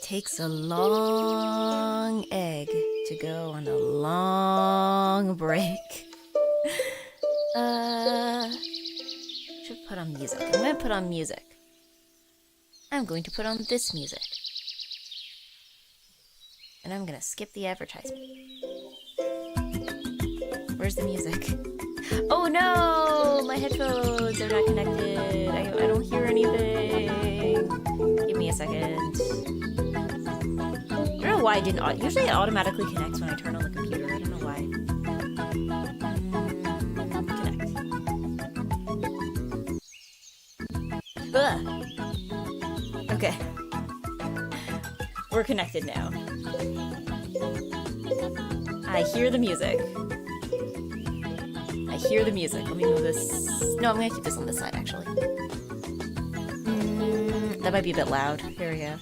takes a long egg to go on a long break. Should put on music. I'm gonna put on music. I'm going to put on this music. And I'm gonna skip the advertisement. Where's the music? Oh no! My headphones are not connected. I don't hear anything. Give me a second. I don't know why I didn't. Usually it automatically connects when I turn on the computer. I don't know why. Connect. Ugh. Okay. We're connected now. I hear the music. I hear the music. Let me move this. No, I'm gonna keep this on this side, actually. That might be a bit loud. Here we go.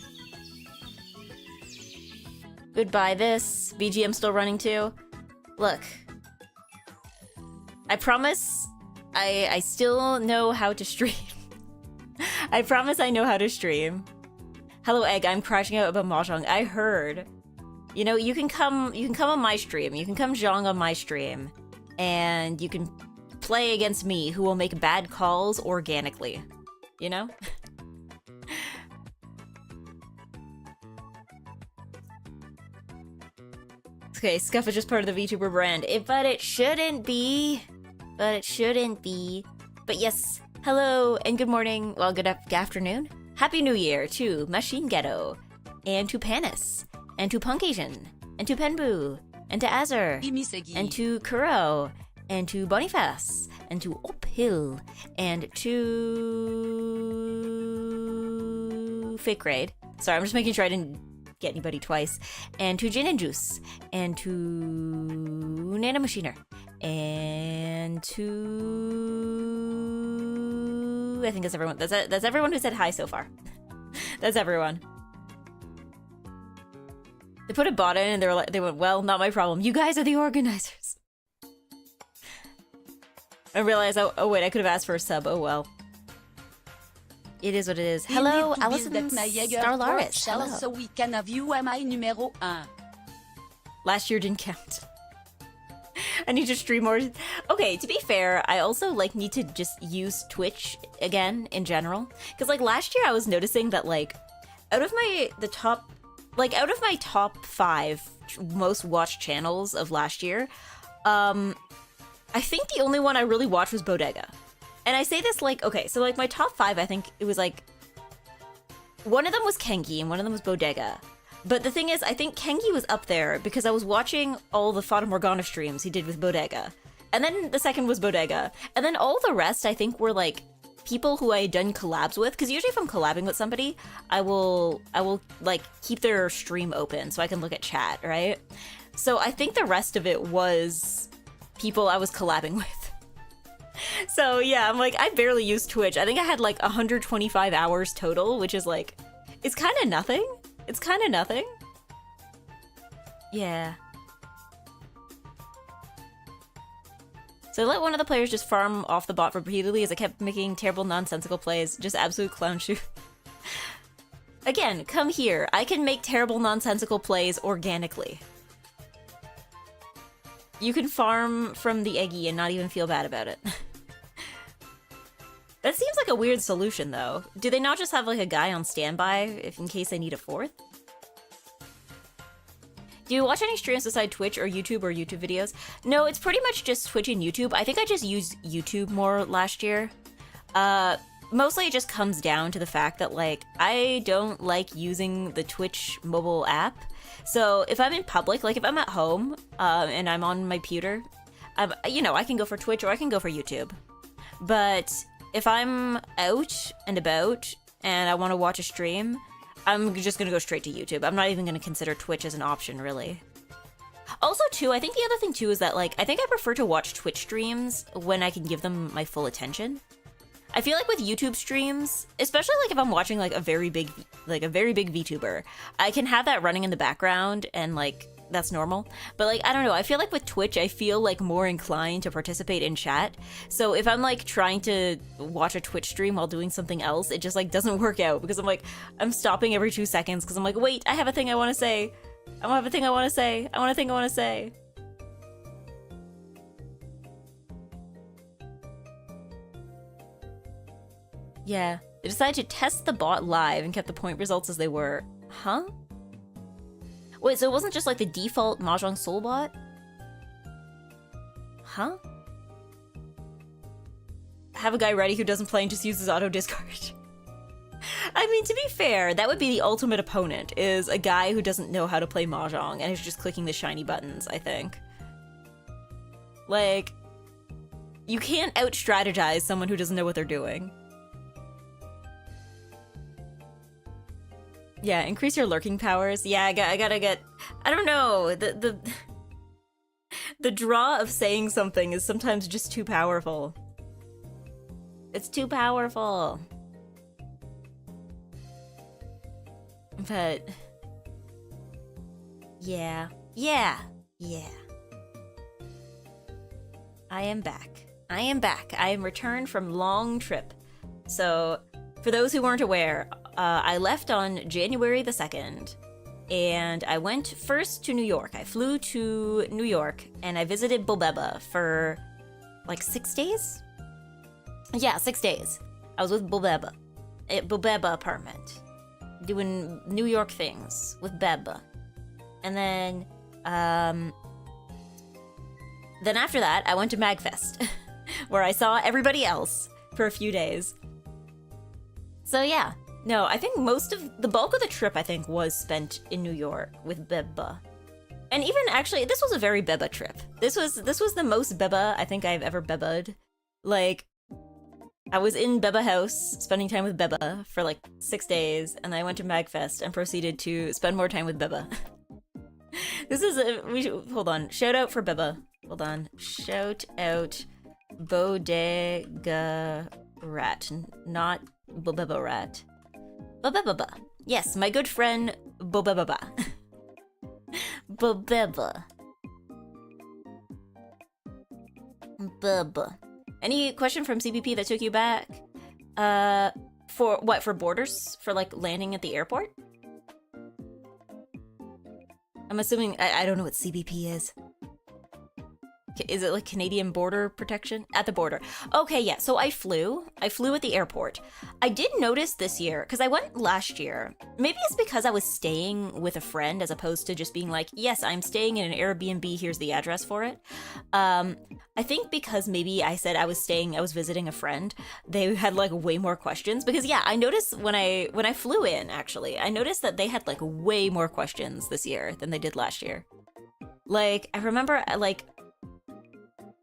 Goodbye, this. BGM still running too. Look. I promise I still know how to stream. I promise I know how to stream. Hello, Egg. I'm crashing out about Mahjong. I heard. You know, you can come on my stream. You can come Zhong on my stream. And you can play against me, who will make bad calls organically. You know? Okay, Scuff is just part of the VTuber brand. But it shouldn't be. But it shouldn't be. But yes, hello and good morning. Well, good afternoon. Happy New Year to Machine Ghetto. And to Panis. And to Punk Asian. And to Penbu. And to Azur, and to Kuro, and to Boniface, and to Uphill, and to Fake Raid. Sorry, I'm just making sure I didn't get anybody twice. And to Gin and Juice, and to Nano Machiner, and to... I think that's everyone. That's everyone who said hi so far. That's everyone. They put a bot in and they went, well, not my problem. You guys are the organizers. I realized, oh wait, I could have asked for a sub. Oh well. It is what it is. Hello, Alison Starlaris. Hello. So we can have UMI numéro 1. Last year didn't count. I need to stream more. Okay, to be fair, I also like need to just use Twitch again in general. Because like last year I was noticing that like out of my top 5 most watched channels of last year, I think the only one I really watched was Bodega. And I say this like, okay, so like my top 5, I think it was like, one of them was Kengi and one of them was Bodega. But the thing is, I think Kengi was up there because I was watching all the Fata Morgana streams he did with Bodega. And then the second was Bodega. And then all the rest, I think, were like people who I had done collabs with, because usually if I'm collabing with somebody, I will like keep their stream open so I can look at chat, right? So I think the rest of it was people I was collabing with. So yeah, I'm like, I barely used Twitch. I think I had like 125 hours total, which is like, it's kind of nothing. It's kind of nothing. Yeah. So I let one of the players just farm off the bot repeatedly as I kept making terrible nonsensical plays. Just absolute clown shoe. Again, come here. I can make terrible nonsensical plays organically. You can farm from the EGGY and not even feel bad about it. That seems like a weird solution though. Do they not just have like a guy on standby if in case they need a fourth? Do you watch any streams beside Twitch or YouTube videos? No, it's pretty much just Twitch and YouTube. I think I just used YouTube more last year. Mostly it just comes down to the fact that like, I don't like using the Twitch mobile app. So if I'm in public, like if I'm at home and I'm on my computer, you know, I can go for Twitch or I can go for YouTube. But if I'm out and about and I want to watch a stream, I'm just gonna go straight to YouTube. I'm not even gonna consider Twitch as an option, really. Also, too, I think the other thing, too, is that, like, I think I prefer to watch Twitch streams when I can give them my full attention. I feel like with YouTube streams, especially, like, if I'm watching, like, a very big VTuber, I can have that running in the background and, like, that's normal. But like, I don't know, I feel like with Twitch, I feel like more inclined to participate in chat. So if I'm like trying to watch a Twitch stream while doing something else, it just like doesn't work out because I'm like, I'm stopping every 2 seconds because I'm like, wait, I have a thing I want to say. I have a thing I want to say. I want a thing I want to say. Yeah, they decided to test the bot live and kept the point results as they were. Huh? Wait, so it wasn't just like the default Mahjong Soul bot? Huh? Have a guy ready who doesn't play and just uses auto discard. I mean, to be fair, that would be the ultimate opponent, is a guy who doesn't know how to play Mahjong and is just clicking the shiny buttons, I think. Like, you can't out-strategize someone who doesn't know what they're doing. Yeah, increase your lurking powers. Yeah, I gotta get... I don't know, the draw of saying something is sometimes just too powerful. It's too powerful. But... Yeah. I am back. I am returned from long trip. So, for those who weren't aware, I left on January the 2nd, and I went first to New York. I flew to New York, and I visited Bulbeba for, like, 6 days? Yeah, 6 days. I was with Bulbeba. At Bulbeba apartment. Doing New York things with Beba. And then after that, I went to Magfest, where I saw everybody else for a few days. So yeah. No, I think the bulk of the trip, I think, was spent in New York with Beba. And even, actually, this was a very Beba trip. This was the most Beba I think I've ever Beba'd. Like, I was in Beba house, spending time with Beba for, like, 6 days, and I went to Magfest and proceeded to spend more time with Beba. Hold on, shout out for Beba. Hold on, shout out Bodega Rat, not Bobeba Rat. Bobeba. Yes, my good friend Bobeba. Bobeba. Bubba. Any question from CBP that took you back? For what? For borders? For like landing at the airport? I'm assuming I don't know what CBP is. Is it like Canadian Border Protection? At the border. Okay, yeah, so I flew at the airport. I did notice this year, because I went last year, maybe it's because I was staying with a friend as opposed to just being like, yes, I'm staying in an Airbnb, here's the address for it. I think because maybe I said I was visiting a friend, they had like way more questions. Because yeah, I noticed when I flew in, actually, I noticed that they had like way more questions this year than they did last year. Like, I remember like,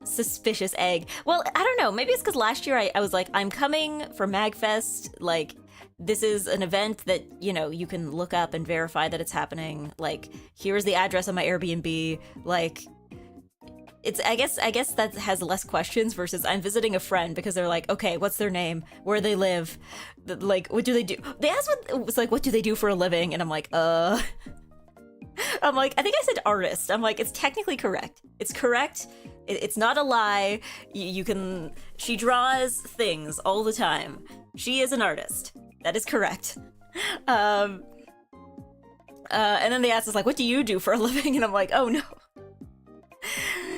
suspicious egg. Well, I don't know. Maybe it's because last year I was like, I'm coming for MagFest. Like, this is an event that, you know, you can look up and verify that it's happening. Like, here's the address of my Airbnb. Like, it's, I guess that has less questions versus I'm visiting a friend because they're like, okay, what's their name? Where they live? Like, what do they do? They asked what do they do for a living? And I'm like, I'm like, I think I said artist. I'm like, it's technically correct. It's correct. It's not a lie. You can... She draws things all the time. She is an artist. That is correct. And then they asked us, like, what do you do for a living? And I'm like, oh no.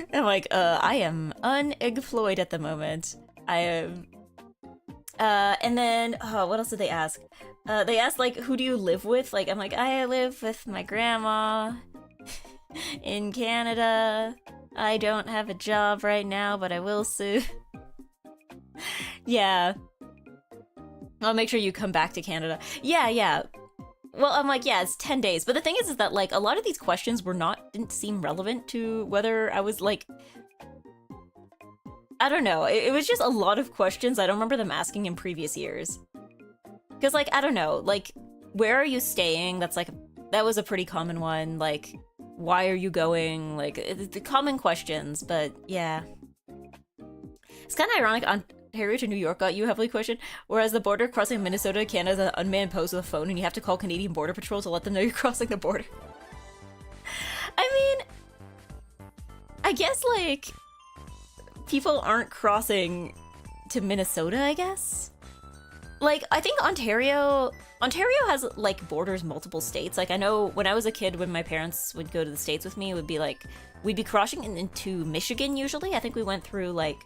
And I'm like, I am unemployed at the moment. I am... and then, what else did they ask? They asked, like, who do you live with? Like, I'm like, I live with my grandma in Canada. I don't have a job right now, but I will soon. Yeah. I'll make sure you come back to Canada. Yeah. Well, I'm like, yeah, it's 10 days. But the thing is that, like, a lot of these questions didn't seem relevant to whether I was, like... I don't know. It was just a lot of questions I don't remember them asking in previous years. Because, like, I don't know. Like, where are you staying? That was a pretty common one. Like... Why are you going? Like, the common questions, but yeah. It's kind of ironic Ontario to New York got you heavily questioned, whereas the border crossing Minnesota to Canada is an unmanned post with a phone and you have to call Canadian Border Patrol to let them know you're crossing the border. I I guess, like, people aren't crossing to Minnesota, I guess? Like, I think Ontario has, like, borders multiple states. Like, I know when I was a kid, when my parents would go to the States with me, it would be, like, we'd be crossing into Michigan, usually. I think we went through, like,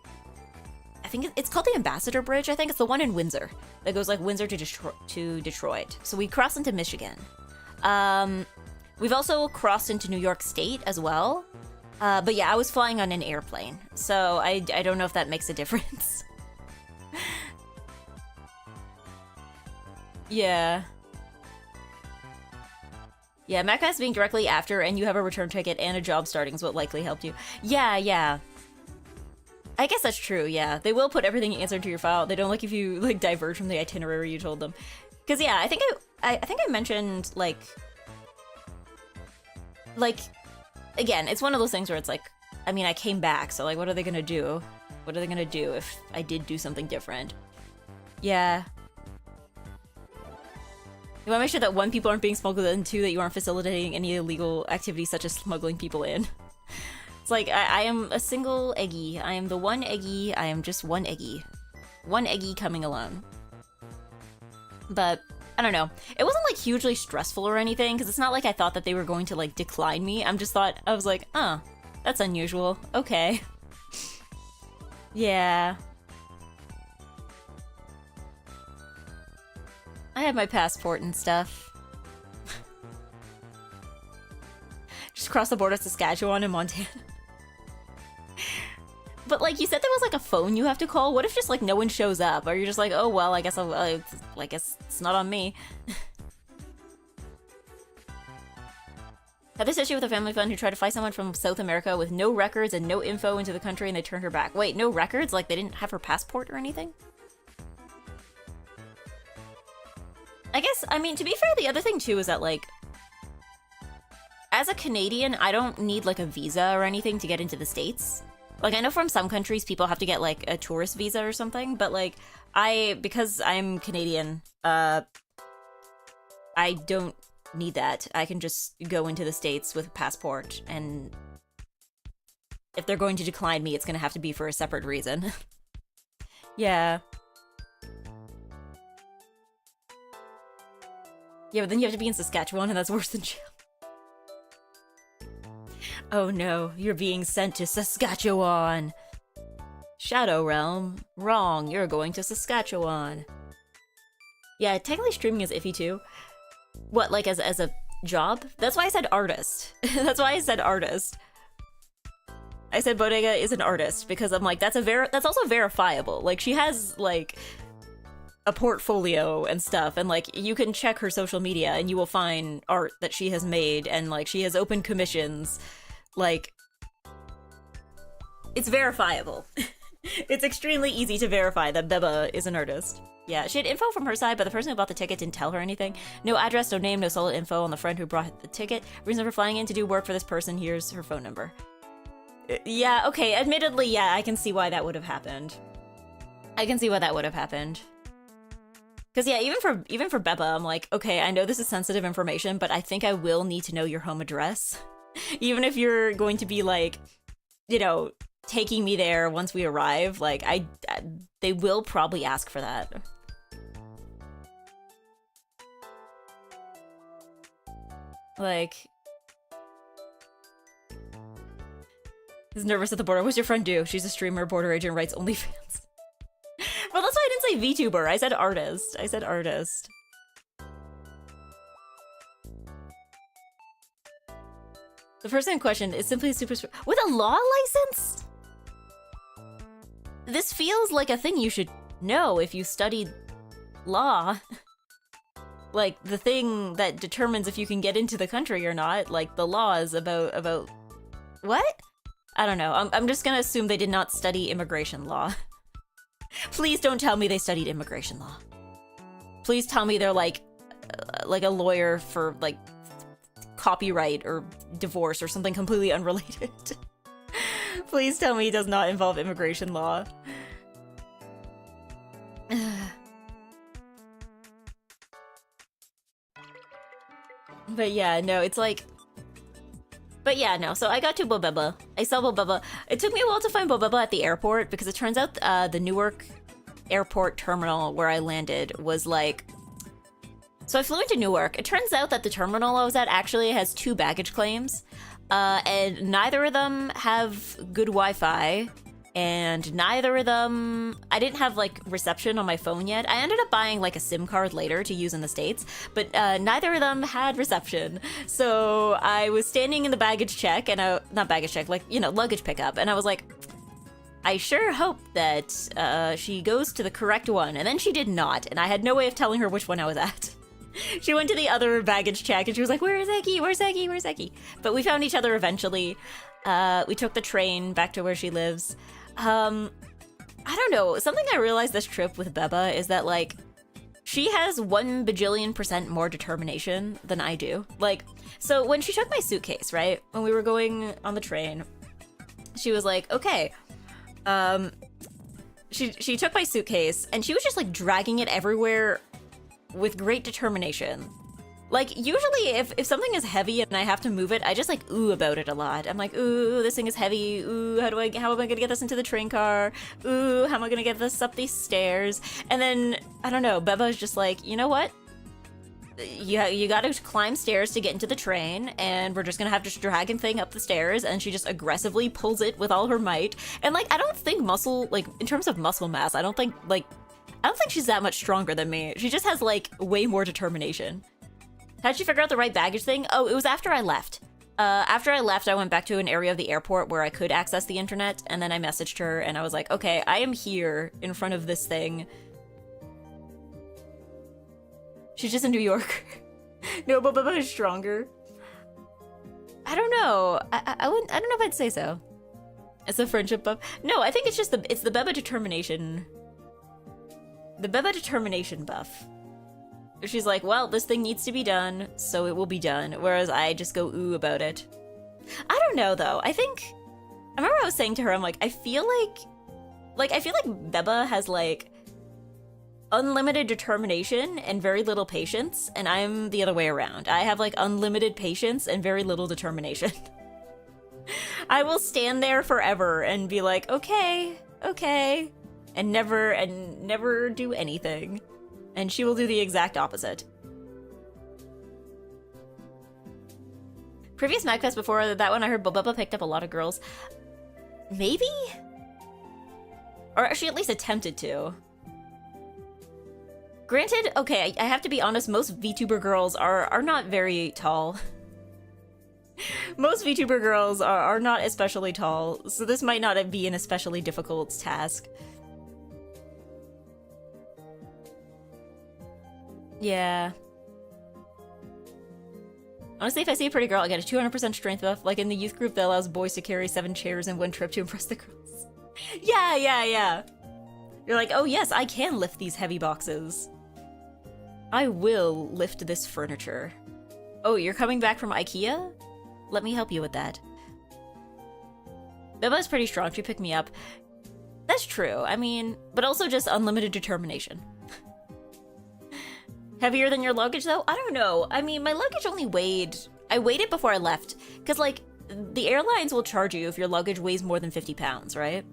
I think it's called the Ambassador Bridge, I think. It's the one in Windsor that goes, like, Windsor to Detroit. So we crossed into Michigan. We've also crossed into New York State as well. But yeah, I was flying on an airplane, so I don't know if that makes a difference. Yeah. Yeah, magfest being directly after and you have a return ticket and a job starting is what likely helped you. Yeah. I guess that's true, yeah. They will put everything you answered to your file. They don't like if you, like, diverge from the itinerary you told them. Because, yeah, I think I mentioned, like, again, it's one of those things where it's like, I mean, I came back, so, like, what are they gonna do? What are they gonna do if I did do something different? Yeah. You want to make sure that one, people aren't being smuggled in, two, that you aren't facilitating any illegal activities such as smuggling people in. It's like, I am a single Eggy. I am the one Eggy. I am just one Eggy. One Eggy coming alone. But, I don't know. It wasn't, like, hugely stressful or anything, because it's not like I thought that they were going to, like, decline me. I was like, oh, that's unusual. Okay. Yeah. I have my passport and stuff. Just cross the border to Saskatchewan and Montana. But, like, you said there was, like, a phone you have to call. What if just, like, no one shows up? Or you're just like, oh, well, I guess I guess it's not on me. Had this issue with a family friend who tried to fly someone from South America with no records and no info into the country and they turned her back. Wait, no records? Like, they didn't have her passport or anything? I guess, I mean, to be fair, the other thing, too, is that, like, as a Canadian, I don't need, like, a visa or anything to get into the States. Like, I know from some countries people have to get, like, a tourist visa or something, but, like, because I'm Canadian, I don't need that. I can just go into the States with a passport, and if they're going to decline me, it's gonna have to be for a separate reason. Yeah. Yeah, but then you have to be in Saskatchewan, and that's worse than jail. Oh no, you're being sent to Saskatchewan! Shadow Realm. Wrong, you're going to Saskatchewan. Yeah, technically streaming is iffy too. What, like as a job? That's why I said artist. That's why I said artist. I said Bodega is an artist, because I'm like, that's also verifiable. Like, she has, like, a portfolio and stuff, and, like, you can check her social media and you will find art that she has made, and, like, she has open commissions. Like, it's verifiable. It's extremely easy to verify that Beba is an artist. Yeah, she had info from her side, but the person who bought the ticket didn't tell her anything. No address, no name, no solid info on the friend who brought the ticket. Reason for flying in to do work for this person, here's her phone number. Yeah, okay, admittedly, yeah, I can see why that would have happened. I can see why that would have happened. Because, yeah, even for Beba, I'm like, okay, I know this is sensitive information, but I think I will need to know your home address. Even if you're going to be, like, you know, taking me there once we arrive, like, they will probably ask for that. Like, he's nervous at the border. What's your friend do? She's a streamer, border agent, writes OnlyFans. Well, that's why I didn't say VTuber. I said artist. I said artist. The person in question is simply super with a law license? This feels like a thing you should know if you studied law. Like, the thing that determines if you can get into the country or not. Like, the laws about... What? I don't know. I'm just gonna assume they did not study immigration law. Please don't tell me they studied immigration law. Please tell me they're, like a lawyer for, like, copyright or divorce or something completely unrelated. Please tell me it does not involve immigration law. But yeah, no, it's like... But yeah, no, so I got to Bobeba. I saw Bobeba. It took me a while to find Bobeba at the airport because it turns out the Newark airport terminal where I landed was like... So I flew into Newark. It turns out that the terminal I was at actually has 2 baggage claims, and neither of them have good Wi-Fi, and neither of them... I didn't have, like, reception on my phone yet. I ended up buying, like, a SIM card later to use in the States, but neither of them had reception. So I was standing in the baggage check, and not baggage check, like, you know, luggage pickup, and I was like... I sure hope that she goes to the correct one, and then she did not, and I had no way of telling her which one I was at. She went to the other baggage check, and she was like, "Where is Eggy? Where's Eggy? Where's Eggy?" But we found each other eventually. We took the train back to where she lives. I don't know, something I realized this trip with Beba is that, like, she has 1 bajillion% more determination than I do. Like, so when she took my suitcase, right, when we were going on the train, she was like, okay, she took my suitcase, and she was just, like, dragging it everywhere with great determination. Like, usually if something is heavy and I have to move it, I just, like, ooh about it a lot. I'm like, ooh, this thing is heavy. Ooh, how am I gonna get this into the train car? Ooh, how am I gonna get this up these stairs? And then, I don't know, Beba's just like, you know what? You gotta climb stairs to get into the train, and we're just gonna have to drag a thing up the stairs, and she just aggressively pulls it with all her might. And, like, I don't think muscle, like, in terms of muscle mass, I don't think she's that much stronger than me. She just has, like, way more determination. How'd she figure out the right baggage thing? Oh, it was after I left. After I left, I went back to an area of the airport where I could access the internet, and then I messaged her, and I was like, okay, I am here in front of this thing. She's just in New York. No, but Beba is stronger. I don't know. I don't know if I'd say so. It's a friendship buff. No, I think it's just it's the Beba determination. The Beba determination buff. She's like, well, this thing needs to be done, so it will be done. Whereas I just go ooh about it. I don't know, though. I remember I was saying to her, I'm like, I feel like Beba has, like, unlimited determination and very little patience, and I'm the other way around. I have, like, unlimited patience and very little determination. I will stand there forever and be like, okay, and never do anything. And she will do the exact opposite. Previous magfest before that one, I heard Beba picked up a lot of girls. Maybe? Or she at least attempted to. Granted, okay, I have to be honest, most VTuber girls are not very tall. Most VTuber girls are not especially tall, so this might not be an especially difficult task. Yeah. Honestly, if I see a pretty girl, I'll get a 200% strength buff, like in the youth group that allows boys to carry 7 chairs in one trip to impress the girls. Yeah. You're like, oh yes, I can lift these heavy boxes. I will lift this furniture. Oh, you're coming back from IKEA? Let me help you with that. Beba's pretty strong, she picked me up. That's true, I mean, but also just unlimited determination. Heavier than your luggage, though? I don't know. I mean, my luggage only weighed... I weighed it before I left, because, like, the airlines will charge you if your luggage weighs more than 50 pounds, right?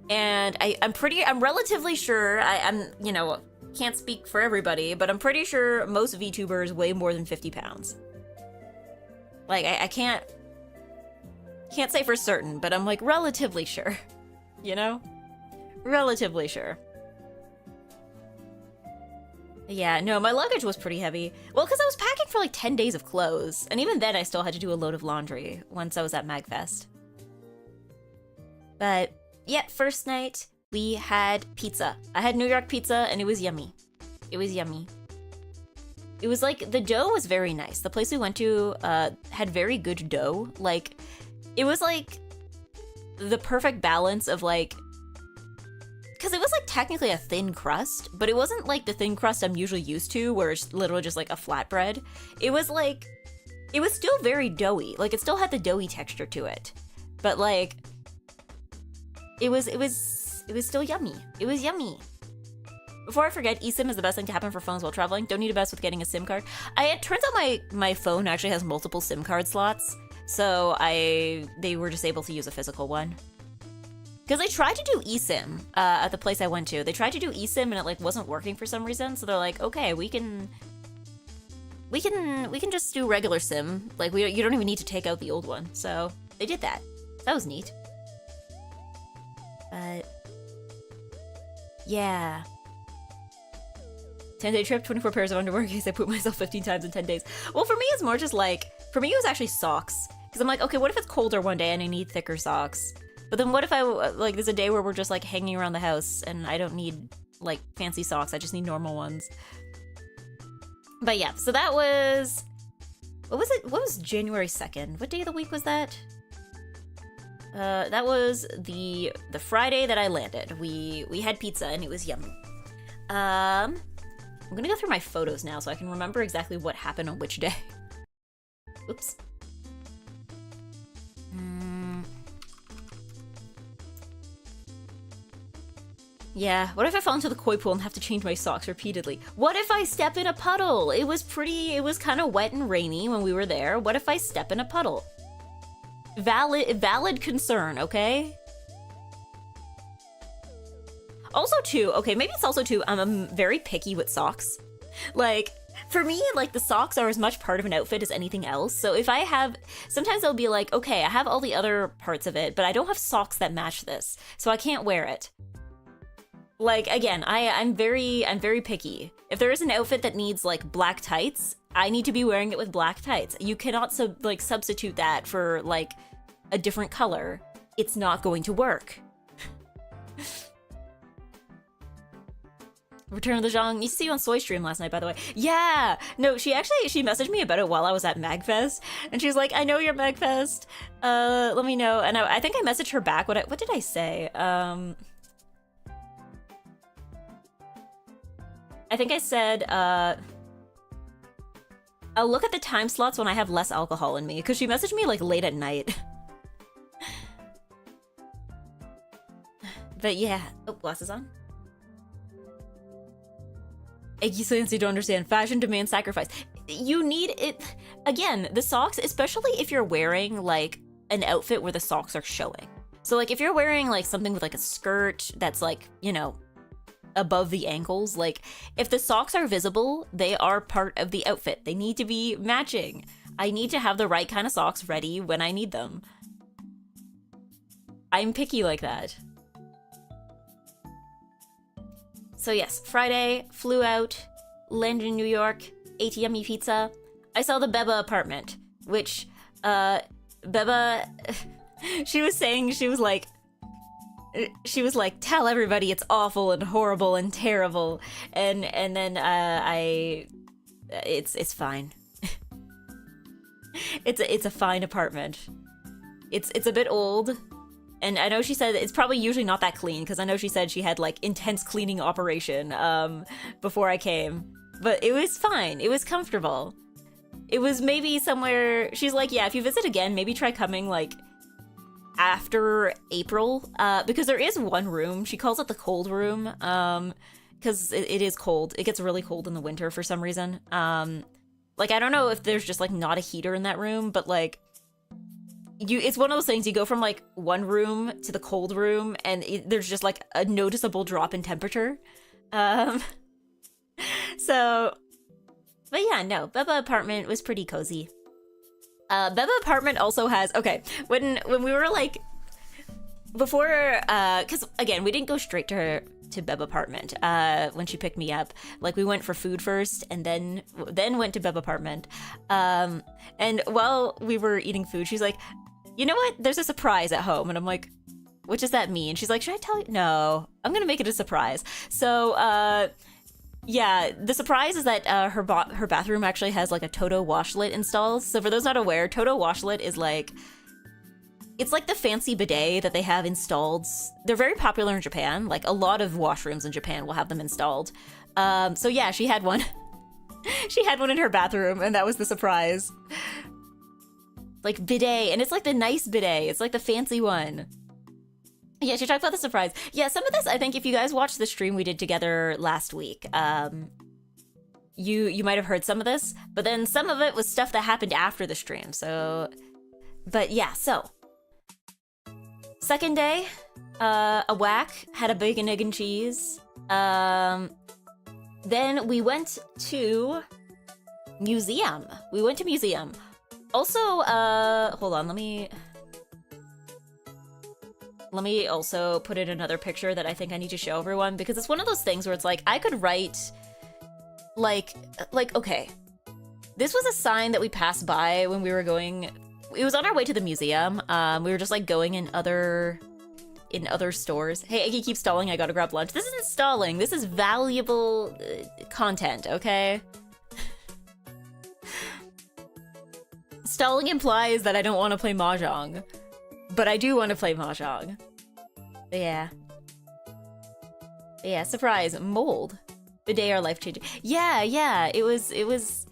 And I'm relatively sure, I'm, you know, can't speak for everybody, but I'm pretty sure most VTubers weigh more than 50 pounds. Like, I can't say for certain, but I'm, like, relatively sure. You know? Relatively sure. Yeah, no, my luggage was pretty heavy. Well, because I was packing for like 10 days of clothes, and even then I still had to do a load of laundry once I was at MagFest. But, yeah, first night, we had pizza. I had New York pizza, and it was yummy. It was yummy. It was like, the dough was very nice. The place we went to had very good dough. Like, it was like the perfect balance of like, because it was like technically a thin crust, but it wasn't like the thin crust I'm usually used to, where it's literally just like a flatbread. It was like, it was still very doughy. Like, it still had the doughy texture to it, but like, it was still yummy. It was yummy. Before I forget, eSIM is the best thing to happen for phones while traveling. Don't need a best with getting a SIM card. It turns out my phone actually has multiple SIM card slots, So they were just able to use a physical one. Because they tried to do eSIM at the place I went to. They tried to do eSIM and it like wasn't working for some reason. So they're like, okay, we can just do regular SIM. Like you don't even need to take out the old one. So they did that. That was neat. But yeah. 10-day trip, 24 pairs of underwear in case I poop myself 15 times in 10 days. Well, for me, it's more just like, for me, it was actually socks. Because I'm like, okay, what if it's colder one day and I need thicker socks? But then what if like, there's a day where we're just like hanging around the house and I don't need like fancy socks, I just need normal ones. But yeah, so that was, what was it? What was January 2nd? What day of the week was that? That was the Friday that I landed. We had pizza and it was yummy. I'm gonna go through my photos now so I can remember exactly what happened on which day. Oops. Yeah, what if I fall into the koi pool and have to change my socks repeatedly? What if I step in a puddle? It was kind of wet and rainy when we were there. What if I step in a puddle? Valid concern, okay? Also too, okay, maybe it's also too, I'm very picky with socks. Like, for me, like, the socks are as much part of an outfit as anything else. So if I have, sometimes I'll be like, okay, I have all the other parts of it, but I don't have socks that match this, so I can't wear it. Like, again, I'm very picky. If there is an outfit that needs, like, black tights, I need to be wearing it with black tights. You cannot, substitute that for, like, a different color. It's not going to work. Return of the Zhang. Used to see you on Soy Stream last night, by the way. Yeah! No, she messaged me about it while I was at Magfest. And she was like, I know you're at Magfest. Let me know. And I think I messaged her back. What did I say? I think I said, I'll look at the time slots when I have less alcohol in me. Because she messaged me, like, late at night. But yeah. Oh, glasses on. Eggy says you don't understand. Fashion demands sacrifice. You need it. Again, the socks, especially if you're wearing like an outfit where the socks are showing. So like if you're wearing like something with like a skirt that's like, you know, above the ankles, like if the socks are visible, they are part of the outfit. They need to be matching. I need to have the right kind of socks ready when I need them. I'm picky like that. So yes, Friday, flew out, landed in New York, ate yummy pizza. I saw the Beba apartment, which, Beba, she was like, tell everybody it's awful and horrible and terrible, and then, it's fine. It's a fine apartment. It's a bit old. And I know she said it's probably usually not that clean, because I know she said she had, like, intense cleaning operation before I came. But it was fine. It was comfortable. It was maybe somewhere... She's like, yeah, if you visit again, maybe try coming, like, after April. Because there is one room. She calls it the cold room. Because it is cold. It gets really cold in the winter for some reason. Like, I don't know if there's just, like, not a heater in that room, but, like... It's one of those things, you go from, like, one room to the cold room, and there's just, like, a noticeable drop in temperature. So, but yeah, no, Beba apartment was pretty cozy. Beba apartment also has, okay, when we were, like, before, because, again, we didn't go straight to Beba apartment, when she picked me up. Like, we went for food first, and then went to Beba apartment. And while we were eating food, she's like, you know what? There's a surprise at home. And I'm like, what does that mean? She's like, should I tell you? No, I'm gonna make it a surprise. So, yeah, the surprise is that her bathroom actually has like a Toto washlet installed. So for those not aware, Toto washlet is like, it's like the fancy bidet that they have installed. They're very popular in Japan. Like a lot of washrooms in Japan will have them installed. So yeah, she had one. She had one in her bathroom, and that was the surprise. Like bidet, and it's like the nice bidet. It's like the fancy one. Yeah, she talked about the surprise. Yeah, some of this, I think if you guys watched the stream we did together last week, you might have heard some of this, but then some of it was stuff that happened after the stream, so But yeah, so second day, a whack, had a bacon, egg, and cheese. Then we went to museum. Also, hold on, let me also put in another picture that I think I need to show everyone, because it's one of those things where it's like, I could write, like, okay, this was a sign that we passed by when we were going, it was on our way to the museum. We were just like going in other stores. Hey, Eggy keeps stalling, I gotta grab lunch. This isn't stalling, this is valuable content, okay? Stalling implies that I don't want to play Mahjong, but I do want to play Mahjong. But yeah. Yeah, surprise, mold. The day our life changing. Yeah, it was,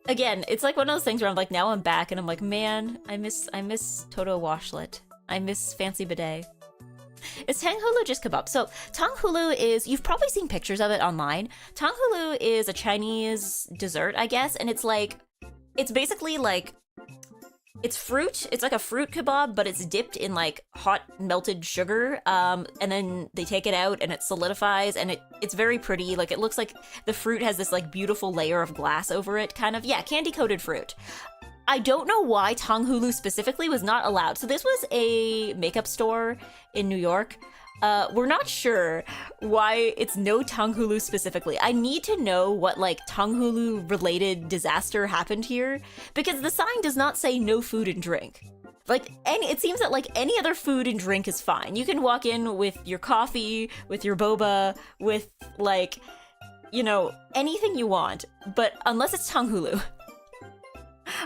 again, it's like one of those things where I'm like, now I'm back and I'm like, man, I miss Toto Washlet. I miss fancy bidet. Is tanghulu just kebab? So tanghulu is, you've probably seen pictures of it online. Tanghulu is a Chinese dessert, I guess, and it's like, it's basically like, it's fruit. It's like a fruit kebab, but it's dipped in like hot melted sugar. And then they take it out and it solidifies, and it's very pretty. Like, it looks like the fruit has this like beautiful layer of glass over it, kind of. Yeah, candy coated fruit. I don't know why tanghulu specifically was not allowed. So this was a makeup store in New York. We're not sure why it's no tanghulu specifically. I need to know what like tanghulu related disaster happened here, because the sign does not say no food and drink. Like, it seems that like any other food and drink is fine. You can walk in with your coffee, with your boba, with like, you know, anything you want, but unless it's tanghulu.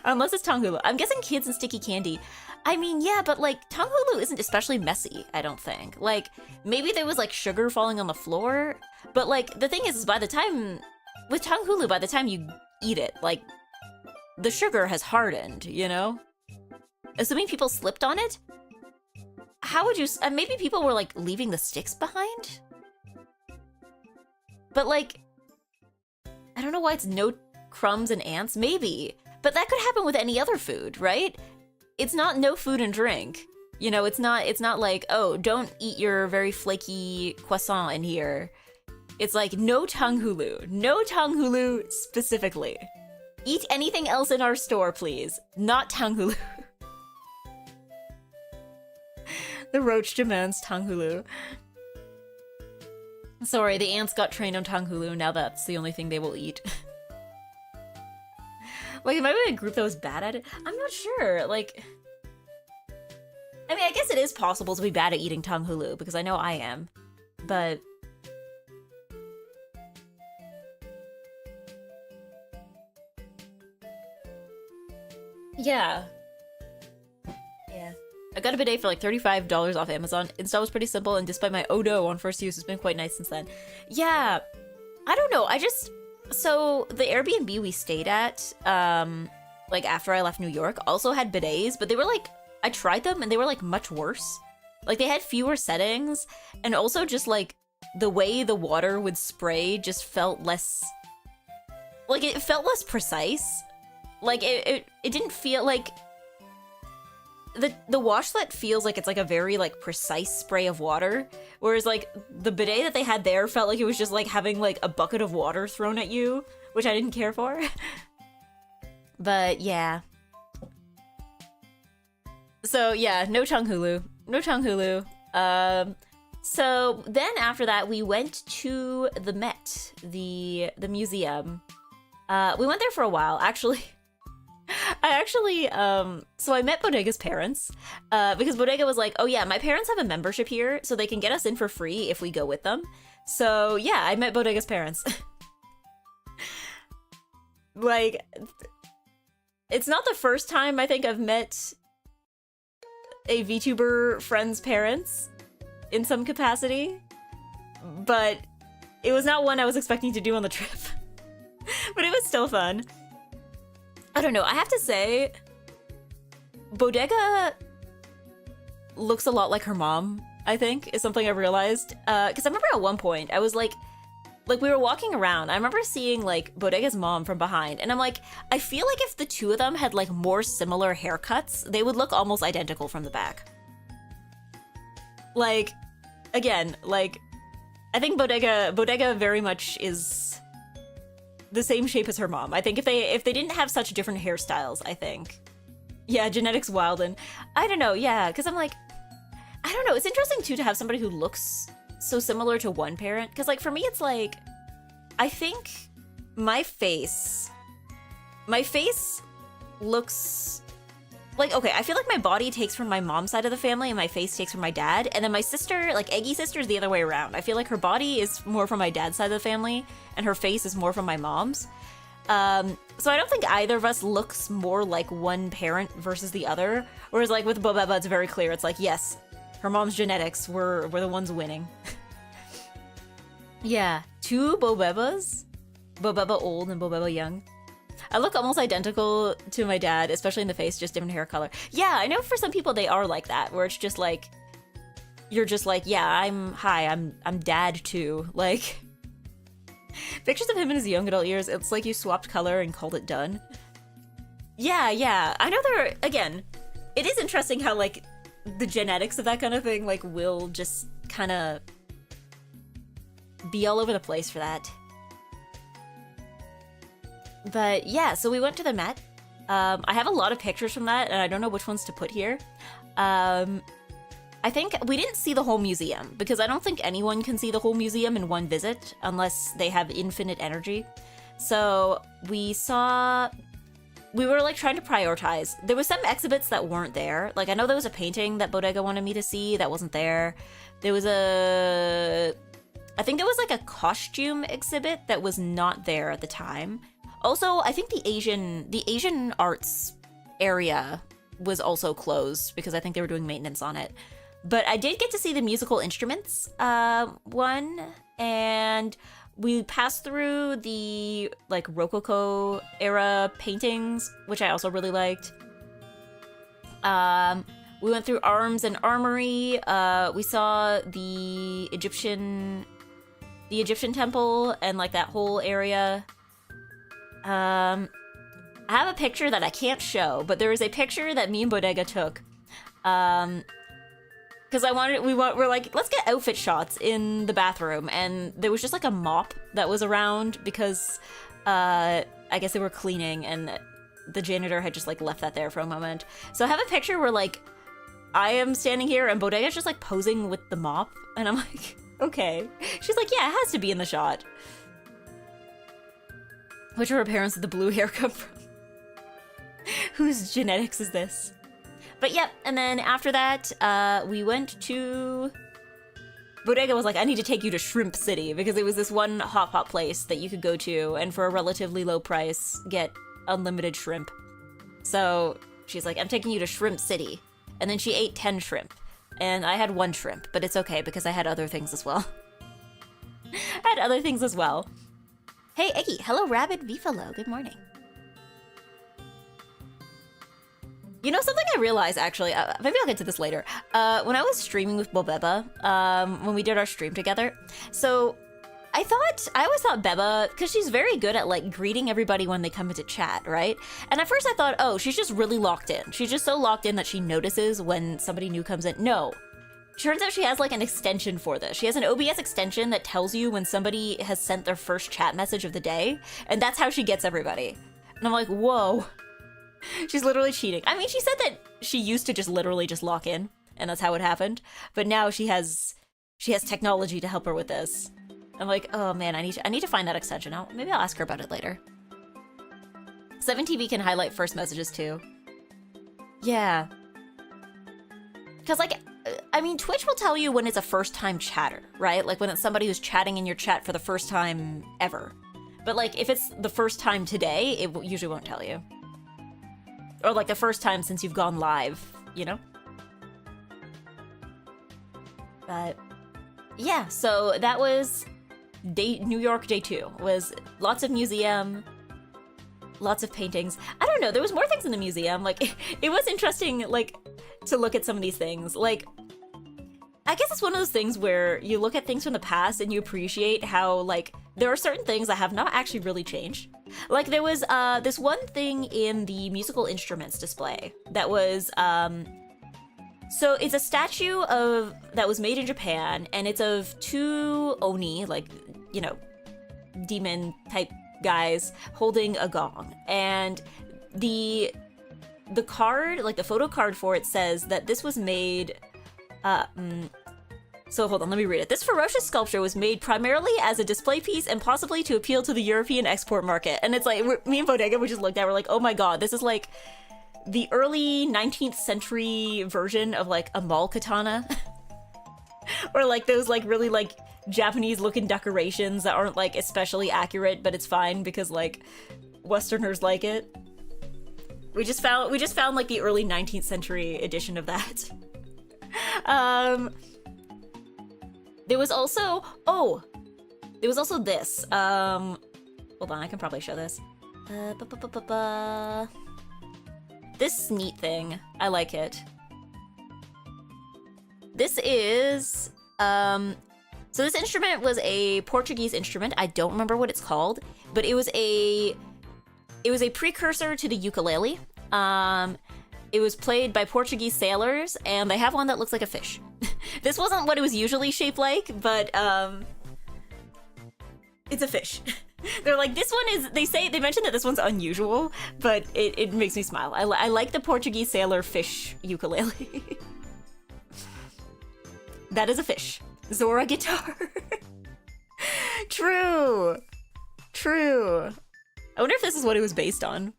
Unless it's tanghulu. I'm guessing kids and sticky candy. I mean, yeah, but like, tanghulu isn't especially messy, I don't think. Like, maybe there was like sugar falling on the floor, but like, the thing is by the time, with tanghulu, by the time you eat it, like, the sugar has hardened, you know? Assuming people slipped on it? How would you, maybe people were like leaving the sticks behind? But like, I don't know why it's no crumbs and ants, maybe. But that could happen with any other food, right? It's not no food and drink. You know, it's not like, oh, don't eat your very flaky croissant in here. It's like, no tanghulu. No tanghulu specifically. Eat anything else in our store, please. Not tanghulu. The roach demands tanghulu. Sorry, the ants got trained on tanghulu, now that's the only thing they will eat. Like, am I in a group that was bad at it? I'm not sure, like... I mean, I guess it is possible to be bad at eating tanghulu, because I know I am. But... yeah. Yeah. I got a bidet for like $35 off Amazon. Install was pretty simple, and despite my oh no on first use, it's been quite nice since then. Yeah. I don't know, so the Airbnb we stayed at, like after I left New York, also had bidets, but they were like, I tried them and they were like much worse. Like, they had fewer settings, and also just like the way the water would spray just felt less, like, it felt less precise. Like, it didn't feel like, the washlet feels like it's like a very like precise spray of water, whereas like the bidet that they had there felt like it was just like having like a bucket of water thrown at you, which I didn't care for. But yeah. So yeah, no tanghulu. No tanghulu. So then after that we went to the Met, the museum. We went there for a while, actually. So I met Bodega's parents, because Bodega was like, oh yeah, my parents have a membership here, so they can get us in for free if we go with them. So yeah, I met Bodega's parents. Like, it's not the first time I think I've met a VTuber friend's parents in some capacity, but it was not one I was expecting to do on the trip. But it was still fun. I don't know, I have to say, Bodega looks a lot like her mom, I think, is something I realized. Because I remember at one point, I was like, like we were walking around. I remember seeing like Bodega's mom from behind, and I'm like, I feel like if the two of them had like more similar haircuts, they would look almost identical from the back. Like, again, like I think Bodega very much is the same shape as her mom. I think if they didn't have such different hairstyles, I think. Yeah, genetics wild, and I don't know, yeah, because I'm like, I don't know, it's interesting too to have somebody who looks so similar to one parent, because like for me it's like, I think my face looks like, okay, I feel like my body takes from my mom's side of the family and my face takes from my dad, and then my sister, like Eggy sister, is the other way around. I feel like her body is more from my dad's side of the family and her face is more from my mom's. So I don't think either of us looks more like one parent versus the other, whereas like with Bobeba it's very clear, it's like, yes, her mom's genetics were the ones winning. Yeah, two Bobebas? Bobeba old and Bobeba young. I look almost identical to my dad, especially in the face, just different hair color. Yeah, I know for some people they are like that, where it's just like, you're just like, yeah, I'm dad too. Like, pictures of him in his young adult years, it's like you swapped color and called it done. Yeah, I know again, it is interesting how like the genetics of that kind of thing like will just kind of be all over the place for that. But yeah, so we went to the Met. I have a lot of pictures from that, and I don't know which ones to put here. I think we didn't see the whole museum, because I don't think anyone can see the whole museum in one visit, unless they have infinite energy. So we were like trying to prioritize. There was some exhibits that weren't there. Like I know there was a painting that Bodega wanted me to see that wasn't there. There was I think there was like a costume exhibit that was not there at the time. Also, I think the Asian arts area was also closed because I think they were doing maintenance on it. But I did get to see the musical instruments one, and we passed through the like Rococo era paintings, which I also really liked. We went through Arms and Armory. We saw the Egyptian temple and like that whole area. I have a picture that I can't show, but there is a picture that me and Bodega took. Because we're like, let's get outfit shots in the bathroom, and there was just like a mop that was around because I guess they were cleaning and the janitor had just like left that there for a moment. So I have a picture where like I am standing here and Bodega's just like posing with the mop, and I'm like, okay. She's like, yeah, it has to be in the shot. Which are her parents with the blue hair come from? Whose genetics is this? But yep, and then after that, we went to... Bodega was like, I need to take you to Shrimp City, because it was this one hot pot place that you could go to, and for a relatively low price, get unlimited shrimp. So she's like, I'm taking you to Shrimp City. And then she ate 10 shrimp. And I had 1 shrimp, but it's okay, because I had other things as well. Hey, Eggy. Hello, Rabid Vifalo. Good morning. You know, something I realized, actually, maybe I'll get to this later. When I was streaming with Bobeba, when we did our stream together, so I always thought Beba, because she's very good at, like, greeting everybody when they come into chat, right? And at first I thought, oh, she's just really locked in. She's just so locked in that she notices when somebody new comes in. No. Turns out she has, like, an extension for this. She has an OBS extension that tells you when somebody has sent their first chat message of the day, and that's how she gets everybody. And I'm like, whoa. She's literally cheating. I mean, she said that she used to just literally just lock in, and that's how it happened. But now she has technology to help her with this. I'm like, oh man, I need to find that extension out. Maybe I'll ask her about it later. 7TV can highlight first messages too. Yeah. Because like, I mean, Twitch will tell you when it's a first-time chatter, right? Like when it's somebody who's chatting in your chat for the first time ever. But like, if it's the first time today, it usually won't tell you. Or like the first time since you've gone live, you know? But yeah, so that was New York day 2. Was lots of museum, lots of paintings. I don't know, there was more things in the museum. Like, it was interesting, like, to look at some of these things. Like, I guess it's one of those things where you look at things from the past and you appreciate how, like, there are certain things that have not actually really changed. Like, there was this one thing in the musical instruments display that was, so it's a statue that was made in Japan, and it's of two oni, like, you know, demon type guys holding a gong. And the card, like the photo card for it, says that this was made, so hold on, let me read it. This ferocious sculpture was made primarily as a display piece and possibly to appeal to the European export market. And it's like, me and Bodega, we just looked at, we're like, oh my god, this is like the early 19th century version of like a mall katana. Or like those like really like Japanese looking decorations that aren't like especially accurate, but it's fine because like Westerners like it. We just found like the early 19th century edition of that. There was also this. Hold on, I can probably show this. This neat thing. I like it. This is so this instrument was a Portuguese instrument. I don't remember what it's called, but it was a precursor to the ukulele. It was played by Portuguese sailors, and they have one that looks like a fish. This wasn't what it was usually shaped like, but it's a fish. They're like, this one is, they mentioned that this one's unusual, but it makes me smile. I like the Portuguese sailor fish ukulele. That is a fish. Zora guitar. True. I wonder if this is what it was based on.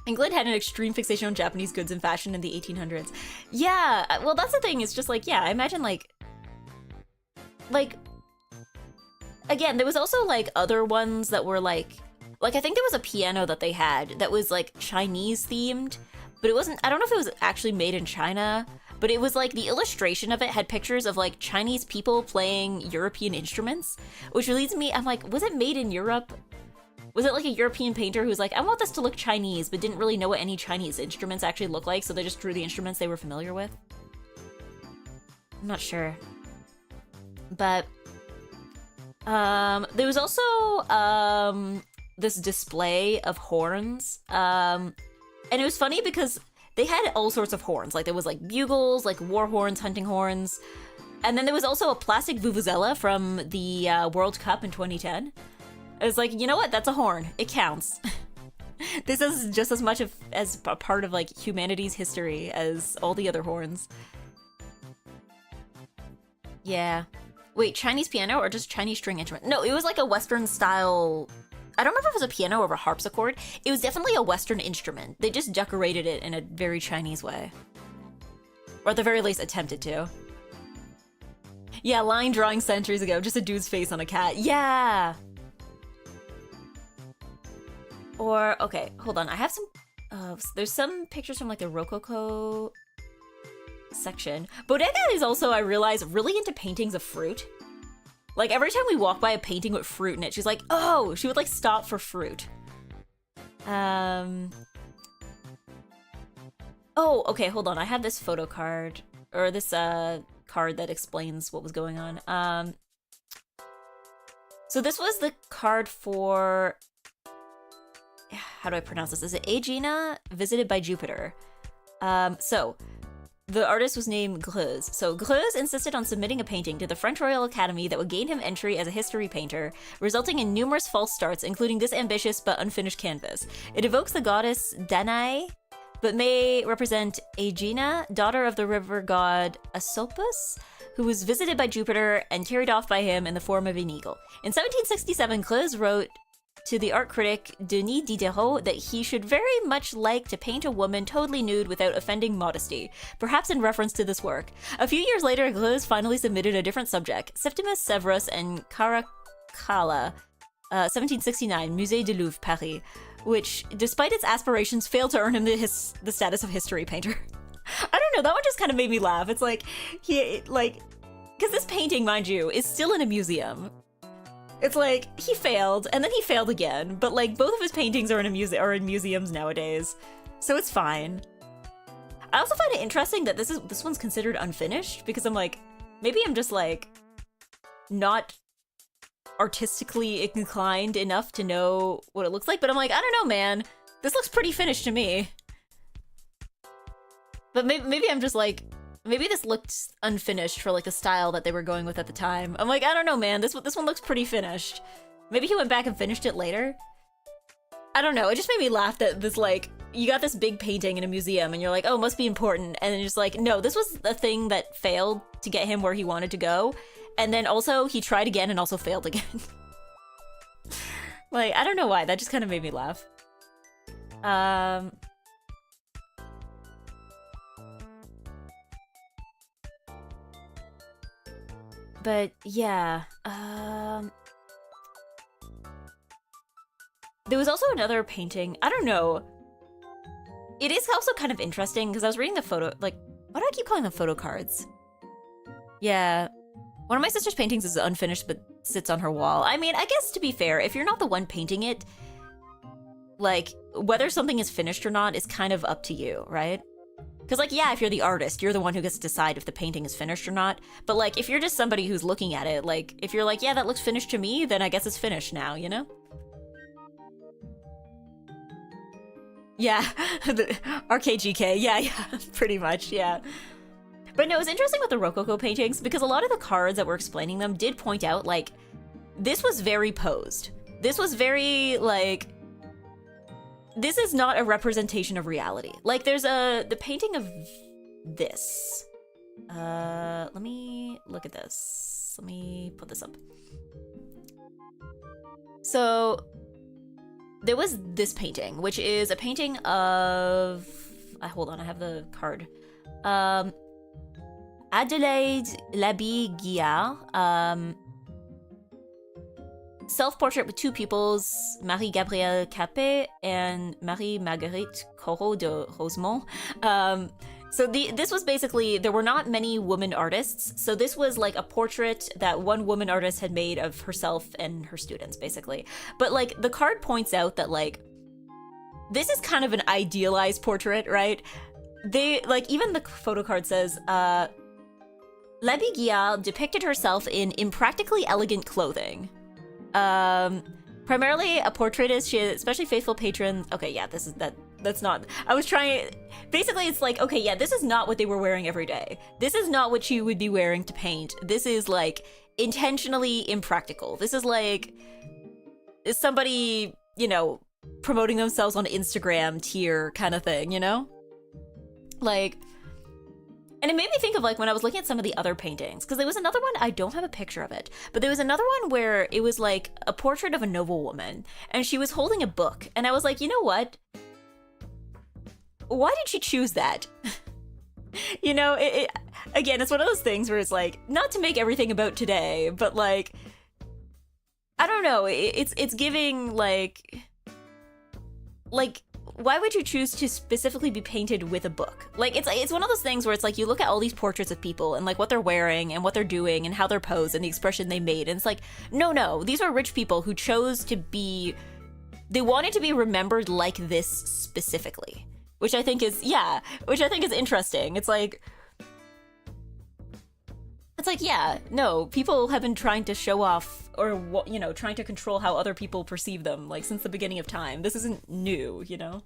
England had an extreme fixation on Japanese goods and fashion in the 1800s. Yeah, well, that's the thing. It's just like, yeah, I imagine like, again, there was also like other ones that were like I think there was a piano that they had that was like Chinese themed, but it wasn't, I don't know if it was actually made in China, but it was like the illustration of it had pictures of like Chinese people playing European instruments, which leads me, I'm like, was it made in Europe? Was it like a European painter who's like, I want this to look Chinese, but didn't really know what any Chinese instruments actually look like, so they just drew the instruments they were familiar with? I'm not sure. But there was also this display of horns. And it was funny because they had all sorts of horns. Like there was like bugles, like war horns, hunting horns. And then there was also a plastic vuvuzela from the World Cup in 2010. I was like, you know what? That's a horn. It counts. This is just as much as a part of like humanity's history as all the other horns. Yeah. Wait, Chinese piano or just Chinese string instrument? No, it was like a Western style. I don't remember if it was a piano or a harpsichord. It was definitely a Western instrument. They just decorated it in a very Chinese way. Or at the very least attempted to. Yeah, line drawing centuries ago. Just a dude's face on a cat. Yeah! Or, okay, hold on. I have some, there's some pictures from like the Rococo section. Bodega is also, I realize, really into paintings of fruit. Like every time we walk by a painting with fruit in it, she's like, oh, she would like stop for fruit. Oh, okay, hold on. I have this photo card, or this card that explains what was going on. So this was the card for, how do I pronounce this? Is it Aegina visited by Jupiter? So the artist was named Greuze. So Greuze insisted on submitting a painting to the French Royal Academy that would gain him entry as a history painter, resulting in numerous false starts, including this ambitious but unfinished canvas. It evokes the goddess Danae, but may represent Aegina, daughter of the river god Asopus, who was visited by Jupiter and carried off by him in the form of an eagle. In 1767, Greuze wrote to the art critic Denis Diderot that he should very much like to paint a woman totally nude without offending modesty, perhaps in reference to this work. A few years later, Greuze finally submitted a different subject, Septimus Severus and Caracalla, 1769, Musée du Louvre, Paris, which, despite its aspirations, failed to earn him the status of history painter. I don't know, that one just kind of made me laugh. It's like, because this painting, mind you, is still in a museum. It's like, he failed, and then he failed again, but like, both of his paintings are in museums nowadays, so it's fine. I also find it interesting that this one's considered unfinished, because I'm like, maybe I'm just like not artistically inclined enough to know what it looks like, but I'm like, I don't know, man. This looks pretty finished to me. But maybe I'm just like, maybe this looked unfinished for like the style that they were going with at the time. I'm like, I don't know, man. This one looks pretty finished. Maybe he went back and finished it later. I don't know. It just made me laugh that this, like, you got this big painting in a museum and you're like, oh, it must be important. And then just like, no, this was the thing that failed to get him where he wanted to go. And then also he tried again and also failed again. Like, I don't know why. That just kind of made me laugh. But yeah, there was also another painting. I don't know. It is also kind of interesting because I was reading the photo, like, why do I keep calling them photo cards? Yeah, one of my sister's paintings is unfinished but sits on her wall. I mean, I guess to be fair, if you're not the one painting it, like, whether something is finished or not is kind of up to you, right? Because, like, yeah, if you're the artist, you're the one who gets to decide if the painting is finished or not. But, like, if you're just somebody who's looking at it, like, if you're like, yeah, that looks finished to me, then I guess it's finished now, you know? Yeah, RKGK, yeah, pretty much, yeah. But no, it was interesting with the Rococo paintings, because a lot of the cards that were explaining them did point out, like, this was very posed. This was very, like, this is not a representation of reality. Like, there's the painting of this. Let me look at this. Let me put this up. So, there was this painting, which is a painting of... hold on, I have the card. Adelaide Laby-Guillard. Self-portrait with two pupils, Marie-Gabrielle Capet and Marie-Marguerite Corot de Rosemont. So this was basically, there were not many women artists, so this was like a portrait that one woman artist had made of herself and her students, basically. But like, the card points out that like, this is kind of an idealized portrait, right? They, like, even the photo card says, Laby-Guillard depicted herself in impractically elegant clothing. Primarily a portraitist, she had especially faithful patrons. Okay, yeah, that's not, I was trying, basically it's like, okay, yeah, this is not what they were wearing every day. This is not what you would be wearing to paint. This is like intentionally impractical. This is like, is somebody, you know, promoting themselves on Instagram tier kind of thing, you know? Like, and it made me think of like when I was looking at some of the other paintings, because there was another one, I don't have a picture of it, but there was another one where it was like a portrait of a noble woman and she was holding a book. And I was like, you know what? Why did she choose that? You know, again, it's one of those things where it's like, not to make everything about today, but like, I don't know, it's giving like, why would you choose to specifically be painted with a book? Like, it's one of those things where it's like, you look at all these portraits of people and like what they're wearing and what they're doing and how they're posed and the expression they made. And it's like, no, these are rich people who chose to be, they wanted to be remembered like this specifically, which I think is, yeah, which I think is interesting. It's like, yeah, no, people have been trying to show off or, you know, trying to control how other people perceive them, like, since the beginning of time. This isn't new, you know?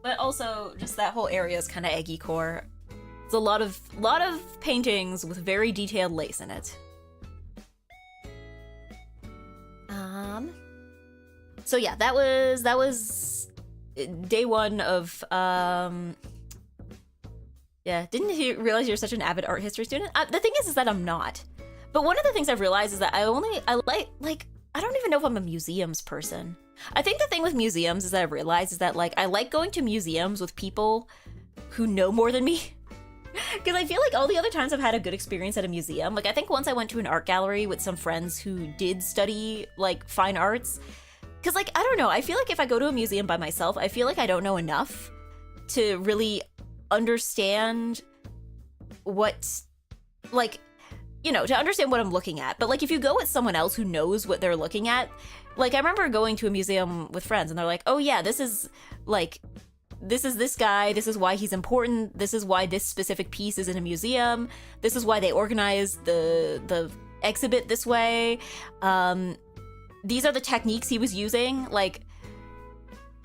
But also, just that whole area is kind of eggy core. It's a lot of paintings with very detailed lace in it. So yeah, that was day one of, yeah, didn't you realize you're such an avid art history student? The thing is that I'm not. But one of the things I've realized is that I like, I don't even know if I'm a museums person. I think the thing with museums is that I've realized is that like, I like going to museums with people who know more than me. Because I feel like all the other times I've had a good experience at a museum, like I think once I went to an art gallery with some friends who did study like fine arts. Because, like, I don't know, I feel like if I go to a museum by myself, I feel like I don't know enough to really understand what, like, you know, to understand what I'm looking at. But like if you go with someone else who knows what they're looking at, like I remember going to a museum with friends and they're like, oh yeah, this is this guy, this is why he's important, this is why this specific piece is in a museum, this is why they organize the exhibit this way, these are the techniques he was using, like,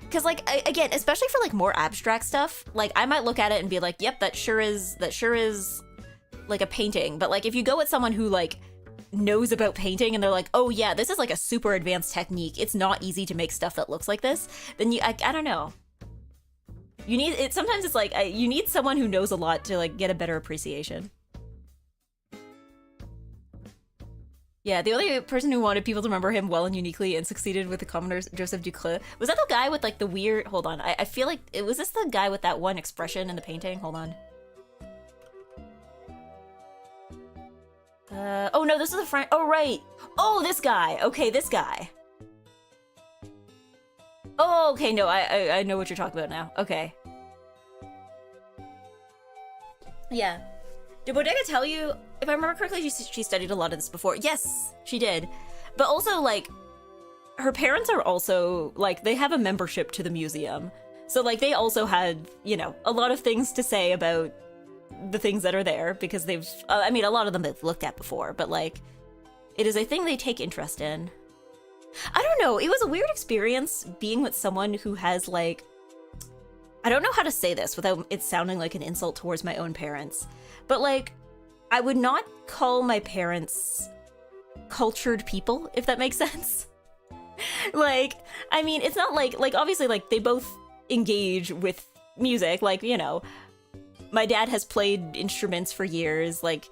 because like again, especially for like more abstract stuff, like I might look at it and be like, yep, that sure is like a painting. But like if you go with someone who like knows about painting and they're like, oh yeah, this is like a super advanced technique, it's not easy to make stuff that looks like this, then I don't know, you need it. Sometimes it's like you need someone who knows a lot to like get a better appreciation. Yeah, the only person who wanted people to remember him well and uniquely and succeeded with the commoner Joseph Duclos. Was that the guy with like the weird, hold on, I feel like was this the guy with that one expression in the painting? Hold on. Oh no, this is a friend. Oh right. Oh, this guy. Okay, this guy. Oh, okay, no, I know what you're talking about now. Okay. Yeah. Did Bodega tell you, if I remember correctly, she studied a lot of this before? Yes, she did. But also, like, her parents are also, like, they have a membership to the museum. So, like, they also had, you know, a lot of things to say about the things that are there, because they've, I mean, a lot of them they've looked at before, but, like, it is a thing they take interest in. I don't know, it was a weird experience being with someone who has, like, I don't know how to say this without it sounding like an insult towards my own parents, but like, I would not call my parents cultured people, if that makes sense. Like, I mean, it's not like obviously like they both engage with music, like, you know, my dad has played instruments for years, like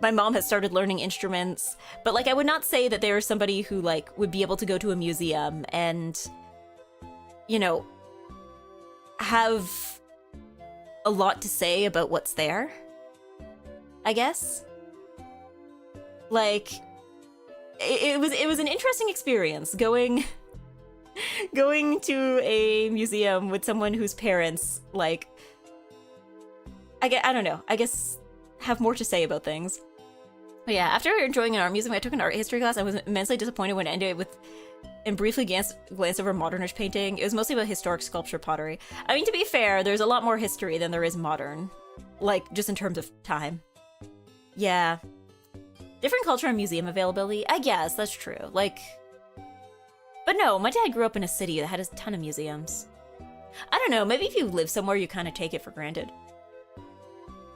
my mom has started learning instruments, but like I would not say that they are somebody who like would be able to go to a museum and, you know, have a lot to say about what's there, I guess. Like, it was an interesting experience going to a museum with someone whose parents, like, I don't know, I guess have more to say about things. But yeah, after enjoying an art museum, I took an art history class. I was immensely disappointed when it ended with and briefly glanced over modernish painting. It was mostly about historic sculpture pottery. I mean, to be fair, there's a lot more history than there is modern, like just in terms of time. Yeah. Different culture and museum availability, I guess, that's true. Like, but no, my dad grew up in a city that had a ton of museums. I don't know, maybe if you live somewhere, you kind of take it for granted.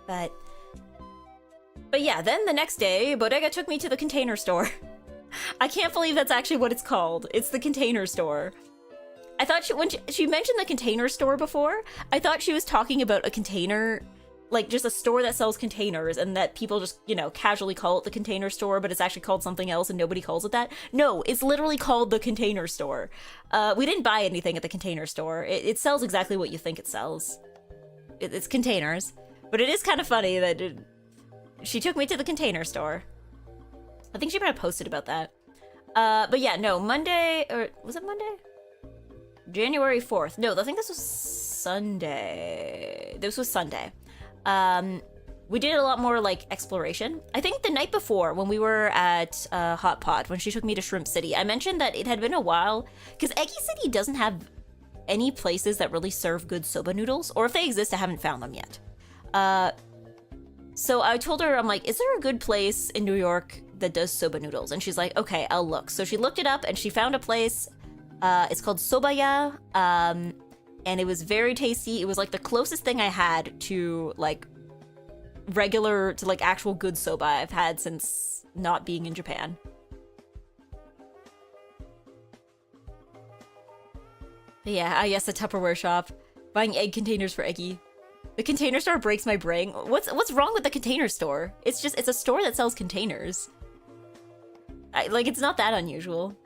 But yeah, then the next day, Bodega took me to the Container Store. I can't believe that's actually what it's called. It's the Container Store. I thought when she mentioned the Container Store before, I thought she was talking about a container, like just a store that sells containers and that people just, you know, casually call it the Container Store, but it's actually called something else and nobody calls it that. No, it's literally called the Container Store. We didn't buy anything at the Container Store. It sells exactly what you think it sells. It's containers. But it is kind of funny that she took me to the Container Store. I think she might have posted about that. But yeah, no, Monday, or was it Monday? January 4th. No, I think this was Sunday. This was Sunday. We did a lot more, like, exploration. I think the night before, when we were at Hot Pot, when she took me to Shrimp City, I mentioned that it had been a while, because Eggy City doesn't have any places that really serve good soba noodles, or if they exist, I haven't found them yet. So I told her, I'm like, is there a good place in New York that does soba noodles? And she's like, okay, I'll look. So she looked it up and she found a place. It's called Sobaya. And it was very tasty. It was like the closest thing I had to like actual good soba I've had since not being in Japan. But yeah, yes, the Tupperware shop. Buying egg containers for Eggy. The Container Store breaks my brain. What's wrong with the Container Store? It's a store that sells containers. Like, it's not that unusual.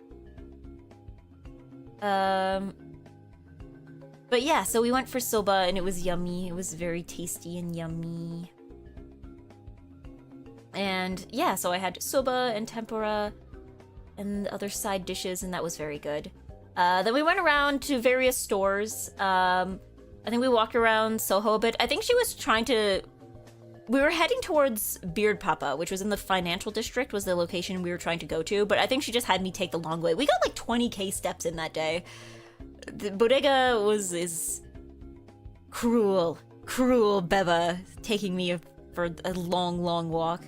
But yeah, so we went for soba and it was yummy. It was very tasty and yummy. And yeah, so I had soba and tempura and other side dishes, and that was very good. Then we went around to various stores. I think we walked around Soho a bit. I think she was trying to we were heading towards Beard Papa, which was in the financial district, was the location we were trying to go to, but I think she just had me take the long way. We got like 20k steps in that day. The bodega is cruel Beba taking me for a long walk.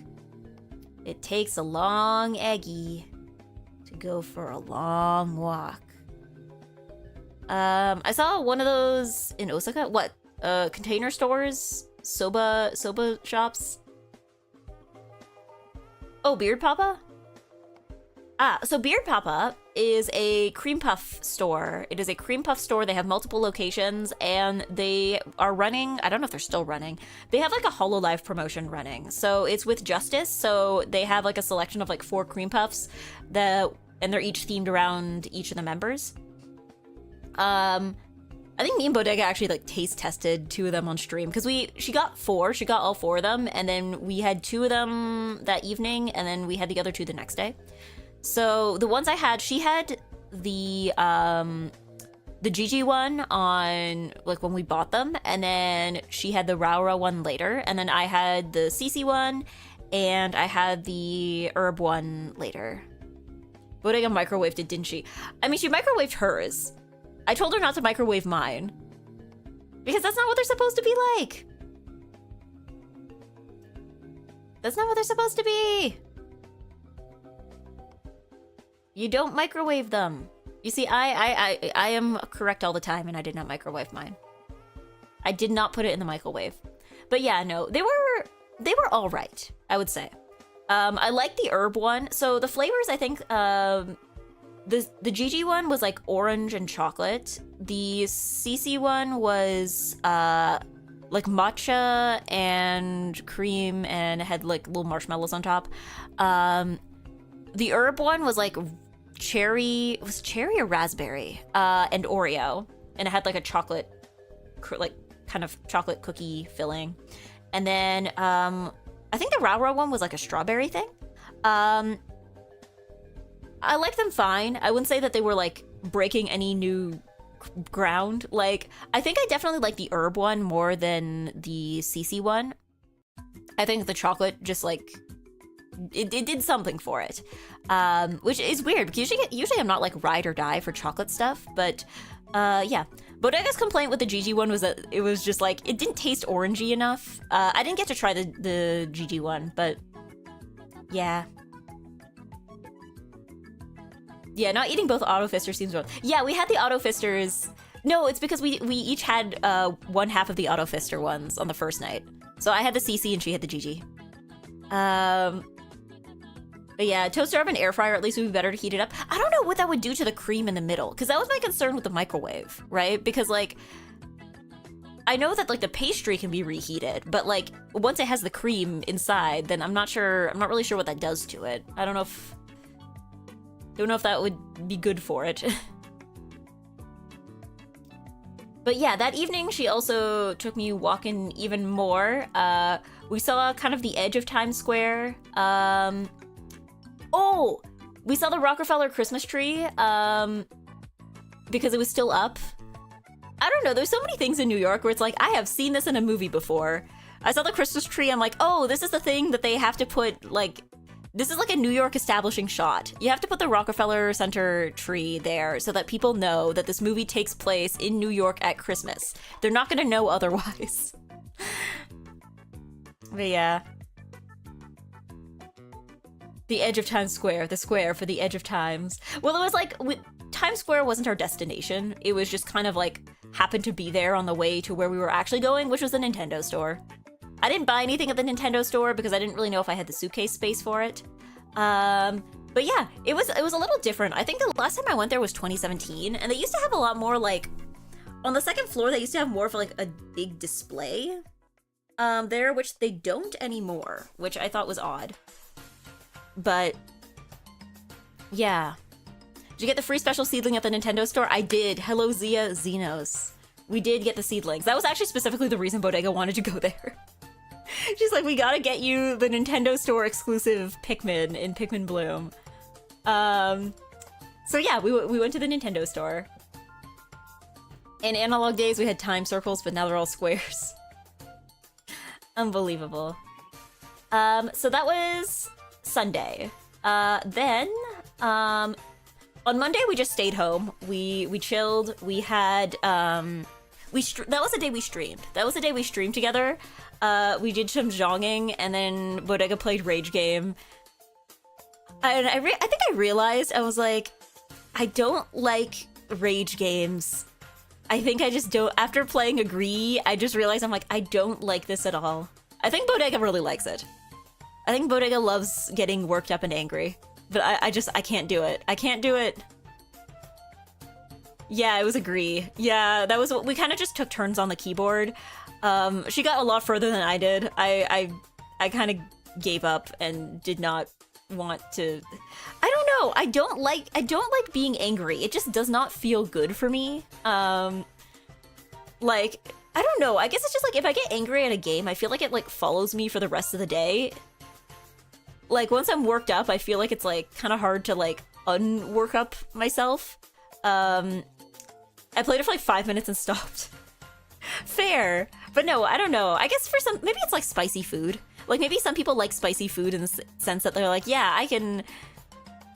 It takes a long Eggy to go for a long walk. I saw one of those in Osaka. What? Container stores? Soba shops? Oh, Beard Papa? Ah, so Beard Papa is a cream puff store. It is a cream puff store. They have multiple locations, and they are running, I don't know if they're still running, they have like a HoloLive promotion running. So it's with Justice, so they have like a selection of like 4 cream puffs and they're each themed around each of the members. I think me and Bodega actually like taste tested 2 of them on stream because she got all 4 of them, and then we had 2 of them that evening, and then we had the other 2 the next day. So the ones I had, she had the EGGY one on like when we bought them, and then she had the Raura one later, and then I had the CC one, and I had the herb one later. Bodega microwaved it, didn't she? I mean, she microwaved hers. I told her not to microwave mine. Because that's not what they're supposed to be like. That's not what they're supposed to be. You don't microwave them. You see, I am correct all the time, and I did not microwave mine. I did not put it in the microwave. But yeah, no, they were all right, I would say. I like the herb one. So the flavors, I think, the EGGY one was like orange and chocolate. The CC one was like matcha and cream, and it had like little marshmallows on top. The herb one was like cherry or raspberry, and Oreo, and it had like a chocolate, like kind of chocolate cookie filling. And then I think the Raura one was like a strawberry thing. I liked them fine. I wouldn't say that they were like breaking any new ground. Like, I think I definitely like the herb one more than the CC one. I think the chocolate just like it did something for it, which is weird because usually I'm not like ride or die for chocolate stuff. But yeah, Bodega's complaint with the EGGY one was that it was just like it didn't taste orangey enough. I didn't get to try the EGGY one, but yeah. Yeah, not eating both Auto Fisters seems wrong. Yeah, we had the Auto Fisters. No, it's because we each had one half of the Auto Fister ones on the first night. So I had the CC and she had the EGGY. But yeah, toaster oven, air fryer, at least would be better to heat it up. I don't know what that would do to the cream in the middle, because that was my concern with the microwave, right? Because like, I know that like the pastry can be reheated, but like once it has the cream inside, then I'm not really sure what that does to it. I don't know if that would be good for it. But yeah, that evening she also took me walking even more. We saw kind of the edge of Times Square. Oh, we saw the Rockefeller Christmas tree because it was still up. I don't know, there's so many things in New York where it's like, I have seen this in a movie before. I saw the Christmas tree, I'm like, oh, this is the thing that they have to put, like, this is like a New York establishing shot. You have to put the Rockefeller Center tree there so that people know that this movie takes place in New York at Christmas. They're not gonna know otherwise. But yeah. The edge of Times Square, the square for the edge of times. Well, it was like, Times Square wasn't our destination. It was just kind of like, happened to be there on the way to where we were actually going, which was the Nintendo store. I didn't buy anything at the Nintendo store because I didn't really know if I had the suitcase space for it. But yeah, it was a little different. I think the last time I went there was 2017, and they used to have a lot more like, on the second floor, they used to have more of like a big display there, which they don't anymore, which I thought was odd. But yeah. Did you get the free special seedling at the Nintendo store? I did. Hello, Zia Xenos. We did get the seedlings. That was actually specifically the reason Bodega wanted to go there. She's like, we gotta get you the Nintendo store exclusive Pikmin in Pikmin Bloom. So yeah, we went to the Nintendo store. In analog days, we had time circles, but now they're all squares. Unbelievable. So that was Sunday. Then, on Monday we just stayed home. We chilled. We had, that was the day we streamed. That was the day we streamed together. We did some jogging, and then Bodega played Rage Game. And I think I realized, I was like, I don't like Rage games. I think I just don't, after playing EGGY, I just realized I'm like, I don't like this at all. I think Bodega really likes it. I think Bodega loves getting worked up and angry. But I can't do it. I can't do it. Yeah, it was EGGY. Yeah, that was what, we kind of just took turns on the keyboard. She got a lot further than I did. I kind of gave up and did not want to. I don't know. I don't like being angry. It just does not feel good for me. Like, I don't know. I guess it's just like if I get angry at a game, I feel like it like follows me for the rest of the day. Like once I'm worked up, I feel like it's like kind of hard to like unwork up myself. I played it for like 5 minutes and stopped. Fair. But no, I don't know. I guess for some, maybe it's like spicy food. Like maybe some people like spicy food in the sense that they're like, yeah, I can,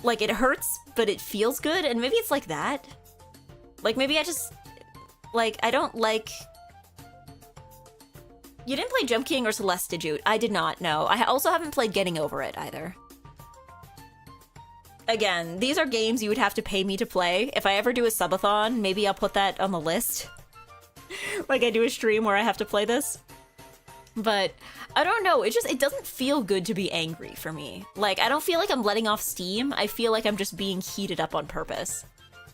like it hurts, but it feels good. And maybe it's like that. Like maybe I just, like, I don't like... You didn't play Jump King or Celeste, did you? I did not, no. I also haven't played Getting Over It either. Again, these are games you would have to pay me to play. If I ever do a subathon, maybe I'll put that on the list. Like I do a stream where I have to play this. But I don't know, it doesn't feel good to be angry for me. Like, I don't feel like I'm letting off steam. I feel like I'm just being heated up on purpose.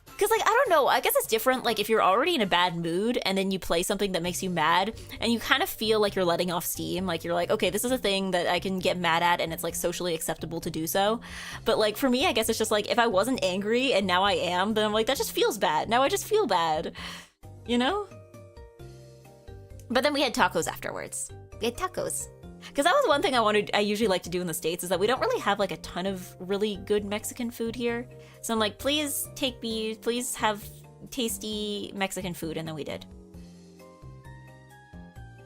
Because, like, I don't know, I guess it's different, like, if you're already in a bad mood and then you play something that makes you mad and you kind of feel like you're letting off steam, like, you're like, okay, this is a thing that I can get mad at and it's, like, socially acceptable to do so. But, like, for me, I guess it's just, like, if I wasn't angry and now I am, then I'm like, that just feels bad. Now I just feel bad. You know? But then we had tacos afterwards. We had tacos. Because that was one thing I usually like to do in the States, is that we don't really have like a ton of really good Mexican food here. So I'm like, please please have tasty Mexican food, and then we did.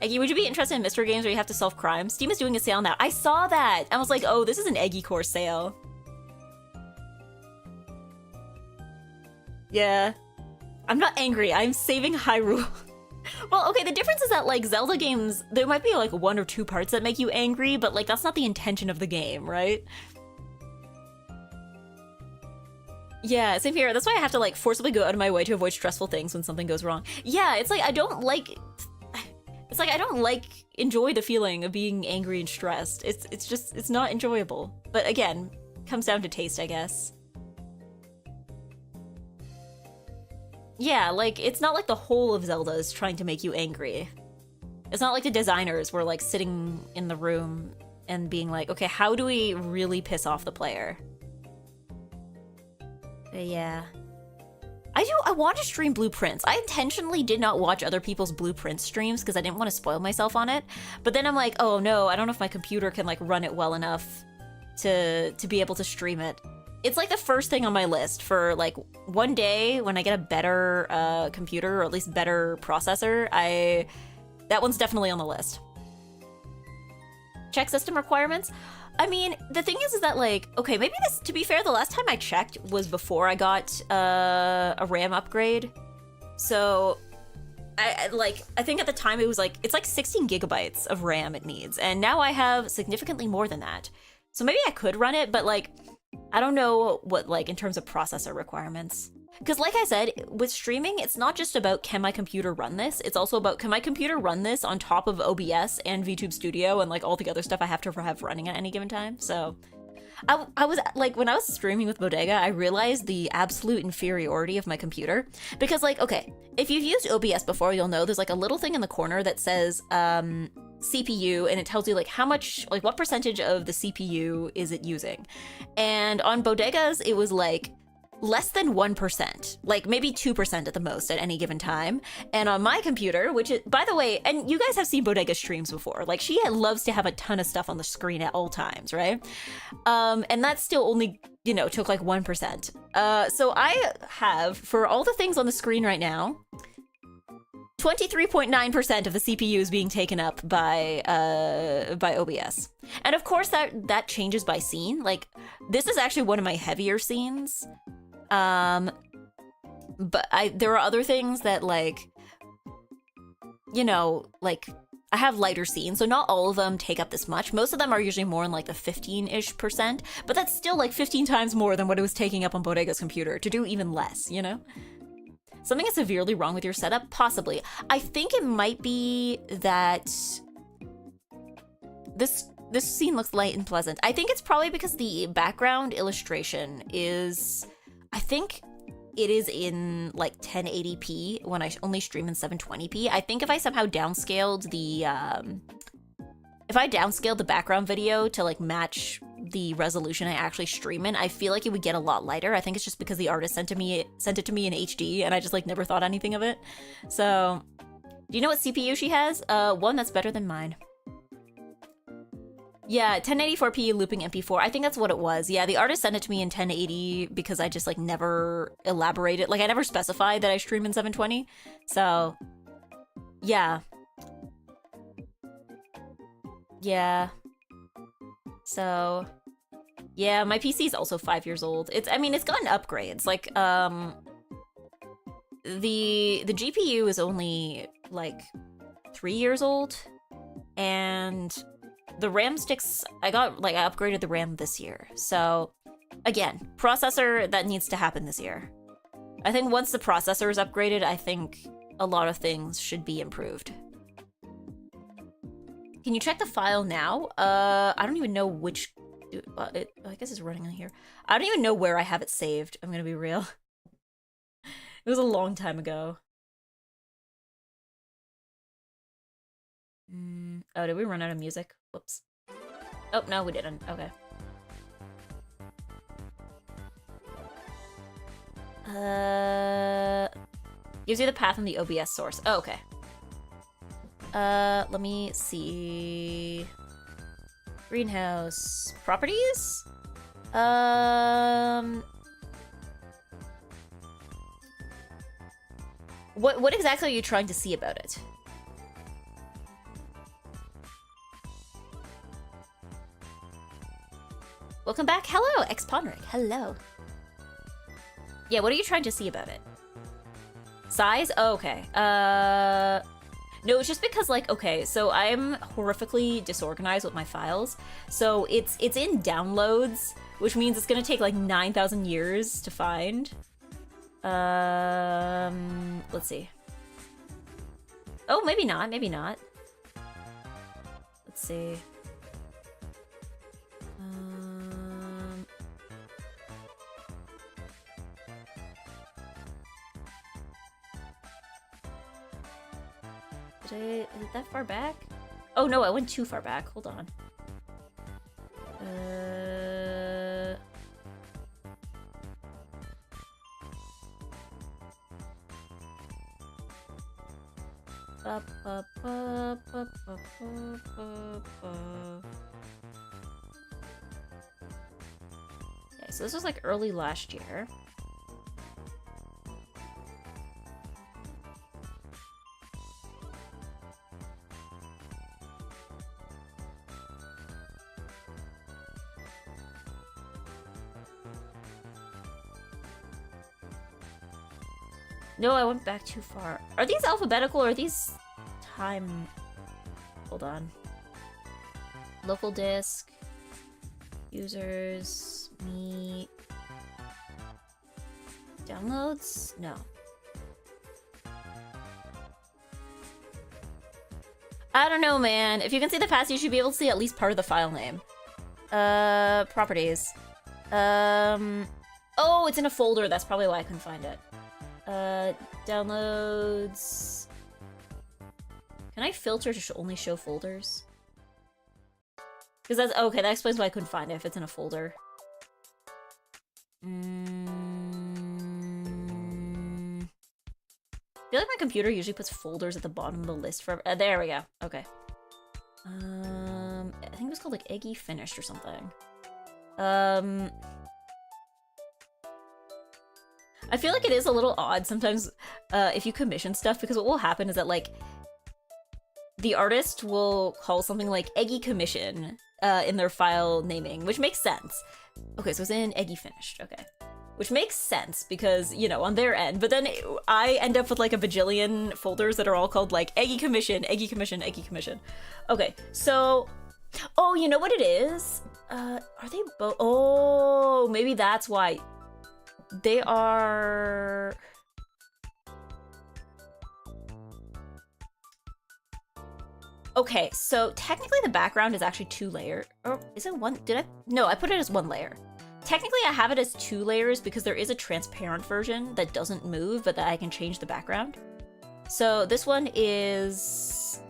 Eggy, would you be interested in mystery games where you have to solve crimes? Steam is doing a sale now. I saw that! I was like, oh, this is an Eggy Core sale. Yeah. I'm not angry, I'm saving Hyrule. Well, okay, the difference is that, like, Zelda games, there might be, like, 1 or 2 parts that make you angry, but, like, that's not the intention of the game, right? Yeah, same here. That's why I have to, like, forcibly go out of my way to avoid stressful things when something goes wrong. Yeah, it's like, I don't like... It's like, I don't, like, enjoy the feeling of being angry and stressed. It's just, it's not enjoyable. But, again, comes down to taste, I guess. Yeah, like, it's not like the whole of Zelda is trying to make you angry. It's not like the designers were, like, sitting in the room and being like, okay, how do we really piss off the player? But yeah. I want to stream Blueprints. I intentionally did not watch other people's Blueprint streams because I didn't want to spoil myself on it. But then I'm like, oh no, I don't know if my computer can, like, run it well enough to be able to stream it. It's like the first thing on my list for like one day when I get a better computer, or at least better processor. That one's definitely on the list. Check system requirements. I mean, the thing is that like, okay, maybe this, to be fair, the last time I checked was before I got a RAM upgrade. So I think at the time it was like, it's like 16 gigabytes of RAM it needs. And now I have significantly more than that. So maybe I could run it, but like, I don't know what, like, in terms of processor requirements. Because like I said, with streaming, it's not just about can my computer run this, it's also about can my computer run this on top of OBS and VTube Studio and, like, all the other stuff I have to have running at any given time. So I was, like, when I was streaming with Bodega, I realized the absolute inferiority of my computer. Because, like, okay, if you've used OBS before, you'll know there's, like, a little thing in the corner that says, CPU, and it tells you like how much, like what percentage of the CPU is it using. And on Bodega's, it was like less than 1%, like maybe 2% at the most at any given time. And on my computer, which is, by the way, and you guys have seen Bodega streams before, like she loves to have a ton of stuff on the screen at all times, right? And that's still only, you know, took like 1%. So I have, for all the things on the screen right now, 23.9% of the CPU is being taken up by OBS. And of course that changes by scene. Like, this is actually one of my heavier scenes. But there are other things that, like, you know, like, I have lighter scenes, so not all of them take up this much. Most of them are usually more in like the 15-ish%, but that's still like 15 times more than what it was taking up on Bodega's computer to do even less, you know? Something is severely wrong with your setup? Possibly. I think it might be that this scene looks light and pleasant. I think it's probably because the background illustration is, I think it is in like 1080p when I only stream in 720p. I think if I somehow downscaled the background video to like match the resolution I actually stream in, I feel like it would get a lot lighter. I think it's just because the artist sent it to me in HD and I just like never thought anything of it. So, do you know what CPU she has? One that's better than mine. Yeah, 1084p looping MP4. I think that's what it was. Yeah, the artist sent it to me in 1080 because I just like never elaborated. Like, I never specified that I stream in 720. So, yeah. Yeah. So, yeah, my PC is also 5 years old. I mean, it's gotten upgrades. Like, the GPU is only like 3 years old, and the RAM sticks, I upgraded the RAM this year. So, again, processor, that needs to happen this year. I think once the processor is upgraded, I think a lot of things should be improved. Can you check the file now? I don't even know which... I guess it's running on here. I don't even know where I have it saved, I'm gonna be real. It was a long time ago. Oh, did we run out of music? Whoops. Oh, no, we didn't. Okay. Gives you the path on the OBS source. Oh, okay. Let me see. Greenhouse properties? What exactly are you trying to see about it? Welcome back. Hello, X-Ponric. Hello. Yeah, what are you trying to see about it? Size? Oh, okay. No, it's just because, like, okay, so I'm horrifically disorganized with my files. So it's in downloads, which means it's gonna take like 9,000 years to find. Let's see. Oh, maybe not, maybe not. Let's see. Is it that far back? Oh no, I went too far back. Hold on. Okay, so this was like early last year. No, I went back too far. Are these alphabetical or are these time? Hold on. Local disk. Users. Me. Downloads? No. I don't know, man. If you can see the path, you should be able to see at least part of the file name. Properties. Oh, it's in a folder. That's probably why I couldn't find it. Downloads. Can I filter to only show folders? Because that's okay. That explains why I couldn't find it if it's in a folder. I feel like my computer usually puts folders at the bottom of the list for. There we go. Okay. I think it was called like EGGY finished or something. I feel like it is a little odd sometimes if you commission stuff, because what will happen is that like the artist will call something like EGGY commission in their file naming, which makes sense. Okay, so it's in EGGY finished, okay. Which makes sense because, you know, on their end, but then I end up with like a bajillion folders that are all called like EGGY commission, EGGY commission, EGGY commission. Okay, so, oh, you know what it is? Are they both? Oh, maybe that's why. They are... Okay, so technically the background is actually 2 layers. Or is it one? Did I? No, I put it as 1 layer. Technically I have it as 2 layers because there is a transparent version that doesn't move, but that I can change the background. So this one is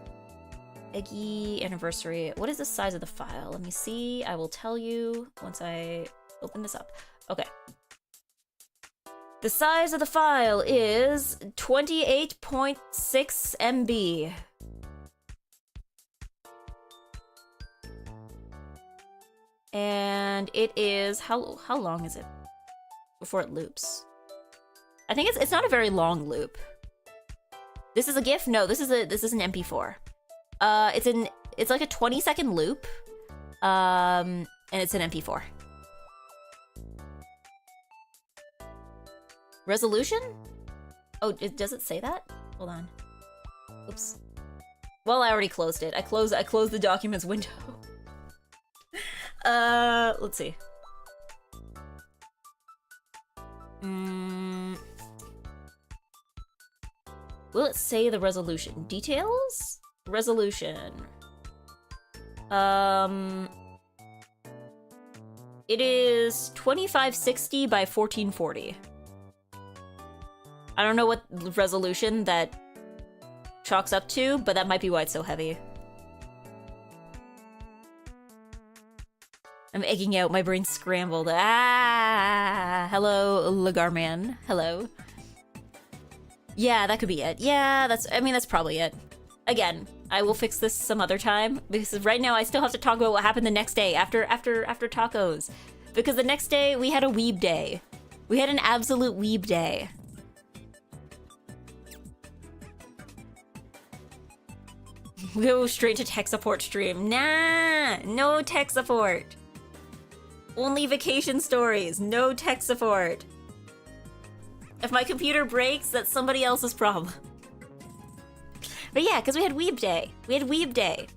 EGGY anniversary. What is the size of the file? Let me see. I will tell you once I open this up. Okay. The size of the file is 28.6 MB. And it is how long is it before it loops? I think it's not a very long loop. This is a GIF? No, this is an MP4. It's like a 20-second loop. And it's an MP4. Resolution? Oh, does it say that? Hold on. Oops. Well, I already closed it. I closed the documents window. Let's see. Will it say the resolution? Details? Resolution. It is 2560 by 1440. I don't know what resolution that chalks up to, but that might be why it's so heavy. I'm egging out, my brain's scrambled. Ah, hello, Lagarman. Hello. Yeah, that could be it. Yeah, that's probably it. Again, I will fix this some other time, because right now I still have to talk about what happened the next day after tacos. Because the next day, we had a weeb day. We had an absolute weeb day. We go straight to tech support stream. Nah, no tech support. Only vacation stories, no tech support. If my computer breaks, that's somebody else's problem. But yeah, because we had Weeb Day. We had Weeb Day.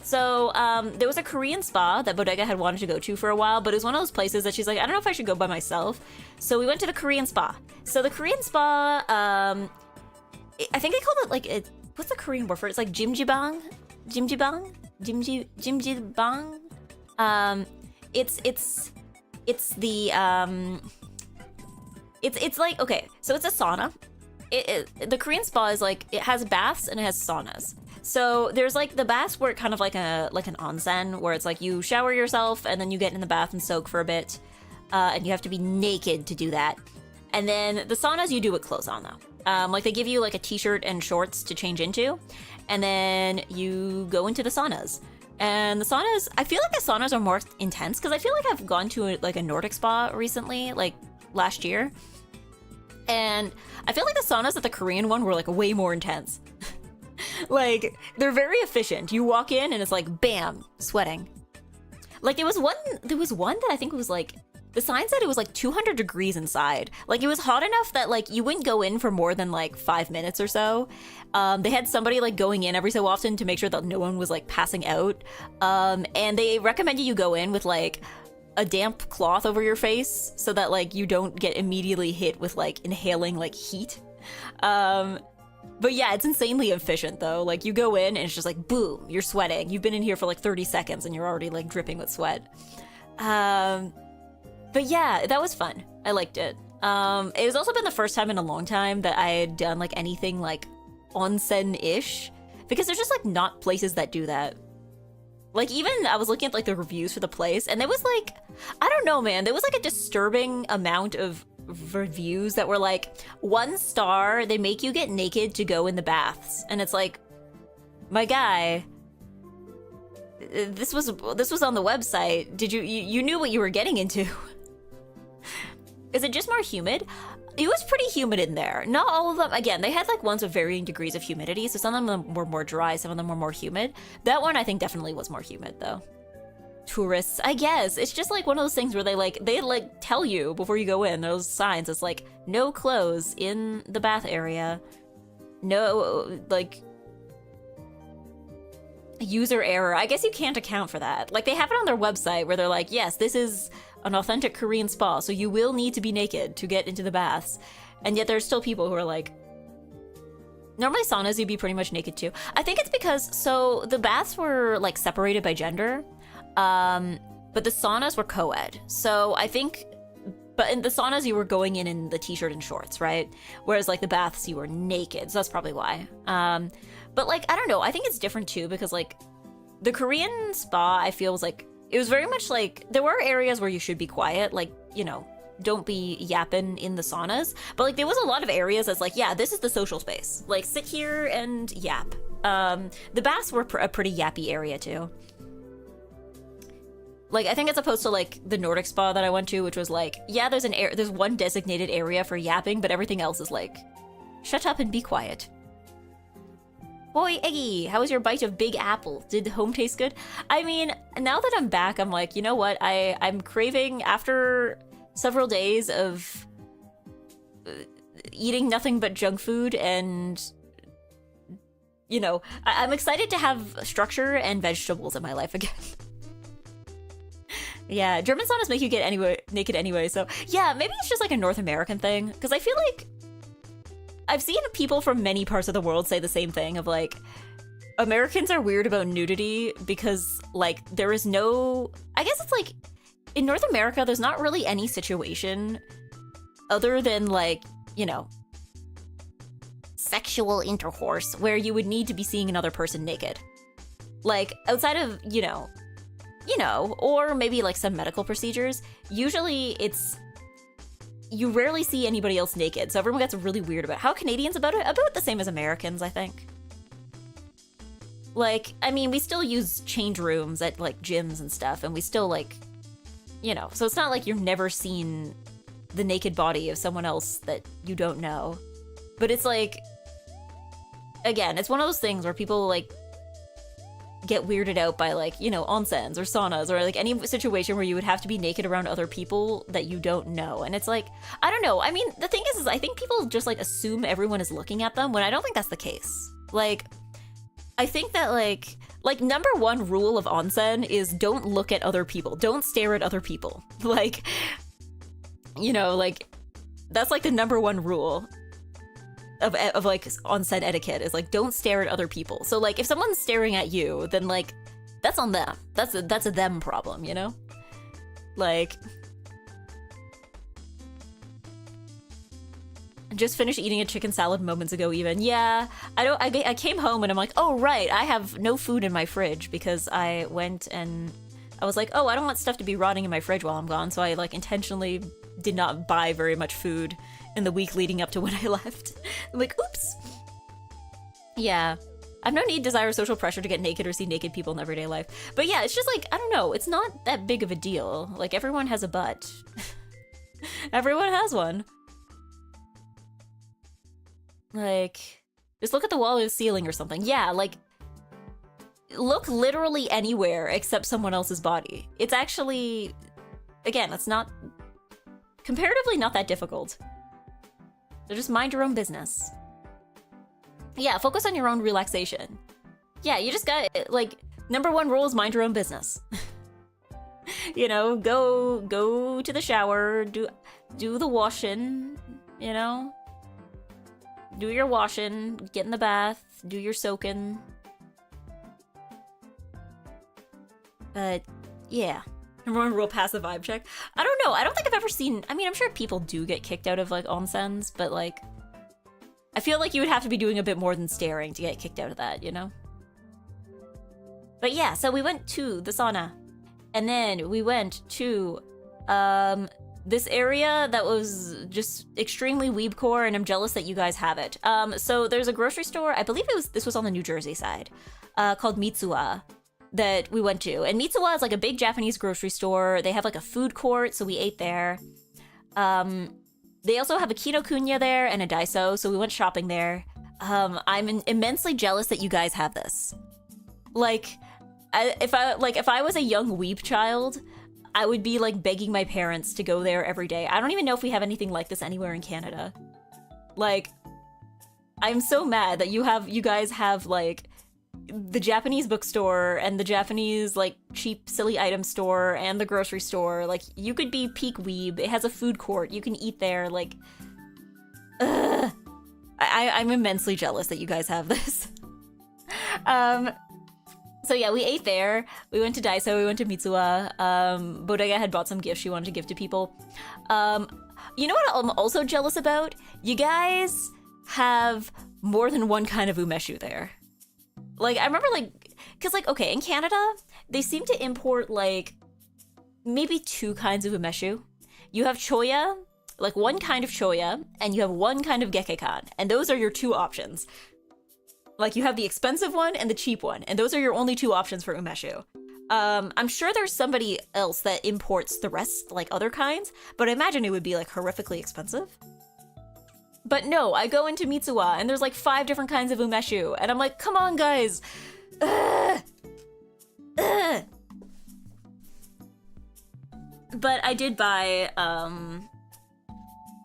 So, there was a Korean spa that Bodega had wanted to go to for a while, but it was one of those places that she's like, I don't know if I should go by myself. So we went to the Korean spa. So the Korean spa, I think they called it like, what's the Korean word for it? It's like jimjibang? Jimjibang? Jimjibang? It's like, okay, so it's a sauna. The Korean spa is like, it has baths and it has saunas. So there's like the baths where it kind of like an onsen, where it's like you shower yourself and then you get in the bath and soak for a bit, and you have to be naked to do that. And then the saunas you do with clothes on though. Like they give you like a t-shirt and shorts to change into, and then you go into the saunas. And the saunas, I feel like the saunas are more intense because I feel like I've gone to a Nordic spa recently, like last year. And I feel like the saunas at the Korean one were like way more intense. Like, they're very efficient. You walk in and it's like, bam, sweating. Like there was one that I think was like, the sign said it was like 200 degrees inside. Like it was hot enough that like you wouldn't go in for more than like 5 minutes or so. They had somebody like going in every so often to make sure that no one was like passing out. And they recommended you go in with like a damp cloth over your face so that like you don't get immediately hit with like inhaling like heat. But yeah, it's insanely efficient though. Like you go in and it's just like boom, you're sweating. You've been in here for like 30 seconds and you're already like dripping with sweat. But yeah, that was fun. I liked it. It was also been the first time in a long time that I had done like anything like onsen-ish, because there's just like not places that do that. Like even I was looking at like the reviews for the place and there was like, I don't know, man, there was like a disturbing amount of reviews that were like 1 star, they make you get naked to go in the baths. And it's like, my guy, this was on the website. Did you knew what you were getting into? Is it just more humid? It was pretty humid in there. Not all of them. Again, they had like ones with varying degrees of humidity, so some of them were more dry, some of them were more humid. That one I think definitely was more humid though. Tourists, I guess. It's just like one of those things where they tell you before you go in, those signs. It's like, no clothes in the bath area. No, like, user error. I guess you can't account for that. Like, they have it on their website where they're like, yes, this is an authentic Korean spa, so you will need to be naked to get into the baths. And yet there's still people who are like, normally saunas you'd be pretty much naked too. I think it's because, so the baths were like separated by gender, but the saunas were co-ed. So I think, but in the saunas you were going in the t-shirt and shorts, right? Whereas like the baths you were naked, so that's probably why. But like, I don't know, I think it's different too, because like the Korean spa I feel was like, it was very much like, there were areas where you should be quiet, like, you know, don't be yapping in the saunas. But like, there was a lot of areas that's like, yeah, this is the social space. Like, sit here and yap. The baths were a pretty yappy area too. Like, I think as opposed to like the Nordic spa that I went to, which was like, yeah, there's one designated area for yapping, but everything else is like, shut up and be quiet. Boy, Eggy, how was your bite of Big Apple? Did home taste good? I mean, now that I'm back, I'm like, you know what? I'm craving, after several days of eating nothing but junk food and, you know, I'm excited to have structure and vegetables in my life again. Yeah, German saunas make you get naked anyway, so yeah, maybe it's just like a North American thing, because I feel like I've seen people from many parts of the world say the same thing of like, Americans are weird about nudity because like there is no, I guess it's like in North America there's not really any situation other than like, you know, sexual intercourse where you would need to be seeing another person naked. Like outside of, you know, or maybe like some medical procedures, usually you rarely see anybody else naked, so everyone gets really weird about it. How are Canadians about it? About the same as Americans, I think. Like, I mean, we still use change rooms at like gyms and stuff, and we still like, you know, so it's not like you've never seen the naked body of someone else that you don't know. But it's like, again, it's one of those things where people like get weirded out by like, you know, onsens or saunas or like any situation where you would have to be naked around other people that you don't know. And it's like, I don't know. I mean, the thing is I think people just like assume everyone is looking at them when I don't think that's the case. Like, I think that like number one rule of onsen is don't look at other people. Don't stare at other people. Like, you know, like that's like the number one rule of like onsen etiquette is like, don't stare at other people. So like if someone's staring at you, then like that's on them. That's a them problem, you know? Like, just finished eating a chicken salad moments ago even. Yeah, I came home and I'm like, oh right, I have no food in my fridge because I went and I was like, oh, I don't want stuff to be rotting in my fridge while I'm gone, so I like intentionally did not buy very much food in the week leading up to when I left. I'm like, oops. Yeah. I've no need, desire, social pressure to get naked or see naked people in everyday life. But yeah, it's just like, I don't know, it's not that big of a deal. Like, everyone has a butt. Everyone has one. Like, just look at the wall or the ceiling or something. Yeah, like, look literally anywhere except someone else's body. It's actually, again, it's not, comparatively not that difficult. So just mind your own business. Yeah, focus on your own relaxation. Yeah, you just got, like, number one rule is mind your own business. You know, go to the shower, do the washing, you know? Do your washing, get in the bath, do your soaking. But, yeah. Number one rule, pass the vibe check. I don't know, I don't think I've ever seen, I mean, I'm sure people do get kicked out of, like, onsens, but, like, I feel like you would have to be doing a bit more than staring to get kicked out of that, you know? But yeah, so we went to the sauna. And then we went to, this area that was just extremely weebcore, and I'm jealous that you guys have it. So there's a grocery store, I believe this was on the New Jersey side, called Mitsuwa, that we went to. And Mitsuwa is like a big Japanese grocery store. They have like a food court, so we ate there. They also have a Kinokuniya there and a Daiso, so we went shopping there. I'm immensely jealous that you guys have this. Like, if I was a young weeb child, I would be like begging my parents to go there every day. I don't even know if we have anything like this anywhere in Canada. Like, I'm so mad that you guys have like the Japanese bookstore and the Japanese like cheap silly item store and the grocery store. Like, you could be peak weeb. It has a food court. You can eat there. Like, I'm immensely jealous that you guys have this. So yeah, we ate there. We went to Daiso, we went to Mitsuwa. Bodega had bought some gifts she wanted to give to people. You know what I'm also jealous about? You guys have more than one kind of umeshu there. Like, I remember, like, because, like, okay, in Canada, they seem to import, like, maybe 2 kinds of umeshu. You have choya, like one kind of choya, and you have one kind of gekkeikan, and those are your 2 options. Like, you have the expensive one and the cheap one, and those are your only 2 options for umeshu. I'm sure there's somebody else that imports the rest, like other kinds, but I imagine it would be like horrifically expensive. But no, I go into Mitsuwa and there's like 5 different kinds of umeshu, and I'm like, come on guys! But I did buy,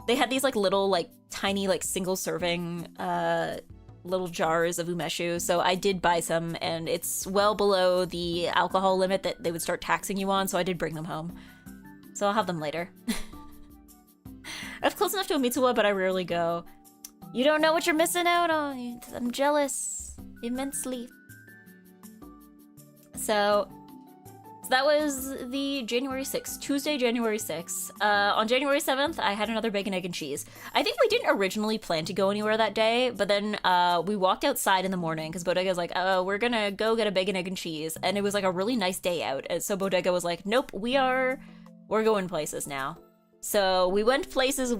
they had these like little like tiny like single serving little jars of umeshu, so I did buy some, and it's well below the alcohol limit that they would start taxing you on, so I did bring them home. So I'll have them later. That's close enough to a Mitsuwa, but I rarely go. You don't know what you're missing out on. I'm jealous immensely. So that was the January 6th, Tuesday, January 6th. On January 7th, I had another bacon, egg, and cheese. I think we didn't originally plan to go anywhere that day, but then we walked outside in the morning because Bodega's like, oh, we're gonna go get a bacon, egg, and cheese. And it was like a really nice day out. And so Bodega was like, nope, we're going places now. So we went places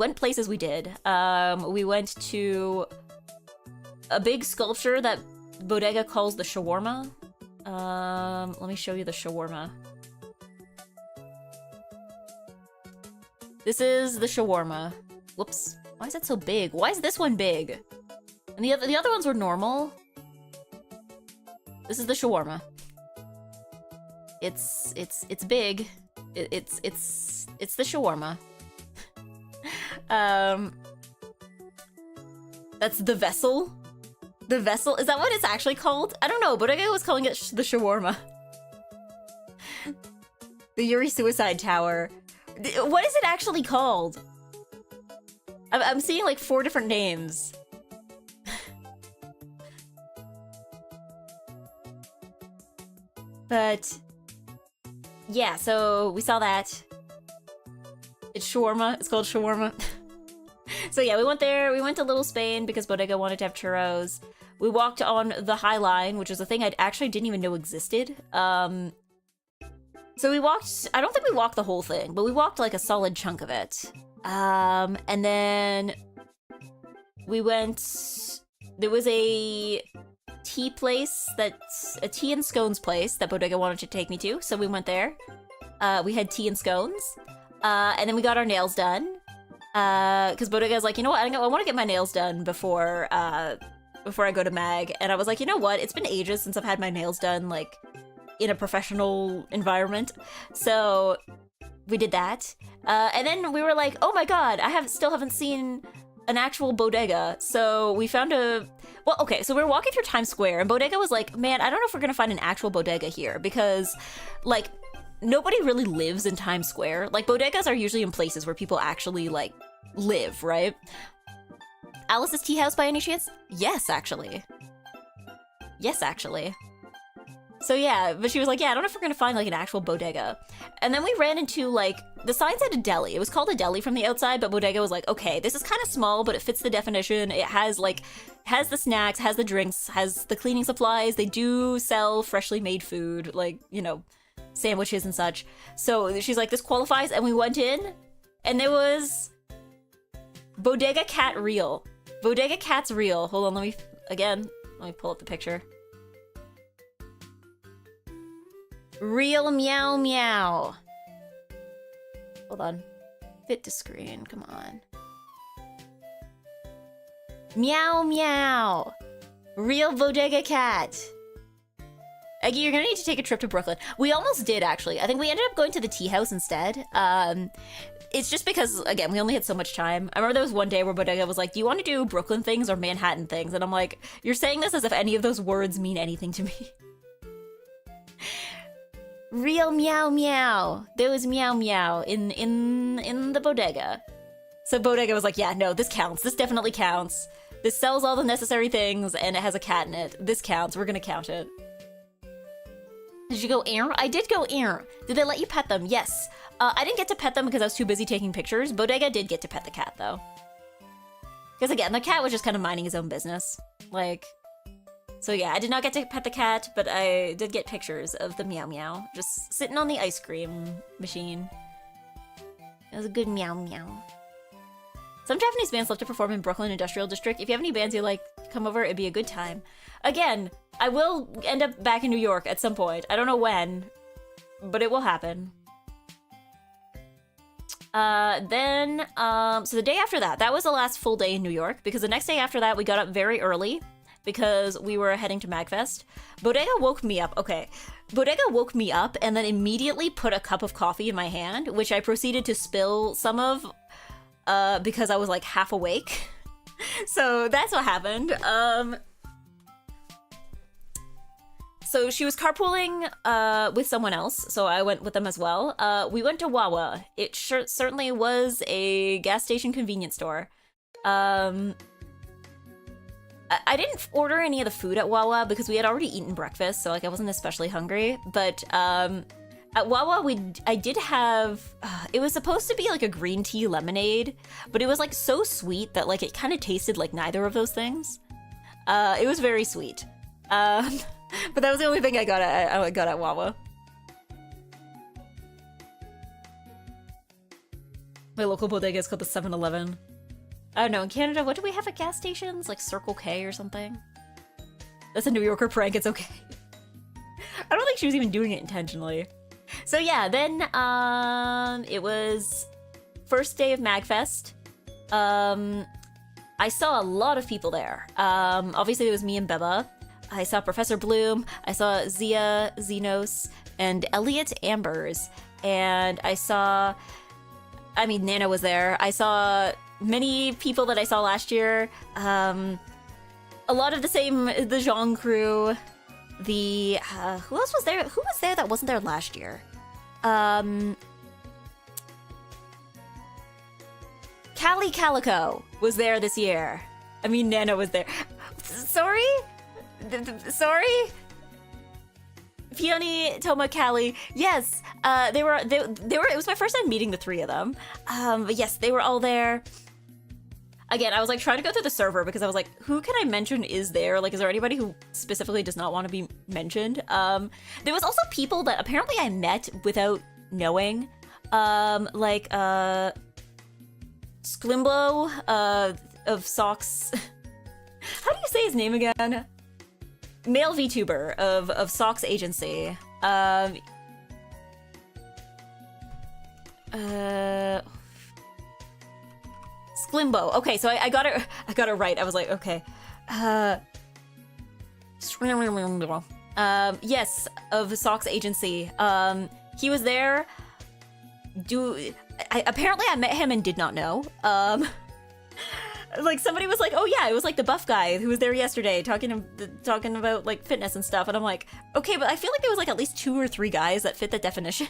we did. We went to a big sculpture that Bodega calls the shawarma. Let me show you the shawarma. This is the shawarma. Whoops. Why is that so big? Why is this one big? And the other ones were normal. This is the shawarma. It's big. It's the shawarma. That's the vessel. The vessel? Is that what it's actually called? I don't know, but I was calling it the shawarma. The Yuri Suicide Tower. What is it actually called? I'm seeing like 4 different names. But yeah, so we saw that. It's shawarma. It's called shawarma. So yeah, we went there. We went to Little Spain because Bodega wanted to have churros. We walked on the High Line, which is a thing I actually didn't even know existed. So we walked, I don't think we walked the whole thing, but we walked like a solid chunk of it. And then we went, there was a tea place a tea and scones place that Bodega wanted to take me to. So we went there. We had tea and scones. And then we got our nails done. Because Bodega's like, you know what, I want to get my nails done before I go to Mag. And I was like, you know what, it's been ages since I've had my nails done, like, in a professional environment. So we did that. And then we were like, oh my god, still haven't seen an actual bodega. So we found well, okay, so we were walking through Times Square, and Bodega was like, man, I don't know if we're gonna find an actual bodega here, because, like, nobody really lives in Times Square. Like, bodegas are usually in places where people actually, like, live, right? Alice's Tea House, by any chance? Yes, actually. Yes, actually. So yeah, but she was like, yeah, I don't know if we're gonna find, like, an actual bodega. And then we ran into, like, the sign said a deli. It was called a deli from the outside, but Bodega was like, okay, this is kind of small, but it fits the definition. It has, like, has the snacks, has the drinks, has the cleaning supplies. They do sell freshly made food, like, you know, sandwiches and such. So she's like, this qualifies, and we went in, and there was Bodega Cat Real. Bodega Cat's Real. Hold on, let me pull up the picture. Real meow meow. Hold on. Fit to screen, come on. Meow meow. Real bodega cat. Eggy, you're gonna need to take a trip to Brooklyn. We almost did, actually. I think we ended up going to the tea house instead. It's just because, again, we only had so much time. I remember there was one day where Bodega was like, do you want to do Brooklyn things or Manhattan things? And I'm like, you're saying this as if any of those words mean anything to me. Real meow meow. There was meow meow in the Bodega. So Bodega was like, yeah, no, this counts. This definitely counts. This sells all the necessary things and it has a cat in it. This counts. We're gonna count it. Did you go air? I did go air. Did they let you pet them? Yes. I didn't get to pet them because I was too busy taking pictures. Bodega did get to pet the cat, though. Because again, the cat was just kind of minding his own business. Like, so yeah, I did not get to pet the cat, but I did get pictures of the meow meow just sitting on the ice cream machine. It was a good meow meow. Some Japanese bands love to perform in Brooklyn Industrial District. If you have any bands you like, come over, it'd be a good time. Again, I will end up back in New York at some point. I don't know when, but it will happen. So the day after that was the last full day in New York, because the next day after that, we got up very early because we were heading to MagFest. Bodega woke me up. Okay. Bodega woke me up and then immediately put a cup of coffee in my hand, which I proceeded to spill some of, because I was like half awake. So that's what happened. So she was carpooling with someone else, so I went with them as well. We went to Wawa. It certainly was a gas station convenience store. I didn't order any of the food at Wawa because we had already eaten breakfast, so like I wasn't especially hungry. But at Wawa, I did have, it was supposed to be like a green tea lemonade, but it was like so sweet that like it kind of tasted like neither of those things. It was very sweet. But that was the only thing I got at Wawa. My local bodega is called the 7-Eleven. I don't know, in Canada, what do we have at gas stations? Like Circle K or something? That's a New Yorker prank, it's okay. I don't think she was even doing it intentionally. So yeah, then it was first day of MagFest. I saw a lot of people there. Obviously it was me and Beba. I saw Professor Bloom, I saw Zia, Xenos, and Elliot Ambers. And I saw, Nana was there. I saw many people that I saw last year. A lot of the Zhang crew. Who else was there? Who was there that wasn't there last year? Callie Calico was there this year. Nana was there. Sorry? Sorry? Peony, Toma, Callie. Yes, they were, it was my first time meeting the three of them. But yes, they were all there. Again, I was like trying to go through the server because I was like, who can I mention is there? Like, is there anybody who specifically does not want to be mentioned? There was also people that apparently I met without knowing. Like, Sklimbo, of Socks. How do you say his name again? Male VTuber of Socks Agency. Sklimbo. Okay, so I got it right. I was like, okay. Yes, of Socks Agency. He was there. Apparently I met him and did not know. Like somebody was like, oh yeah, it was like the buff guy who was there yesterday talking about like fitness and stuff, and I'm like, okay, but I feel like there was like at least 2 or 3 guys that fit that definition.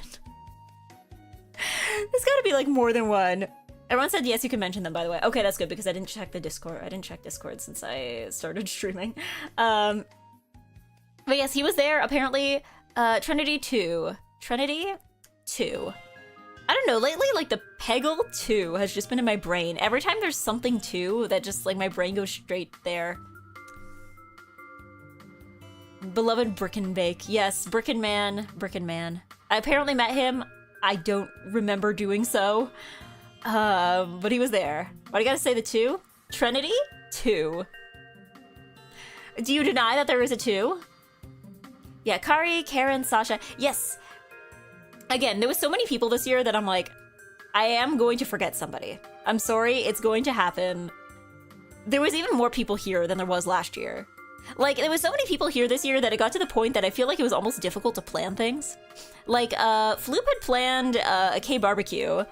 There's gotta be like more than one. Everyone said yes, you can mention them, by the way. Okay, that's good because I didn't check the Discord. I didn't check Discord since I started streaming. But yes, he was there. Apparently, Trinity 2. Trinity 2. I don't know, lately, like, the Peggle 2 has just been in my brain. Every time there's something 2, that just, like, my brain goes straight there. Beloved Brickenbake. Yes, Bricken Man. I apparently met him. I don't remember doing so. But he was there. Why do you gotta say the 2? Trinity 2. Do you deny that there is a 2? Yeah, Kari, Karen, Sasha. Yes. Again, there was so many people this year that I'm like, I am going to forget somebody. I'm sorry, it's going to happen. there was even more people here than there was last year. Like, there was so many people here this year that it got to the point that I feel like it was almost difficult to plan things. Like, Floop had planned a K-barbecue,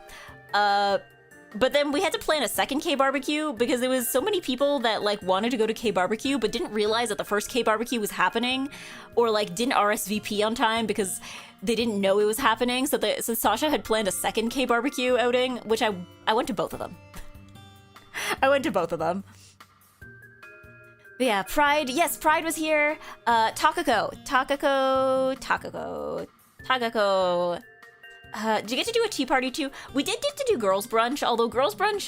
but then we had to plan a second K-barbecue because there was so many people that, like, wanted to go to K-barbecue but didn't realize that the first K-barbecue was happening, or, like, didn't RSVP on time because they didn't know it was happening. So Sasha had planned a second K-barbecue outing, which I went to both of them. I went to both of them. But yeah, Pride. Yes, Pride was here. Takako. Did you get to do a tea party too? We did get to do girls brunch, although girls brunch,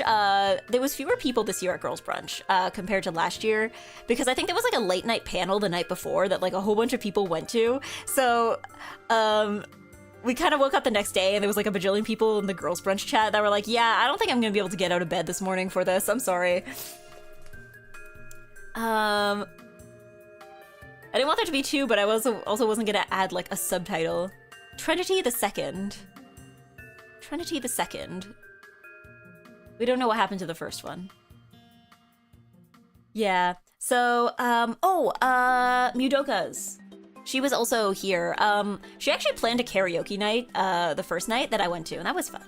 there was fewer people this year at girls brunch compared to last year, because I think there was like a late night panel the night before that like a whole bunch of people went to. So we kind of woke up the next day and there was like a bajillion people in the girls brunch chat that were like, yeah, I don't think I'm gonna be able to get out of bed this morning for this. I'm sorry. I didn't want there to be two, but I also wasn't gonna add like a subtitle. Trinity the Second. Trinity the Second. We don't know what happened to the first one. Yeah. So, Mudoka's. She was also here. She actually planned a karaoke night, the first night that I went to, and that was fun.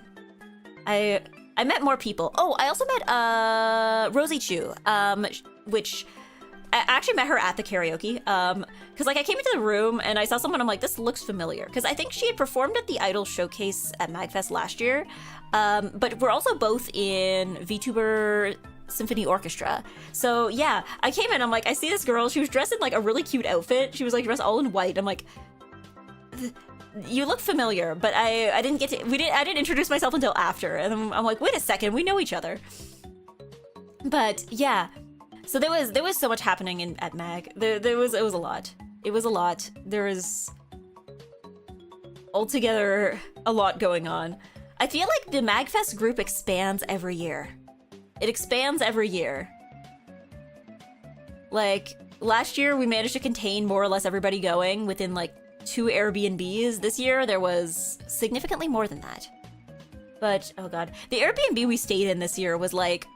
I met more people. Oh, I also met, Rosie Chu, which I actually met her at the karaoke, because like I came into the room and I saw someone, I'm like, this looks familiar, because I think she had performed at the Idol Showcase at MagFest last year, but we're also both in VTuber Symphony Orchestra. So yeah, I came in, I'm like, I see this girl, she was dressed in like a really cute outfit, she was like dressed all in white, I'm like, you look familiar, but I didn't get to, I didn't introduce myself until after, and I'm like, wait a second, we know each other. But yeah. So there was so much happening at Mag. It was a lot. It was a lot. There was altogether a lot going on. I feel like the MagFest group expands every year. It expands every year. Like last year we managed to contain more or less everybody going within like 2 Airbnbs. This year there was significantly more than that. But oh god, the Airbnb we stayed in this year was like,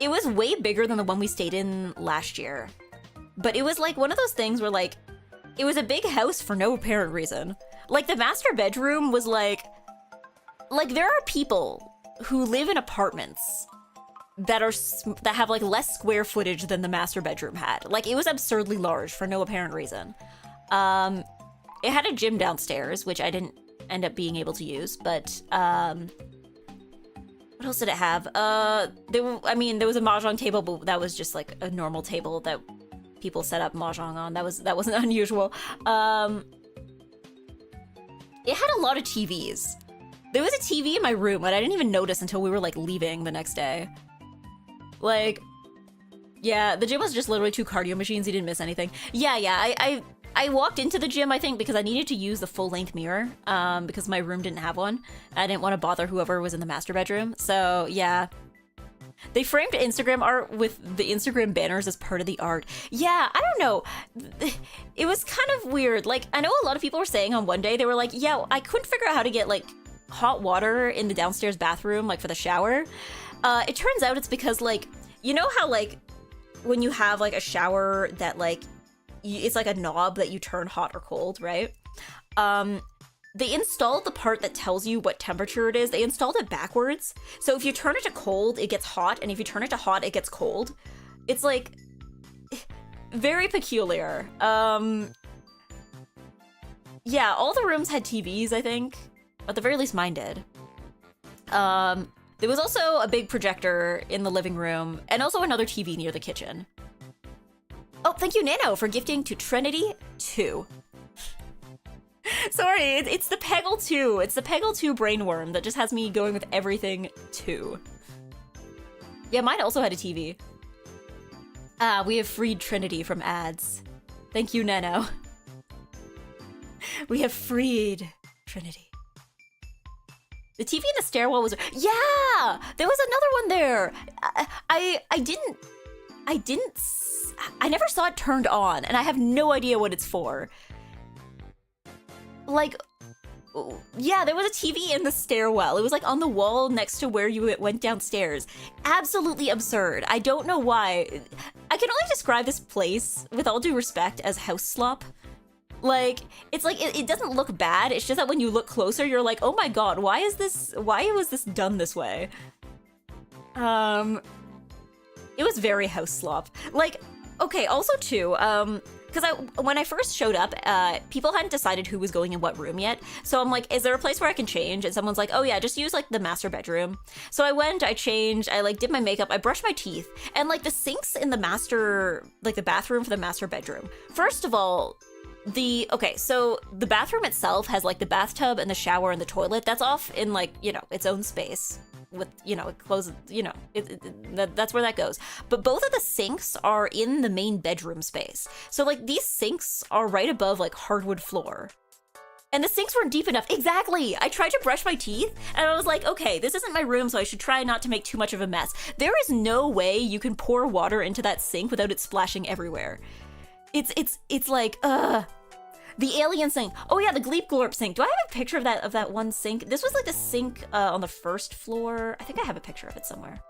it was way bigger than the one we stayed in last year. But it was like one of those things where like, it was a big house for no apparent reason. Like the master bedroom was like there are people who live in apartments that have like less square footage than the master bedroom had. Like it was absurdly large for no apparent reason. It had a gym downstairs, which I didn't end up being able to use, but what else did it have? There was a mahjong table, but that was just like a normal table that people set up mahjong on. That wasn't unusual. It had a lot of TVs. There was a TV in my room, but I didn't even notice until we were like leaving the next day. Like, yeah, the gym was just literally 2 cardio machines. You didn't miss anything. Yeah. I walked into the gym, I think, because I needed to use the full-length mirror, because my room didn't have one. I didn't want to bother whoever was in the master bedroom, so yeah. They framed Instagram art with the Instagram banners as part of the art. Yeah, I don't know. It was kind of weird. Like, I know a lot of people were saying on one day, they were like, yeah, I couldn't figure out how to get, like, hot water in the downstairs bathroom, like, for the shower. It turns out it's because, like, you know how, like, when you have, like, a shower that, like, it's like a knob that you turn hot or cold, right? They installed the part that tells you what temperature it is. They installed it backwards. So if you turn it to cold, it gets hot. And if you turn it to hot, it gets cold. It's like very peculiar. Yeah, all the rooms had TVs, I think. At the very least, mine did. There was also a big projector in the living room and also another TV near the kitchen. Oh, thank you, Nano, for gifting to Trinity 2. Sorry, it's the Peggle 2. It's the Peggle 2 brainworm that just has me going with everything 2. Yeah, mine also had a TV. We have freed Trinity from ads. Thank you, Nano. We have freed Trinity. The TV in the stairwell was... Yeah! There was another one there! I never saw it turned on, and I have no idea what it's for. Like, Yeah, there was a TV in the stairwell. It was like on the wall next to where you went downstairs. Absolutely absurd. I don't know why. I can only describe this place, with all due respect, as house slop. Like, it's like, it doesn't look bad. It's just that when you look closer, you're like, oh my god, why was this done this way? It was very house slop. Like, okay, also too, because when I first showed up, people hadn't decided who was going in what room yet. So I'm like, is there a place where I can change? And someone's like, oh yeah, just use like the master bedroom. So I went, I changed, I like did my makeup, I brushed my teeth, and like the sinks in the the bathroom for the master bedroom. First of all, so the bathroom itself has like the bathtub and the shower and the toilet. That's off in like, you know, its own space. With, you know, it closes, you know, that's where that goes. But both of the sinks are in the main bedroom space. So like these sinks are right above like hardwood floor. And the sinks weren't deep enough. Exactly. I tried to brush my teeth and I was like, okay, this isn't my room, so I should try not to make too much of a mess. There is no way you can pour water into that sink without it splashing everywhere. It's like, the alien sink. Oh yeah, the Gleep Glorp sink. Do I have a picture of that one sink? This was like the sink on the first floor. I think I have a picture of it somewhere.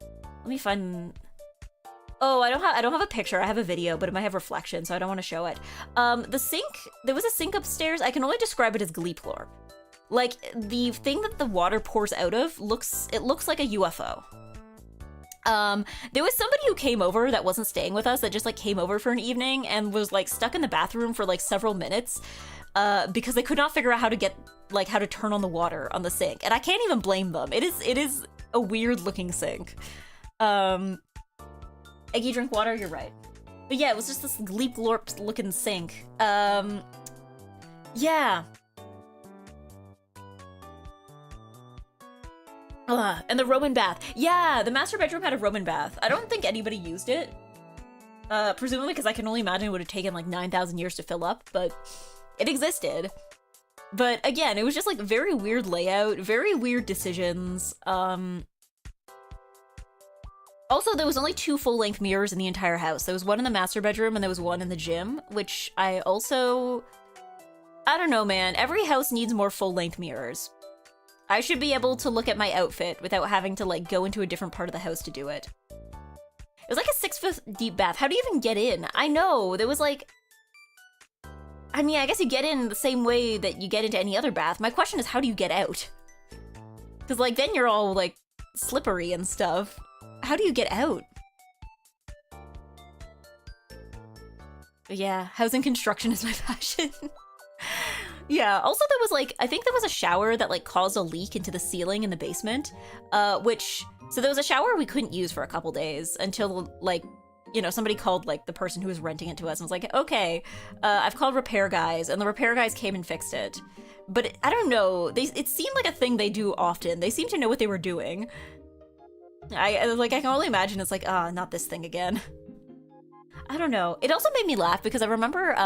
Let me find. Oh, I don't have a picture. I have a video, but it might have reflection, so I don't want to show it. The sink. There was a sink upstairs. I can only describe it as Gleep Glorp. Like the thing that the water pours out of looks like a UFO. There was somebody who came over that wasn't staying with us that just like came over for an evening and was like stuck in the bathroom for like several minutes because they could not figure out how to turn on the water on the sink. And I can't even blame them. It is a weird looking sink. Eggy drink water, you're right. But yeah, it was just this Gleep Glorp looking sink. Yeah. And the Roman bath. Yeah, the master bedroom had a Roman bath. I don't think anybody used it. Presumably because I can only imagine it would have taken like 9,000 years to fill up, but it existed. But again, it was just like very weird layout, very weird decisions. Also, there was only 2 full-length mirrors in the entire house. There was one in the master bedroom and there was one in the gym, which I don't know, man. Every house needs more full-length mirrors. I should be able to look at my outfit without having to like go into a different part of the house to do it. It was like a 6-foot deep bath. How do you even get in? I know, there was like... I mean, I guess you get in the same way that you get into any other bath. My question is, how do you get out? Because like, then you're all like slippery and stuff. How do you get out? But yeah, housing construction is my passion. Yeah, also there was like, I think there was a shower that like caused a leak into the ceiling in the basement, so there was a shower we couldn't use for a couple days until like, you know, somebody called like the person who was renting it to us and was like, okay, I've called repair guys, and the repair guys came and fixed it. But I don't know, it seemed like a thing they do often. They seem to know what they were doing. I can only imagine it's like, not this thing again. I don't know. It also made me laugh because I remember,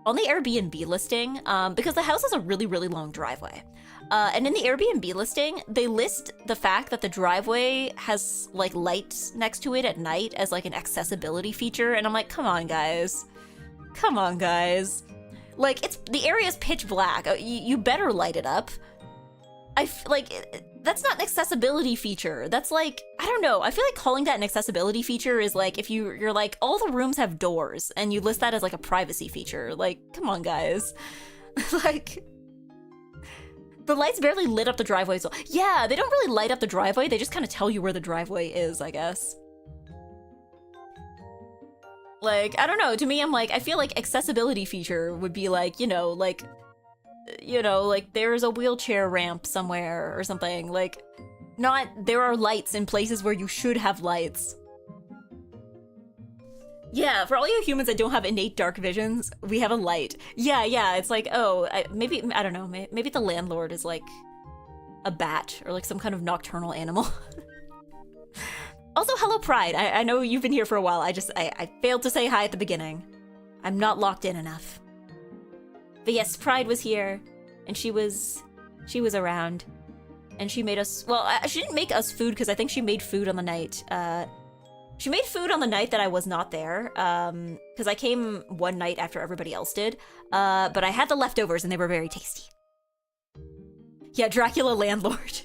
on the Airbnb listing, because the house has a really, really long driveway. And in the Airbnb listing, they list the fact that the driveway has like lights next to it at night as like an accessibility feature. And I'm like, come on, guys. Come on, guys. Like, the area's pitch black. You better light it up. That's not an accessibility feature. That's like, I don't know. I feel like calling that an accessibility feature is like if you're like, all the rooms have doors and you list that as like a privacy feature. Like, come on, guys. Like, the lights barely lit up the driveway. So yeah, they don't really light up the driveway. They just kind of tell you where the driveway is, I guess. Like, I don't know. To me, I'm like, I feel like accessibility feature would be like, you know, like there's a wheelchair ramp somewhere or something. Like, not there are lights in places where you should have lights. Yeah, for all you humans that don't have innate dark visions, we have a light. Yeah, it's like, oh, maybe, I don't know, maybe the landlord is like a bat or like some kind of nocturnal animal. Also, hello, Pride. I know you've been here for a while. I failed to say hi at the beginning. I'm not locked in enough. But yes, Pride was here, and she was around, and she made us, well, she didn't make us food, because I think she made food on the night, she made food on the night that I was not there, because I came one night after everybody else did, but I had the leftovers, and they were very tasty. Yeah, Dracula landlord.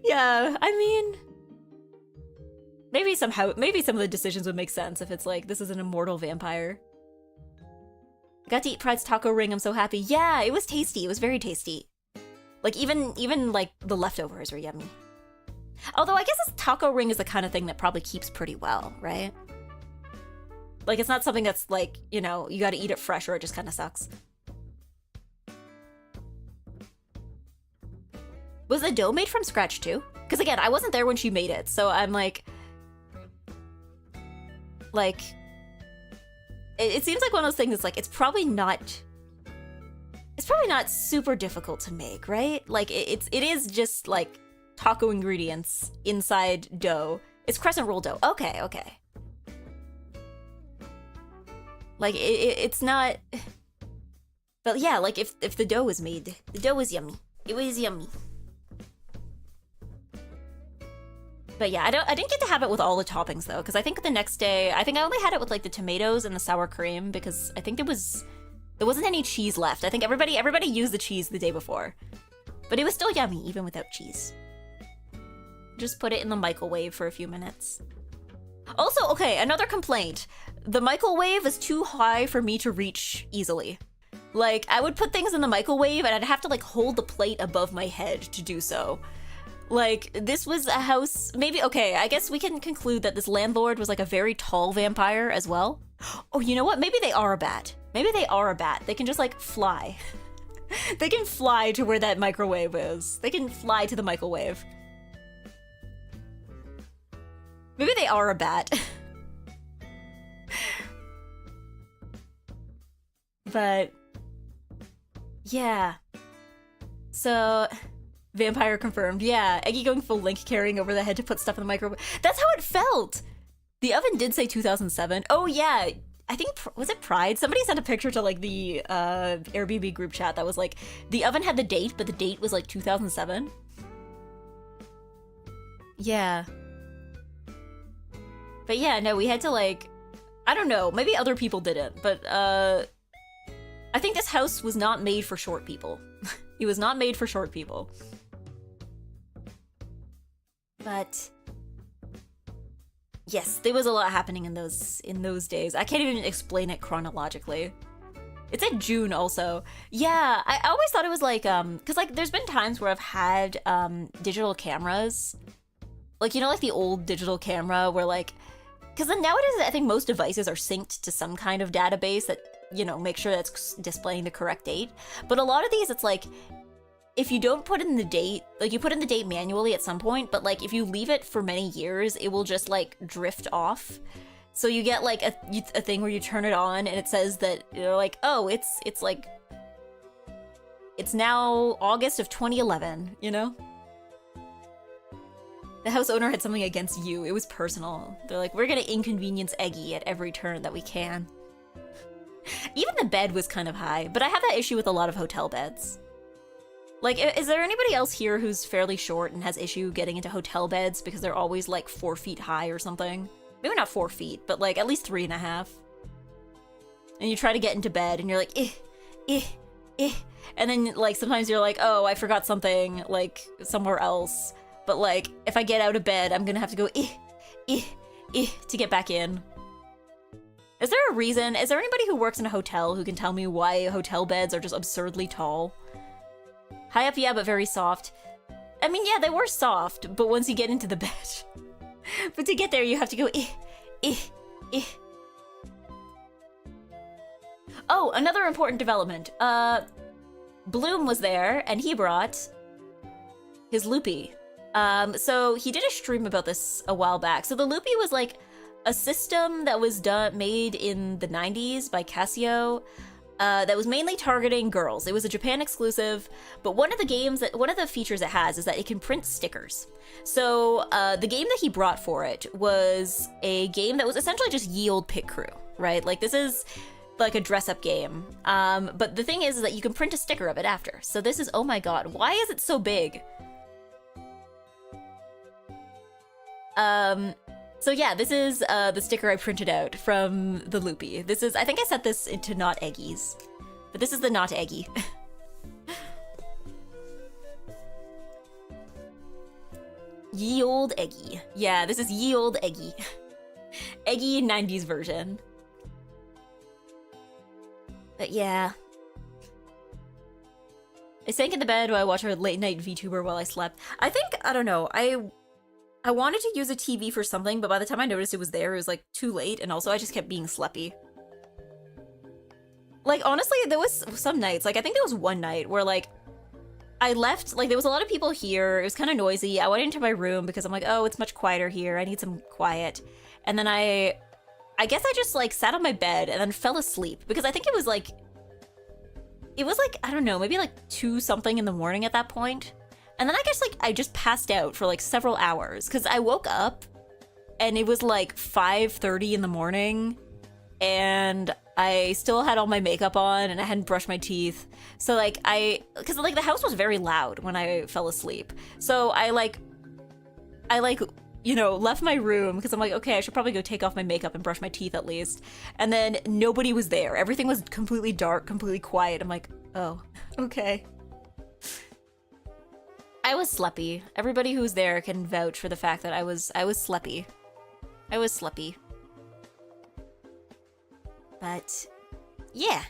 Yeah, I mean, maybe some of the decisions would make sense if it's like, this is an immortal vampire. Got to eat Pride's taco ring, I'm so happy. Yeah, it was tasty, it was very tasty. Like, even like, the leftovers were yummy. Although, I guess this taco ring is the kind of thing that probably keeps pretty well, right? Like, it's not something that's like, you know, you gotta eat it fresh or it just kind of sucks. Was the dough made from scratch too? Because again, I wasn't there when she made it, so I'm like... It seems like one of those things that's like, it's probably not super difficult to make, right? Like, it is just, like, taco ingredients inside dough. It's crescent roll dough. Okay, okay. Like, it's not... But yeah, like, if the dough was made, the dough was yummy. It was yummy. But yeah, I didn't get to have it with all the toppings though, because I think the next day, I think I only had it with like the tomatoes and the sour cream, because I think there wasn't any cheese left. I think everybody used the cheese the day before. But it was still yummy, even without cheese. Just put it in the microwave for a few minutes. Also, okay, another complaint. The microwave is too high for me to reach easily. Like, I would put things in the microwave and I'd have to like hold the plate above my head to do so. Like, this was a house, maybe, okay, I guess we can conclude that this landlord was like a very tall vampire as well. Oh, you know what? Maybe they are a bat. Maybe they are a bat. They can just like fly. They can fly to where that microwave is. They can fly to the microwave. Maybe they are a bat. But, yeah. So... Vampire confirmed. Yeah, Eggy going full Link carrying over the head to put stuff in the microwave. That's how it felt! The oven did say 2007. Oh yeah, I think, was it Pride? Somebody sent a picture to like the Airbnb group chat that was like, the oven had the date, but the date was like 2007. Yeah. But yeah, no, we had to like, I don't know, maybe other people didn't, but I think this house was not made for short people. It was not made for short people. But yes, there was a lot happening in those days. I can't even explain it chronologically. It's in June also. Yeah, I always thought it was like because like there's been times where I've had digital cameras, like, you know, like the old digital camera where like, because then nowadays I think most devices are synced to some kind of database that, you know, make sure that's displaying the correct date. But a lot of these, it's like, if you don't put in the date, like you put in the date manually at some point, but like if you leave it for many years, it will just like drift off. So you get like a thing where you turn it on and it says that, you know, like, oh, it's like, it's now August of 2011, you know? The house owner had something against you. It was personal. They're like, we're gonna inconvenience Eggy at every turn that we can. Even the bed was kind of high, but I have that issue with a lot of hotel beds. Like, is there anybody else here who's fairly short and has issue getting into hotel beds because they're always like 4 feet high or something? Maybe not 4 feet, but like at least 3.5. And you try to get into bed and you're like, and then like sometimes you're like, oh, I forgot something like somewhere else. But like, if I get out of bed, I'm gonna have to go to get back in. Is there a reason? Is there anybody who works in a hotel who can tell me why hotel beds are just absurdly tall? High up, yeah, but very soft. I mean, yeah, they were soft, but once you get into the bed. But to get there, you have to go Oh, another important development. Bloom was there, and he brought his loopy. So he did a stream about this a while back. So the loopy was like a system that was made in the 90s by Casio. That was mainly targeting girls. It was a Japan exclusive, but one of the features it has is that it can print stickers. So the game that he brought for it was a game that was essentially just Ye Olde Pit Crew, right? Like, this is like a dress-up game. But the thing is that you can print a sticker of it after. So this is, oh my god, why is it so big? So yeah, this is the sticker I printed out from the loopy. This is, I think I set this into not Eggy's, but this is the not Eggy. Ye old Eggy. Yeah, this is ye old Eggy. Eggy 90s version. But yeah. I sank in the bed while I watched a late night VTuber while I slept. I think, I don't know, I wanted to use a TV for something, but by the time I noticed it was there, it was like too late, and also I just kept being sleepy. Like, honestly, there was some nights, like I think there was one night where like I left, like there was a lot of people here, it was kind of noisy. I went into my room because I'm like, oh, it's much quieter here, I need some quiet. And then I guess I just like sat on my bed and then fell asleep because I think it was like, I don't know, maybe like 2 something in the morning at that point. And then I guess like I just passed out for like several hours because I woke up and it was like 5:30 in the morning and I still had all my makeup on and I hadn't brushed my teeth. So like because like the house was very loud when I fell asleep. So I you know, left my room because I'm like, okay, I should probably go take off my makeup and brush my teeth at least. And then nobody was there. Everything was completely dark, completely quiet. I'm like, oh, okay. I was sleepy. Everybody who's there can vouch for the fact that I was sleepy. I was sleepy. But yeah.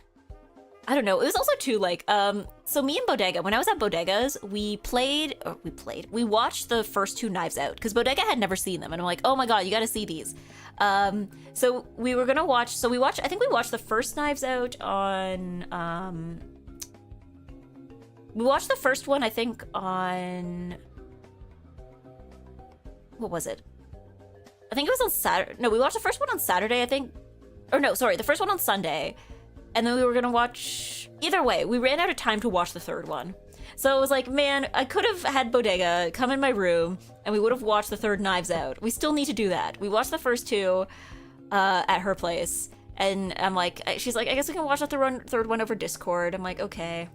I don't know. It was also too like, so me and Bodega, when I was at Bodega's, we watched the first 2 Knives Out because Bodega had never seen them. And I'm like, oh my God, you got to see these. So we were going to watch, I think we watched the first Knives Out on, we watched the first one, I think on, what was it? I think it was on Saturday. No, we watched the first one on Saturday, I think. Or no, sorry, the first one on Sunday. And then we were gonna watch, either way, we ran out of time to watch the third one. So I was like, man, I could have had Bodega come in my room and we would have watched the third Knives Out. We still need to do that. We watched the first 2 at her place. And I'm like, she's like, I guess we can watch the third one over Discord. I'm like, okay.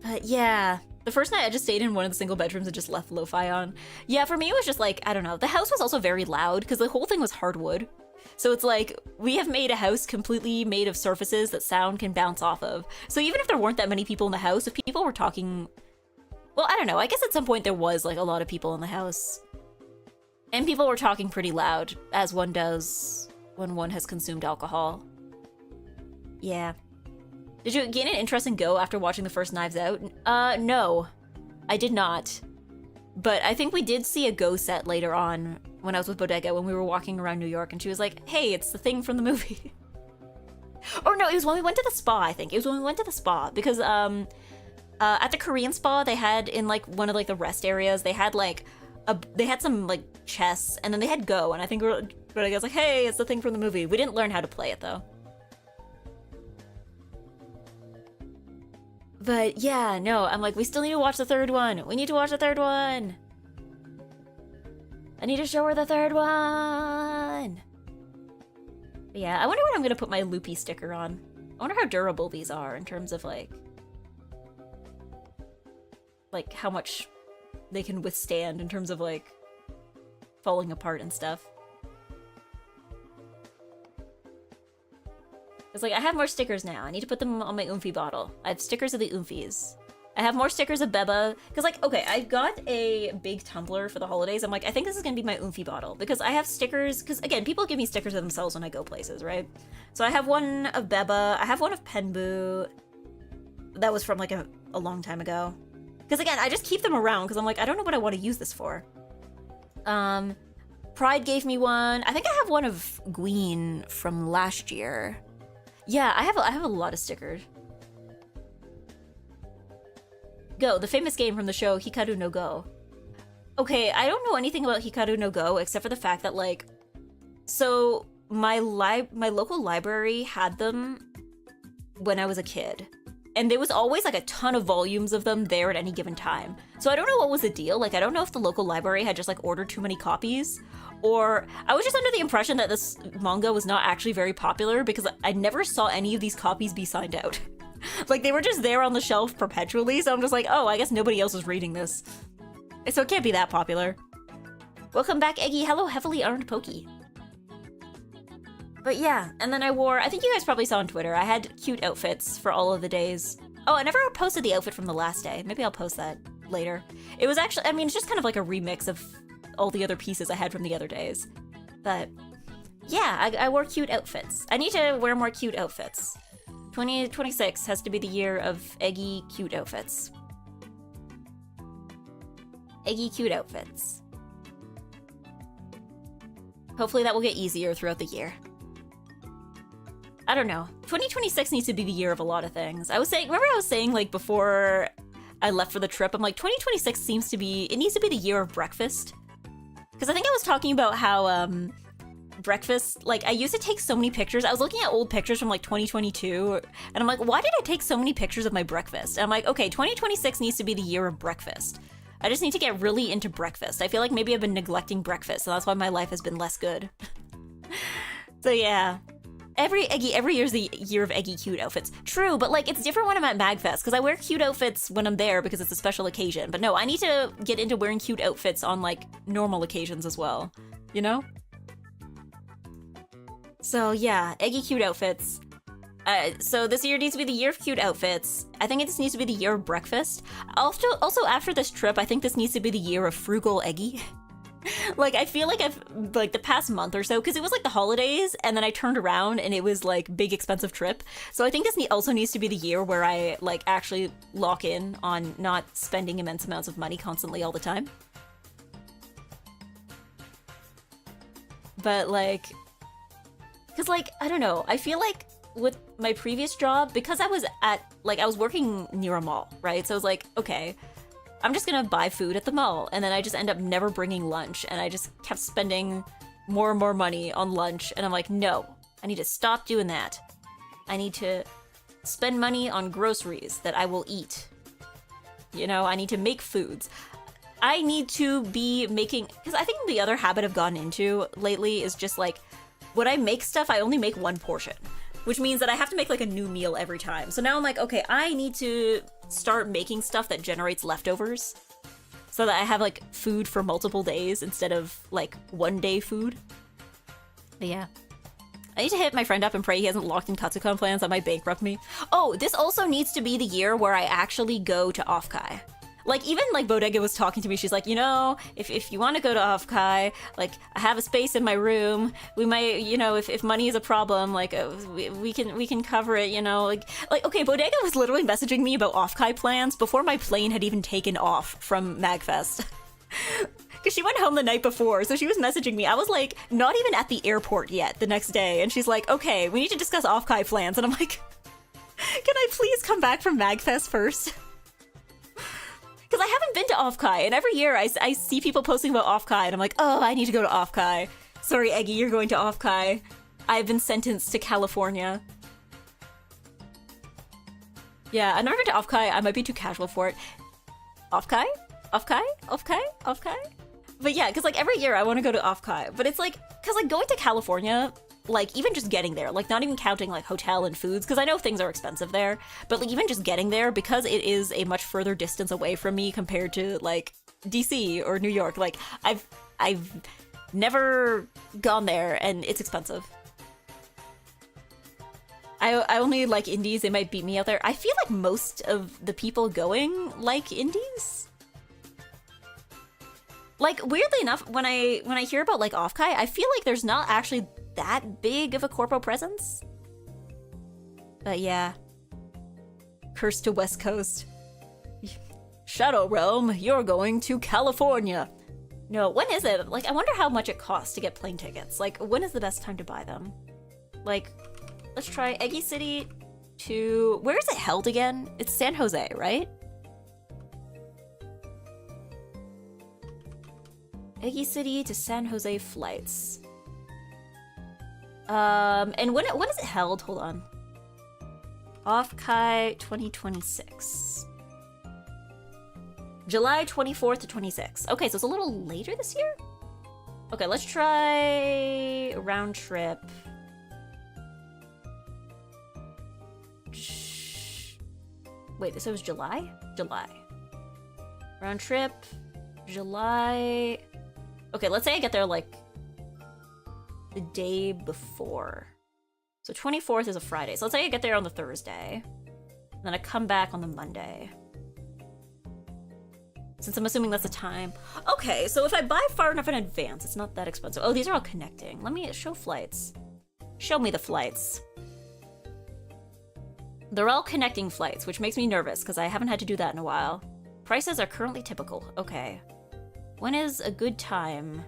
But yeah, the first night I just stayed in one of the single bedrooms and just left lo-fi on. Yeah, for me it was just like, I don't know. The house was also very loud because the whole thing was hardwood. So it's like, we have made a house completely made of surfaces that sound can bounce off of. So even if there weren't that many people in the house, if people were talking... Well, I don't know. I guess at some point there was like a lot of people in the house. And people were talking pretty loud, as one does when one has consumed alcohol. Yeah. Did you gain an interest in Go after watching the first Knives Out? No. I did not. But I think we did see a Go set later on when I was with Bodega when we were walking around New York and she was like, hey, it's the thing from the movie. Or no, it was when we went to the spa, I think. It was when we went to the spa because at the Korean spa, they had in like one of like the rest areas, they had like they had some like chess and then they had Go and I think Bodega was like, hey, it's the thing from the movie. We didn't learn how to play it though. But yeah, no, I'm like, we still need to watch the third one. We need to watch the third one. I need to show her the third one. But yeah, I wonder what I'm gonna put my loopy sticker on. I wonder how durable these are in terms of like how much they can withstand in terms of like falling apart and stuff. It's like, I have more stickers now. I need to put them on my Oomphy bottle. I have stickers of the Oomphies. I have more stickers of Beba. Because, like, okay, I got a big tumbler for the holidays. I'm like, I think this is going to be my Oomphy bottle. Because I have stickers. Because, again, people give me stickers of themselves when I go places, right? So I have one of Beba. I have one of Penbu. That was from, like, a long time ago. Because, again, I just keep them around. Because I'm like, I don't know what I want to use this for. Pride gave me one. I think I have one of Gween from last year. Yeah, I have a lot of stickers. Go, the famous game from the show Hikaru no Go. Okay, I don't know anything about Hikaru no Go except for the fact that like, so my local library had them when I was a kid. And there was always like a ton of volumes of them there at any given time. So I don't know what was the deal. Like, I don't know if the local library had just like ordered too many copies, or I was just under the impression that this manga was not actually very popular because I never saw any of these copies be signed out. Like, they were just there on the shelf perpetually, so I'm just like, oh, I guess nobody else is reading this. So it can't be that popular. Welcome back, Eggy. Hello, heavily armed Pokey. But yeah, and then I wore, I think you guys probably saw on Twitter, I had cute outfits for all of the days. Oh, I never posted the outfit from the last day. Maybe I'll post that. later. It was actually, I mean, it's just kind of like a remix of all the other pieces I had from the other days. But yeah, I wore cute outfits. I need to wear more cute outfits. 2026 has to be the year of Eggy cute outfits. Eggy cute outfits. Hopefully that will get easier throughout the year. I don't know. 2026 needs to be the year of a lot of things. I was saying, remember I was saying like before I left for the trip, I'm like 2026 seems to be, it needs to be the year of breakfast. Because I think I was talking about how breakfast, like I used to take so many pictures. I was looking at old pictures from like 2022 and I'm like, why did I take so many pictures of my breakfast? And I'm like, okay, 2026 needs to be the year of breakfast. I just need to get really into breakfast. I feel like maybe I've been neglecting breakfast, so that's why my life has been less good. So yeah. Every year's the year of Eggy cute outfits. True, but like it's different when I'm at Magfest because I wear cute outfits when I'm there because it's a special occasion. But no, I need to get into wearing cute outfits on like normal occasions as well. You know? So yeah, Eggy cute outfits. So this year needs to be the year of cute outfits. I think it just needs to be the year of breakfast. Also after this trip, I think this needs to be the year of frugal Eggy. Like, I feel like I've, like, the past month or so, because it was, like, the holidays, and then I turned around, and it was, like, big, expensive trip. So I think this also needs to be the year where I, like, actually lock in on not spending immense amounts of money constantly all the time. But, like, because, like, I don't know, I feel like with my previous job, because I was at, like, I was working near a mall, right? So I was like, okay, I'm just gonna buy food at the mall, and then I just end up never bringing lunch, and I just kept spending more and more money on lunch, and I'm like, no, I need to stop doing that. I need to spend money on groceries that I will eat. You know, I need to make foods. I need to be making, because I think the other habit I've gotten into lately is just like, when I make stuff, I only make one portion, which means that I have to make like a new meal every time. So now I'm like, okay, I need to start making stuff that generates leftovers so that I have like food for multiple days instead of like one day food. But yeah. I need to hit my friend up and pray he hasn't locked in Katsucon plans that might bankrupt me. Oh, this also needs to be the year where I actually go to Offkai. Like, even, like, Bodega was talking to me, she's like, you know, if you want to go to Offkai, like, I have a space in my room, we might, you know, if money is a problem, like, we can cover it, you know, like, okay, Bodega was literally messaging me about Offkai plans before my plane had even taken off from Magfest. Because she went home the night before, so she was messaging me. I was, like, not even at the airport yet the next day, and she's like, okay, we need to discuss Offkai plans, and I'm like, can I please come back from Magfest first? Because I haven't been to Offkai, and every year I see people posting about Offkai, and I'm like, oh, I need to go to Offkai. Sorry, Eggy, you're going to Offkai. I've been sentenced to California. Yeah, I've never been to Offkai. I might be too casual for it. Offkai? Offkai? Offkai? Offkai? But yeah, because like every year I want to go to Offkai, but it's like, because like going to California, like even just getting there, like not even counting like hotel and foods, because I know things are expensive there, but like even just getting there, because it is a much further distance away from me compared to like DC or New York, like I've never gone there and it's expensive. I only like indies, they might beat me out there. I feel like most of the people going like indies. Like, weirdly enough, when I hear about like Offkai, I feel like there's not actually that big of a corpo presence. But yeah. Curse to West Coast. Shadow Realm, you're going to California. No, when is it? Like, I wonder how much it costs to get plane tickets. Like, when is the best time to buy them? Like, let's try Eggy City to... Where is it held again? It's San Jose, right? Eggy City to San Jose flights. And when is it held? Hold on. Offkai 2026. July 24th to 26th. Okay, so it's a little later this year? Okay, let's try round trip. Wait, this was July? July. Round trip, July... Okay, let's say I get there, like, the day before. So 24th is a Friday. So let's say I get there on the Thursday. And then I come back on the Monday. Since I'm assuming that's the time. Okay, so if I buy far enough in advance, it's not that expensive. Oh, these are all connecting. Let me show flights. Show me the flights. They're all connecting flights, which makes me nervous because I haven't had to do that in a while. Prices are currently typical. Okay. When is a good time?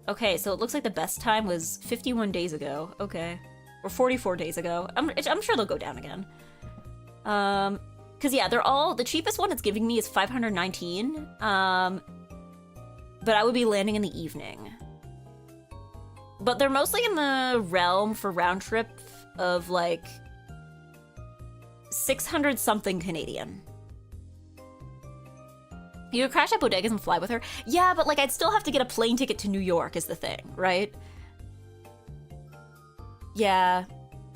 Okay, so it looks like the best time was 51 days ago. Okay. Or 44 days ago. I'm sure they'll go down again. Because yeah, they're all, the cheapest one it's giving me is 519. But I would be landing in the evening. But they're mostly in the realm for round trip of like 600 something Canadian. You could crash at bodegas and fly with her? Yeah, but like I'd still have to get a plane ticket to New York is the thing, right? Yeah.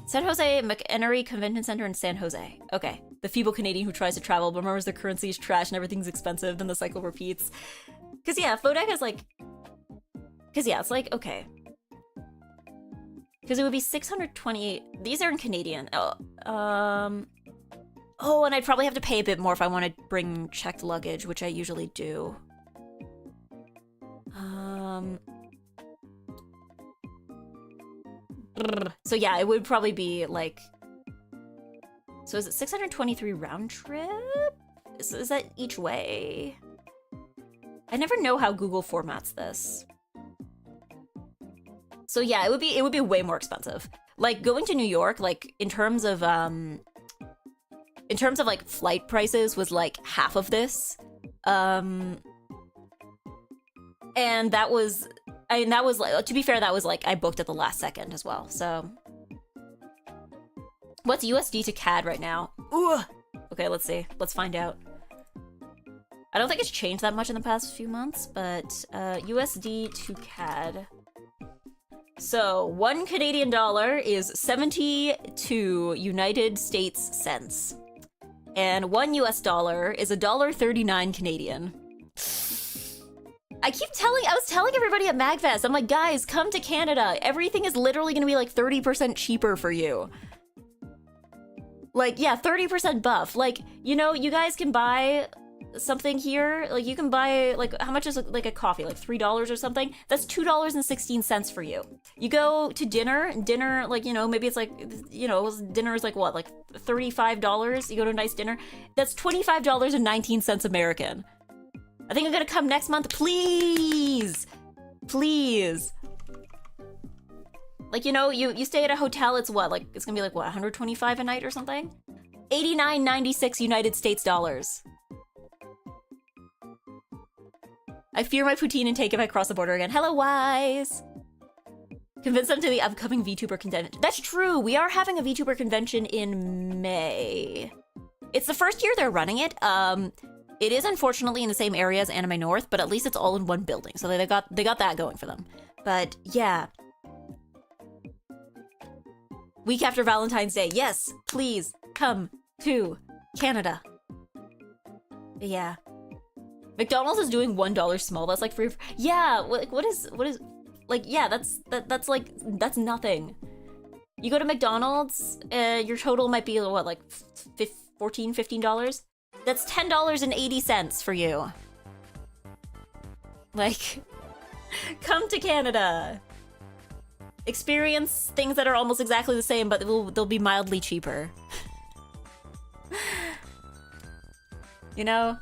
San Jose McEnery Convention Center in San Jose. Okay. The feeble Canadian who tries to travel but remembers the currency is trash and everything's expensive, then the cycle repeats. Cause yeah, bodega's like... Cause yeah, it's like, okay. Cause it would be 628... These are in Canadian. Oh, and I'd probably have to pay a bit more if I want to bring checked luggage, which I usually do. So yeah, it would probably be like... So is it 623 round trip? Is that each way? I never know how Google formats this. So yeah, it would be way more expensive. Like going to New York, like in terms of like flight prices was like half of this. And that was, I mean, that was like, to be fair, that was like, I booked at the last second as well, so. What's USD to CAD right now? Ooh! Okay, let's see. Let's find out. I don't think it's changed that much in the past few months, but USD to CAD. So, 1 Canadian dollar is 72 United States cents. And 1 US dollar is $1.39 Canadian. I was telling everybody at MagFest, I'm like, guys, come to Canada. Everything is literally gonna be like 30% cheaper for you. Like, yeah, 30% buff. Like, you know, you guys can buy something here. Like, you can buy, like, how much is, like, a coffee? Like, $3 or something? That's $2.16 for you. You go to dinner, like, you know, maybe it's like, you know, dinner is like, what, like $35? You go to a nice dinner? That's $25.19 American. I think I'm gonna come next month. Please! Please! Like, you know, you stay at a hotel, it's what? Like, it's gonna be like, what, 125 a night or something? 89.96 United States dollars. I fear my poutine intake if I cross the border again. Hello, Wise! Convince them to the upcoming VTuber convention. That's true! We are having a VTuber convention in May. It's the first year they're running it. It is unfortunately in the same area as Anime North, but at least it's all in one building, so they got that going for them. But, yeah. Week after Valentine's Day. Yes, please come to Canada. Yeah. McDonald's is doing $1 small. That's like free. Yeah, like what is like, yeah, that's like, that's nothing. You go to McDonald's, your total might be what, like $14, $15? That's $10.80 for you. Like, come to Canada. Experience things that are almost exactly the same, but they'll be mildly cheaper. You know?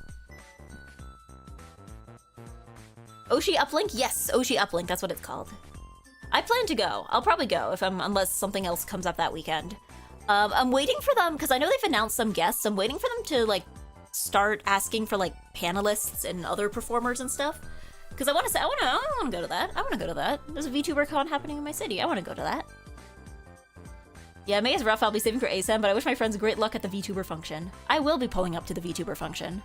Oshi Uplink? Yes, Oshi Uplink, that's what it's called. I plan to go. I'll probably go unless something else comes up that weekend. I'm waiting for them, because I know they've announced some guests. I'm waiting for them to, like, start asking for, like, panelists and other performers and stuff. Because I want to go to that. I want to go to that. There's a VTuber con happening in my city. I want to go to that. Yeah, May is rough. I'll be saving for ASAM, but I wish my friends great luck at the VTuber function. I will be pulling up to the VTuber function.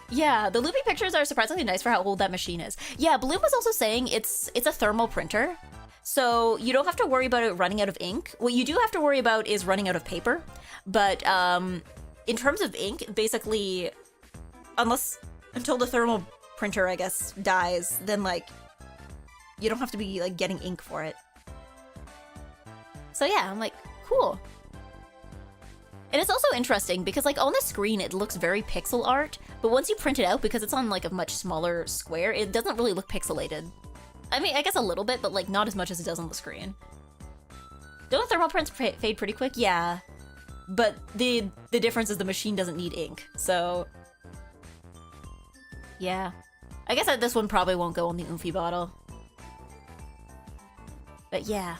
Yeah, the loopy pictures are surprisingly nice for how old that machine is. Yeah, Bloom was also saying it's a thermal printer, so you don't have to worry about it running out of ink. What you do have to worry about is running out of paper, but in terms of ink, basically, until the thermal printer, I guess, dies, then, like, you don't have to be, like, getting ink for it. So yeah, I'm like, cool. And it's also interesting because like on the screen it looks very pixel art, but once you print it out, because it's on like a much smaller square, it doesn't really look pixelated. I mean, I guess a little bit, but like not as much as it does on the screen. Don't thermal prints fade pretty quick? Yeah. But the difference is the machine doesn't need ink, so... Yeah. I guess that this one probably won't go on the Oomphy bottle. But yeah.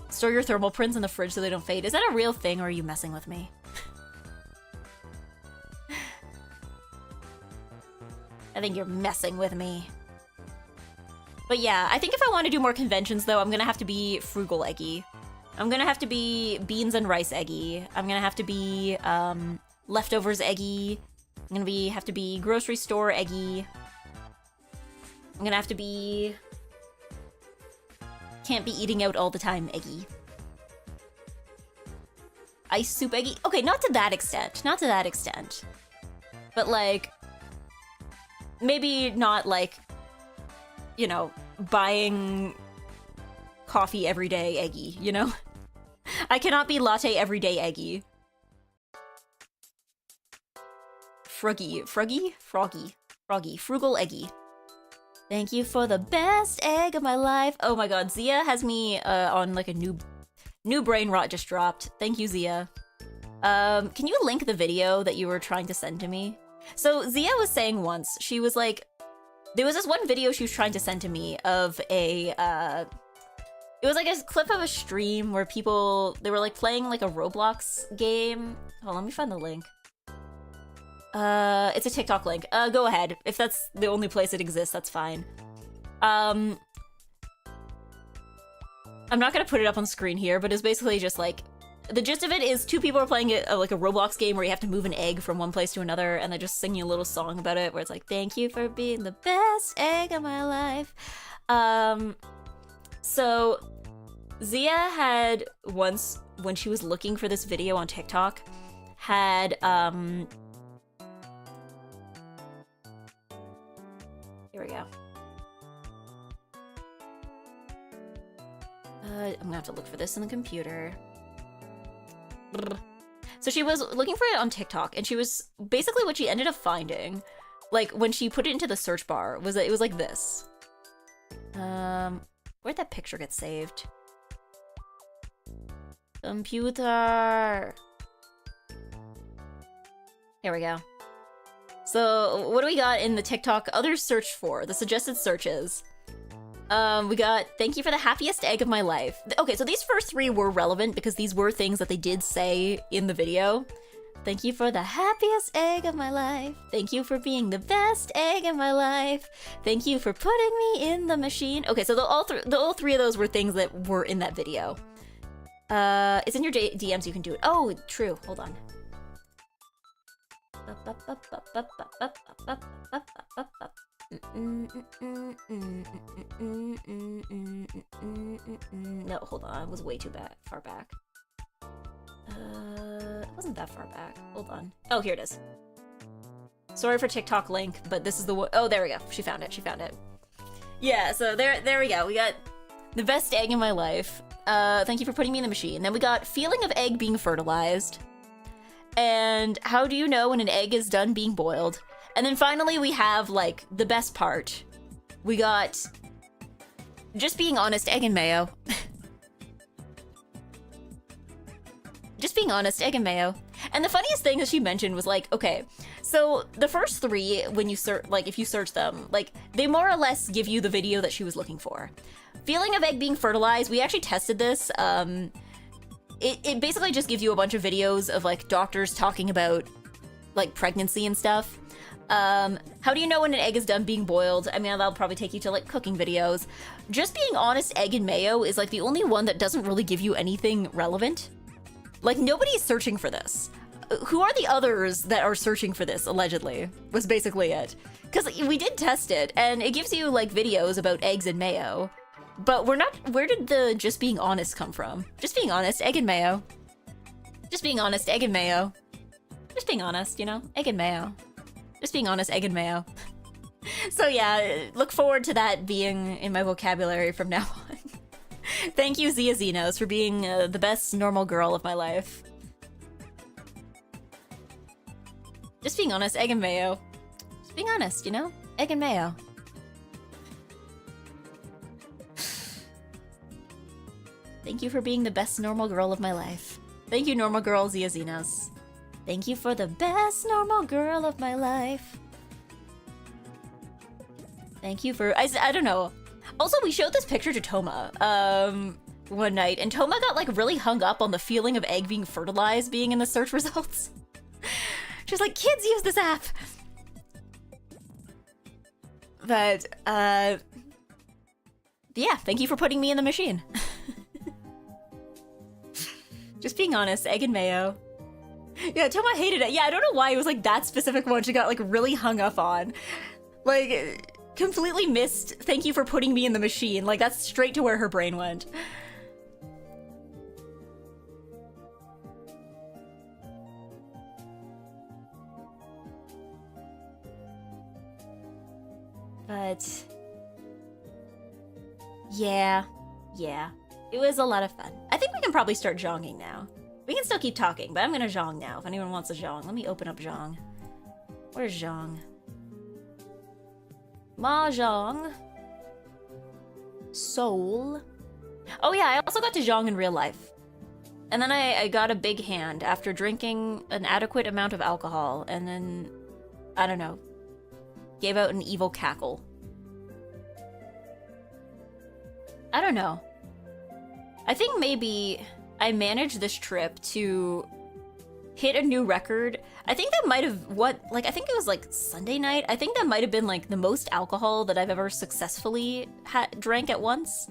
Store your thermal prints in the fridge so they don't fade. Is that a real thing, or are you messing with me? I think you're messing with me. But yeah, I think if I want to do more conventions, though, I'm gonna have to be frugal eggy. I'm gonna have to be beans and rice eggy. I'm gonna have to be leftovers eggy. I'm gonna have to be grocery store eggy. I'm gonna have to be... Can't be eating out all the time eggy. Ice soup eggy? Okay, not to that extent. Not to that extent. But like... Maybe not like... You know, buying coffee every day eggy, you know? I cannot be latte everyday eggy. Froggy. Frugal eggy. Thank you for the best egg of my life. Oh my god, Zia has me on like a new brain rot just dropped. Thank you, Zia. Can you link the video that you were trying to send to me? So Zia was saying once, she was like, there was this one video she was trying to send to me of a, it was like a clip of a stream where people, they were like playing like a Roblox game. Hold on, let me find the link. It's a TikTok link. Go ahead. If that's the only place it exists, that's fine. I'm not gonna put it up on screen here, but it's basically just like, the gist of it is two people are playing like a Roblox game where you have to move an egg from one place to another, and they're just singing a little song about it where it's like, thank you for being the best egg of my life. So Zia had once, when she was looking for this video on TikTok, had, here we go. I'm gonna have to look for this in the computer. So she was looking for it on TikTok, and she was basically what she ended up finding, like when she put it into the search bar, was that it was like this. Where'd that picture get saved? Computer. Here we go. So what do we got in the TikTok other search for? The suggested searches. We got, thank you for the happiest egg of my life. Okay, so these first three were relevant because these were things that they did say in the video. Thank you for the happiest egg of my life. Thank you for being the best egg in my life. Thank you for putting me in the machine. Okay, so all three of those were things that were in that video. It's in your DMs, you can do it. Oh, true, hold on. No, hold on, I was way too far back. It wasn't that far back. Hold on. Oh, here it is. Sorry for TikTok link, but this is the one. Oh, there we go. She found it. Yeah, so there we go. We got the best egg in my life. Thank you for putting me in the machine. Then we got feeling of egg being fertilized. And how do you know when an egg is done being boiled? And then finally we have, like, the best part. We got just being honest, egg and mayo. Just being honest, egg and mayo. And the funniest thing that she mentioned was like, okay, so the first three, when you search, like, if you search them, like, they more or less give you the video that she was looking for. Feeling of egg being fertilized, we actually tested this. It basically just gives you a bunch of videos of, like, doctors talking about, like, pregnancy and stuff. How do you know when an egg is done being boiled? I mean, that'll probably take you to, like, cooking videos. Just being honest, egg and mayo is, like, the only one that doesn't really give you anything relevant. Like, nobody's searching for this. Who are the others that are searching for this, allegedly? Was basically it. Because we did test it, and it gives you, like, videos about eggs and mayo. But we're not... Where did the just being honest come from? Just being honest, egg and mayo. Just being honest, egg and mayo. Just being honest, you know? Egg and mayo. Just being honest, egg and mayo. So yeah, look forward to that being in my vocabulary from now on. Thank you, Zia Zenos, for being the best normal girl of my life. Just being honest, egg and mayo. Just being honest, you know? Egg and mayo. Thank you for being the best normal girl of my life. Thank you, normal girl Zia Zinas. Thank you for the best normal girl of my life. Thank you for... I don't know. Also, we showed this picture to Toma one night, and Toma got like really hung up on the feeling of egg being fertilized being in the search results. She was like, kids use this app! But, yeah, thank you for putting me in the machine. Just being honest, egg and mayo. Yeah, Toma hated it. Yeah, I don't know why it was like that specific one she got like really hung up on. Like, completely missed thank you for putting me in the machine. Like, that's straight to where her brain went. But yeah. It was a lot of fun. I think we can probably start zhonging now. We can still keep talking, but I'm gonna zhong now if anyone wants to zhong. Let me open up zhong. Where's zhong? Mahjong Soul. Oh yeah, I also got to zhong in real life. And then I got a big hand after drinking an adequate amount of alcohol, and then, I don't know, gave out an evil cackle. I don't know. I think maybe I managed this trip to hit a new record. I think that might have, I think it was like Sunday night. I think that might have been like the most alcohol that I've ever successfully drank at once.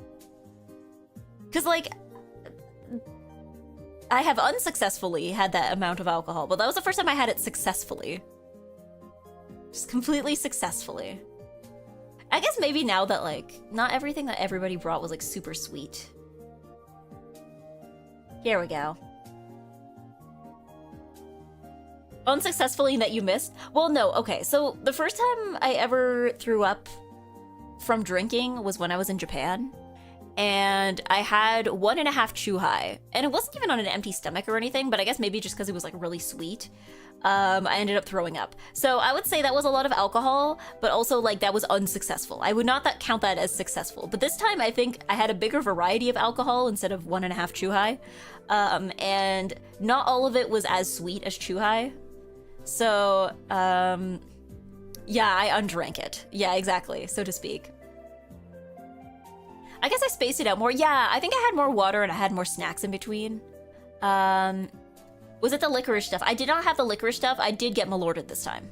Cause like, I have unsuccessfully had that amount of alcohol, but that was the first time I had it successfully. Just completely successfully. I guess maybe now that like, not everything that everybody brought was like super sweet. Here we go. Unsuccessfully that you missed? Well, no, okay, so the first time I ever threw up from drinking was when I was in Japan. And I had 1.5 chuhai. And it wasn't even on an empty stomach or anything, but I guess maybe just because it was like really sweet. I ended up throwing up. So I would say that was a lot of alcohol, but also like that was unsuccessful. I would not count that as successful. But this time I think I had a bigger variety of alcohol instead of 1.5 chuhai. And not all of it was as sweet as chuhai. So, yeah, I undrank it. Yeah, exactly, so to speak. I guess I spaced it out more. Yeah, I think I had more water and I had more snacks in between. Was it the licorice stuff? I did not have the licorice stuff. I did get malorted this time.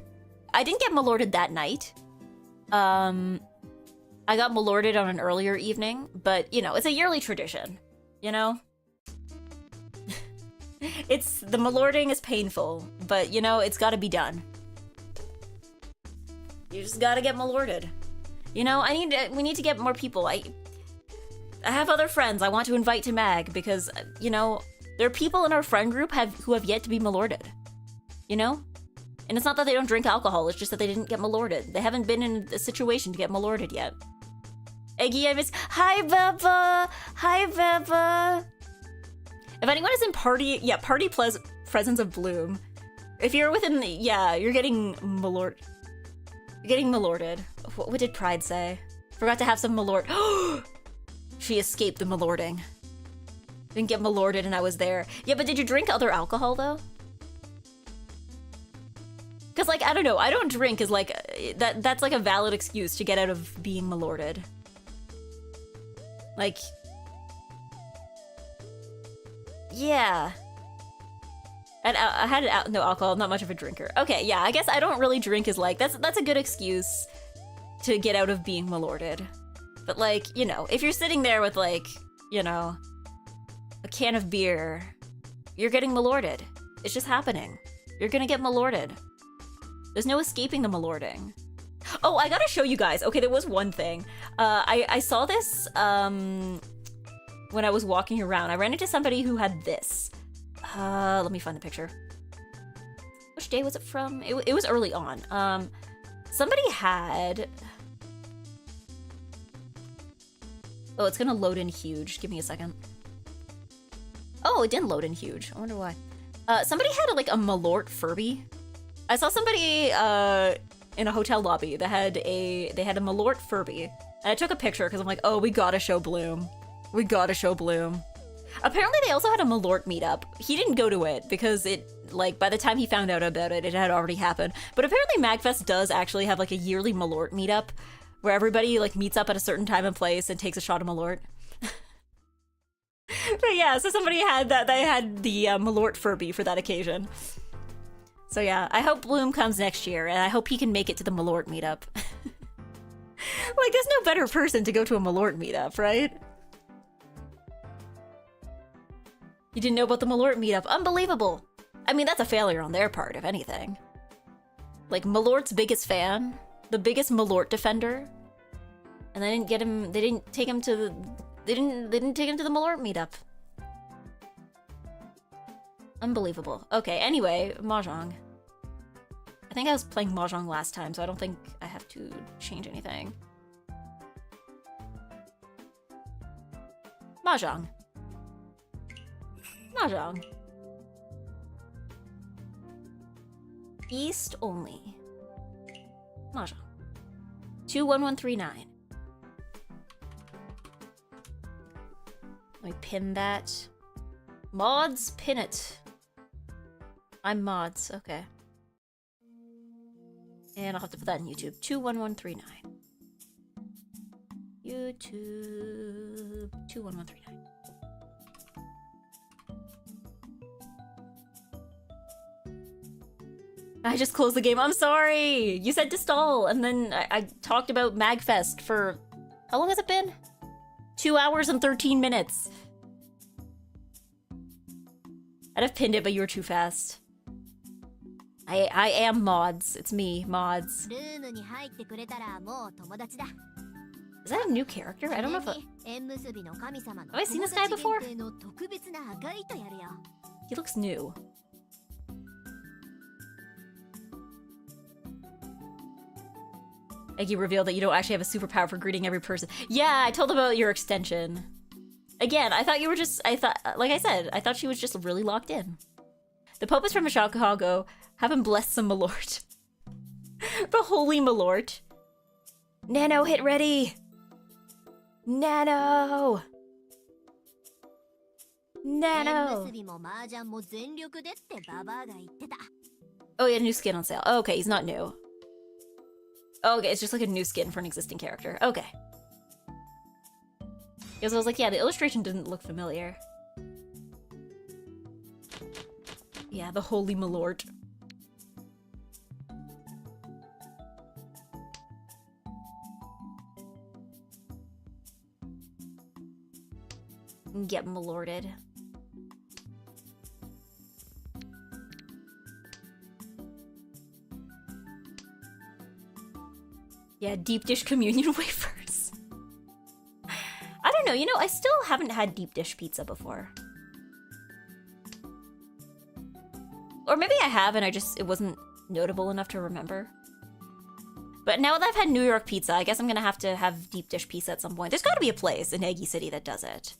I didn't get malorted that night. I got malorted on an earlier evening, but, you know, it's a yearly tradition, you know? The malording is painful, but, you know, it's gotta be done. You just gotta get malorted. You know, we need to get more people. I have other friends I want to invite to MAG because, you know, there are people in our friend group who have yet to be malorted. You know? And it's not that they don't drink alcohol, it's just that they didn't get malorted. They haven't been in a situation to get malorted yet. Eggy, I miss. Hi, Beba! Hi, Beba! If anyone is in party presence of bloom. If you're within you're getting malorted. You're getting malorted. What did Pride say? Forgot to have some malort. She escaped the malording. Didn't get malorted and I was there. Yeah, but did you drink other alcohol though? Cause like, I don't know, I don't drink is like, that's like a valid excuse to get out of being malorted. Like, yeah. And I had no alcohol, not much of a drinker. Okay, yeah, I guess I don't really drink is like, that's a good excuse to get out of being malorted. But like, you know, if you're sitting there with like, you know, a can of beer, you're getting malorted. It's just happening. You're gonna get malorted. There's no escaping the malording. Oh, I gotta show you guys. Okay, there was one thing. I saw this when I was walking around. I ran into somebody who had this. Let me find the picture. Which day was it from? It was early on. Somebody had... Oh, it's gonna load in huge. Give me a second. Oh, it didn't load in huge. I wonder why. Somebody had like a Malort Furby. I saw somebody in a hotel lobby that had a Malort Furby, and I took a picture because I'm like, oh, we gotta show Bloom. We gotta show Bloom. Apparently, they also had a Malort meetup. He didn't go to it because it, like, by the time he found out about it, it had already happened. But apparently, MagFest does actually have like a yearly Malort meetup where everybody like meets up at a certain time and place and takes a shot of Malort. But yeah, so somebody had that. They had the Malort Furby for that occasion. So yeah, I hope Bloom comes next year, and I hope he can make it to the Malort meetup. Like, there's no better person to go to a Malort meetup, right? You didn't know about the Malort meetup. Unbelievable. I mean, that's a failure on their part, if anything. Like, Malort's biggest fan, the biggest Malort defender, and they didn't get him. They didn't take him to the. They didn't take him to the Malort meetup. Unbelievable. Okay, anyway, Mahjong. I think I was playing Mahjong last time, so I don't think I have to change anything. Mahjong. Mahjong. East only. Mahjong. 21139. Let me pin that. Mods, pin it. I'm mods, okay. And I'll have to put that in YouTube. 21139. YouTube 21139. I just closed the game. I'm sorry. You said to stall, and then I talked about Magfest for how long has it been? 2 hours and 13 minutes. I'd have pinned it, but you were too fast. I am mods. It's me, mods. Is that a new character? I don't know if have I seen this guy before? He looks new. Eggy revealed that you don't actually have a superpower for greeting every person. Yeah, I told him about your extension. Again, I thought you were just, like I said, I thought she was just really locked in. The Pope is from Chicago. Have him bless some Malort. The holy Malort. Nano, hit ready. Nano. Nano. Oh, he had a new skin on sale. Oh, okay, he's not new. Oh, okay, it's just like a new skin for an existing character. Okay. Because I was like, yeah, the illustration didn't look familiar. Yeah, the holy Malort. Get Malorted. Yeah, deep dish communion wafers. I don't know, you know, I still haven't had deep dish pizza before. Or maybe I have and it wasn't notable enough to remember. But now that I've had New York pizza, I guess I'm gonna have to have deep dish pizza at some point. There's gotta be a place in Eggy City that does it.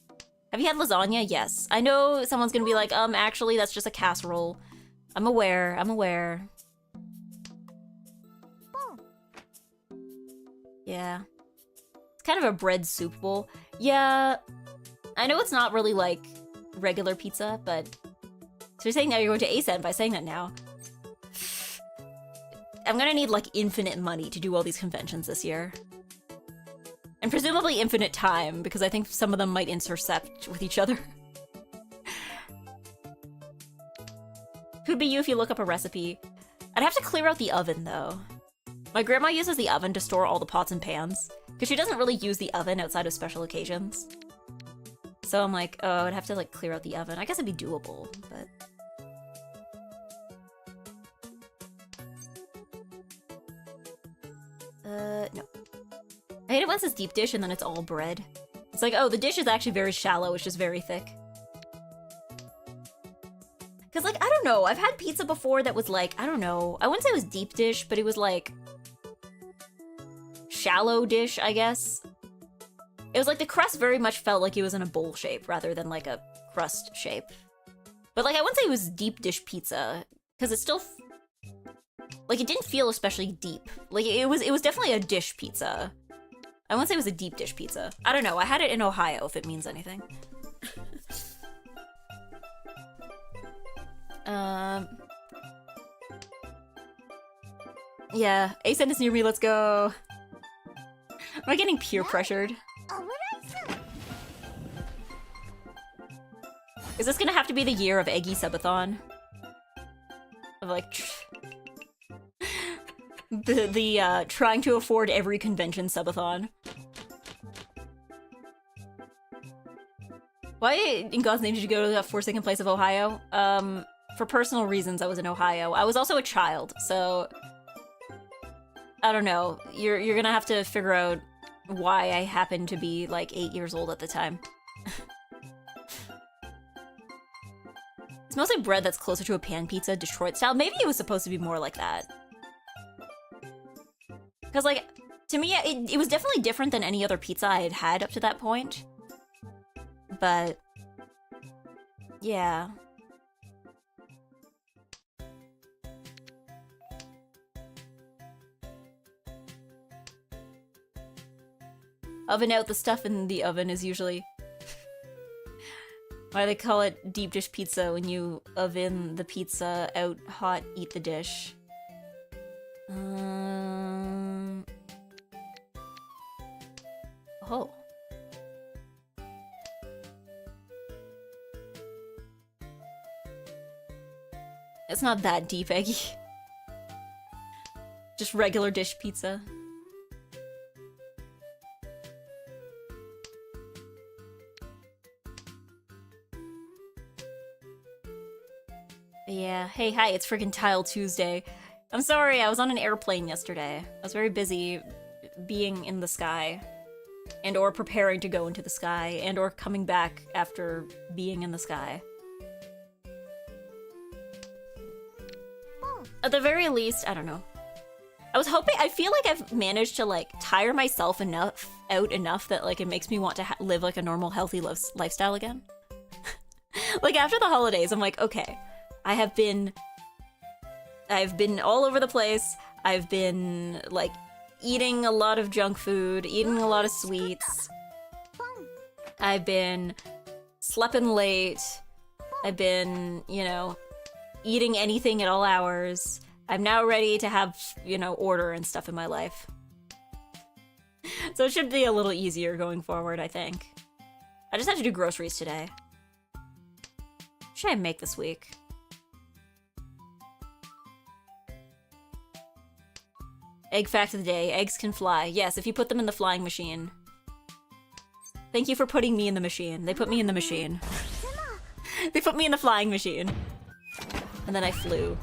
Have you had lasagna? Yes. I know someone's gonna be like, actually that's just a casserole. I'm aware, I'm aware. Yeah. It's kind of a bread soup bowl. Yeah. I know it's not really like regular pizza, but... So you're saying now you're going to ASEN by saying that now. I'm gonna need like infinite money to do all these conventions this year. And presumably infinite time, because I think some of them might intercept with each other. Could be you if you look up a recipe. I'd have to clear out the oven though. My grandma uses the oven to store all the pots and pans, because she doesn't really use the oven outside of special occasions. So I'm like, oh, I'd have to like clear out the oven. I guess it'd be doable, but... no. I hate it once it's deep dish and then it's all bread. It's like, oh, the dish is actually very shallow, it's just very thick. Cause like, I don't know, I've had pizza before that was like, I don't know, I wouldn't say it was deep dish, but it was like... shallow dish, I guess. It was like the crust very much felt like it was in a bowl shape rather than like a crust shape. But like, I wouldn't say it was deep dish pizza, because it's still... Like, it didn't feel especially deep. Like, it was definitely a dish pizza. I won't say it was a deep dish pizza. I don't know. I had it in Ohio, if it means anything. Yeah, Ascent is near me, let's go. Am I getting peer pressured? Is this gonna have to be the year of EGGY subathon? Of like, the trying to afford every convention subathon. Why in God's name did you go to that Forsaken place of Ohio? For personal reasons I was in Ohio. I was also a child, so I don't know. You're gonna have to figure out why I happened to be like 8 years old at the time. It's mostly bread that's closer to a pan pizza, Detroit style. Maybe it was supposed to be more like that. Because, like, to me, it was definitely different than any other pizza I had had up to that point. But, yeah. Oven out the stuff in the oven is usually why they call it deep dish pizza when you oven the pizza out hot, eat the dish. Oh. It's not that deep, Eggy. Just regular dish pizza. Yeah, hey, hi, it's friggin' Tile Tuesday. I'm sorry, I was on an airplane yesterday. I was very busy being in the sky. And or preparing to go into the sky. And or coming back after being in the sky. At the very least, I don't know. I was hoping, I feel like I've managed to like tire myself out enough that like it makes me want to live like a normal healthy lifestyle again. Like after the holidays, I'm like, okay. I've been all over the place. I've been, like, eating a lot of junk food, eating a lot of sweets. I've been sleeping late. I've been, you know, eating anything at all hours. I'm now ready to have, you know, order and stuff in my life. So it should be a little easier going forward, I think. I just had to do groceries today. What should I make this week? Egg fact of the day. Eggs can fly. Yes, if you put them in the flying machine. Thank you for putting me in the machine. They put me in the machine. They put me in the flying machine. And then I flew.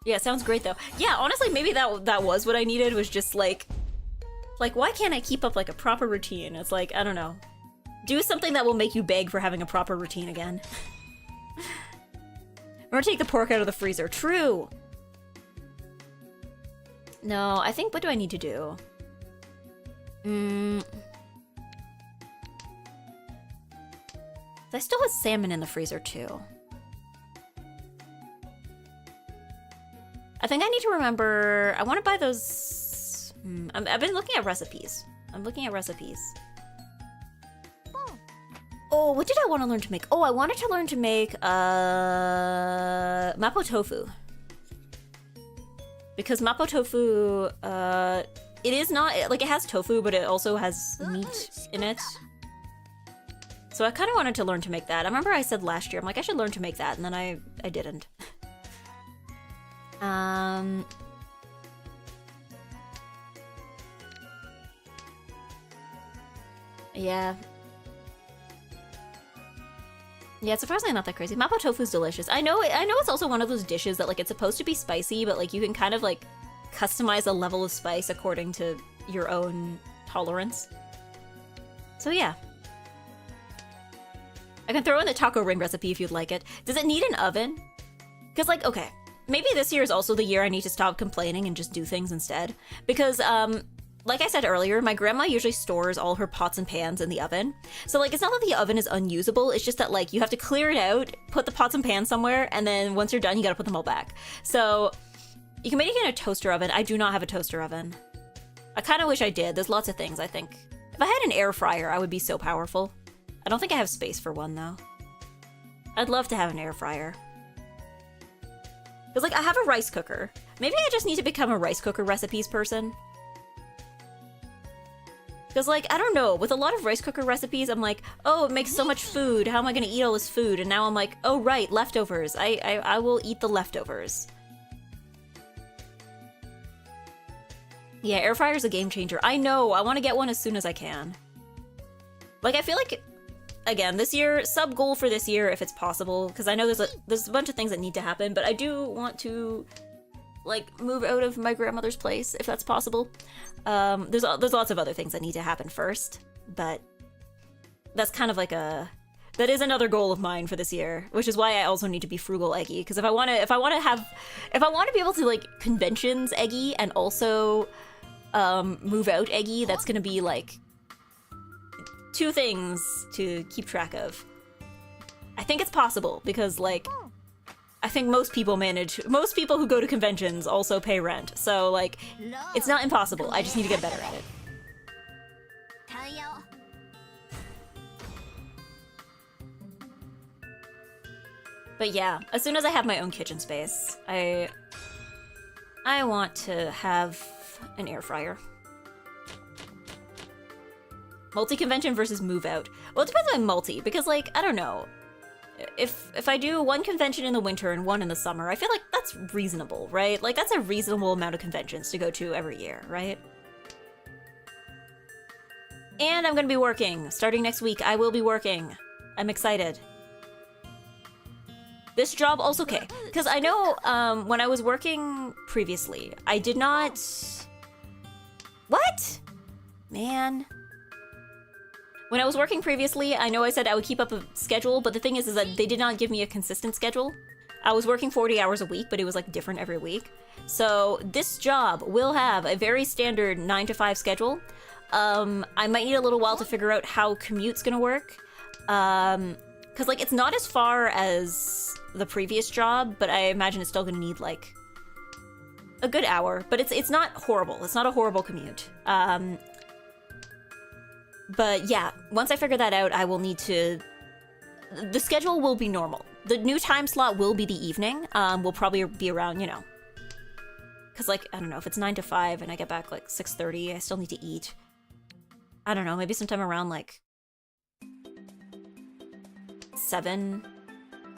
Yeah, sounds great though. Yeah, honestly, maybe that was what I needed, was just like, why can't I keep up like a proper routine? It's like, I don't know. Do something that will make you beg for having a proper routine again. Or take the pork out of the freezer. True! No, I think, what do I need to do? I still have salmon in the freezer too. I think I need to remember, I want to buy those, I've been looking at recipes. I'm looking at recipes. Oh, what did I want to learn to make? Oh, I wanted to learn to make, mapo tofu. Because mapo tofu, it is not, like, it has tofu, but it also has meat in it. So I kind of wanted to learn to make that. I remember I said last year, I'm like, I should learn to make that, and then I didn't. Yeah. Yeah, it's surprisingly not that crazy. Mapo tofu is delicious. I know it's also one of those dishes that, like, it's supposed to be spicy, but, like, you can kind of, like, customize a level of spice according to your own tolerance. So, yeah. I can throw in the taco ring recipe if you'd like it. Does it need an oven? Because, like, okay, maybe this year is also the year I need to stop complaining and just do things instead. Because, like I said earlier, my grandma usually stores all her pots and pans in the oven. So, like, it's not that the oven is unusable, it's just that, like, you have to clear it out, put the pots and pans somewhere, and then once you're done, you gotta put them all back. So, you can make it in a toaster oven. I do not have a toaster oven. I kind of wish I did. There's lots of things, I think. If I had an air fryer, I would be so powerful. I don't think I have space for one, though. I'd love to have an air fryer. Because, like, I have a rice cooker. Maybe I just need to become a rice cooker recipes person. Because, like, I don't know. With a lot of rice cooker recipes, I'm like, oh, it makes so much food. How am I going to eat all this food? And now I'm like, oh, right, leftovers. I will eat the leftovers. Yeah, air fryer's a game changer. I know. I want to get one as soon as I can. Like, I feel like, again, this year, sub goal for this year, if it's possible, because I know there's a bunch of things that need to happen, but I do want to, like, move out of my grandmother's place, if that's possible. There's lots of other things that need to happen first, but that's kind of like that is another goal of mine for this year, which is why I also need to be frugal Eggy, because if I want to be able to, like, conventions Eggy and also move out Eggy, that's gonna be like 2 things to keep track of. I think it's possible because, like, I think most people who go to conventions also pay rent. So, like, it's not impossible. I just need to get better at it. But yeah, as soon as I have my own kitchen space, I want to have an air fryer. Multi-convention versus move out. Well, it depends on multi, because, like, I don't know. If I do 1 convention in the winter and 1 in the summer, I feel like that's reasonable, right? Like, that's a reasonable amount of conventions to go to every year, right? And I'm gonna be working. Starting next week, I will be working. I'm excited. This job also, okay, because I know when I was working previously, I did not... What? Man. When I was working previously, I know I said I would keep up a schedule, but the thing is that they did not give me a consistent schedule. I was working 40 hours a week, but it was, like, different every week. So this job will have a very standard 9 to 5 schedule. I might need a little while to figure out how commute's gonna work. Because, like, it's not as far as the previous job, but I imagine it's still gonna need, like, a good hour. But it's not horrible. It's not a horrible commute. But yeah, once I figure that out, I will need to... The schedule will be normal. The new time slot will be the evening. Will probably be around, you know... Because, like, I don't know, if it's 9 to 5 and I get back, like, 6:30, I still need to eat. I don't know, maybe sometime around, like... 7,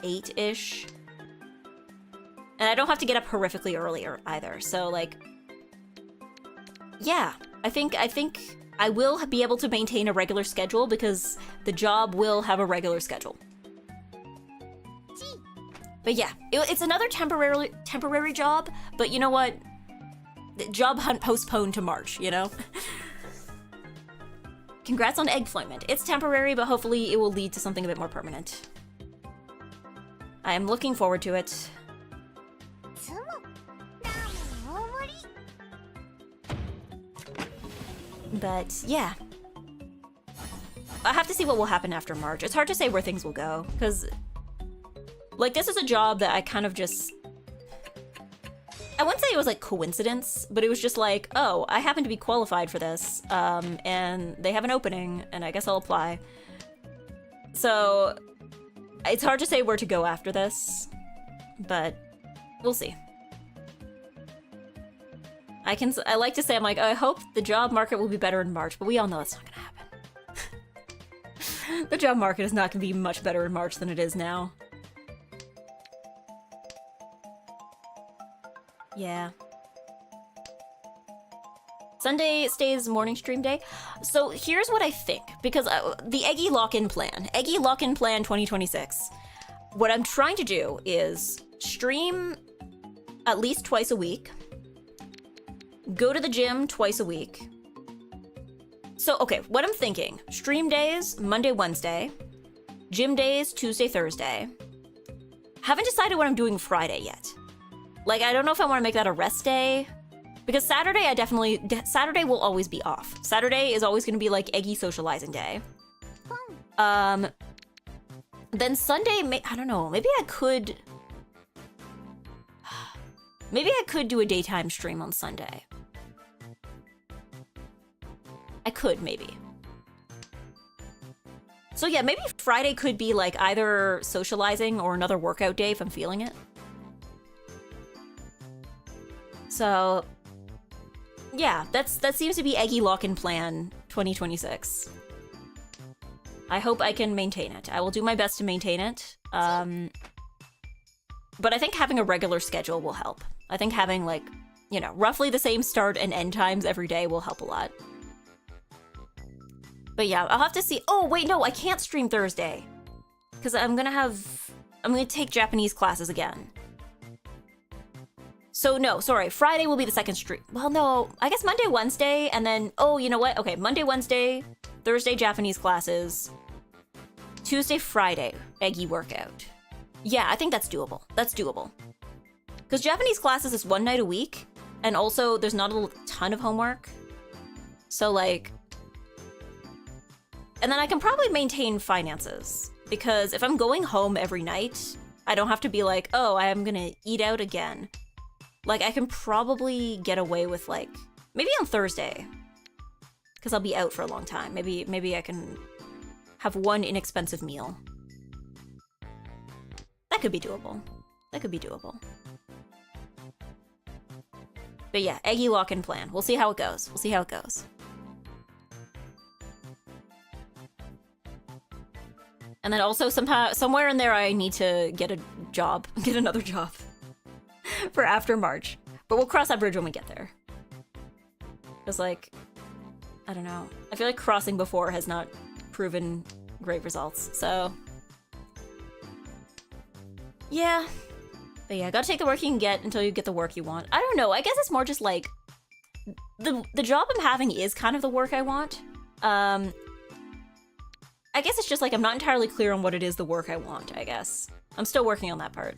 8-ish. And I don't have to get up horrifically earlier either, so, like... Yeah, I think I will be able to maintain a regular schedule because the job will have a regular schedule. But yeah, it's another temporary job, but you know what? Job hunt postponed to March, you know? Congrats on eggployment. It's temporary, but hopefully it will lead to something a bit more permanent. I am looking forward to it. But yeah. I have to see what will happen after March. It's hard to say where things will go, because, like, this is a job that I kind of just... I wouldn't say it was, like, coincidence, but it was just like, oh, I happen to be qualified for this, and they have an opening, and I guess I'll apply. So, it's hard to say where to go after this, but we'll see. I like to say, I'm like, I hope the job market will be better in March, but we all know that's not gonna happen. The job market is not gonna be much better in March than it is now. Yeah. Sunday stays morning stream day. So here's what I think, because the EGGY lock-in plan, EGGY lock-in plan 2026. What I'm trying to do is stream at least twice a week. Go to the gym twice a week. So, okay, what I'm thinking, stream days, Monday, Wednesday. Gym days, Tuesday, Thursday. Haven't decided what I'm doing Friday yet. Like, I don't know if I want to make that a rest day. Because Saturday will always be off. Saturday is always going to be like Eggy socializing day. Then Sunday, I don't know, maybe I could do a daytime stream on Sunday. I could, maybe. So yeah, maybe Friday could be like either socializing or another workout day if I'm feeling it. So yeah, that seems to be Eggy lock-in plan 2026. I hope I can maintain it. I will do my best to maintain it. But I think having a regular schedule will help. I think having, like, you know, roughly the same start and end times every day will help a lot. But yeah, I'll have to see. Oh, wait, no, I can't stream Thursday. Because I'm gonna take Japanese classes again. So no, sorry, Friday will be the second stream. Well, no, I guess Monday, Wednesday, and then, oh, you know what? Okay, Monday, Wednesday, Thursday, Japanese classes. Tuesday, Friday, Eggy workout. Yeah, I think that's doable. That's doable. Because Japanese classes is 1 night a week, and also there's not a ton of homework. So, like... And then I can probably maintain finances. Because if I'm going home every night, I don't have to be like, oh, I am gonna eat out again. Like, I can probably get away with, like... Maybe on Thursday. Because I'll be out for a long time. Maybe I can have one inexpensive meal. That could be doable. That could be doable. But yeah, Eggy lock-in plan. We'll see how it goes. We'll see how it goes. And then also somewhere in there I need to get a job. Get another job. For after March. But we'll cross that bridge when we get there. Because, like, I don't know. I feel like crossing before has not proven great results, so... Yeah. But yeah, gotta take the work you can get until you get the work you want. I don't know, I guess it's more just like... The job I'm having is kind of the work I want. I guess it's just like I'm not entirely clear on what it is the work I want, I guess. I'm still working on that part.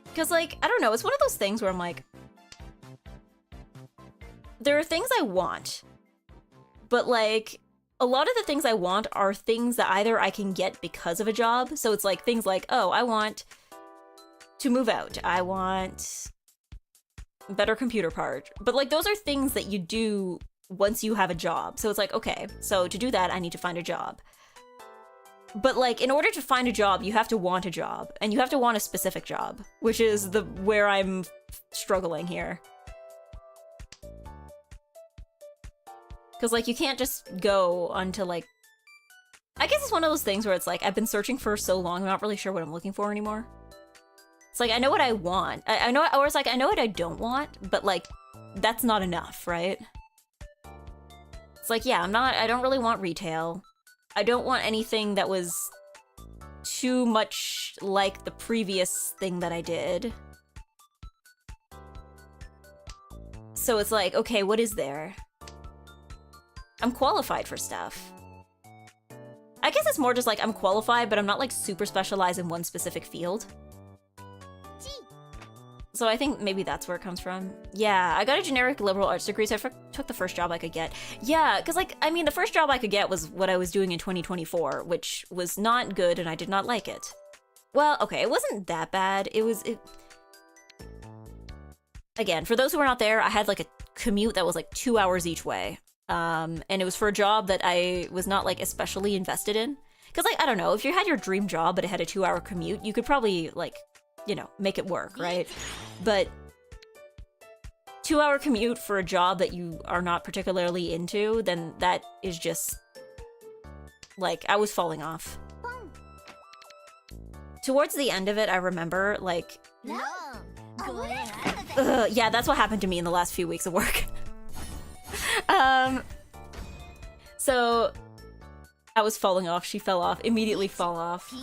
Because, like, I don't know, it's one of those things where I'm like... There are things I want, but, like, a lot of the things I want are things that either I can get because of a job. So it's like things like, oh, I want to move out. I want better computer part. But, like, those are things that you do once you have a job. So it's like, okay, so to do that, I need to find a job. But, like, in order to find a job, you have to want a job. And you have to want a specific job, which is where I'm struggling here. Because, like, you can't just go onto, like... I guess it's one of those things where it's like, I've been searching for so long, I'm not really sure what I'm looking for anymore. It's like, I know what I want. I know, or it's like, I know what I don't want, but, like, that's not enough, right? It's like, yeah, I don't really want retail. I don't want anything that was too much like the previous thing that I did. So it's like, okay, what is there? I'm qualified for stuff. I guess it's more just like I'm qualified, but I'm not like super specialized in one specific field. So I think maybe that's where it comes from. Yeah, I got a generic liberal arts degree, so I took the first job I could get. Yeah, because, like, I mean, the first job I could get was what I was doing in 2024, which was not good, and I did not like it. Well, okay, it wasn't that bad. Again, for those who are not there, I had, like, a commute that was, like, 2 hours each way. And it was for a job that I was not, like, especially invested in. Because, like, I don't know, if you had your dream job but it had a 2-hour commute, you could probably, like... you know, make it work, right? But 2-hour commute for a job that you are not particularly into, then that is just, like, I was falling off. Towards the end of it, I remember, like... yeah, that's what happened to me in the last few weeks of work. So, I was falling off, she fell off, immediately fall off.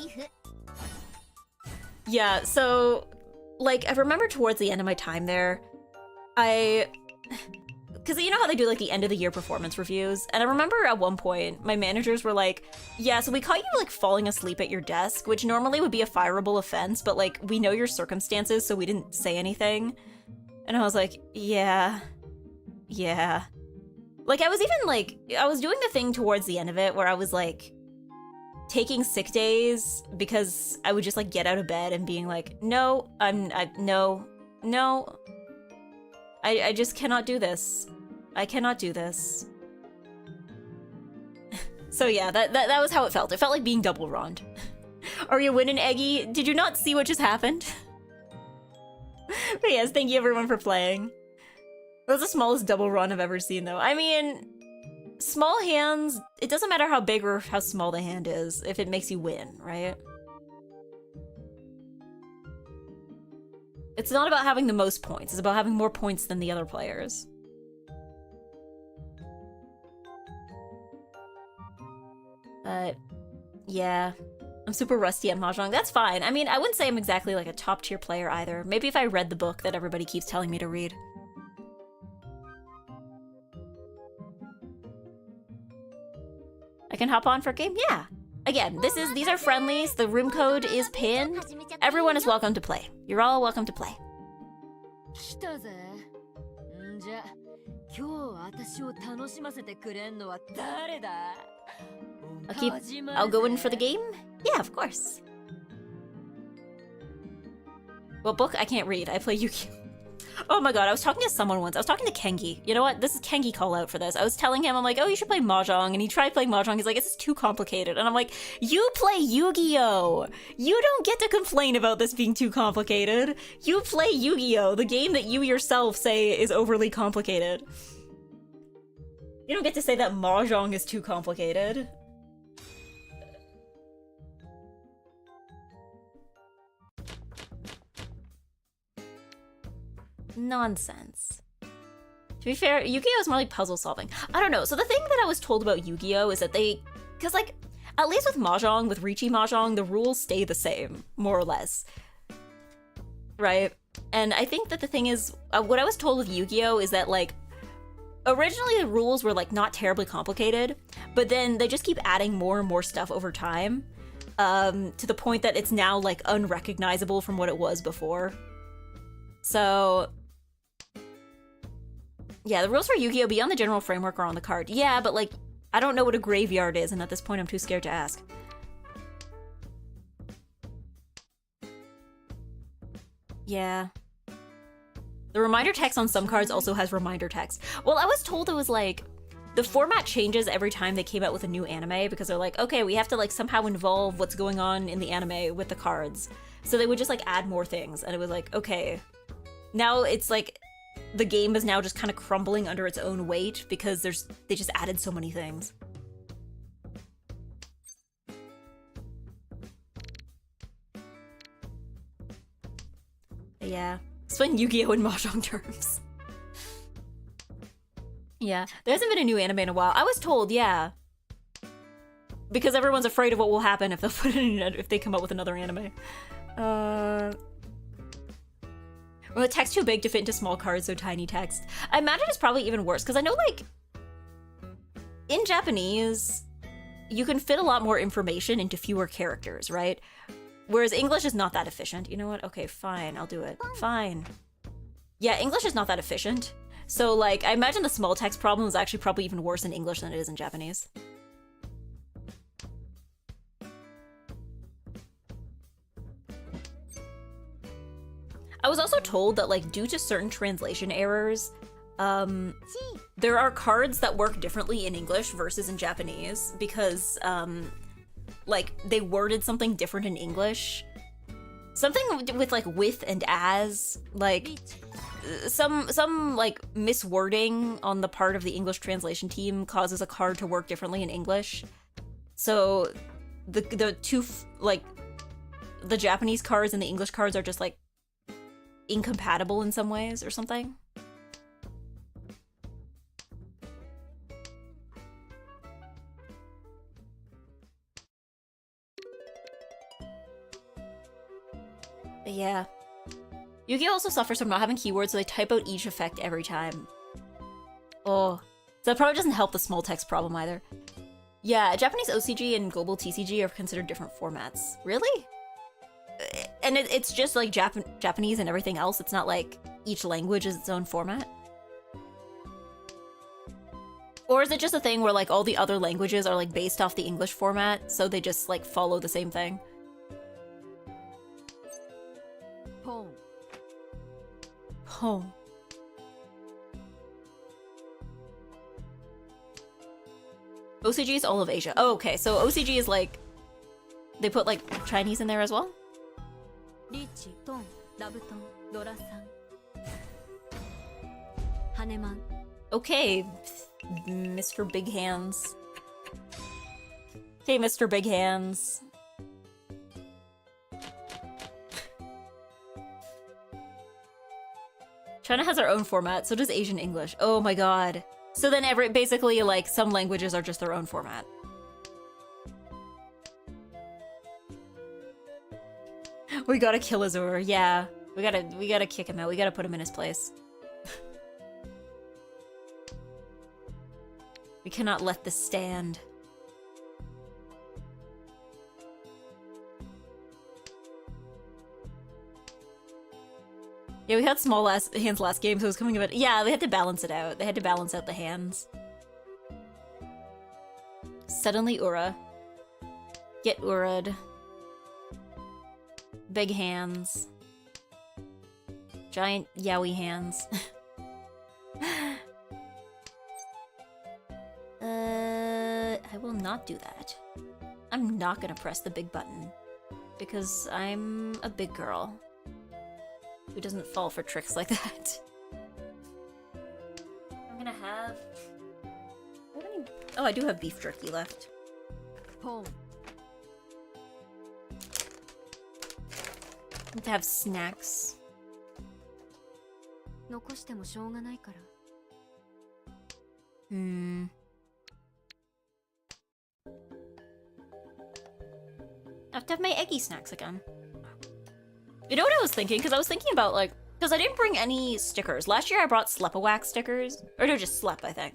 Yeah, so, like, I remember towards the end of my time there, because you know how they do, like, the end of the year performance reviews? And I remember at one point, my managers were like, yeah, so we caught you, like, falling asleep at your desk, which normally would be a fireable offense, but, like, we know your circumstances, so we didn't say anything. And I was like, yeah. Like, I was even like, I was doing the thing towards the end of it where I was like taking sick days because I would just like get out of bed and being like, no, no, I just cannot do this. I cannot do this. So yeah, that was how it felt. It felt like being double wronged. Are you winning, Eggy? Did you not see what just happened? But yes, thank you everyone for playing. That was the smallest double run I've ever seen, though. I mean, small hands, it doesn't matter how big or how small the hand is if it makes you win, right? It's not about having the most points, it's about having more points than the other players. But, yeah. I'm super rusty at Mahjong. That's fine. I mean, I wouldn't say I'm exactly like a top tier player either. Maybe if I read the book that everybody keeps telling me to read. I can hop on for a game? Yeah. Again, these are friendlies. The room code is pinned. Everyone is welcome to play. You're all welcome to play. I'll go in for the game? Yeah, of course. What book? I can't read. I play Yu-Gi-Oh! Oh my god, I was talking to someone once. I was talking to Kengi. You know what? This is Kengi call out for this. I was telling him, I'm like, oh, you should play Mahjong. And he tried playing Mahjong. He's like, this is too complicated. And I'm like, you play Yu-Gi-Oh! You don't get to complain about this being too complicated. You play Yu-Gi-Oh! The game that you yourself say is overly complicated. You don't get to say that Mahjong is too complicated. Nonsense. To be fair, Yu-Gi-Oh! Is more like puzzle solving. I don't know. So the thing that I was told about Yu-Gi-Oh! Is that because like, at least with Mahjong, with Riichi Mahjong, the rules stay the same, more or less. Right? And I think that the thing is, what I was told with Yu-Gi-Oh! Is that like, originally the rules were like not terribly complicated, but then they just keep adding more and more stuff over time, to the point that it's now like unrecognizable from what it was before. So yeah, the rules for Yu-Gi-Oh! Beyond the general framework are on the card. Yeah, but like, I don't know what a graveyard is, and at this point I'm too scared to ask. Yeah. The reminder text on some cards also has reminder text. Well, I was told it was like, the format changes every time they came out with a new anime, because they're like, okay, we have to like somehow involve what's going on in the anime with the cards. So they would just like add more things, and it was like, okay. Now it's like, the game is now just kind of crumbling under its own weight because they just added so many things. Yeah, explain Yu-Gi-Oh! In Mahjong terms. Yeah, there hasn't been a new anime in a while. I was told, yeah. Because everyone's afraid of what will happen if if they come up with another anime. Well, the text too big to fit into small cards, so tiny text. I imagine it's probably even worse, because I know, like, in Japanese, you can fit a lot more information into fewer characters, right? Whereas English is not that efficient. You know what? Okay, fine, I'll do it. Fine. Yeah, English is not that efficient. So, like, I imagine the small text problem is actually probably even worse in English than it is in Japanese. I was also told that, like, due to certain translation errors, there are cards that work differently in English versus in Japanese because, like, they worded something different in English. Something with, like, with and as, like, some like, miswording on the part of the English translation team causes a card to work differently in English. So, the two, like, the Japanese cards and the English cards are just, like, incompatible in some ways or something. But yeah. Yu-Gi-Oh! Also suffers from not having keywords, so they type out each effect every time. Oh. So that probably doesn't help the small text problem either. Yeah, Japanese OCG and global TCG are considered different formats. Really? And it's just like Japanese and everything else. It's not like each language is its own format? Or is it just a thing where like all the other languages are like based off the English format, so they just like follow the same thing? Pong. Home. OCG is all of Asia. Oh, okay, so OCG is like... They put like Chinese in there as well? Lichi, Ton, Dabuton, Dora-san. Haneman. Okay, Mr. Big Hands. Okay, Mr. Big Hands. China has their own format, so does Asian English. Oh my god. So then basically, like, some languages are just their own format. We gotta kill Azur, yeah. We gotta kick him out. We gotta put him in his place. We cannot let this stand. Yeah, we had small hands last game, so it was coming a bit... Yeah, they had to balance it out. They had to balance out the hands. Suddenly Ura. Get Ura'd. Big hands. Giant yaoi hands. I will not do that. I'm not gonna press the big button. Because I'm a big girl. Who doesn't fall for tricks like that. I'm gonna have... Oh, I do have beef jerky left. Pong. Need to have snacks. 残してもしょうがないから。I have to have my eggy snacks again. You know what I was thinking? Because I was thinking about, like... Because I didn't bring any stickers. Last year I brought Slepawax stickers. Or no, just Slep, I think.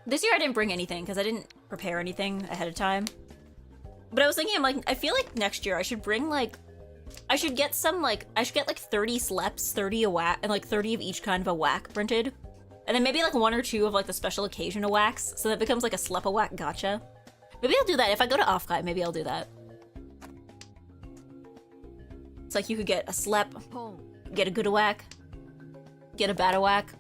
This year I didn't bring anything, because I didn't prepare anything ahead of time. But I was thinking, I'm like, I feel like next year I should bring, like... I should get some, like... I should get, like, 30 Sleps, 30 a whack, and, like, 30 of each kind of a whack printed. And then maybe, like, 1 or 2 of, like, the special occasion a wax, so that becomes, like, a Slepawack gacha. Maybe I'll do that. If I go to EGGY, maybe I'll do that. It's like you could get a Slep, get a good whack, get a bad whack.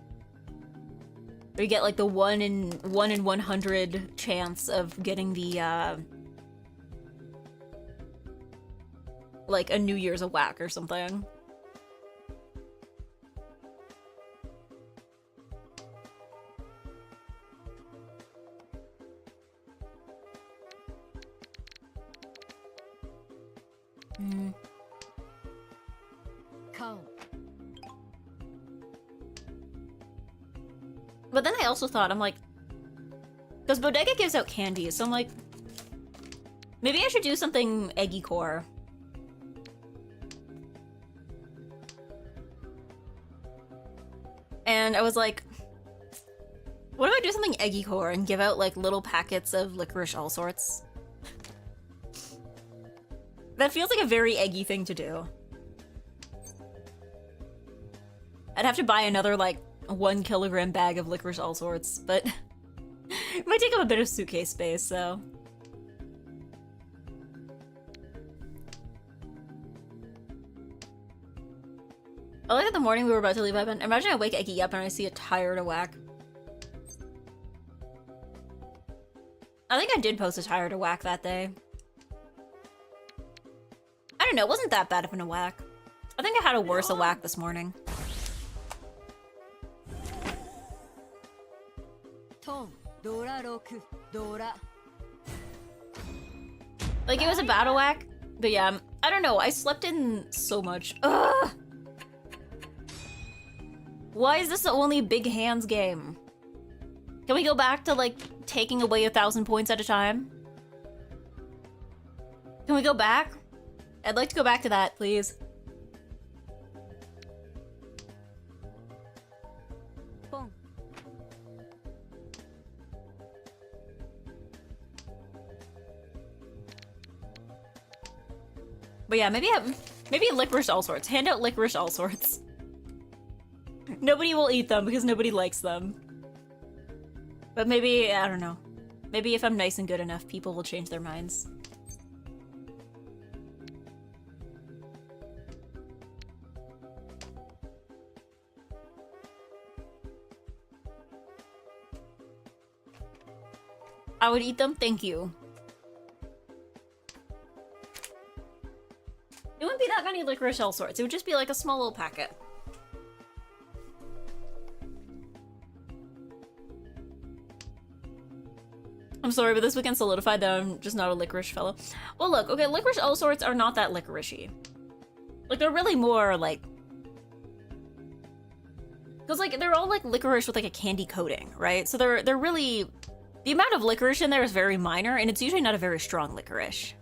Or you get, like, the 1 in 100 chance of getting the, like, a New Year's a whack or something. But then I also thought, I'm like... Because Bodega gives out candies, so I'm like... Maybe I should do something Eggy Core. And I was like... What if I do something Eggy Core and give out, like, little packets of licorice all sorts? That feels like a very Eggy thing to do. I'd have to buy another, like, 1 kilogram bag of licorice all sorts, but it might take up a bit of suitcase space, so. I like in the morning we were about to leave up, and imagine I wake Eggy up and I see a tired a whack. I think I did post a tired a whack that day. I don't know, it wasn't that bad of an a whack. I think I had a worse a whack this morning. Like, it was a battle whack, but yeah, I don't know, I slept in so much. Ugh! Why is this the only big hands game? Can we go back to, like, taking away 1,000 points at a time? Can we go back? I'd like to go back to that, please. But yeah, maybe Maybe licorice all sorts. Hand out licorice all sorts. Nobody will eat them because nobody likes them. But maybe, I don't know. Maybe if I'm nice and good enough, people will change their minds. I would eat them, thank you. It wouldn't be that many licorice all sorts. It would just be like a small little packet. I'm sorry, but this weekend solidified that I'm just not a licorice fellow. Well, look, okay, licorice all sorts are not that licorice-y. Like, they're really more, like... Because, like, they're all, like, licorice with, like, a candy coating, right? So they're really... The amount of licorice in there is very minor, and it's usually not a very strong licorice.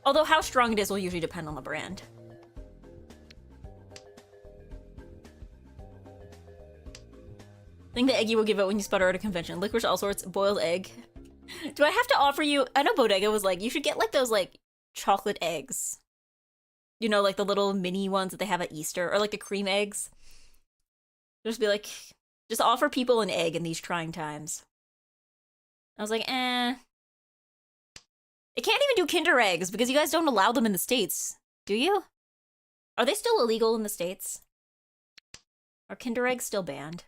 Although how strong it is will usually depend on the brand. Thing that Eggy will give out when you spot her at a convention. Licorice all sorts, boiled egg. Do I have to offer you... I know Bodega was like, you should get like those like chocolate eggs. You know, like the little mini ones that they have at Easter, or like the cream eggs. Just be like, just offer people an egg in these trying times. I was like, eh. It can't even do Kinder eggs because you guys don't allow them in the States. Do you? Are they still illegal in the States? Are Kinder eggs still banned?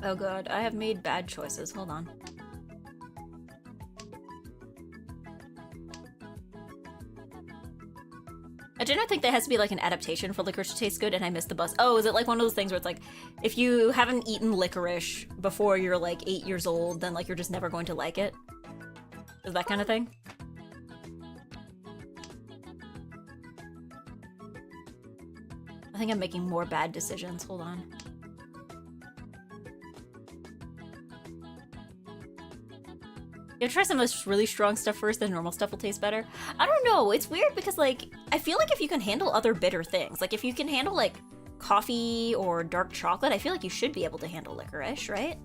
Oh god, I have made bad choices. Hold on. I didn't think there has to be like an adaptation for licorice to taste good and I missed the bus. Oh, is it like one of those things where it's like, if you haven't eaten licorice before you're like 8 years old, then like you're just never going to like it? Is that kind of thing? I think I'm making more bad decisions. Hold on. You try some of this really strong stuff first, then normal stuff will taste better. I don't know, it's weird because like, I feel like if you can handle other bitter things, like if you can handle like coffee or dark chocolate, I feel like you should be able to handle licorice, right?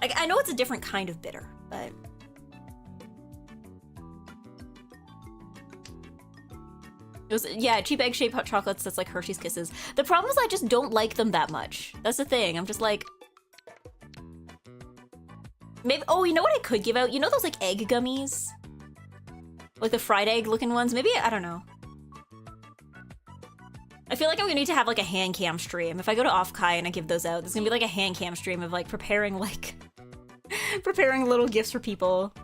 Like, I know it's a different kind of bitter, but... It was, yeah, cheap egg-shaped hot chocolates that's like Hershey's Kisses. The problem is I just don't like them that much. That's the thing, I'm just like... Maybe, oh, you know what I could give out? You know those, like, egg gummies? Like the fried egg looking ones? Maybe, I don't know. I feel like I'm gonna need to have, like, a hand cam stream. If I go to Off-Kai and I give those out, there's gonna be, like, a hand cam stream of, like, preparing, like... preparing little gifts for people.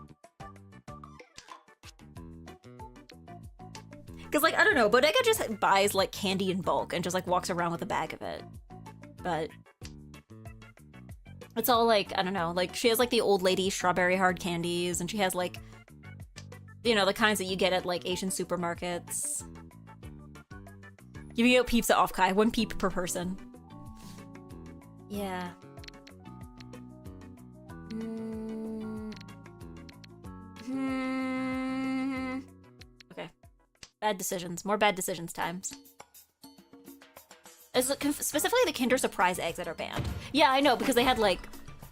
Because, like, I don't know, Bodega just buys, like, candy in bulk and just, like, walks around with a bag of it. But... it's all like, I don't know, like she has like the old lady strawberry hard candies and she has like, you know, the kinds that you get at like Asian supermarkets. Giving out peeps at Off-Kai, 1 peep per person. Yeah. Okay. Bad decisions. More bad decisions times. Is it specifically the Kinder Surprise eggs that are banned? Yeah, I know, because they had, like,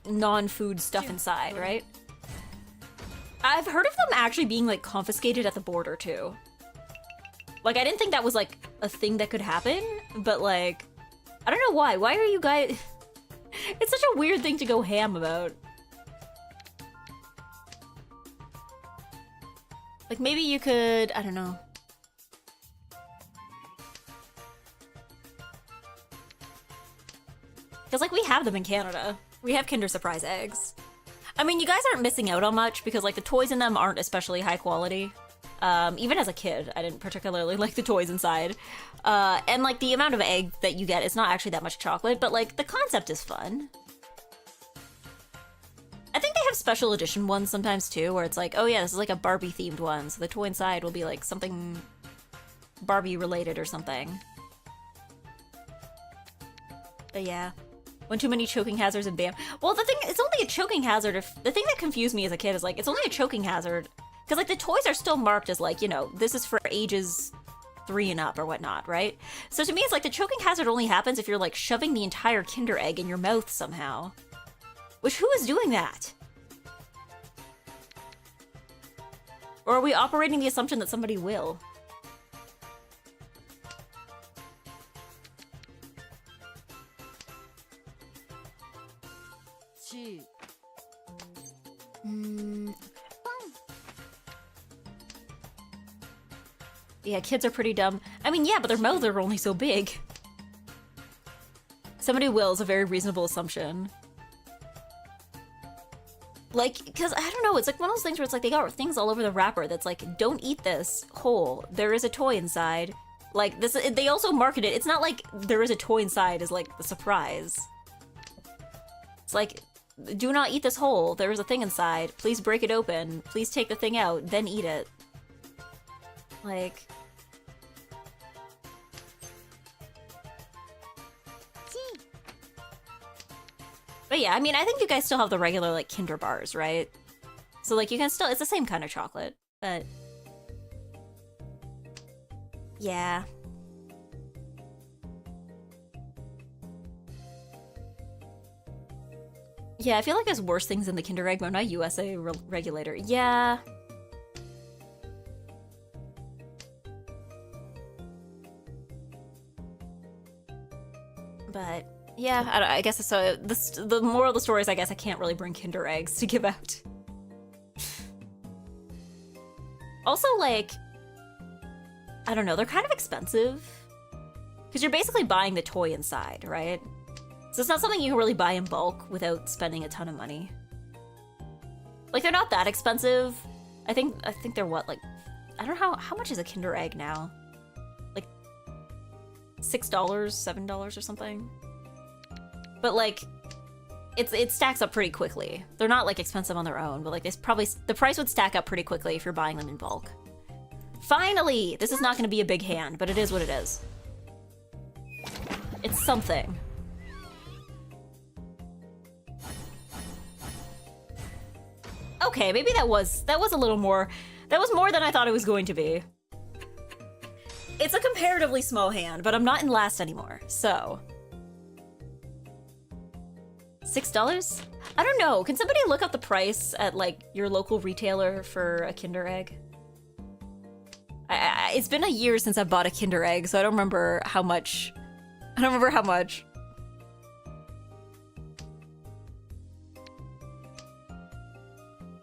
non-food stuff inside, right? I've heard of them actually being, like, confiscated at the border, too. Like, I didn't think that was, like, a thing that could happen, but, like, I don't know why. Why are you guys... It's such a weird thing to go ham about. Like, maybe you could... I don't know. Because, like, we have them in Canada. We have Kinder Surprise eggs. I mean, you guys aren't missing out on much because, like, the toys in them aren't especially high quality. Even as a kid, I didn't particularly like the toys inside. And, like, the amount of egg that you get is not actually that much chocolate, but, like, the concept is fun. I think they have special edition ones sometimes, too, where it's like, oh yeah, this is, like, a Barbie-themed one, so the toy inside will be, like, something Barbie-related or something. But yeah. One too many choking hazards and bam. Well, the thing, it's only a choking hazard if... The thing that confused me as a kid is, like, it's only a choking hazard. Because, like, the toys are still marked as, like, you know, this is for ages 3 and up or whatnot, right? So to me, it's like the choking hazard only happens if you're, like, shoving the entire Kinder Egg in your mouth somehow. Which, who is doing that? Or are we operating the assumption that somebody will? Yeah, kids are pretty dumb. I mean, yeah, but their mouths are only so big. Somebody will is a very reasonable assumption. Like, because, I don't know, it's like one of those things where it's like they got things all over the wrapper that's like, don't eat this whole. There is a toy inside. Like, this, they also market it. It's not like there is a toy inside is like the surprise. It's like, do not eat this whole. There is a thing inside. Please break it open. Please take the thing out, then eat it. Like... But yeah, I mean, I think you guys still have the regular, like, Kinder bars, right? So, like, you can still... It's the same kind of chocolate, but... Yeah. Yeah, I feel like there's worse things in the Kinder Egg, but I'm not a USA regulator. Yeah. But... Yeah, I guess so. The moral of the story is I guess I can't really bring Kinder Eggs to give out. Also, like, I don't know, they're kind of expensive. Because you're basically buying the toy inside, right? So it's not something you can really buy in bulk without spending a ton of money. Like, they're not that expensive. I think they're what, like, I don't know, how much is a Kinder Egg now? Like, $6, $7 or something? But like, it stacks up pretty quickly. They're not like expensive on their own, but like the price would stack up pretty quickly if you're buying them in bulk. Finally! This is not gonna be a big hand, but it is what it is. It's something. Okay, maybe that was a little more, that was more than I thought it was going to be. It's a comparatively small hand, but I'm not in last anymore, so. $6? I don't know. Can somebody look up the price at like your local retailer for a Kinder Egg? It's been a year since I bought a Kinder Egg, so I don't remember how much. I don't remember how much.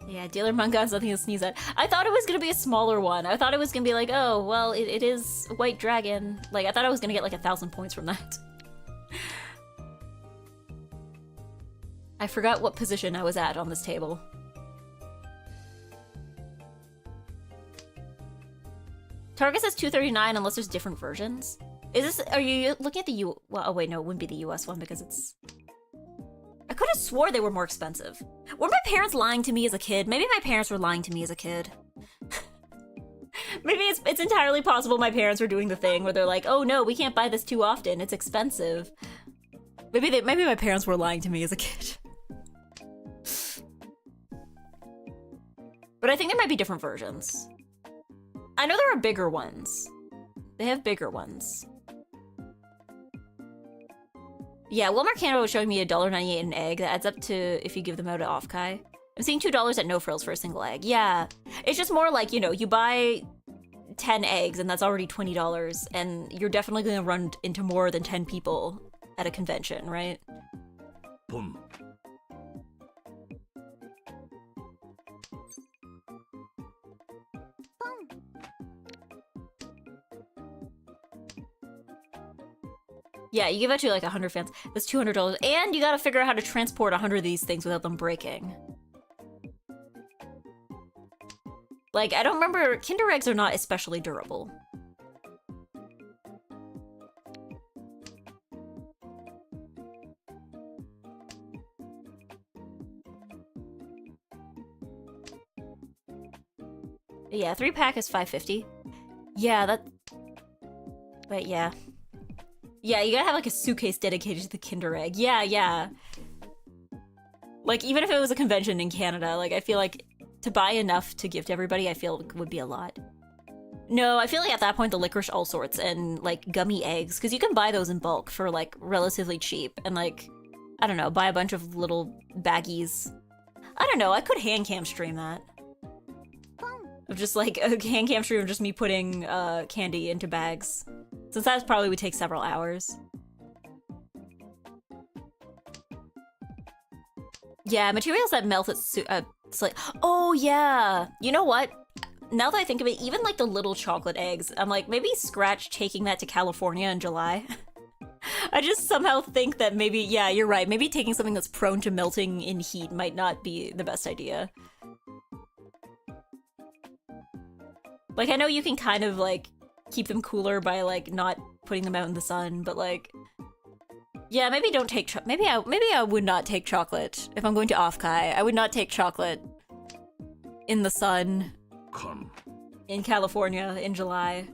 Yeah, Dealer Manga has nothing to sneeze at. I thought it was gonna be a smaller one. I thought it was gonna be like, oh, well, it is White Dragon. Like, I thought I was gonna get like 1,000 points from that. I forgot what position I was at on this table. Target says 239 unless there's different versions. Is this, are you looking at the well, oh wait, no, it wouldn't be the US one because it's... I could have swore they were more expensive. Were my parents lying to me as a kid? Maybe my parents were lying to me as a kid. Maybe it's entirely possible my parents were doing the thing where they're like, oh no, we can't buy this too often, it's expensive. Maybe my parents were lying to me as a kid. But I think there might be different versions. I know there are bigger ones. They have bigger ones. Yeah, Walmart Canada was showing me $1.98 an egg. That adds up to if you give them out at Offkai. I'm seeing $2 at No Frills for a single egg. Yeah, it's just more like, you know, you buy 10 eggs and that's already $20 and you're definitely gonna run into more than 10 people at a convention, right? Boom. Yeah, you give out to like 100 fans. That's $200, and you gotta figure out how to transport 100 of these things without them breaking. Like, I don't remember, Kinder Eggs are not especially durable. Yeah, 3-pack is $5.50. Yeah, that... But yeah. Yeah, you gotta have like a suitcase dedicated to the Kinder Egg. Yeah, yeah. Like, even if it was a convention in Canada, like, I feel like to buy enough to give to everybody, I feel would be a lot. No, I feel like at that point the licorice all sorts and like gummy eggs, because you can buy those in bulk for like relatively cheap and like, I don't know, buy a bunch of little baggies. I don't know, I could hand cam stream that. Of just like a hand cam stream of just me putting candy into bags. Since that probably would take several hours. Yeah, materials that melt at it's like, oh yeah. You know what? Now that I think of it, even like the little chocolate eggs, I'm like, maybe scratch taking that to California in July. I just somehow think that maybe, yeah, you're right. Maybe taking something that's prone to melting in heat might not be the best idea. Like, I know you can kind of like keep them cooler by like not putting them out in the sun, but like, yeah, maybe don't take maybe I would not take chocolate if I'm going to Offkai. I would not take chocolate in the sun in California in July.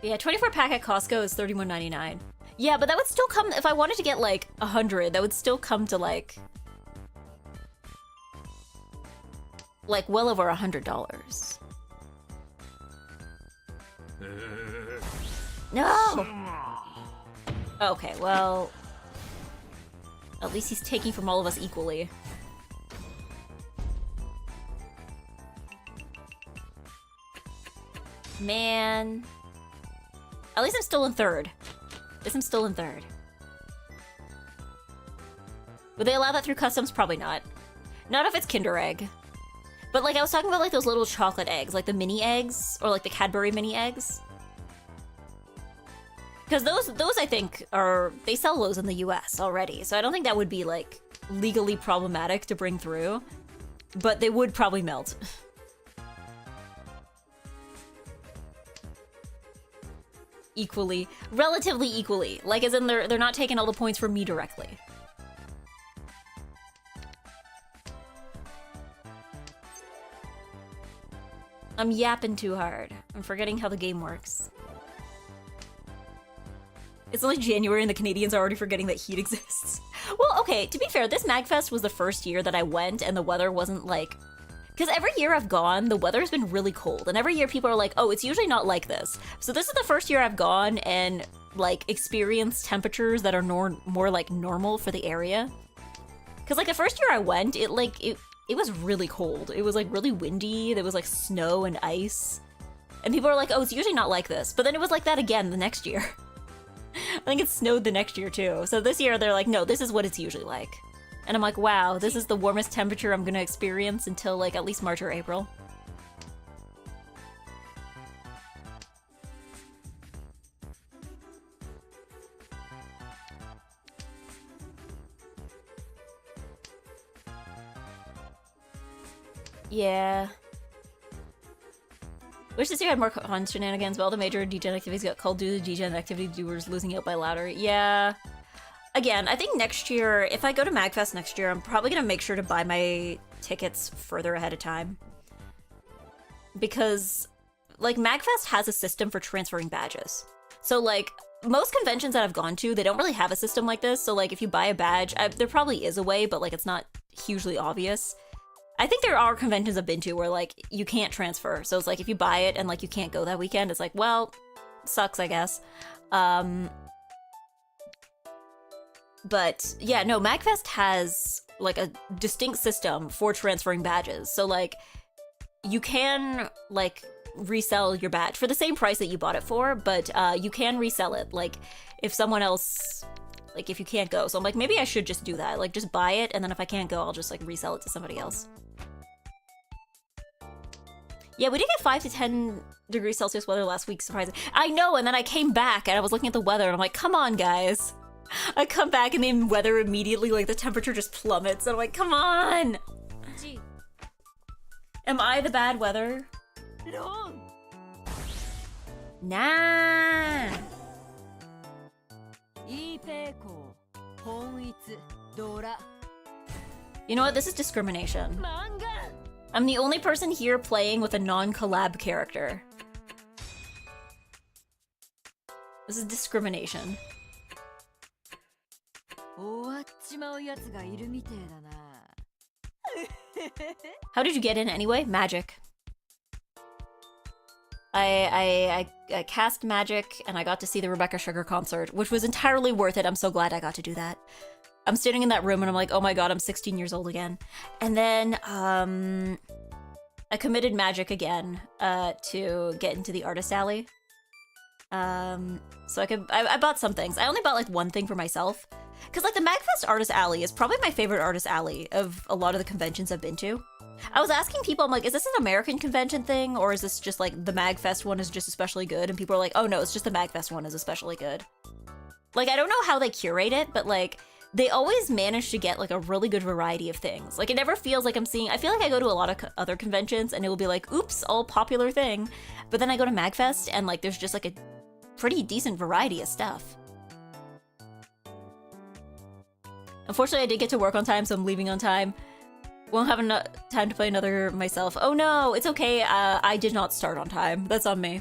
Yeah, 24-pack at Costco is $31.99. Yeah, but that would still come if I wanted to get like 100. That would still come to like well over $100. No. Okay, well, at least he's taking from all of us equally. Man. At least I'm still in third. At least I'm still in third. Would they allow that through customs? Probably not. Not if it's Kinder Egg. But like I was talking about like those little chocolate eggs, like the mini eggs, or like the Cadbury mini eggs. Because those I think are, they sell those in the US already, so I don't think that would be like legally problematic to bring through. But they would probably melt. Equally, relatively equally, like as in they're not taking all the points from me directly. I'm yapping too hard. I'm forgetting how the game works. It's only January and the Canadians are already forgetting that heat exists. Well, okay, to be fair, this MagFest was the first year that I went and the weather wasn't like... Because every year I've gone, the weather's been really cold, and every year people are like, oh, it's usually not like this. So this is the first year I've gone and, like, experienced temperatures that are more like, normal for the area. Because, like, the first year I went, it was really cold. It was, like, really windy, there was, like, snow and ice. And people are like, oh, it's usually not like this. But then it was like that again the next year. I think it snowed the next year, too. So this year they're like, no, this is what it's usually like. And I'm like, wow, this is the warmest temperature I'm gonna experience until like at least March or April. Yeah. Wish this year had more con shenanigans, but all the major degen activities got called due to degen activity doers losing out by louder. Yeah. Again, I think next year, if I go to MagFest next year, I'm probably gonna make sure to buy my tickets further ahead of time. Because, like, MagFest has a system for transferring badges. So, like, most conventions that I've gone to, they don't really have a system like this. So, like, if you buy a badge, there probably is a way, but, like, it's not hugely obvious. I think there are conventions I've been to where, like, you can't transfer. So it's like, if you buy it and, like, you can't go that weekend, it's like, well, sucks, I guess. But yeah, no, MagFest has like a distinct system for transferring badges. So like you can like resell your badge for the same price that you bought it for, but you can resell it like if someone else, like if you can't go. So I'm like, maybe I should just do that. Like just buy it, and then if I can't go, I'll just like resell it to somebody else. Yeah, we did get 5 to 10 degrees Celsius weather last week, surprising. I know, and then I came back and I was looking at the weather and I'm like, come on, guys. I come back and the weather immediately, like, the temperature just plummets. And I'm like, come on! Gee. Am I the bad weather? No. Nah! You know what? This is discrimination. I'm the only person here playing with a non-collab character. This is discrimination. How did you get in anyway? Magic. I cast magic and I got to see the Rebecca Sugar concert, which was entirely worth it. I'm so glad I got to do that. I'm standing in that room and I'm like, oh my god, I'm 16 years old again. And then I committed magic again to get into the artist alley. So I bought some things. I only bought like one thing for myself. Because like the Magfest Artist Alley is probably my favorite artist alley of a lot of the conventions I've been to. I was asking people, I'm like, is this an American convention thing? Or is this just like the Magfest one is just especially good? And people are like, oh no, it's just the Magfest one is especially good. Like, I don't know how they curate it, but like, they always manage to get like a really good variety of things. Like, it never feels like I'm seeing, I feel like I go to a lot of other conventions and it will be like, oops, all popular thing. But then I go to Magfest and like, there's just like a pretty decent variety of stuff. Unfortunately, I did get to work on time, so I'm leaving on time. Won't have enough time to play another myself. Oh no, it's okay. I did not start on time. That's on me.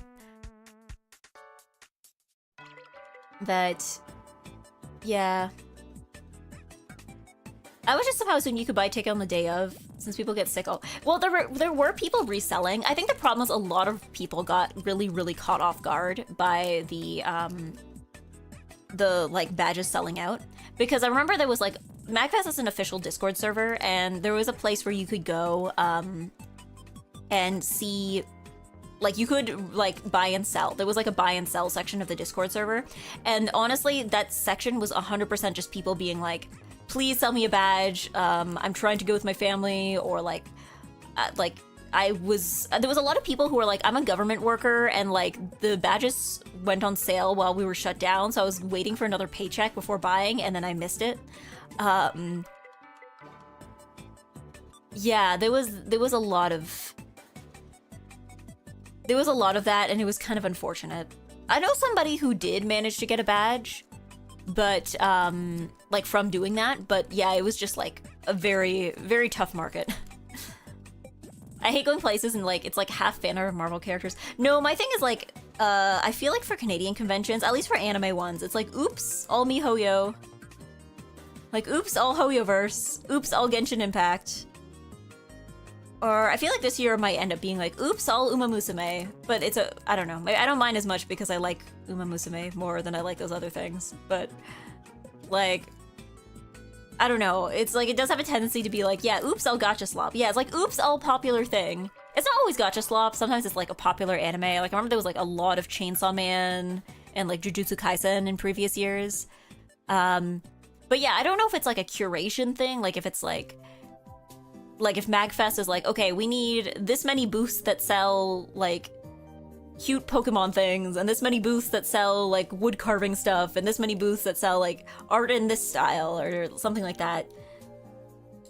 But, yeah. I was just somehow assuming you could buy a ticket on the day of, since people get sick. Well, there were people reselling. I think the problem is a lot of people got really, really caught off guard by the like badges selling out. Because I remember there was like, Magfest is an official Discord server, and there was a place where you could go and see, like, you could like buy and sell. There was like a buy and sell section of the Discord server, and honestly, that section was 100% just people being like, please sell me a badge, I'm trying to go with my family, or like there was a lot of people who were like, I'm a government worker, and like the badges went on sale while we were shut down, so I was waiting for another paycheck before buying, and then I missed it. Yeah, there was a lot of that, and it was kind of unfortunate. I know somebody who did manage to get a badge, but like from doing that, but yeah, it was just like a very, very tough market. I hate going places and like it's like half fan art of Marvel characters. No, my thing is like I feel like for Canadian conventions, at least for anime ones, it's like, oops, all MiHoYo. Like, oops, all HoYoverse. Oops, all Genshin Impact. Or I feel like this year might end up being like, oops, all Uma Musume. But it's I don't know. I don't mind as much because I like Uma Musume more than I like those other things. But, like, I don't know. It's like, it does have a tendency to be like, yeah, oops, all Gacha Slop. Yeah, it's like, oops, all popular thing. It's not always Gacha Slop. Sometimes it's like a popular anime. Like, I remember there was like a lot of Chainsaw Man and like Jujutsu Kaisen in previous years. But yeah, I don't know if it's like a curation thing, like if it's like if Magfest is like, okay, we need this many booths that sell like cute Pokemon things, and this many booths that sell like wood carving stuff, and this many booths that sell like art in this style or something like that.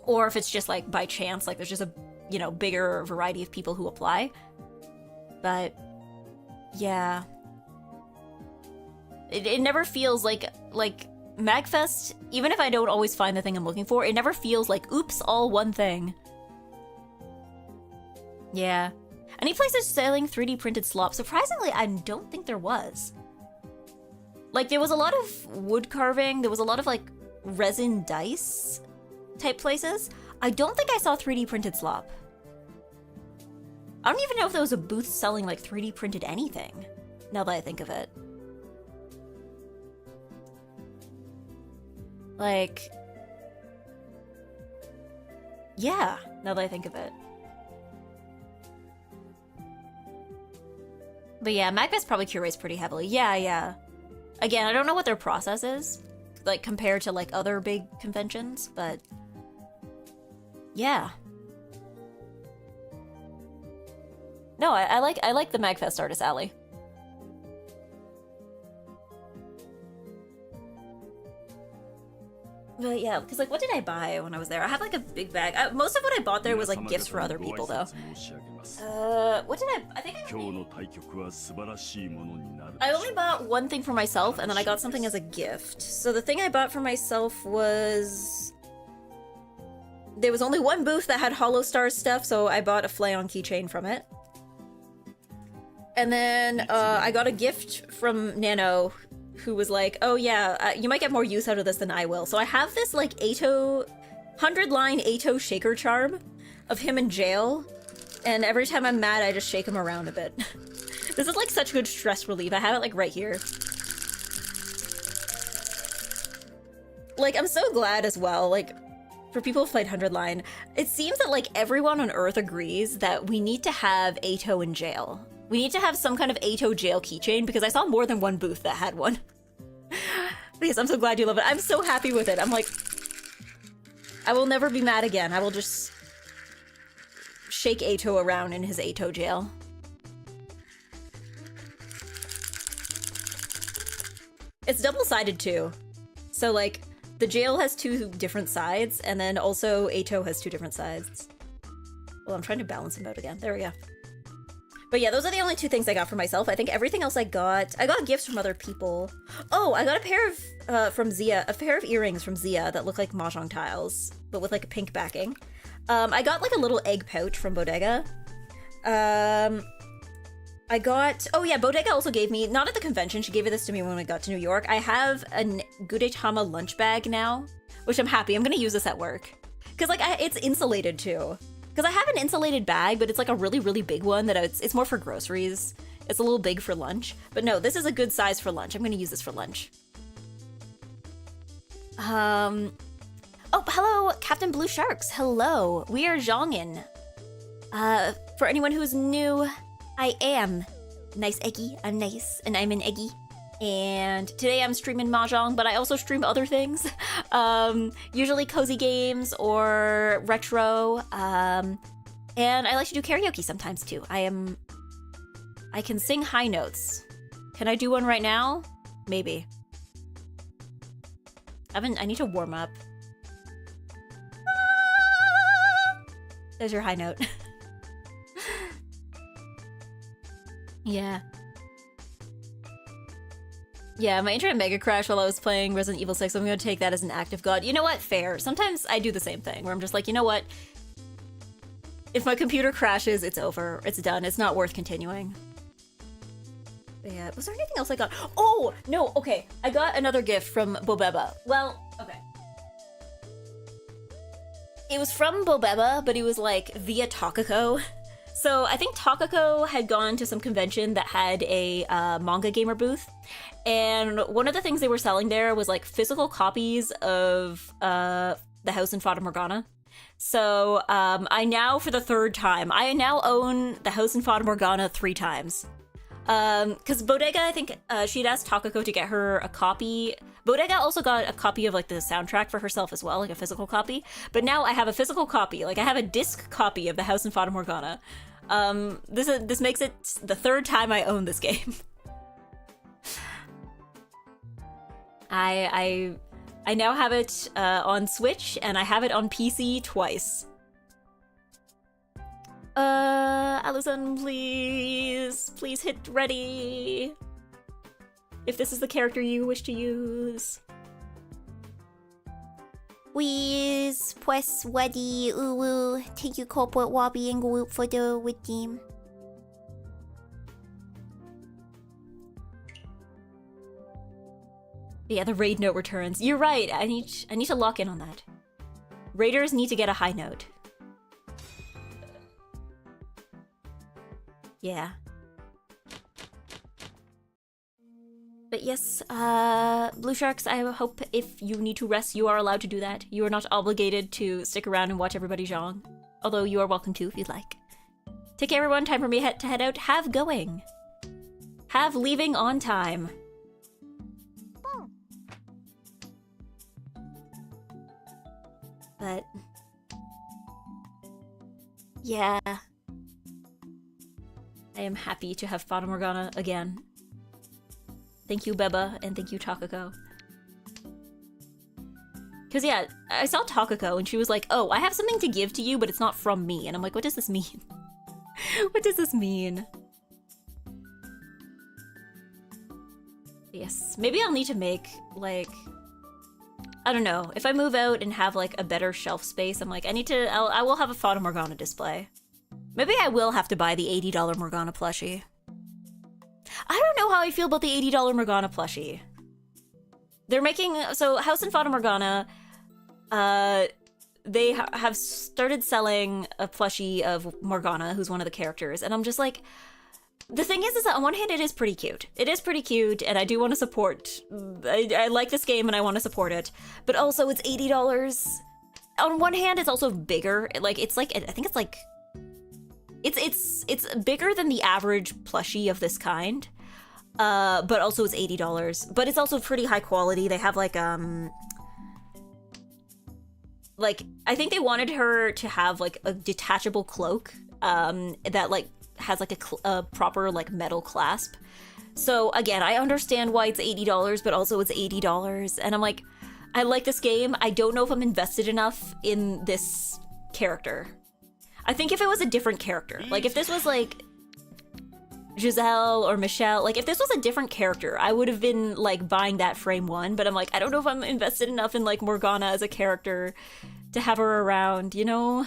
Or if it's just like by chance, like there's just a, you know, bigger variety of people who apply. But yeah. It never feels like Magfest, even if I don't always find the thing I'm looking for, it never feels like, oops, all one thing. Yeah. Any places selling 3D printed slop? Surprisingly, I don't think there was. Like, there was a lot of wood carving, there was a lot of, like, resin dice type places. I don't think I saw 3D printed slop. I don't even know if there was a booth selling, like, 3D printed anything, now that I think of it. Like, yeah, now that I think of it. But yeah, Magfest probably curates pretty heavily. Yeah. Again, I don't know what their process is, like, compared to, like, other big conventions, but yeah. No, I like the Magfest Artist Alley. But yeah, because like, what did I buy when I was there? I had like a big bag. Most of what I bought there was like gifts for other people, though. What did I think I only bought one thing for myself, and then I got something as a gift. So the thing I bought for myself was, there was only one booth that had Hollow Stars stuff, so I bought a Flayon keychain from it. And then I got a gift from Nano, who was like, oh yeah, you might get more use out of this than I will. So I have this like 100-line Ato shaker charm of him in jail, and every time I'm mad I just shake him around a bit. This is like such good stress relief. I have it like right here. Like, I'm so glad as well, like, for people who played 100 Line, it seems that like everyone on Earth agrees that we need to have Ato in jail. We need to have some kind of Ato jail keychain because I saw more than one booth that had one. Because I'm so glad you love it. I'm so happy with it. I'm like, I will never be mad again. I will just shake Ato around in his Ato jail. It's double-sided too. So like, the jail has two different sides, and then also Ato has two different sides. Well, I'm trying to balance them out again. There we go. But yeah, those are the only two things I got for myself. I think everything else I got gifts from other people. Oh, I got a pair of, from Zia, a pair of earrings from Zia that look like Mahjong tiles, but with like a pink backing. I got like a little egg pouch from Bodega. I got, oh yeah, Bodega also gave me, not at the convention, she gave this to me when we got to New York. I have a Gudetama lunch bag now, which I'm happy. I'm gonna use this at work. Cause like, it's insulated too. Cause I have an insulated bag, but it's like a really, really big one that it's more for groceries. It's a little big for lunch. But no, this is a good size for lunch. I'm gonna use this for lunch. Oh, hello, Captain Blue Sharks. Hello, we are Zhongin. For anyone who's new, I am NiceEggy. I'm nice, and I'm an Eggy. And today I'm streaming Mahjong, but I also stream other things. Usually cozy games or retro. And I like to do karaoke sometimes too. I can sing high notes. Can I do one right now? Maybe. I need to warm up. There's your high note. Yeah. Yeah, my internet mega crashed while I was playing Resident Evil 6. I'm gonna take that as an act of God. You know what? Fair. Sometimes I do the same thing, where I'm just like, you know what? If my computer crashes, it's over. It's done. It's not worth continuing. But yeah, was there anything else I got? Oh, no, okay. I got another gift from Bobeba. Well, okay. It was from Bobeba, but it was like via Takako. So I think Takako had gone to some convention that had a manga gamer booth, and one of the things they were selling there was like physical copies of The House in Fata Morgana. So I now, for the third time, I now own The House in Fata Morgana 3 times. Because Bodega, I think she'd asked Takako to get her a copy. Bodega also got a copy of like the soundtrack for herself as well, like a physical copy. But now I have a physical copy, like I have a disc copy of The House in Fata Morgana. This makes it the 3rd time I own this game. I now have it on Switch, and I have it on PC twice. Allison, please hit ready. If this is the character you wish to use. Please press ready, uwu, take your corporate wabi and go for the redeem. Yeah, the raid note returns. You're right, I need to lock in on that. Raiders need to get a high note. Yeah. But yes, Blue Sharks, I hope if you need to rest, you are allowed to do that. You are not obligated to stick around and watch everybody zhong. Although you are welcome to if you'd like. Take care everyone, time for me to head out. Have going. Have leaving on time. But yeah. I am happy to have Fata Morgana again. Thank you, Beba, and thank you, Takako. Because, yeah, I saw Takako, and she was like, oh, I have something to give to you, but it's not from me. And I'm like, what does this mean? What does this mean? Yes, maybe I'll need to make, like, I don't know. If I move out and have, like, a better shelf space, I'm like, I will have a Fata Morgana display. Maybe I will have to buy the $80 Morgana plushie. I don't know how I feel about the $80 Morgana plushie. They're making... So, House in Fata Morgana, they have started selling a plushie of Morgana, who's one of the characters, and I'm just like... The thing is that on one hand, it is pretty cute. It is pretty cute, and I do want to support. I like this game, and I want to support it. But also, it's $80. On one hand, it's also bigger. Like it's like I think it's like it's bigger than the average plushie of this kind. But also it's $80. But it's also pretty high quality. They have like I think they wanted her to have like a detachable cloak that like has like a proper like metal clasp. So again, I understand why it's $80, but also it's $80, and I'm like, I like this game. I don't know if I'm invested enough in this character. I think if it was a different character, like if this was like Giselle or Michelle, like if this was a different character, I would have been like buying that frame one, but I'm like, I don't know if I'm invested enough in like Morgana as a character to have her around, you know?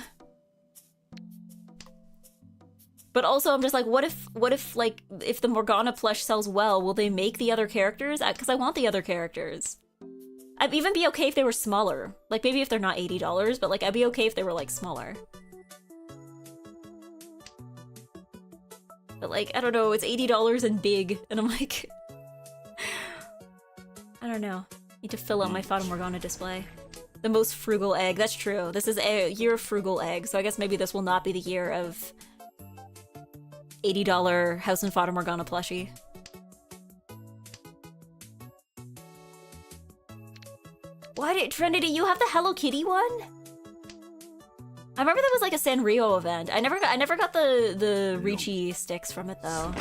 But also, I'm just like, what if like, if the Morgana plush sells well, will they make the other characters? Because I want the other characters. I'd even be okay if they were smaller. Like, maybe if they're not $80, but like, I'd be okay if they were like smaller. But like, I don't know, it's $80 and big, and I'm like, I don't know. Need to fill out my Fata Morgana display. The most frugal egg, that's true. This is a year of frugal egg, so I guess maybe this will not be the year of $80 House and Fata Morgana plushie. Why did Trinity, you have the Hello Kitty one? I remember there was like a Sanrio event. I never got the Ricci sticks from it though.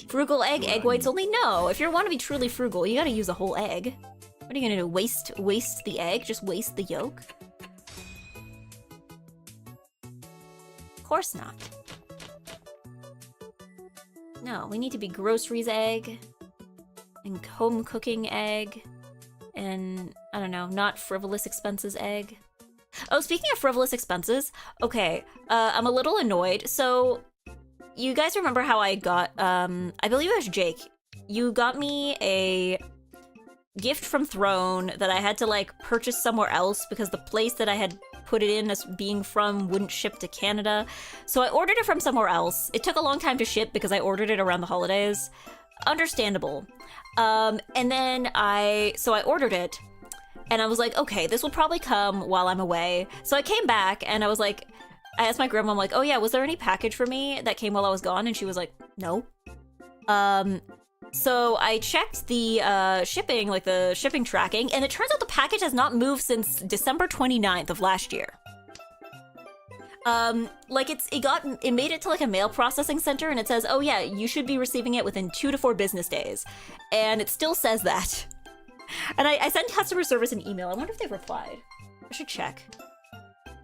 Frugal egg, egg whites only? No. If you want to be truly frugal, you gotta use a whole egg. What are you gonna do? Waste the egg? Just waste the yolk? Of course not. No, we need to be groceries egg, and home cooking egg, and I don't know, not frivolous expenses egg. Oh, speaking of frivolous expenses, okay, I'm a little annoyed. So, you guys remember how I got, I believe it was Jake. You got me a gift from Throne that I had to like purchase somewhere else because the place that I had put it in as being from wouldn't ship to Canada. So I ordered it from somewhere else. It took a long time to ship because I ordered it around the holidays. Understandable. And then I ordered it and I was like, okay, this will probably come while I'm away. So I came back and I was like, I asked my grandma, I'm like, oh yeah, was there any package for me that came while I was gone? And she was like, no. So I checked the shipping, like the shipping tracking, and it turns out the package has not moved since December 29th of last year. Like it made it to like a mail processing center, and it says, oh yeah, you should be receiving it within 2 to 4 business days. And it still says that. And I sent customer service an email. I wonder if they replied. I should check.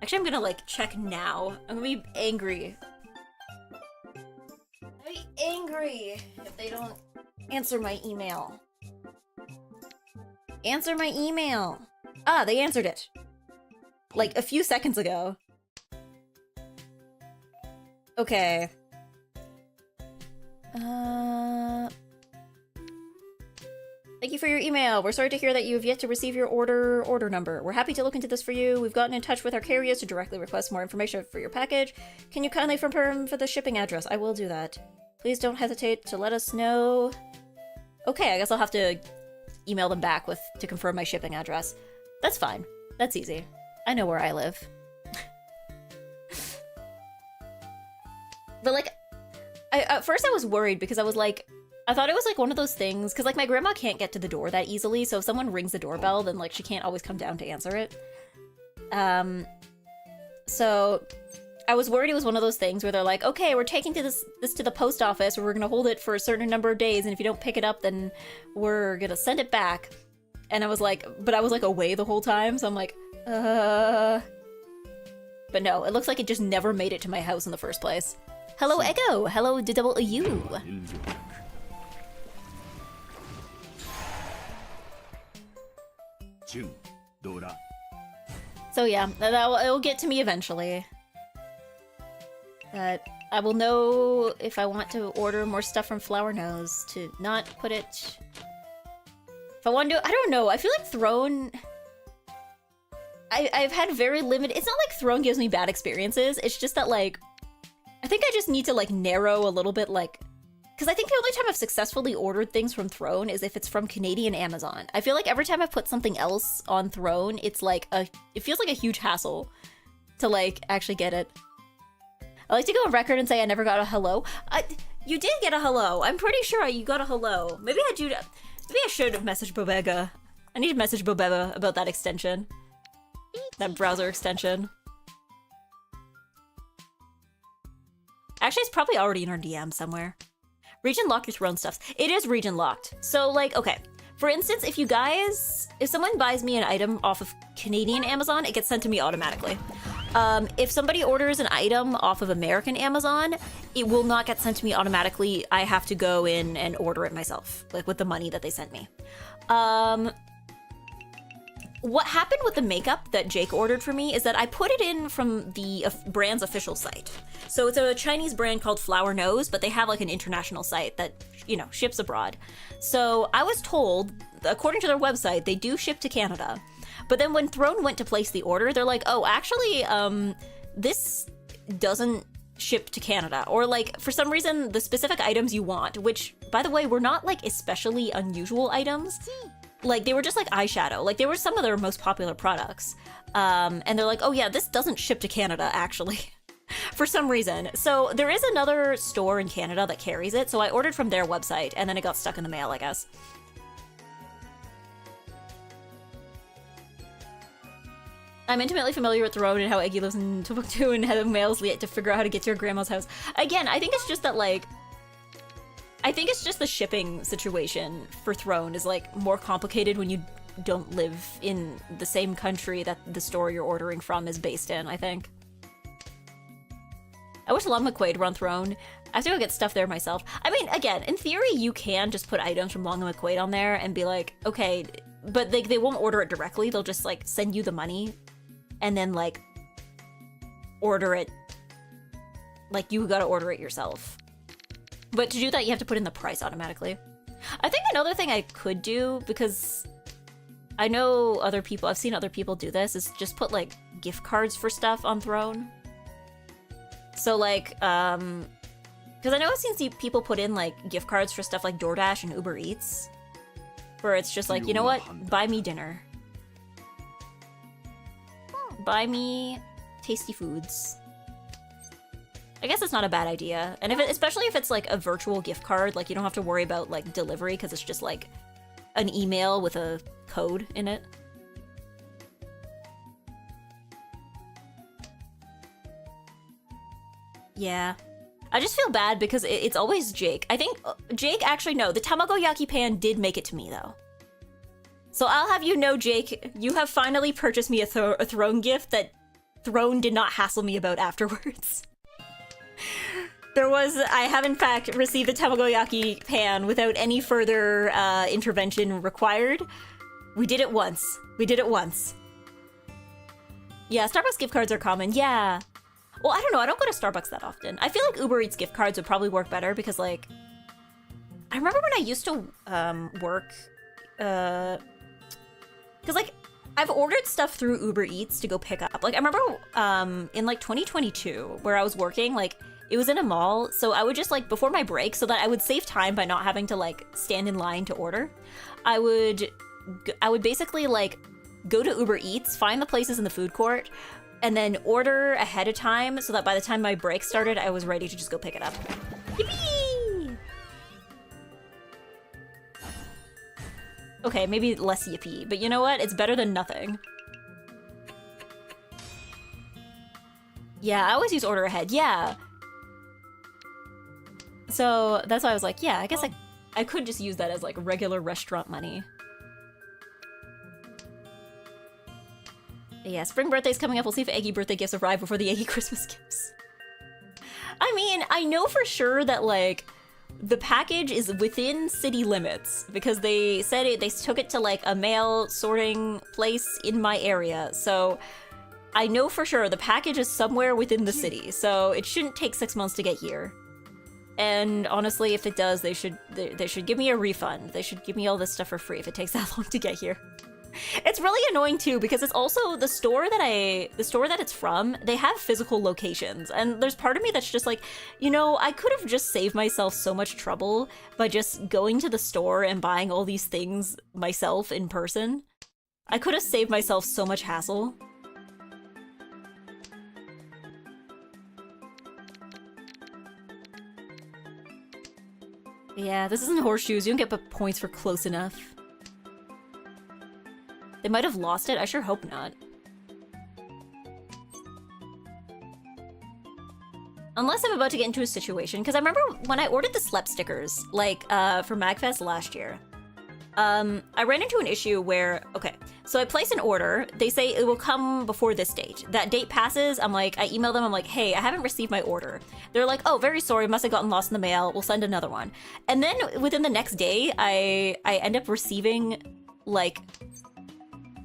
Actually, I'm gonna like check now. I'm gonna be angry. I'll be angry if they don't answer my email. Answer my email. Ah, they answered it. Like a few seconds ago. Okay. Thank you for your email. We're sorry to hear that you have yet to receive your order number. We're happy to look into this for you. We've gotten in touch with our carriers to directly request more information for your package. Can you kindly confirm for the shipping address? I will do that. Please don't hesitate to let us know. Okay, I guess I'll have to email them back to confirm my shipping address. That's fine. That's easy. I know where I live. But like, at first I was worried because I was like, I thought it was like one of those things, because like my grandma can't get to the door that easily, so if someone rings the doorbell, then like she can't always come down to answer it. So I was worried it was one of those things where they're like, okay, we're taking this to the post office, where we're gonna hold it for a certain number of days, and if you don't pick it up, then we're gonna send it back. And I was like, but I was like away the whole time, so I'm like, But no, it looks like it just never made it to my house in the first place. Hello, Echo! Hello, DWU! So yeah, it'll get to me eventually. But I will know if I want to order more stuff from Flower Nose to not put it... If I want to... I don't know, I feel like Throne... I've had very limited. It's not like Throne gives me bad experiences. It's just that like I think I just need to like narrow a little bit, like, because I think the only time I've successfully ordered things from Throne is if it's from Canadian Amazon. I feel like every time I've put something else on Throne, it's like it feels like a huge hassle to like actually get it. I like to go on record and say I never got a hello. You did get a hello. I'm pretty sure you got a hello. Maybe I should have messaged Bobega. I need to message Bobega about that extension. That browser extension. Actually, it's probably already in our DM somewhere. Region lock your Throne stuff. It is region locked. So like, okay. For instance, if someone buys me an item off of Canadian Amazon, it gets sent to me automatically. If somebody orders an item off of American Amazon, it will not get sent to me automatically. I have to go in and order it myself, like with the money that they sent me. What happened with the makeup that Jake ordered for me is that I put it in from the brand's official site. So it's a Chinese brand called Flower Nose, but they have like an international site that, you know, ships abroad. So I was told, according to their website, they do ship to Canada. But then when Throne went to place the order, they're like, oh, actually, this doesn't ship to Canada. Or like, for some reason, the specific items you want, which, by the way, were not like especially unusual items. Like, they were just like eyeshadow. Like, they were some of their most popular products. And they're like, oh yeah, this doesn't ship to Canada, actually. For some reason. So there is another store in Canada that carries it, so I ordered from their website, and then it got stuck in the mail, I guess. I'm intimately familiar with the road and how Eggy lives in Timbuktu and how mails yet to figure out how to get to your grandma's house. Again, I think it's just that, like... I think it's just the shipping situation for Throne is, like, more complicated when you don't live in the same country that the store you're ordering from is based in, I think. I wish Long McQuaid were on Throne. I have to go get stuff there myself. I mean, again, in theory, you can just put items from Long McQuaid on there and be like, okay, but they won't order it directly. They'll just, like, send you the money and then, like, order it. Like, you gotta order it yourself. But to do that, you have to put in the price automatically. I think another thing I could do, because I know other people, I've seen other people do this, is just put, like, gift cards for stuff on Throne. So, like, because I know I've seen people put in, like, gift cards for stuff like DoorDash and Uber Eats. Where it's just like, you know what? Buy me dinner. Buy me tasty foods. I guess it's not a bad idea. And especially if it's, like, a virtual gift card, like, you don't have to worry about, like, delivery, because it's just, like, an email with a code in it. Yeah. I just feel bad because it's always Jake. I think Jake, actually, no. The Tamagoyaki pan did make it to me, though. So I'll have you know, Jake, you have finally purchased me a Throne gift that Throne did not hassle me about afterwards. I have in fact received the Tamagoyaki pan without any further intervention required. We did it once. Yeah, Starbucks gift cards are common, yeah. Well, I don't know, I don't go to Starbucks that often. I feel like Uber Eats gift cards would probably work better because, like... I remember when I used to work... Because, like, I've ordered stuff through Uber Eats to go pick up. Like, I remember in, like, 2022, where I was working, like, it was in a mall, so I would just, like, before my break, so that I would save time by not having to, like, stand in line to order, I would basically, like, go to Uber Eats, find the places in the food court, and then order ahead of time so that by the time my break started, I was ready to just go pick it up. Yippee! Okay, maybe less yippee, but you know what? It's better than nothing. Yeah, I always use order ahead, yeah. So that's why I was like, yeah, I guess I could just use that as, like, regular restaurant money. Yeah, spring birthday's coming up. We'll see if Eggy birthday gifts arrive before the Eggy Christmas gifts. I mean, I know for sure that, like, the package is within city limits because they said they took it to, like, a mail sorting place in my area. So I know for sure the package is somewhere within the city. So it shouldn't take 6 months to get here. And honestly, if it does, they should give me a refund. They should give me all this stuff for free if it takes that long to get here. It's really annoying too because it's also the store that it's from, they have physical locations, and there's part of me that's just like, you know, I could have just saved myself so much trouble by just going to the store and buying all these things myself in person. I could have saved myself so much hassle. Yeah, this isn't horseshoes. You don't get points for close enough. They might have lost it. I sure hope not. Unless I'm about to get into a situation, because I remember when I ordered the Slep stickers, like, for MagFest last year, I ran into an issue where, okay, so I place an order, they say it will come before this date. That date passes, I'm like, I email them, I'm like, hey, I haven't received my order. They're like, oh, very sorry, must have gotten lost in the mail, we'll send another one. And then within the next day, I end up receiving, like,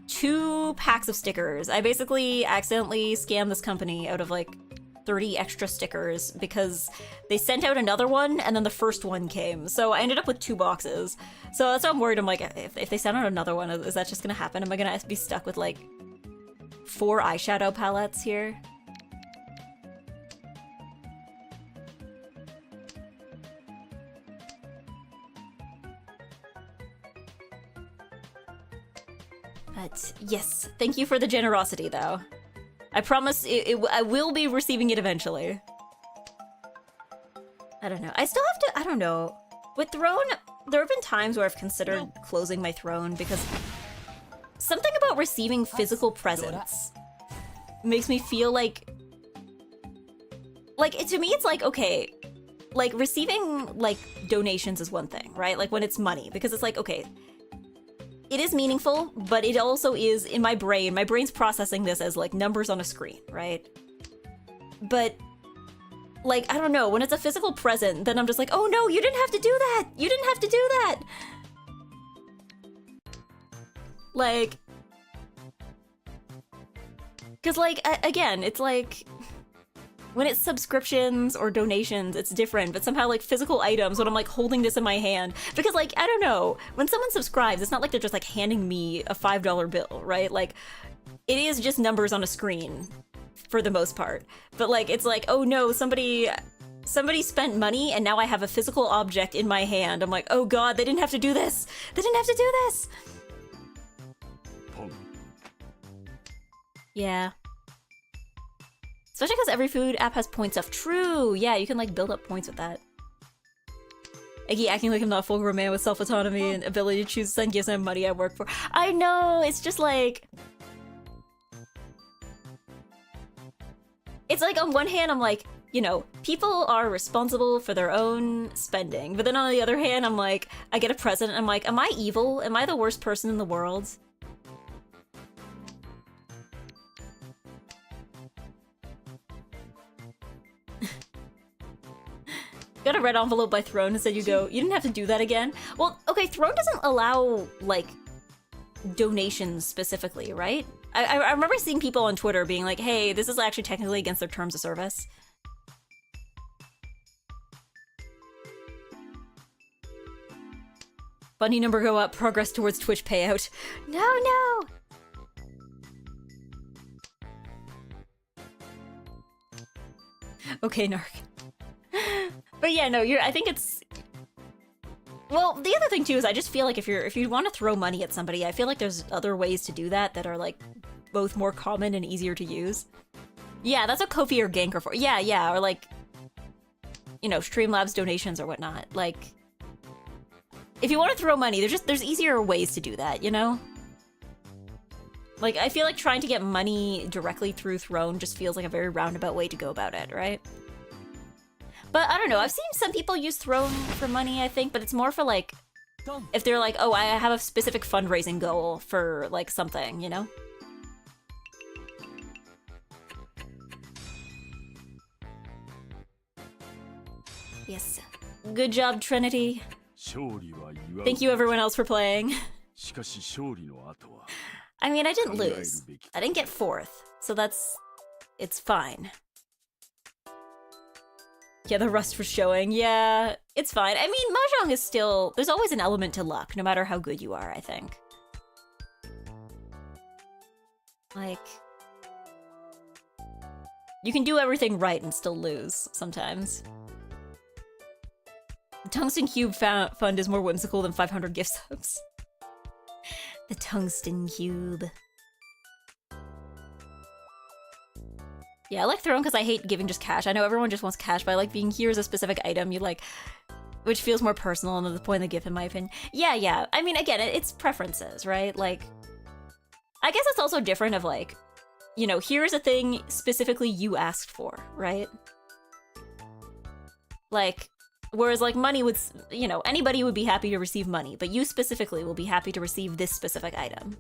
2 packs of stickers. I basically accidentally scammed this company out of, like, 30 extra stickers because they sent out another one and then the first one came. So I ended up with 2 boxes. So that's why I'm worried. I'm like, if they send out another one, is that just gonna happen? Am I gonna be stuck with like 4 eyeshadow palettes here? But yes, thank you for the generosity though. I promise I will be receiving it eventually. I don't know. I still have to, I don't know. With Throne, there have been times where I've considered closing my Throne because something about receiving physical presents makes me feel like to me it's like, okay, like receiving like donations is one thing, right? Like when it's money, because it's like, okay, it is meaningful, but it also is in my brain's processing this as like numbers on a screen, right? But like, I don't know, when it's a physical present, then I'm just like, oh no, you didn't have to do that! You didn't have to do that! Like, cause like, again, it's like, when it's subscriptions or donations, it's different, but somehow like physical items, when I'm like holding this in my hand, because like, I don't know, when someone subscribes, it's not like they're just like handing me a $5 bill, right? Like, it is just numbers on a screen for the most part. But like, it's like, oh no, somebody spent money and now I have a physical object in my hand. I'm like, oh god, they didn't have to do this. They didn't have to do this. Yeah. Especially because every food app has point stuff. True! Yeah, you can like build up points with that. Eggy acting like I'm not a full-grown man with self-autonomy and ability to choose the sun gives him money I work for. I know! It's just like... It's like on one hand I'm like, you know, people are responsible for their own spending. But then on the other hand, I'm like, I get a present and I'm like, am I evil? Am I the worst person in the world? Got a red envelope by Throne and said you didn't have to do that again. Well, okay, Throne doesn't allow, like, donations specifically, right? I remember seeing people on Twitter being like, hey, this is actually technically against their terms of service. Bunny number go up, progress towards Twitch payout. No! Okay, Narc. But yeah, no, I think it's... Well, the other thing too is I just feel like if you want to throw money at somebody, I feel like there's other ways to do that that are like both more common and easier to use. Yeah, that's what Ko-fi or Gank are for. Yeah, or like, you know, Streamlabs donations or whatnot. Like, if you want to throw money, there's easier ways to do that, you know? Like, I feel like trying to get money directly through Throne just feels like a very roundabout way to go about it, right? But I don't know, I've seen some people use Throne for money, I think, but it's more for like, if they're like, oh, I have a specific fundraising goal for like something, you know? Yes. Good job, Trinity. Thank you everyone else for playing. I mean, I didn't lose. I didn't get 4th, so it's fine. Yeah, the rust was showing. Yeah, it's fine. I mean, Mahjong is still... There's always an element to luck, no matter how good you are, I think. Like, you can do everything right and still lose sometimes. The Tungsten Cube fund is more whimsical than 500 gift subs. The Tungsten Cube. Yeah, I like Throne because I hate giving just cash. I know everyone just wants cash, but I like being here's a specific item you like, which feels more personal and to the point of the gift in my opinion. Yeah. I mean, again, it's preferences, right? Like, I guess it's also different of like, you know, here's a thing specifically you asked for, right? Like, whereas like money would, you know, anybody would be happy to receive money, but you specifically will be happy to receive this specific item.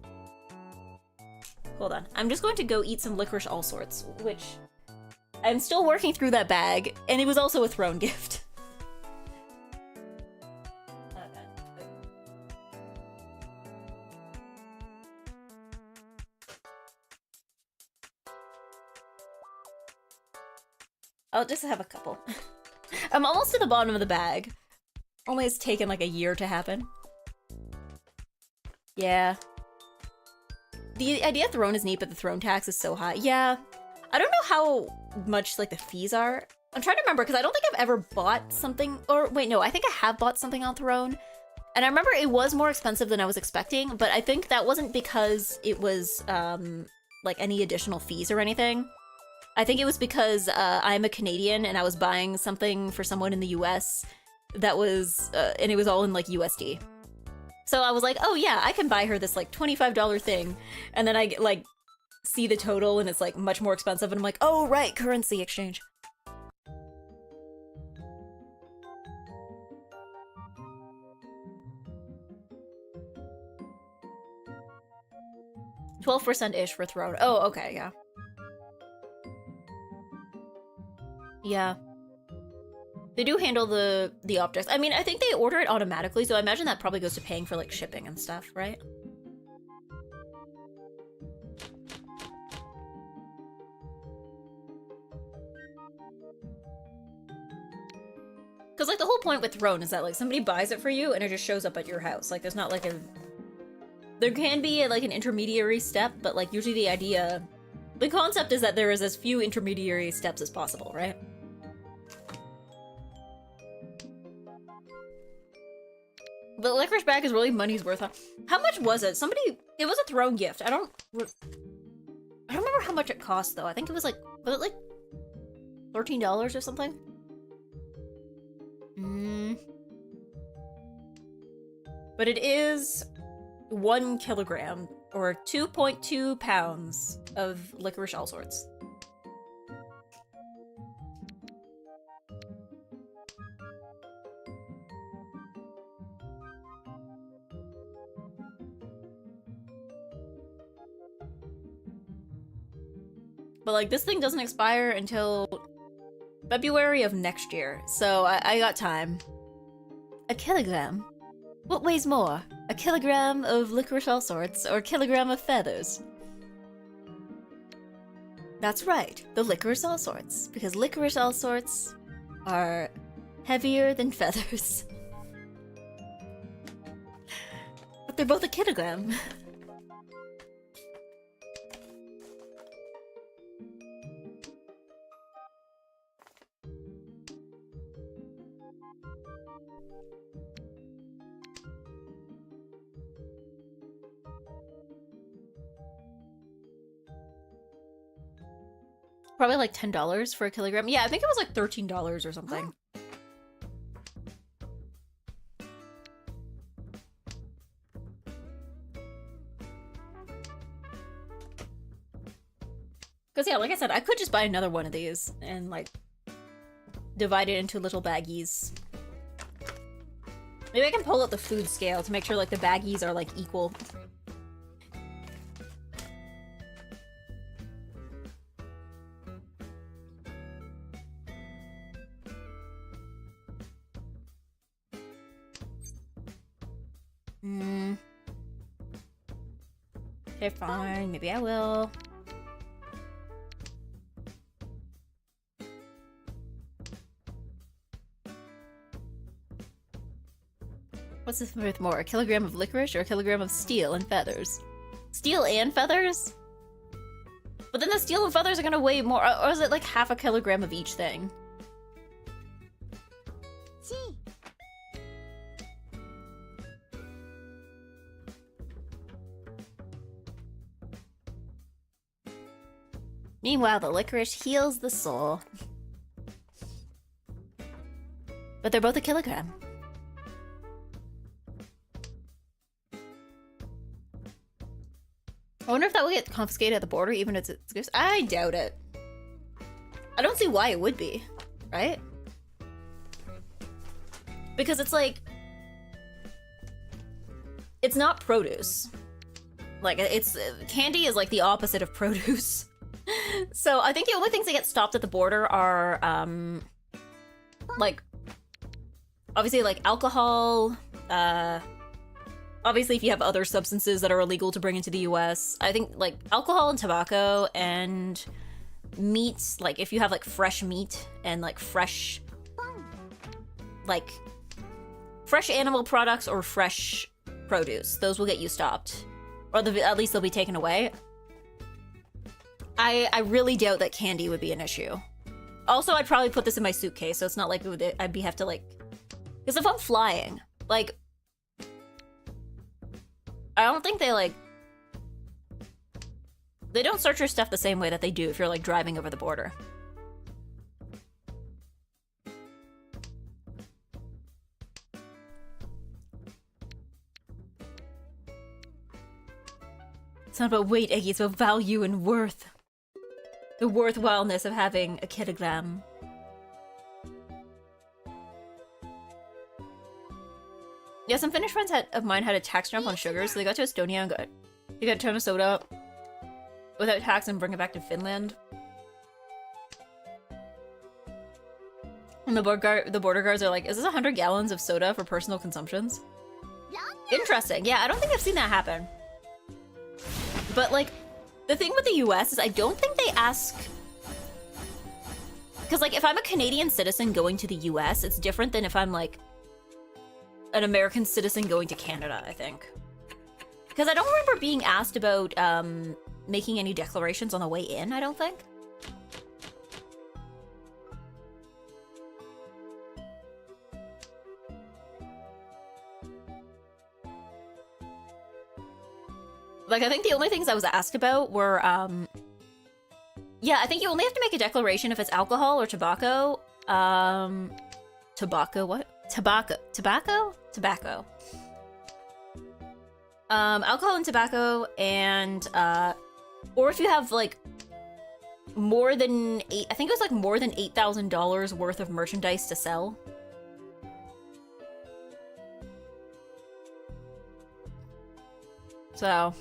Hold on. I'm just going to go eat some licorice all sorts, which I'm still working through that bag, and it was also a Throne gift. I'll just have a couple. I'm almost to the bottom of the bag. Only it's taken like a year to happen. Yeah. The idea of Throne is neat, but the Throne tax is so high. Yeah. I don't know how much like the fees are. I'm trying to remember because I don't think I've ever bought something, or wait, no, I think I have bought something on Throne. And I remember it was more expensive than I was expecting, but I think that wasn't because it was like any additional fees or anything. I think it was because I'm a Canadian and I was buying something for someone in the US that was, and it was all in like USD. So I was like, oh yeah, I can buy her this like $25 thing. And then I like see the total and it's like much more expensive and I'm like, oh right, currency exchange. %-ish for Throne. Oh, okay, yeah. Yeah. They do handle the objects. I mean, I think they order it automatically, so I imagine that probably goes to paying for, like, shipping and stuff, right? Because, like, the whole point with Throne is that, like, somebody buys it for you and it just shows up at your house. Like, there's not, like, a... There can be, like, an intermediary step, but, like, usually the idea... The concept is that there is as few intermediary steps as possible, right? The licorice bag is really money's worth. How much was it? Somebody... It was a Throne gift. I don't remember how much it cost, though. I think it was, like... Was it, like... $13 or something? But it is 1 kilogram, or 2.2 pounds of licorice all sorts. But, like, this thing doesn't expire until February of next year, so I got time. A kilogram? What weighs more? A kilogram of licorice all sorts, or a kilogram of feathers? That's right, the licorice all sorts, because licorice all sorts are heavier than feathers. But they're both a kilogram. Probably like $10 for a kilogram. Yeah, I think it was like $13 or something. Because yeah, like I said, I could just buy another one of these and like divide it into little baggies. Maybe I can pull out the food scale to make sure like the baggies are like equal. Okay, fine. Maybe I will. What's this worth more? A kilogram of licorice or a kilogram of steel and feathers? Steel and feathers? But then the steel and feathers are gonna weigh more, or is it like half a kilogram of each thing? Meanwhile, the licorice heals the soul. But they're both a kilogram. I wonder if that will get confiscated at the border, even if it's goose. I doubt it. I don't see why it would be, right? Because it's like, it's not produce. Like, it's candy is like the opposite of produce. So I think the only things that get stopped at the border are like, obviously like alcohol, obviously if you have other substances that are illegal to bring into the US. I think like alcohol and tobacco and meat, like if you have like fresh meat and like fresh animal products or fresh produce, those will get you stopped. Or at least they'll be taken away. I really doubt that candy would be an issue. Also, I'd probably put this in my suitcase, so it's not like I'd have to like... Because if I'm flying, like... I don't think they like... They don't search your stuff the same way that they do if you're like driving over the border. It's not about weight, Eggy, it's about value and worth. The worthwhileness of having a kilogram. Yeah, some Finnish friends of mine had a tax jump on sugar, so they got to Estonia and they got a ton of soda without tax and bring it back to Finland. And the border guards are like, is this 100 gallons of soda for personal consumptions? Interesting. Yeah, I don't think I've seen that happen. But like, the thing with the US is I don't think they ask... Because like, if I'm a Canadian citizen going to the US, it's different than if I'm like an American citizen going to Canada, I think. Because I don't remember being asked about making any declarations on the way in, I don't think. Like, I think the only things I was asked about were, yeah, I think you only have to make a declaration if it's alcohol or tobacco. Tobacco, what? Tobacco. Alcohol and tobacco, and, or if you have, like, more than I think it was, like, more than $8,000 worth of merchandise to sell. So...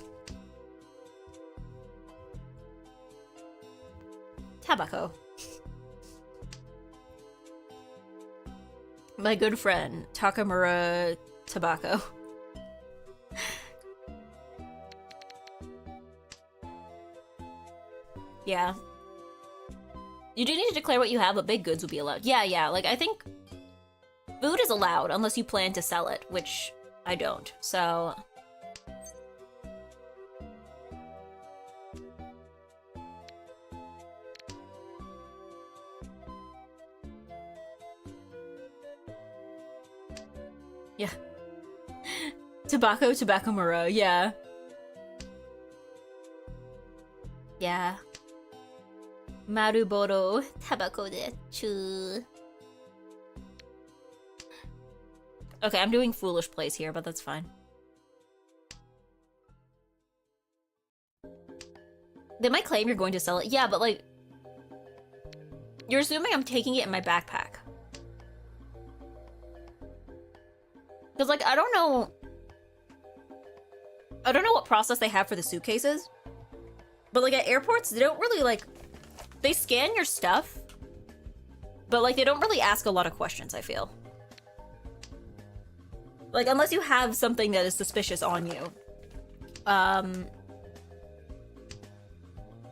Tobacco. My good friend, Takamura Tobacco. Yeah. You do need to declare what you have, but big goods will be allowed. Yeah, like, I think food is allowed unless you plan to sell it, which I don't, so... Yeah. Tobacco Mura, yeah. Yeah. Maruboro Tabako dechu. Okay, I'm doing foolish plays here, but that's fine. They might claim you're going to sell it. Yeah, but like... You're assuming I'm taking it in my backpack. Because, like, I don't know what process they have for the suitcases. But, like, at airports, they don't really, like... They scan your stuff. But, like, they don't really ask a lot of questions, I feel. Like, unless you have something that is suspicious on you.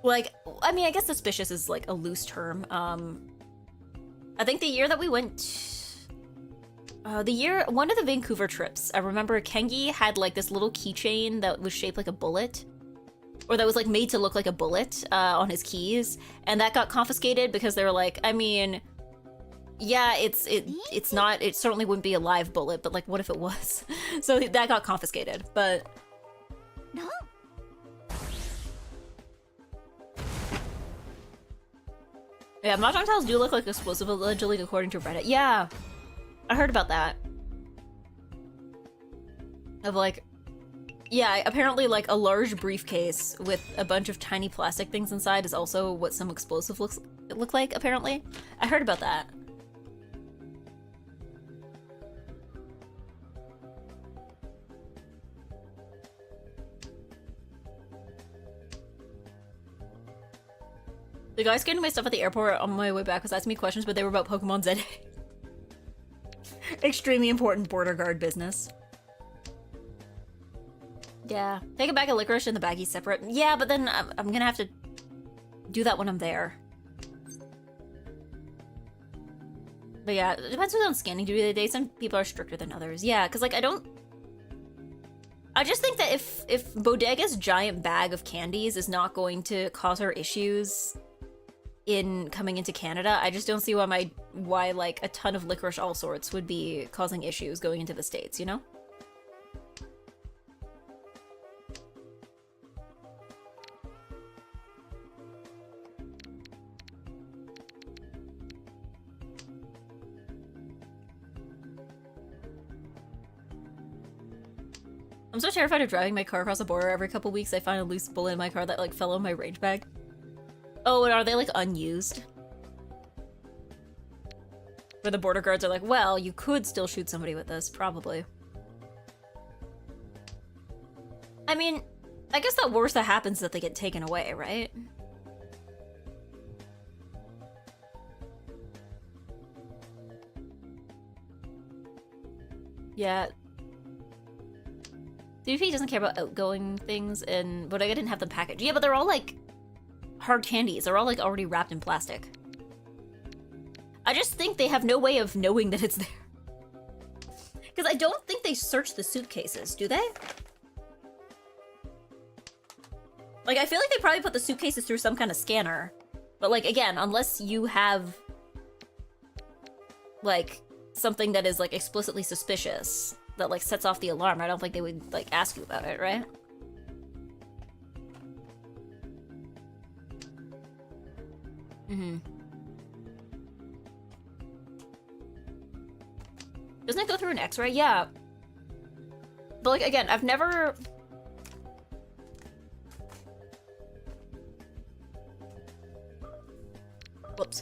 Like, I mean, I guess suspicious is, like, a loose term. I think the year that we went... one of the Vancouver trips, I remember Kengi had like this little keychain that was shaped like a bullet. or that was like made to look like a bullet on his keys, and that got confiscated because they were like, I mean, yeah, it certainly wouldn't be a live bullet, but like, what if it was? So that got confiscated, but. No. Yeah, Mahjong tiles do look like explosive, allegedly, according to Reddit. Yeah, I heard about that. Of like, yeah, apparently like a large briefcase with a bunch of tiny plastic things inside is also what some explosive look like, apparently. I heard about that. The guy scanning my stuff at the airport on my way back was asking me questions, but they were about Pokemon ZA. Extremely important border guard business. Yeah. Take a bag of licorice and the baggie separate. Yeah, but then I'm gonna have to do that when I'm there. But yeah, it depends who's on scanning duty the day. Some people are stricter than others. Yeah, because like I just think that if Bodega's giant bag of candies is not going to cause her issues in coming into Canada, I just don't see why like a ton of licorice all sorts would be causing issues going into the States, you know? I'm so terrified of driving my car across the border. Every couple weeks I find a loose bullet in my car that like fell in my range bag. Oh, and are they like unused? Where the border guards are like, well, you could still shoot somebody with this, probably. I mean, I guess the worst that happens is that they get taken away, right? Yeah. DP doesn't care about outgoing things, but I didn't have them packaged. Yeah, but they're all like hard candies. They're all like already wrapped in plastic. I just think they have no way of knowing that it's there. Because I don't think they search the suitcases, do they? Like, I feel like they probably put the suitcases through some kind of scanner. But like, again, unless you have like something that is like explicitly suspicious that like sets off the alarm, I don't think they would like ask you about it, right? Mm-hmm. Doesn't it go through an X-ray? Yeah. But like, again, I've never...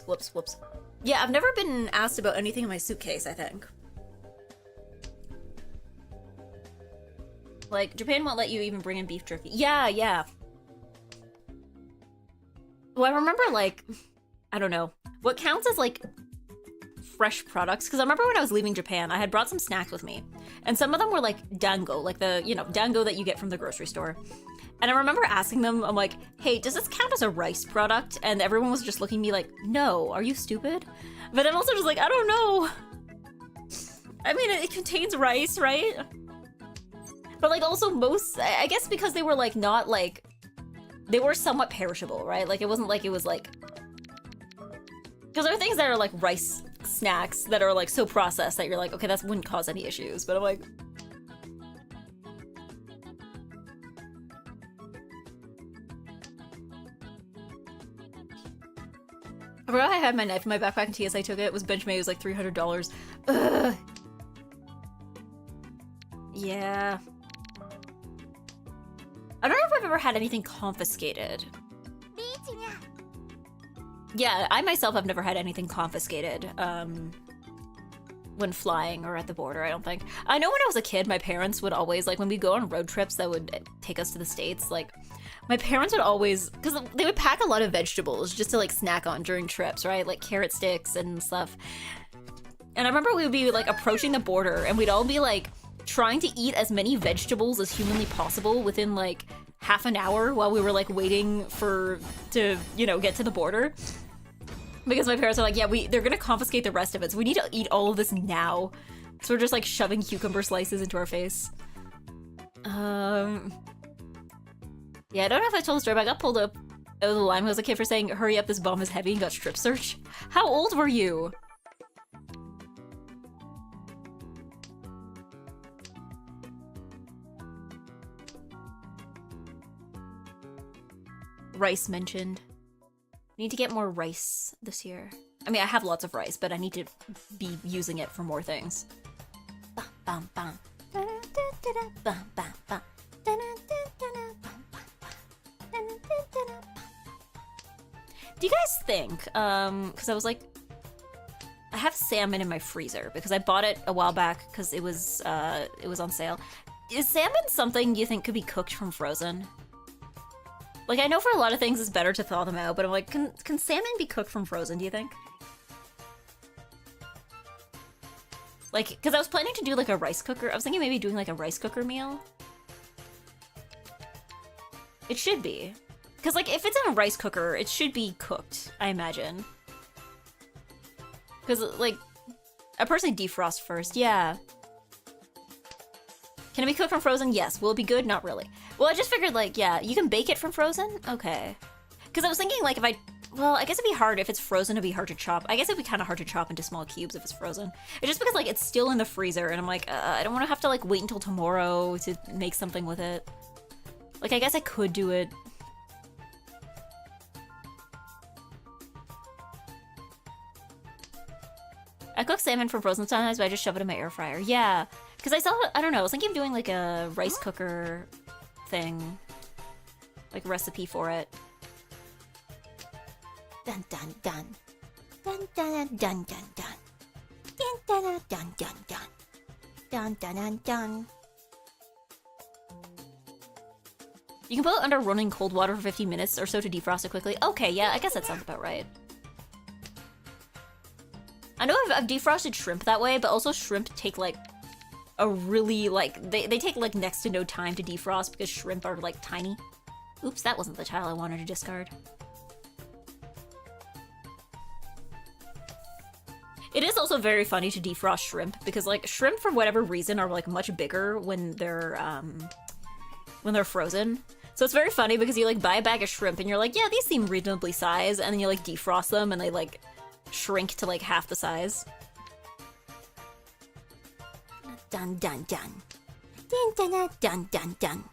Whoops. Yeah, I've never been asked about anything in my suitcase, I think. Like, Japan won't let you even bring in beef jerky. Yeah. Well, I remember, like, I don't know, what counts as, like, fresh products? Because I remember when I was leaving Japan, I had brought some snacks with me. And some of them were, like, dango, like the, you know, dango that you get from the grocery store. And I remember asking them, I'm like, hey, does this count as a rice product? And everyone was just looking at me like, no, are you stupid? But I'm also just like, I don't know. I mean, it contains rice, right? But, like, also I guess because they were, like, not, like, they were somewhat perishable, right? Like, it wasn't like it was, like... Because there are things that are, like, rice snacks that are, like, so processed that you're like, okay, that wouldn't cause any issues. But I'm like... I forgot I had my knife in my backpack in TSA took it. It was Benchmade, it was, like, $300. Ugh. Yeah. I don't know if I've ever had anything confiscated. Yeah, I myself have never had anything confiscated when flying or at the border, I don't think. I know when I was a kid, my parents would always, like, when we go on road trips that would take us to the States, like, my parents would always, because they would pack a lot of vegetables just to, like, snack on during trips, right? Like, carrot sticks and stuff. And I remember we would be, like, approaching the border, and we'd all be, like, trying to eat as many vegetables as humanly possible within, like, half an hour while we were, like, waiting to, you know, get to the border. Because my parents are like, yeah, they're gonna confiscate the rest of it, so we need to eat all of this now. So we're just, like, shoving cucumber slices into our face. Yeah, Yeah, I don't know if I told the story, but I got pulled up out of the line when I was a kid for saying, hurry up, this bomb is heavy, and got strip searched. How old were you? Rice mentioned. Need to get more rice this year. I mean, I have lots of rice, but I need to be using it for more things. Bum, bum, bum. Bum, bum, bum. Do you guys think, because I was like, I have salmon in my freezer because I bought it a while back because it was on sale. Is salmon something you think could be cooked from frozen? Like, I know for a lot of things it's better to thaw them out, but I'm like, can salmon be cooked from frozen, do you think? Like, because I was planning to do like a rice cooker. I was thinking maybe doing like a rice cooker meal. It should be. Because like, if it's in a rice cooker, it should be cooked, I imagine. Because like, I personally defrost first, yeah. Can it be cooked from frozen? Yes. Will it be good? Not really. Well, I just figured, like, yeah, you can bake it from frozen? Okay. Because I was thinking, like, well, I guess it'd be hard if it's frozen, it'd be hard to chop. I guess it'd be kind of hard to chop into small cubes if it's frozen. It's just because, like, it's still in the freezer, and I'm like, I don't want to have to, like, wait until tomorrow to make something with it. Like, I guess I could do it. I cook salmon from frozen sometimes, but I just shove it in my air fryer. Yeah. Because I saw, I don't know, I was thinking of doing like a rice cooker thing. Like a recipe for it. Dun dun dun. Dun dun dun dun dun. Dun dun dun dun dun. Dun dun dun dun. You can put it under running cold water for 15 minutes or so to defrost it quickly. Okay, yeah, I guess that sounds about right. I know I've defrosted shrimp that way, but also shrimp take like a really like they take like next to no time to defrost because shrimp are like tiny. Oops, that wasn't the tile I wanted to discard. It is also very funny to defrost shrimp because like shrimp for whatever reason are like much bigger when they're frozen. So it's very funny because you like buy a bag of shrimp and you're like, yeah, these seem reasonably sized, and then you like defrost them and they like shrink to like half the size. Dun dun dun. Dun dun dun dun dun dun.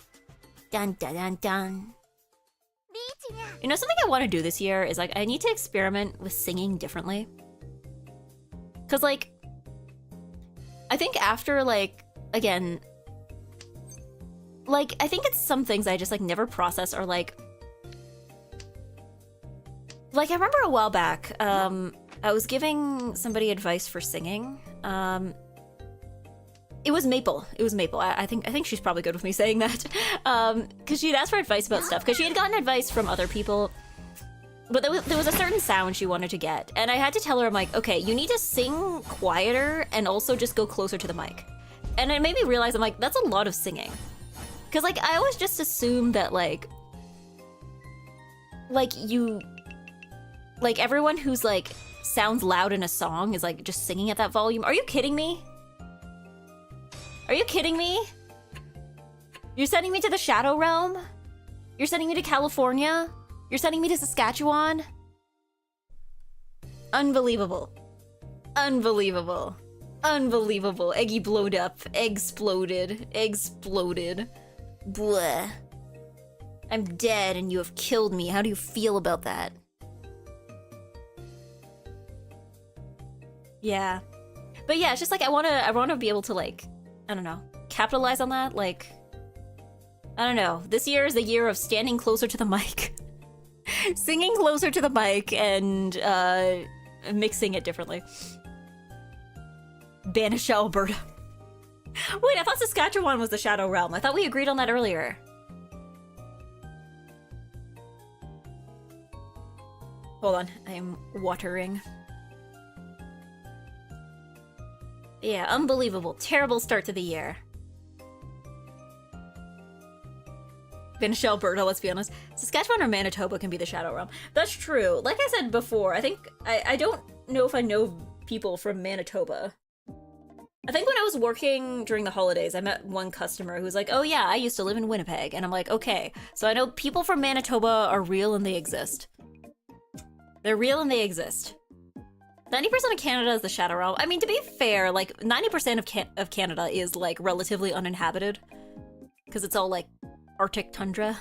Dun dun dun dun. You know, something I want to do this year is like I need to experiment with singing differently. Cause like I think after like again like I think it's some things I just like never process or like I remember a while back I was giving somebody advice for singing. It was Maple. It was Maple. I think she's probably good with me saying that. Because she'd asked for advice about stuff. Because she had gotten advice from other people. But there was a certain sound she wanted to get. And I had to tell her, I'm like, okay, you need to sing quieter and also just go closer to the mic. And it made me realize, I'm like, that's a lot of singing. Because, like, I always just assume that, like, you... Like, everyone who's, like, sounds loud in a song is, like, just singing at that volume. Are you kidding me? Are you kidding me? You're sending me to the Shadow Realm? You're sending me to California? You're sending me to Saskatchewan? Unbelievable. Unbelievable. Unbelievable. Eggy blowed up. Eggsploded. Eggsploded. Bleh. I'm dead and you have killed me. How do you feel about that? Yeah. But yeah, it's just like I wanna be able to like, I don't know, capitalize on that. Like, I don't know. This year is the year of standing closer to the mic. Singing closer to the mic and mixing it differently. Banish Alberta. Wait, I thought Saskatchewan was the Shadow Realm. I thought we agreed on that earlier. Hold on, I am watering. Yeah, unbelievable. Terrible start to the year. Finish Alberta, let's be honest. Saskatchewan or Manitoba can be the Shadow Realm. That's true. Like I said before, I think I don't know if I know people from Manitoba. I think when I was working during the holidays, I met one customer who was like, oh yeah, I used to live in Winnipeg. And I'm like, okay, so I know people from Manitoba are real and they exist. They're real and they exist. 90% of Canada is the Shadow Realm. I mean, to be fair, like 90% of Canada is like relatively uninhabited. Because it's all like Arctic tundra.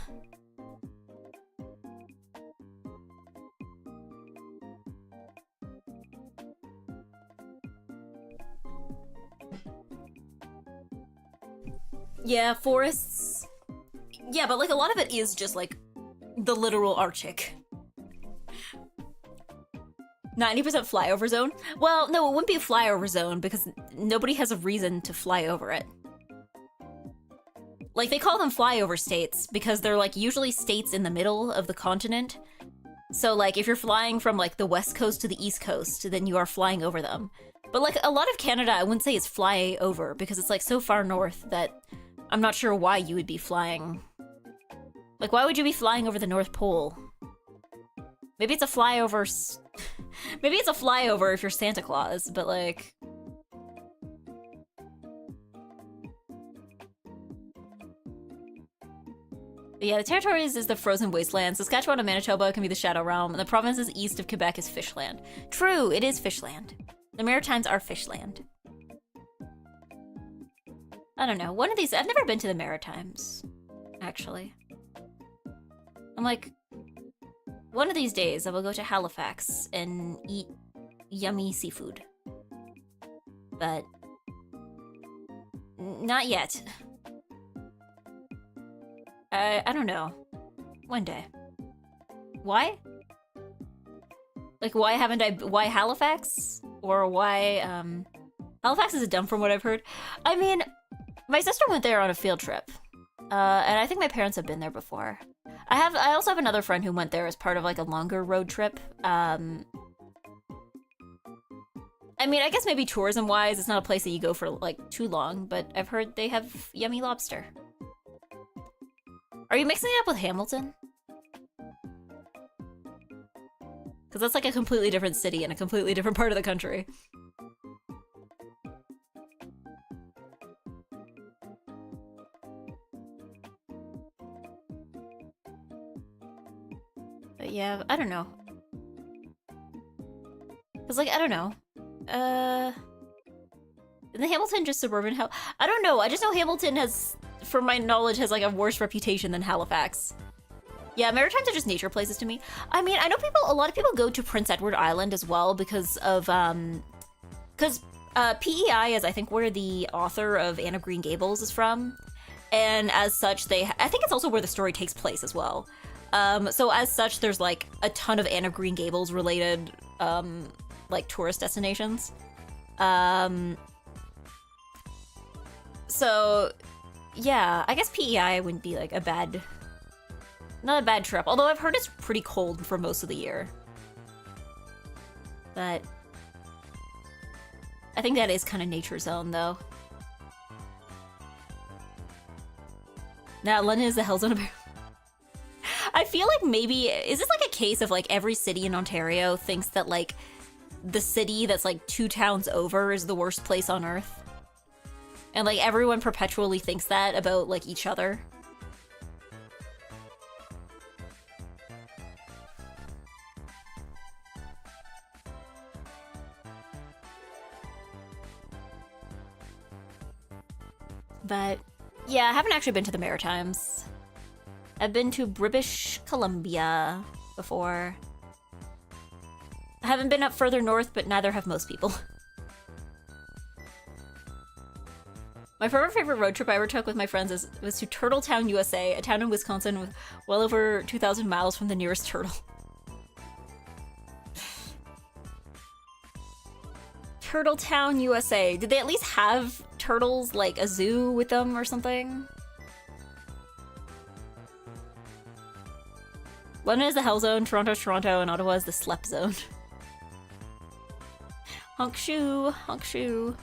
Yeah, forests. Yeah, but like a lot of it is just like the literal Arctic. 90% flyover zone? Well, no, it wouldn't be a flyover zone because nobody has a reason to fly over it. Like, they call them flyover states because they're like usually states in the middle of the continent. So like if you're flying from like the west coast to the east coast, then you are flying over them. But like a lot of Canada, I wouldn't say is fly over because it's like so far north that I'm not sure why you would be flying. Like, why would you be flying over the North Pole? Maybe it's a flyover. Maybe it's a flyover if you're Santa Claus, but like. But yeah, the territories is the frozen wasteland. Saskatchewan and Manitoba can be the Shadow Realm, and the provinces east of Quebec is Fishland. True, it is Fishland. The Maritimes are Fishland. I don't know. One of these. I've never been to the Maritimes, actually. I'm like, one of these days I will go to Halifax and eat yummy seafood. But not yet. I don't know. One day. Why? Like, why haven't I? Why Halifax? Or why? Halifax is dumb from what I've heard. I mean. My sister went there on a field trip, and I think my parents have been there before. I also have another friend who went there as part of like a longer road trip. I mean, I guess maybe tourism-wise, it's not a place that you go for like too long, but I've heard they have yummy lobster. Are you mixing it up with Hamilton? Because that's like a completely different city and a completely different part of the country. But yeah, I don't know. Cause like, I don't know. The Hamilton just suburban I don't know, I just know Hamilton has, from my knowledge, has like a worse reputation than Halifax. Yeah, Maritimes are just nature places to me. I mean, I know a lot of people go to Prince Edward Island as well because of, PEI is I think where the author of Anne of Green Gables is from. And as such, I think it's also where the story takes place as well. So as such, there's like a ton of Anne of Green Gables related, like tourist destinations. So yeah, I guess PEI wouldn't be like not a bad trip. Although I've heard it's pretty cold for most of the year. But I think that is kind of nature zone though. Now London is the hell zone of I feel like maybe, is this like a case of like every city in Ontario thinks that like the city that's like 2 towns over is the worst place on earth? And like everyone perpetually thinks that about like each other? But yeah, I haven't actually been to the Maritimes. I've been to British Columbia before. I haven't been up further north, but neither have most people. My favorite road trip I ever took with my friends was to Turtletown, USA, a town in Wisconsin with well over 2,000 miles from the nearest turtle. Turtletown, USA. Did they at least have turtles, like a zoo with them or something? London is the hell zone, Toronto's Toronto, and Ottawa is the slep zone. Honk shoe, honk shoe.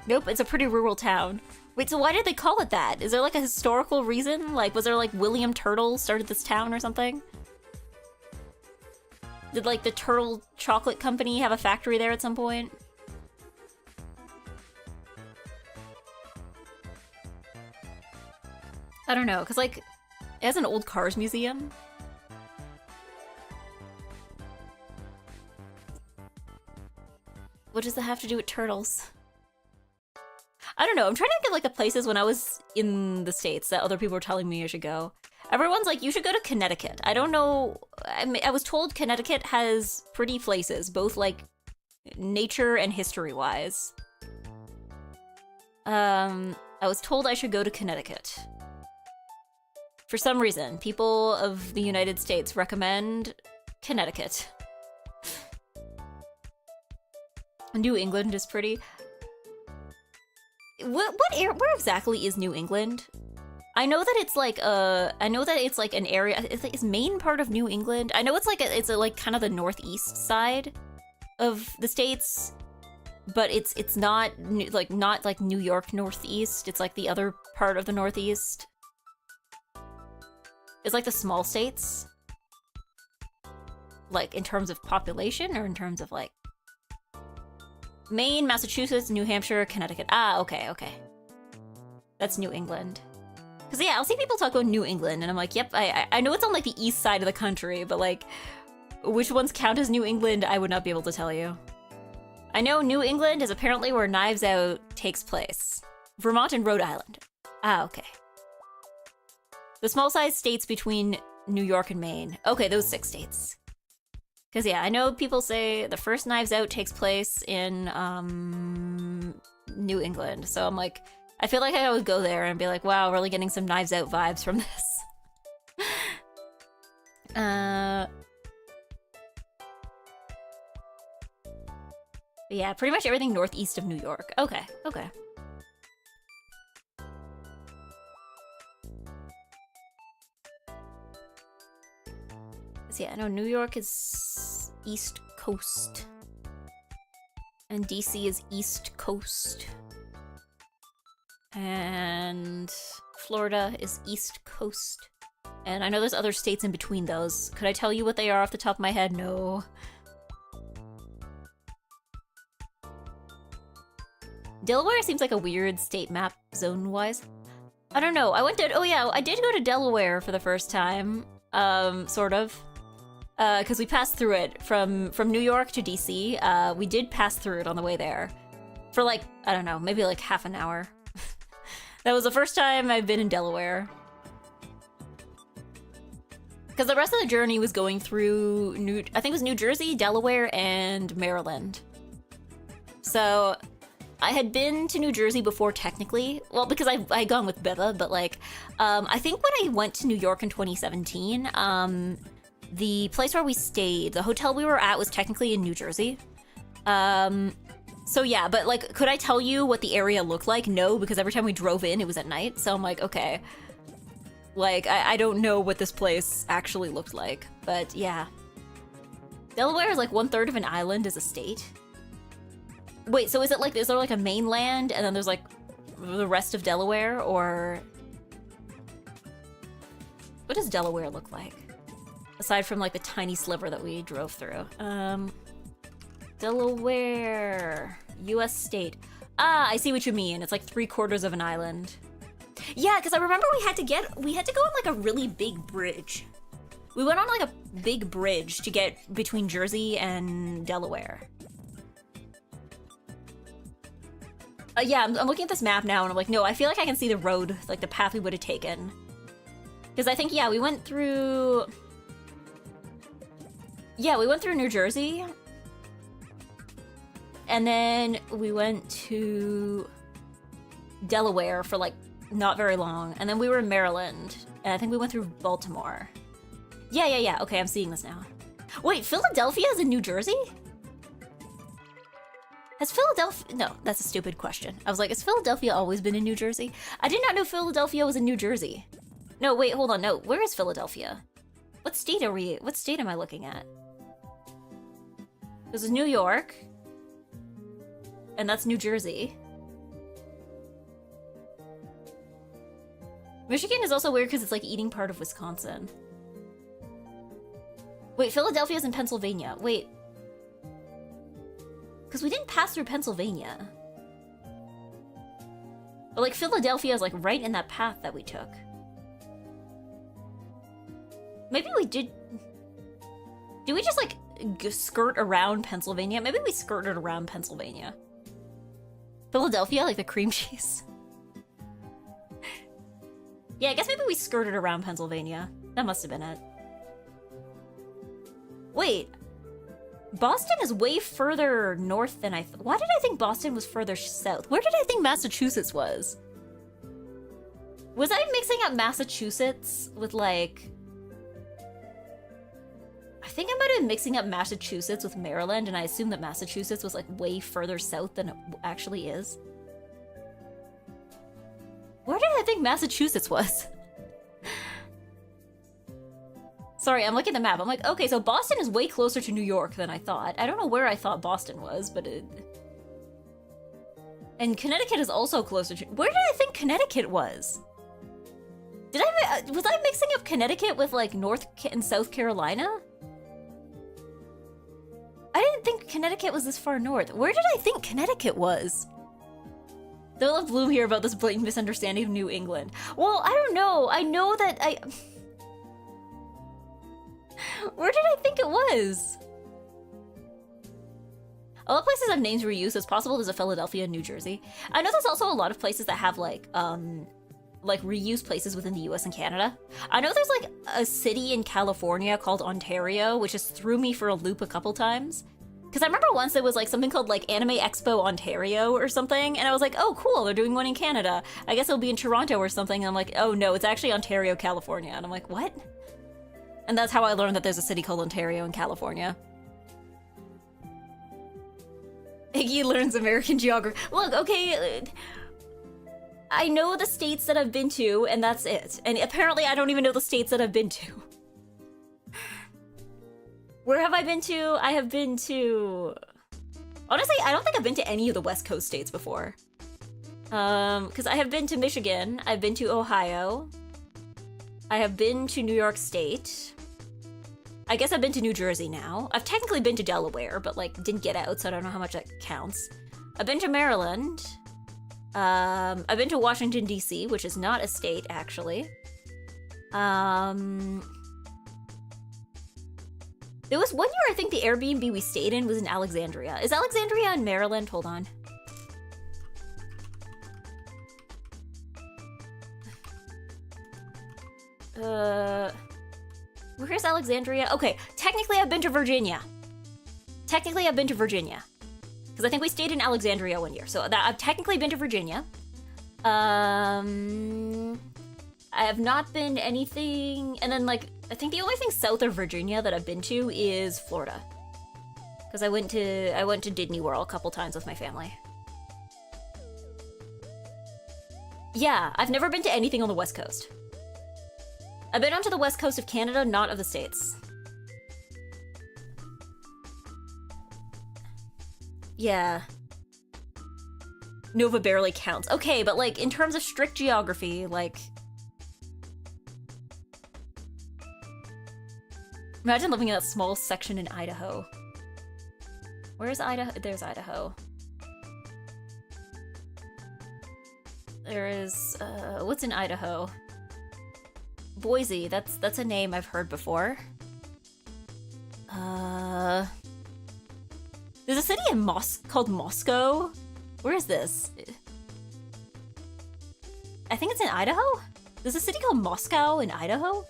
Nope, it's a pretty rural town. Wait, so why did they call it that? Is there like a historical reason? Like, was there like William Turtle started this town or something? Did like the Turtle Chocolate Company have a factory there at some point? I don't know, because, like, it has an old cars museum. What does that have to do with turtles? I don't know, I'm trying to get, like, the places when I was in the States that other people were telling me I should go. Everyone's like, you should go to Connecticut. I don't know, I was told Connecticut has pretty places, both, like, nature and history-wise. I was told I should go to Connecticut. For some reason, people of the United States recommend Connecticut. New England is pretty. Where exactly is New England? I know that it's like an area. Is Maine part of New England? I know it's like kind of the northeast side of the states, but it's not like New York northeast. It's like the other part of the northeast. It's like the small states, like in terms of population or in terms of like Maine, Massachusetts, New Hampshire, Connecticut. Ah, okay. That's New England. Because, yeah, I'll see people talk about New England, and I'm like, yep, I know it's on, like, the east side of the country, but, like, which ones count as New England, I would not be able to tell you. I know New England is apparently where Knives Out takes place. Vermont and Rhode Island. Ah, okay. The small-sized states between New York and Maine. Okay, those 6 states. Because, yeah, I know people say the first Knives Out takes place in, New England, so I'm like, I feel like I would go there and be like, wow, really getting some Knives Out vibes from this. Yeah, pretty much everything northeast of New York. Okay. So yeah, I know New York is East Coast. And DC is East Coast. And Florida is East Coast. And I know there's other states in between those. Could I tell you what they are off the top of my head? No. Delaware seems like a weird state map zone-wise. I don't know. I did go to Delaware for the first time. Sort of. Because we passed through it from New York to DC. We did pass through it on the way there. For like, I don't know, maybe like half an hour. That was the first time I've been in Delaware. Because the rest of the journey was going through I think it was New Jersey, Delaware, and Maryland. So I had been to New Jersey before technically. Well, because I had gone with Beba, but like, I think when I went to New York in 2017, the place where we stayed, the hotel we were at was technically in New Jersey. So yeah, but like, could I tell you what the area looked like? No, because every time we drove in, it was at night. So I'm like, okay. Like, I don't know what this place actually looked like, but yeah. Delaware is like 1/3 of an island as a state. Wait, so is there like a mainland and then there's like the rest of Delaware, or what does Delaware look like? Aside from like the tiny sliver that we drove through. Delaware, US state. Ah, I see what you mean. It's like 3/4 of an island. Yeah, because I remember we had to go on like a really big bridge. We went on like a big bridge to get between Jersey and Delaware. Yeah, I'm looking at this map now and I'm like, no, I feel like I can see the road, like the path we would have taken. Because I think, yeah, we went through New Jersey. And then we went to Delaware for like not very long. And then we were in Maryland. And I think we went through Baltimore. Yeah. Okay, I'm seeing this now. Wait, Philadelphia is in New Jersey? Has Philadelphia... No, that's a stupid question. I was like, has Philadelphia always been in New Jersey? I did not know Philadelphia was in New Jersey. No, wait, hold on. No, where is Philadelphia? What state am I looking at? This is New York. And that's New Jersey. Michigan is also weird because it's like eating part of Wisconsin. Wait, Philadelphia's in Pennsylvania. Wait. Because we didn't pass through Pennsylvania. But like Philadelphia is like right in that path that we took. Maybe we did... Do we just, like, skirt around Pennsylvania? Maybe we skirted around Pennsylvania. Philadelphia, like the cream cheese. Yeah, I guess maybe we skirted around Pennsylvania. That must have been it. Wait. Boston is way further north than I thought. Why did I think Boston was further south? Where did I think Massachusetts was? Was I mixing up Massachusetts with, like... I think I might have been mixing up Massachusetts with Maryland, and I assumed that Massachusetts was, like, way further south than it actually is. Where did I think Massachusetts was? Sorry, I'm looking at the map. I'm like, okay, so Boston is way closer to New York than I thought. I don't know where I thought Boston was, but it... And Connecticut is also closer to... Where did I think Connecticut was? Was I mixing up Connecticut with, like, North and South Carolina? I didn't think Connecticut was this far north. Where did I think Connecticut was? They'll love Bloom here about this blatant misunderstanding of New England. Well, I don't know. I know that I... Where did I think it was? A lot of places have names reused, so it's possible there's a Philadelphia and New Jersey. I know there's also a lot of places that have, like reused places within the US and Canada. I know there's, like, a city in California called Ontario, which just threw me for a loop a couple times. Because I remember once there was, like, something called, like, Anime Expo Ontario or something, and I was like, oh, cool, they're doing one in Canada. I guess it'll be in Toronto or something, and I'm like, oh, no, it's actually Ontario, California. And I'm like, what? And that's how I learned that there's a city called Ontario in California. Iggy learns American geography. Look, okay, I know the states that I've been to, and that's it. And apparently I don't even know the states that I've been to. Where have I been to? I have been to... Honestly, I don't think I've been to any of the West Coast states before. Because I have been to Michigan, I've been to Ohio, I have been to New York State. I guess I've been to New Jersey now. I've technically been to Delaware, but, like, didn't get out, so I don't know how much that counts. I've been to Maryland. I've been to Washington, D.C., which is not a state, actually. There was one year I think the Airbnb we stayed in was in Alexandria. Is Alexandria in Maryland? Hold on. Where's Alexandria? Okay, technically I've been to Virginia. Because I think we stayed in Alexandria one year, so I've technically been to Virginia. I have not been anything, and then, like, I think the only thing south of Virginia that I've been to is Florida. Because I went to Disney World a couple times with my family. Yeah, I've never been to anything on the West Coast. I've been onto the West Coast of Canada, not of the States. Yeah. Nova barely counts. Okay, but, like, in terms of strict geography, like... Imagine living in that small section in Idaho. Where's Idaho? There's Idaho. There is, what's in Idaho? Boise, that's a name I've heard before. There's a city in called Moscow. Where is this? I think it's in Idaho? There's a city called Moscow in Idaho?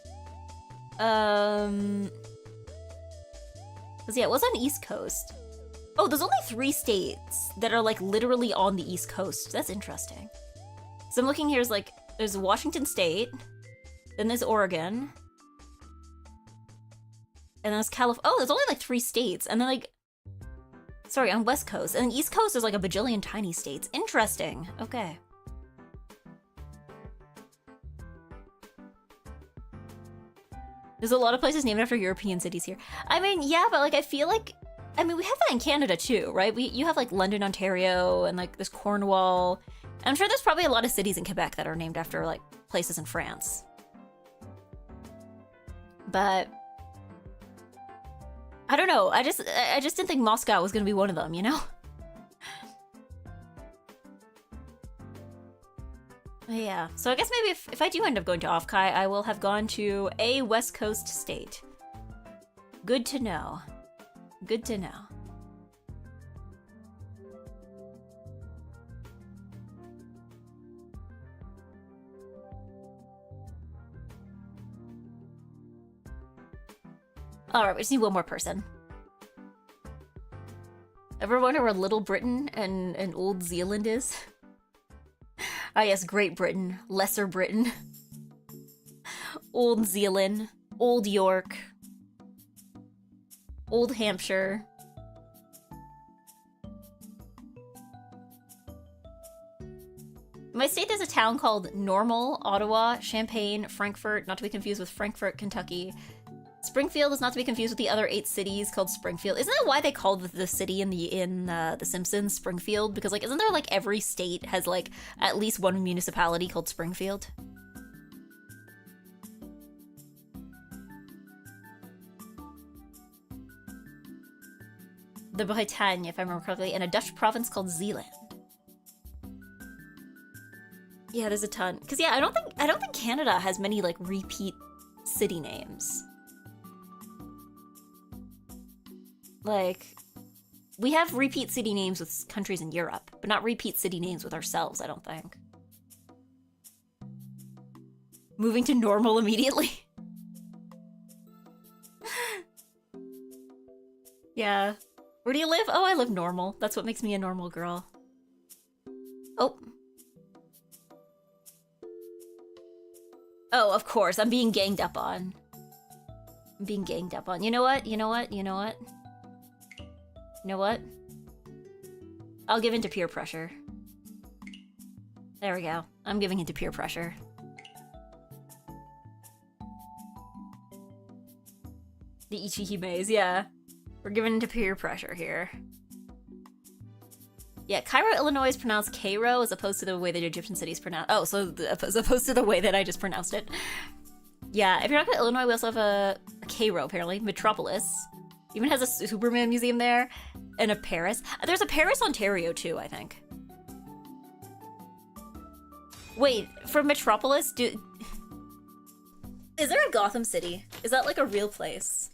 Yeah, it was on the East Coast. Oh, there's only 3 states that are, like, literally on the East Coast. That's interesting. So I'm looking here, there's Washington State, then there's Oregon, and then there's California. Oh, there's only, like, 3 states, and then, like, sorry, on West Coast, and then East Coast there's, like, a bajillion tiny states. Interesting. Okay. There's a lot of places named after European cities here. I mean, yeah, but, like, I feel like... I mean, we have that in Canada, too, right? You have, like, London, Ontario, and, like, there's Cornwall. And I'm sure there's probably a lot of cities in Quebec that are named after, like, places in France. But... I don't know. I just didn't think Moscow was gonna be one of them, you know? Yeah, so I guess maybe if I do end up going to Offkai, I will have gone to a West Coast state. Good to know. Good to know. Alright, we just need one more person. Ever wonder where Little Britain and Old Zealand is? Ah yes, Great Britain, Lesser Britain, Old Zealand, Old York, Old Hampshire. In my state there's a town called Normal, Ottawa, Champaign, Frankfort, not to be confused with Frankfort, Kentucky. Springfield is not to be confused with the other 8 cities called Springfield. Isn't that why they called the city in The Simpsons Springfield? Because like, isn't there like every state has like at least one municipality called Springfield? The Bretagne, if I remember correctly, and a Dutch province called Zeeland. Yeah, there's a ton. Cause yeah, I don't think Canada has many like repeat city names. Like, we have repeat city names with countries in Europe, but not repeat city names with ourselves, I don't think. Moving to Normal immediately. Yeah. Where do you live? Oh, I live Normal. That's what makes me a normal girl. Oh. Oh, of course, I'm being ganged up on. I'm being ganged up on. You know what? You know what? You know what? You know what? I'll give in to peer pressure. There we go. I'm giving in to peer pressure. The Ichihi maze, yeah. We're giving in to peer pressure here. Yeah, Cairo, Illinois is pronounced Cairo as opposed to the way that Egyptian cities pronounce. Oh, so as opposed to the way that I just pronounced it. Yeah, if you're not going to Illinois, we also have a Cairo, apparently. Metropolis. Even has a Superman museum there. And a Paris. There's a Paris, Ontario, too, I think. Wait, for Metropolis, is there a Gotham City? Is that like a real place?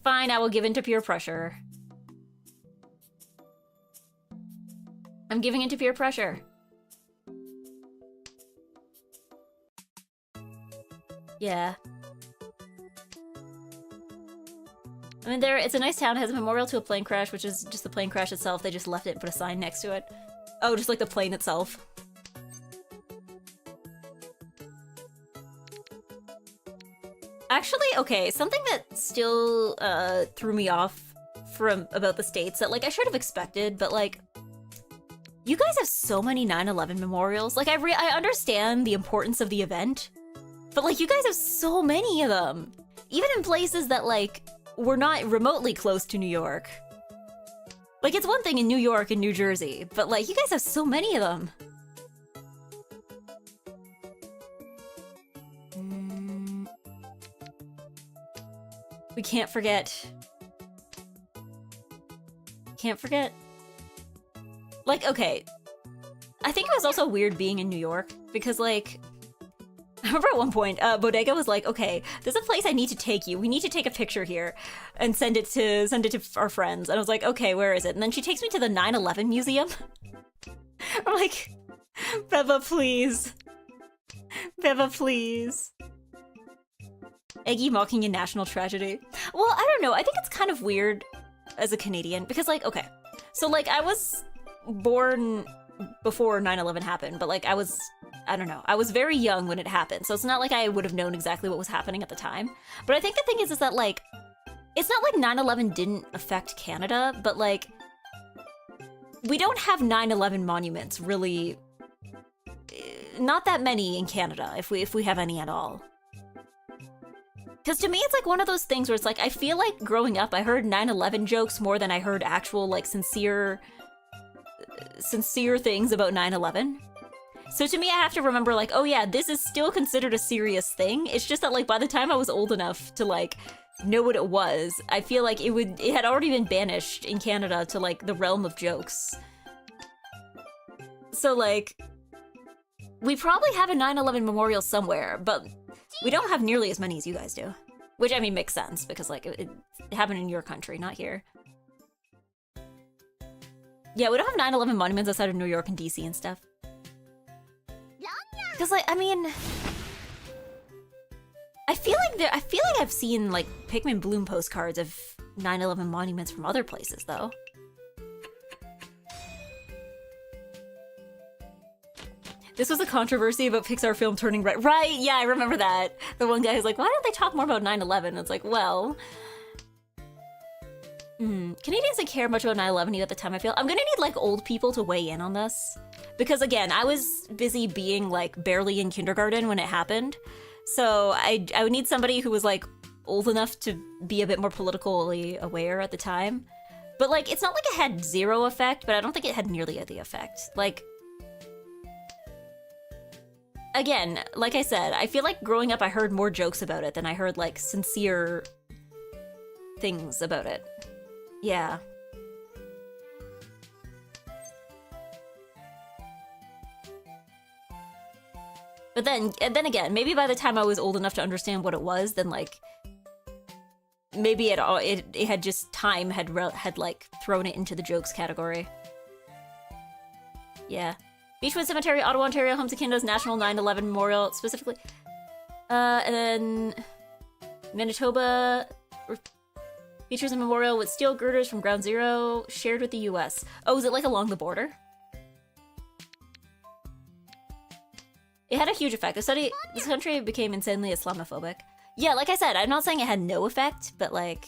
Fine, I will give in to peer pressure. I'm giving in to peer pressure. Yeah. I mean, it's a nice town. It has a memorial to a plane crash, which is just the plane crash itself. They just left it and put a sign next to it. Oh, just like the plane itself. Actually, okay, something that still threw me off about the States that, like, I should have expected, but, like, you guys have so many 9/11 memorials. Like, I understand the importance of the event, but, like, you guys have so many of them. Even in places that, like, were not remotely close to New York. Like, it's one thing in New York and New Jersey, but, like, you guys have so many of them. We can't forget. Can't forget. Like, okay. I think it was also weird being in New York, because, like, I remember at one point, Bodega was like, okay, there's a place I need to take you. We need to take a picture here and send it to our friends. And I was like, okay, where is it? And then she takes me to the 9/11 museum. I'm like, Beba, please. Beba, please. Eggy mocking a national tragedy. Well, I don't know. I think it's kind of weird as a Canadian because, like, okay. So, like, I was born before 9/11 happened, but, like, I don't know. I was very young when it happened, so it's not like I would have known exactly what was happening at the time. But I think the thing is that, like, it's not like 9/11 didn't affect Canada, but, like, we don't have 9/11 monuments, really. Not that many in Canada, if we have any at all. Because to me, it's like one of those things where it's like, I feel like growing up, I heard 9/11 jokes more than I heard actual, like, sincere things about 9/11. So to me, I have to remember, like, oh yeah, this is still considered a serious thing. It's just that, like, by the time I was old enough to, like, know what it was, I feel like it had already been banished in Canada to, like, the realm of jokes. So, like, we probably have a 9/11 memorial somewhere, but we don't have nearly as many as you guys do. Which, I mean, makes sense, because, like, it happened in your country, not here. Yeah, we don't have 9/11 monuments outside of New York and DC and stuff. Because, like, I mean... I feel like I've seen, like, Pikmin Bloom postcards of 9/11 monuments from other places, though. This was a controversy about Pixar film turning red. Right, yeah, I remember that. The one guy who's like, why don't they talk more about 9/11? It's like, well... Canadians didn't care much about 9/11 at the time, I feel. I'm gonna need, like, old people to weigh in on this. Because, again, I was busy being, like, barely in kindergarten when it happened. So I would need somebody who was, like, old enough to be a bit more politically aware at the time. But, like, it's not like it had zero effect, but I don't think it had nearly the effect. Like... Again, like I said, I feel like growing up I heard more jokes about it than I heard, like, sincere things about it. Yeah. But then again, maybe by the time I was old enough to understand what it was, then, like, maybe it had just time had like thrown it into the jokes category. Yeah. Beechwood Cemetery, Ottawa, Ontario, home to Canada's National 9/11 Memorial, specifically. And then Manitoba features a memorial with steel girders from Ground Zero, shared with the US. Oh, is it like along the border? It had a huge effect. This country became insanely Islamophobic. Yeah, like I said, I'm not saying it had no effect, but like...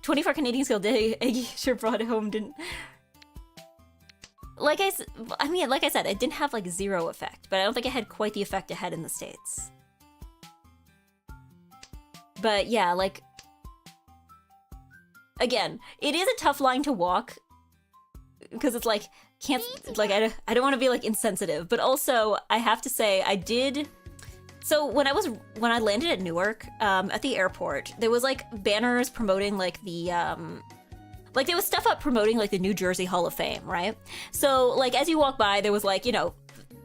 24 Canadians killed Eggy sure brought it home, didn't... Like I said, it didn't have, like, zero effect, but I don't think it had quite the effect it had in the States. But yeah, like... Again, it is a tough line to walk, because it's like, I don't want to be, like, insensitive, but also, I have to say, I did... So when I landed at Newark, at the airport, there was, like, banners promoting, like, the, like, there was stuff up promoting, like, the New Jersey Hall of Fame, right? So, like, as you walk by, there was, like, you know,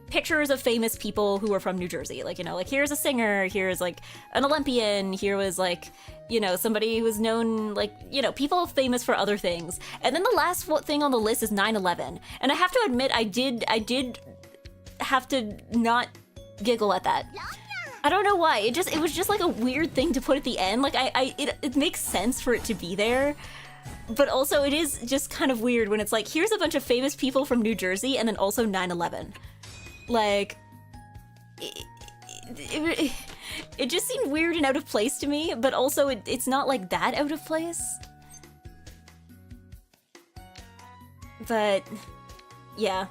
pictures of famous people who were from New Jersey. Like, you know, like, here's a singer, here's, like, an Olympian, here was, like, you know, somebody who was known, like, you know, people famous for other things. And then the last thing on the list is 9/11. And I have to admit, I did have to not giggle at that. I don't know why. It was just, like, a weird thing to put at the end. Like, it makes sense for it to be there. But also, it is just kind of weird when it's like, here's a bunch of famous people from New Jersey, and then also 9/11. Like, it just seemed weird and out of place to me, but also it's not, like, that out of place. But, yeah.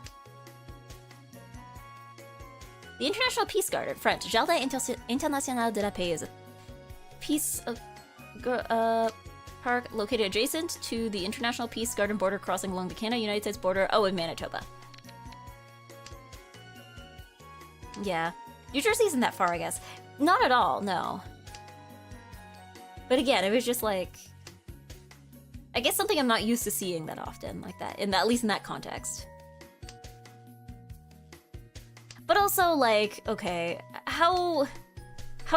The International Peace Guard, in French, Jardin International de la Paix, is a peace park located adjacent to the International Peace Garden border crossing along the Canada-United States border. Oh, in Manitoba. Yeah. New Jersey isn't that far, I guess. Not at all, no. But again, it was just like... I guess something I'm not used to seeing that often, like that, at least in that context. But also, like, okay, how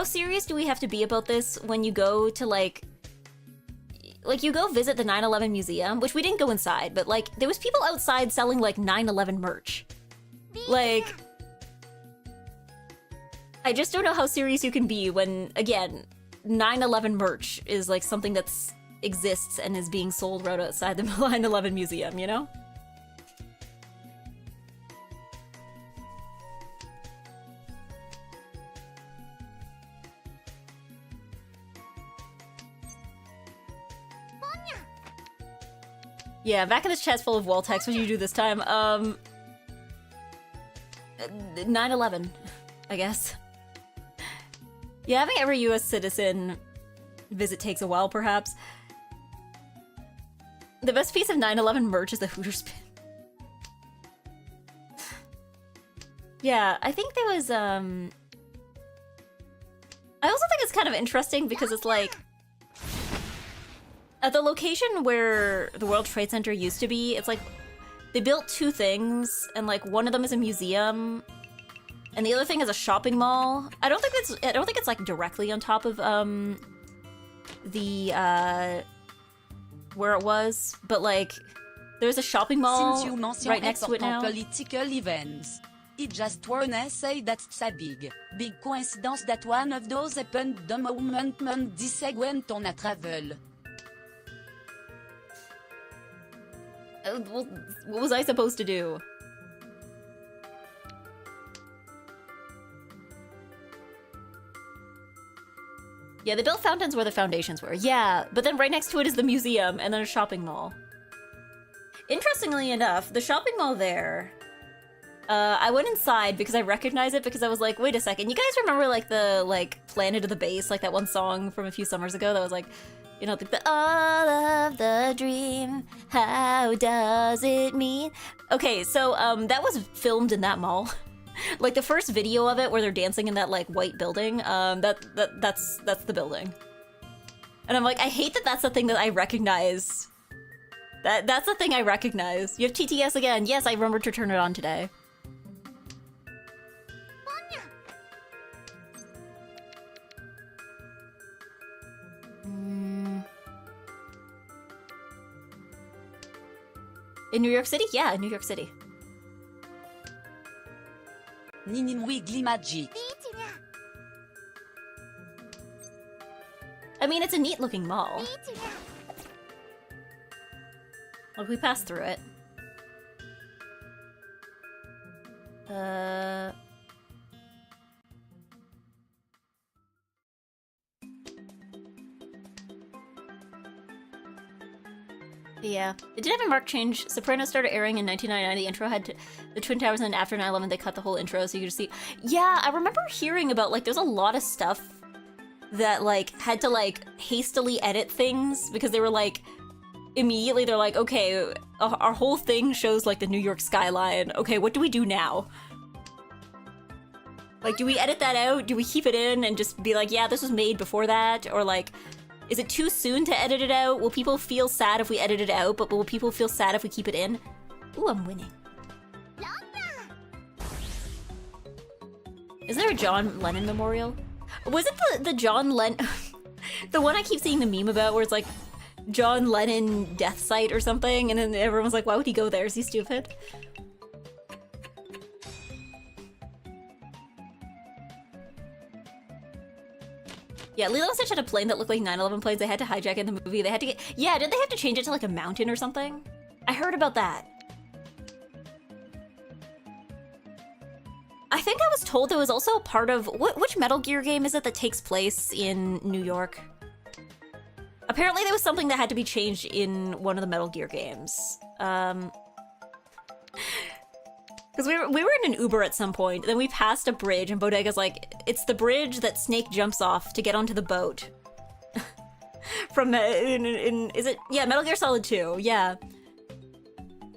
serious do we have to be about this when you go to, like, you go visit the 9/11 museum, which we didn't go inside, but, like, there was people outside selling, like, 9/11 merch. Like, I just don't know how serious you can be when, again, 9/11 merch is, like, something that exists and is being sold right outside the 9/11 museum, you know? Yeah, back in this chat's full of wall text. What did you do this time? 9/11, I guess. Yeah, having every US citizen visit takes a while, perhaps. The best piece of 9/11 merch is the Hooter spin. Yeah, I think there was, I also think it's kind of interesting because it's like... At the location where the World Trade Center used to be, it's like they built two things, and like one of them is a museum, and the other thing is a shopping mall. I don't think it's like directly on top of the where it was, but like there's a shopping mall right next to it now. Political events. It just wanna say that's a big coincidence that one of those happened the moment NiceEggy went on a travel. Well, what was I supposed to do? Yeah, they built fountains where the foundations were. Yeah, but then right next to it is the museum and then a shopping mall. Interestingly enough, the shopping mall there, I went inside because I recognized it because I was like, wait a second, you guys remember like the Planet of the Bass, like that one song from a few summers ago that was like, you know, the all of the dream, how does it mean? Okay, so that was filmed in that mall. Like the first video of it where they're dancing in that like white building, that's the building. And I'm like, I hate that that's the thing that I recognize. That's the thing I recognize. You have TTS again. Yes, I remembered to turn it on today. In New York City? Yeah, in New York City. EGGY magic. I mean, it's a neat looking mall. Like, we passed through it. Yeah. It did have a marked change. Sopranos started airing in 1999. The intro had the Twin Towers, and then after 9/11 they cut the whole intro so you could just see. Yeah, I remember hearing about, like, there's a lot of stuff that, like, had to, like, hastily edit things because they were, like, immediately they're like, okay, our whole thing shows, like, the New York skyline. Okay, what do we do now? Like, do we edit that out? Do we keep it in and just be like, yeah, this was made before that? Or, like, is it too soon to edit it out? Will people feel sad if we edit it out, but will people feel sad if we keep it in? Ooh, I'm winning. Is there a John Lennon memorial? Was it the John Lennon... the one I keep seeing the meme about where it's like, John Lennon death site or something, and then everyone's like, why would he go there? Is he stupid? Yeah, Lilo and Stitch had a plane that looked like 9/11 planes. They had to hijack in the movie. They had to get... Yeah, did they have to change it to like a mountain or something? I heard about that. I think I was told there was also a part of... Which Metal Gear game is it that takes place in New York? Apparently there was something that had to be changed in one of the Metal Gear games. Because we were in an Uber at some point, then we passed a bridge, and Bodega's like, it's the bridge that Snake jumps off to get onto the boat. From, is it? Yeah, Metal Gear Solid 2, yeah.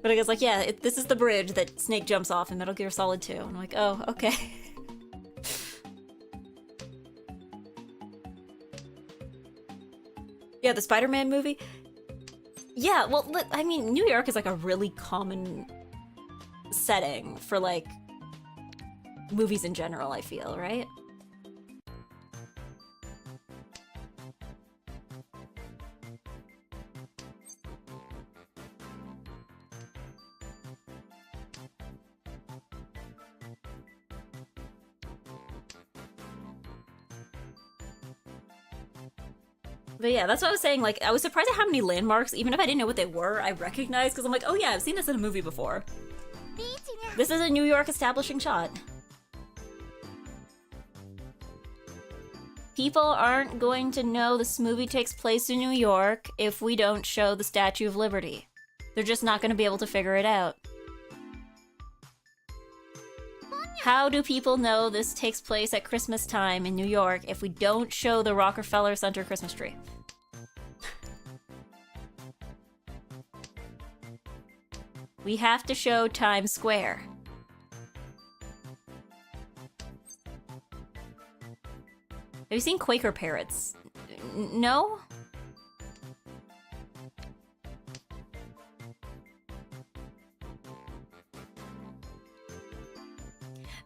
Bodega's like, yeah, this is the bridge that Snake jumps off in Metal Gear Solid 2. And I'm like, oh, okay. Yeah, the Spider-Man movie? Yeah, well, I mean, New York is like a really common setting for like movies in general, I feel, right? But yeah, that's what I was saying, like, I was surprised at how many landmarks, even if I didn't know what they were, I recognized, because I'm like, oh yeah, I've seen this in a movie before. This is a New York establishing shot. People aren't going to know this movie takes place in New York if we don't show the Statue of Liberty. They're just not going to be able to figure it out. How do people know this takes place at Christmas time in New York if we don't show the Rockefeller Center Christmas tree? We have to show Times Square. Have you seen Quaker Parrots? No?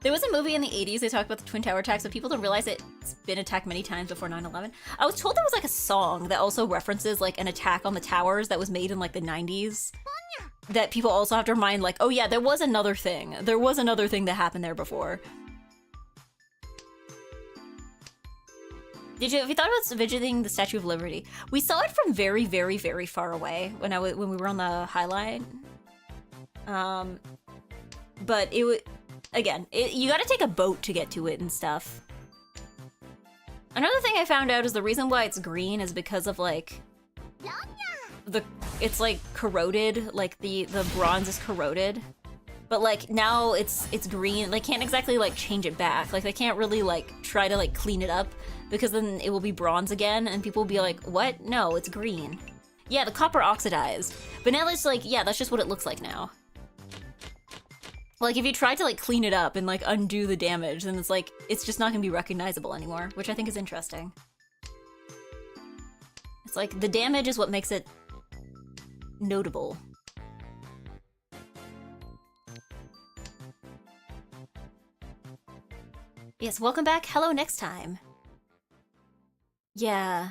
There was a movie in the 80s, they talked about the Twin Tower attacks, but people don't realize it's been attacked many times before 9/11. I was told there was like a song that also references like an attack on the towers that was made in like the 90s. That people also have to remind like, oh yeah, there was another thing. There was another thing that happened there before. If you thought about visiting the Statue of Liberty, we saw it from very, very, very far away when we were on the High Line. But it would, again, you gotta take a boat to get to it and stuff. Another thing I found out is the reason why it's green is because of like it's like corroded, like the bronze is corroded. But like now it's green. They can't exactly like change it back. Like they can't really like try to like clean it up because then it will be bronze again and people will be like, "What? No, it's green." Yeah, the copper oxidized. But now it's like, yeah, that's just what it looks like now. Like if you try to like clean it up and like undo the damage, then it's like it's just not going to be recognizable anymore, which I think is interesting. It's like the damage is what makes it notable. Yes, welcome back. Hello next time. Yeah.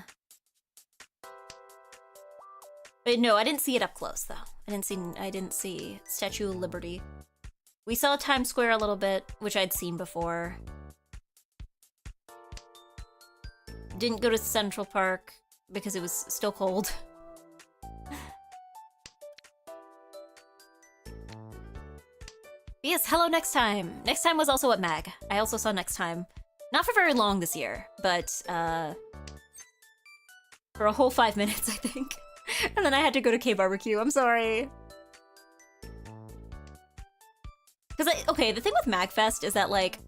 But no, I didn't see it up close though. I didn't see Statue of Liberty. We saw Times Square a little bit, which I'd seen before. Didn't go to Central Park because it was still cold. Yes, hello next time. Next time was also at MAG. I also saw Next Time. Not for very long this year, but for a whole 5 minutes, I think. And then I had to go to K-Barbecue. I'm sorry. Because, okay, the thing with MagFest is that, like,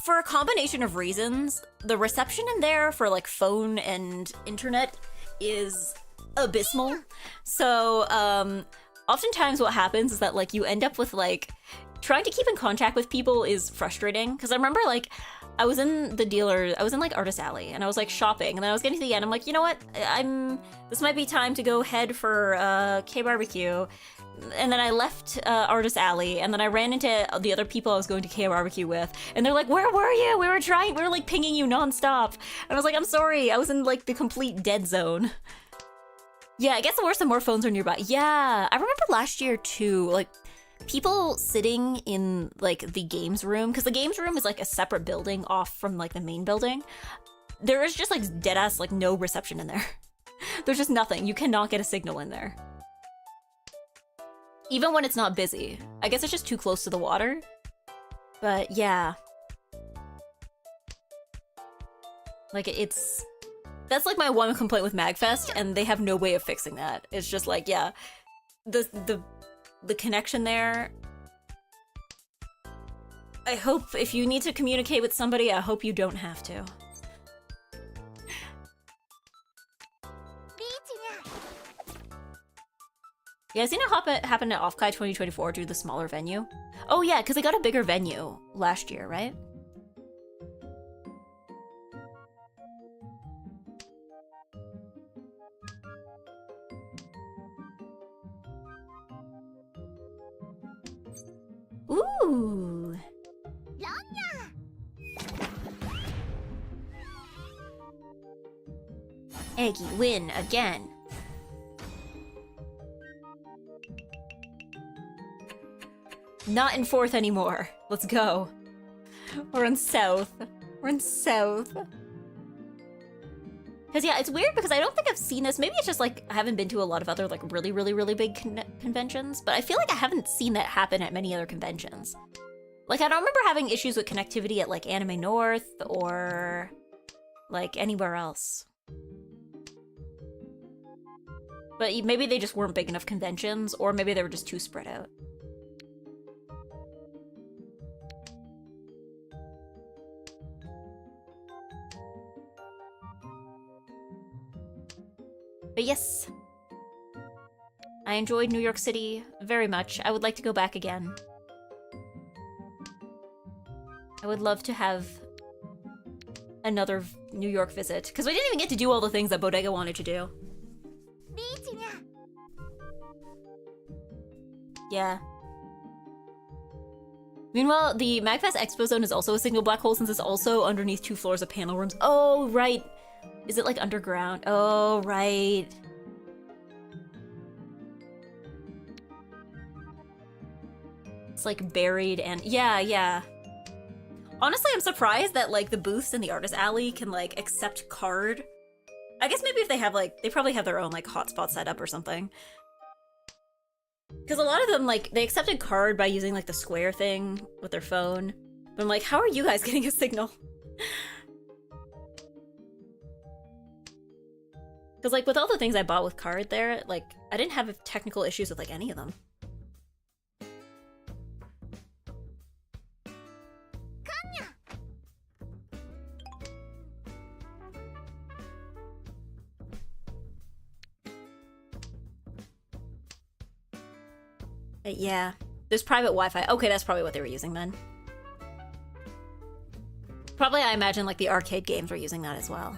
for a combination of reasons, the reception in there for, like, phone and internet is abysmal. So, oftentimes what happens is that, like, you end up with, like, trying to keep in contact with people is frustrating. Because I remember, like, I was in, like, Artist Alley, and I was, like, shopping, and then I was getting to the end, I'm like, you know what, this might be time to go head for, K-Barbecue. And then I left Artist Alley, and then I ran into the other people I was going to K-Barbecue with, and they're like, where were you? We were, like, pinging you nonstop. And I was like, I'm sorry, I was in, like, the complete dead zone. Yeah, it gets worse the more phones are nearby. Yeah, I remember last year, too, like, people sitting in, like, the games room, because the games room is, like, a separate building off from, like, the main building. There is just, like, dead-ass, like, no reception in there. There's just nothing. You cannot get a signal in there. Even when it's not busy. I guess it's just too close to the water. But, yeah. Like, it's... That's, like, my one complaint with MagFest, and they have no way of fixing that. It's just, like, yeah. The connection there... I hope if you need to communicate with somebody, I hope you don't have to. Yeah, I've seen it happen at Offkai 2024 due to the smaller venue. Oh yeah, because they got a bigger venue last year, right? Ooh! Eggy win again. Not in 4th anymore. Let's go. We're in South. We're in South. Because yeah, it's weird because I don't think I've seen this. Maybe it's just like I haven't been to a lot of other like really, really, really big conventions. But I feel like I haven't seen that happen at many other conventions. Like I don't remember having issues with connectivity at like Anime North or like anywhere else. But maybe they just weren't big enough conventions, or maybe they were just too spread out. But yes, I enjoyed New York City very much. I would like to go back again. I would love to have another New York visit, because we didn't even get to do all the things that Bodega wanted to do. Yeah. Meanwhile, the Magfest Expo Zone is also a single black hole since it's also underneath 2 floors of panel rooms. Oh, right. Is it like underground? Oh, right. It's like buried and yeah. Honestly, I'm surprised that like the booths in the artist alley can like accept card. I guess maybe if they have like, they probably have their own like hotspot set up or something. Because a lot of them like, they accepted card by using like the square thing with their phone. But I'm like, how are you guys getting a signal? Because like with all the things I bought with card there, like I didn't have technical issues with like any of them. Yeah, there's private Wi-Fi. Okay, that's probably what they were using then. Probably, I imagine, like, the arcade games were using that as well.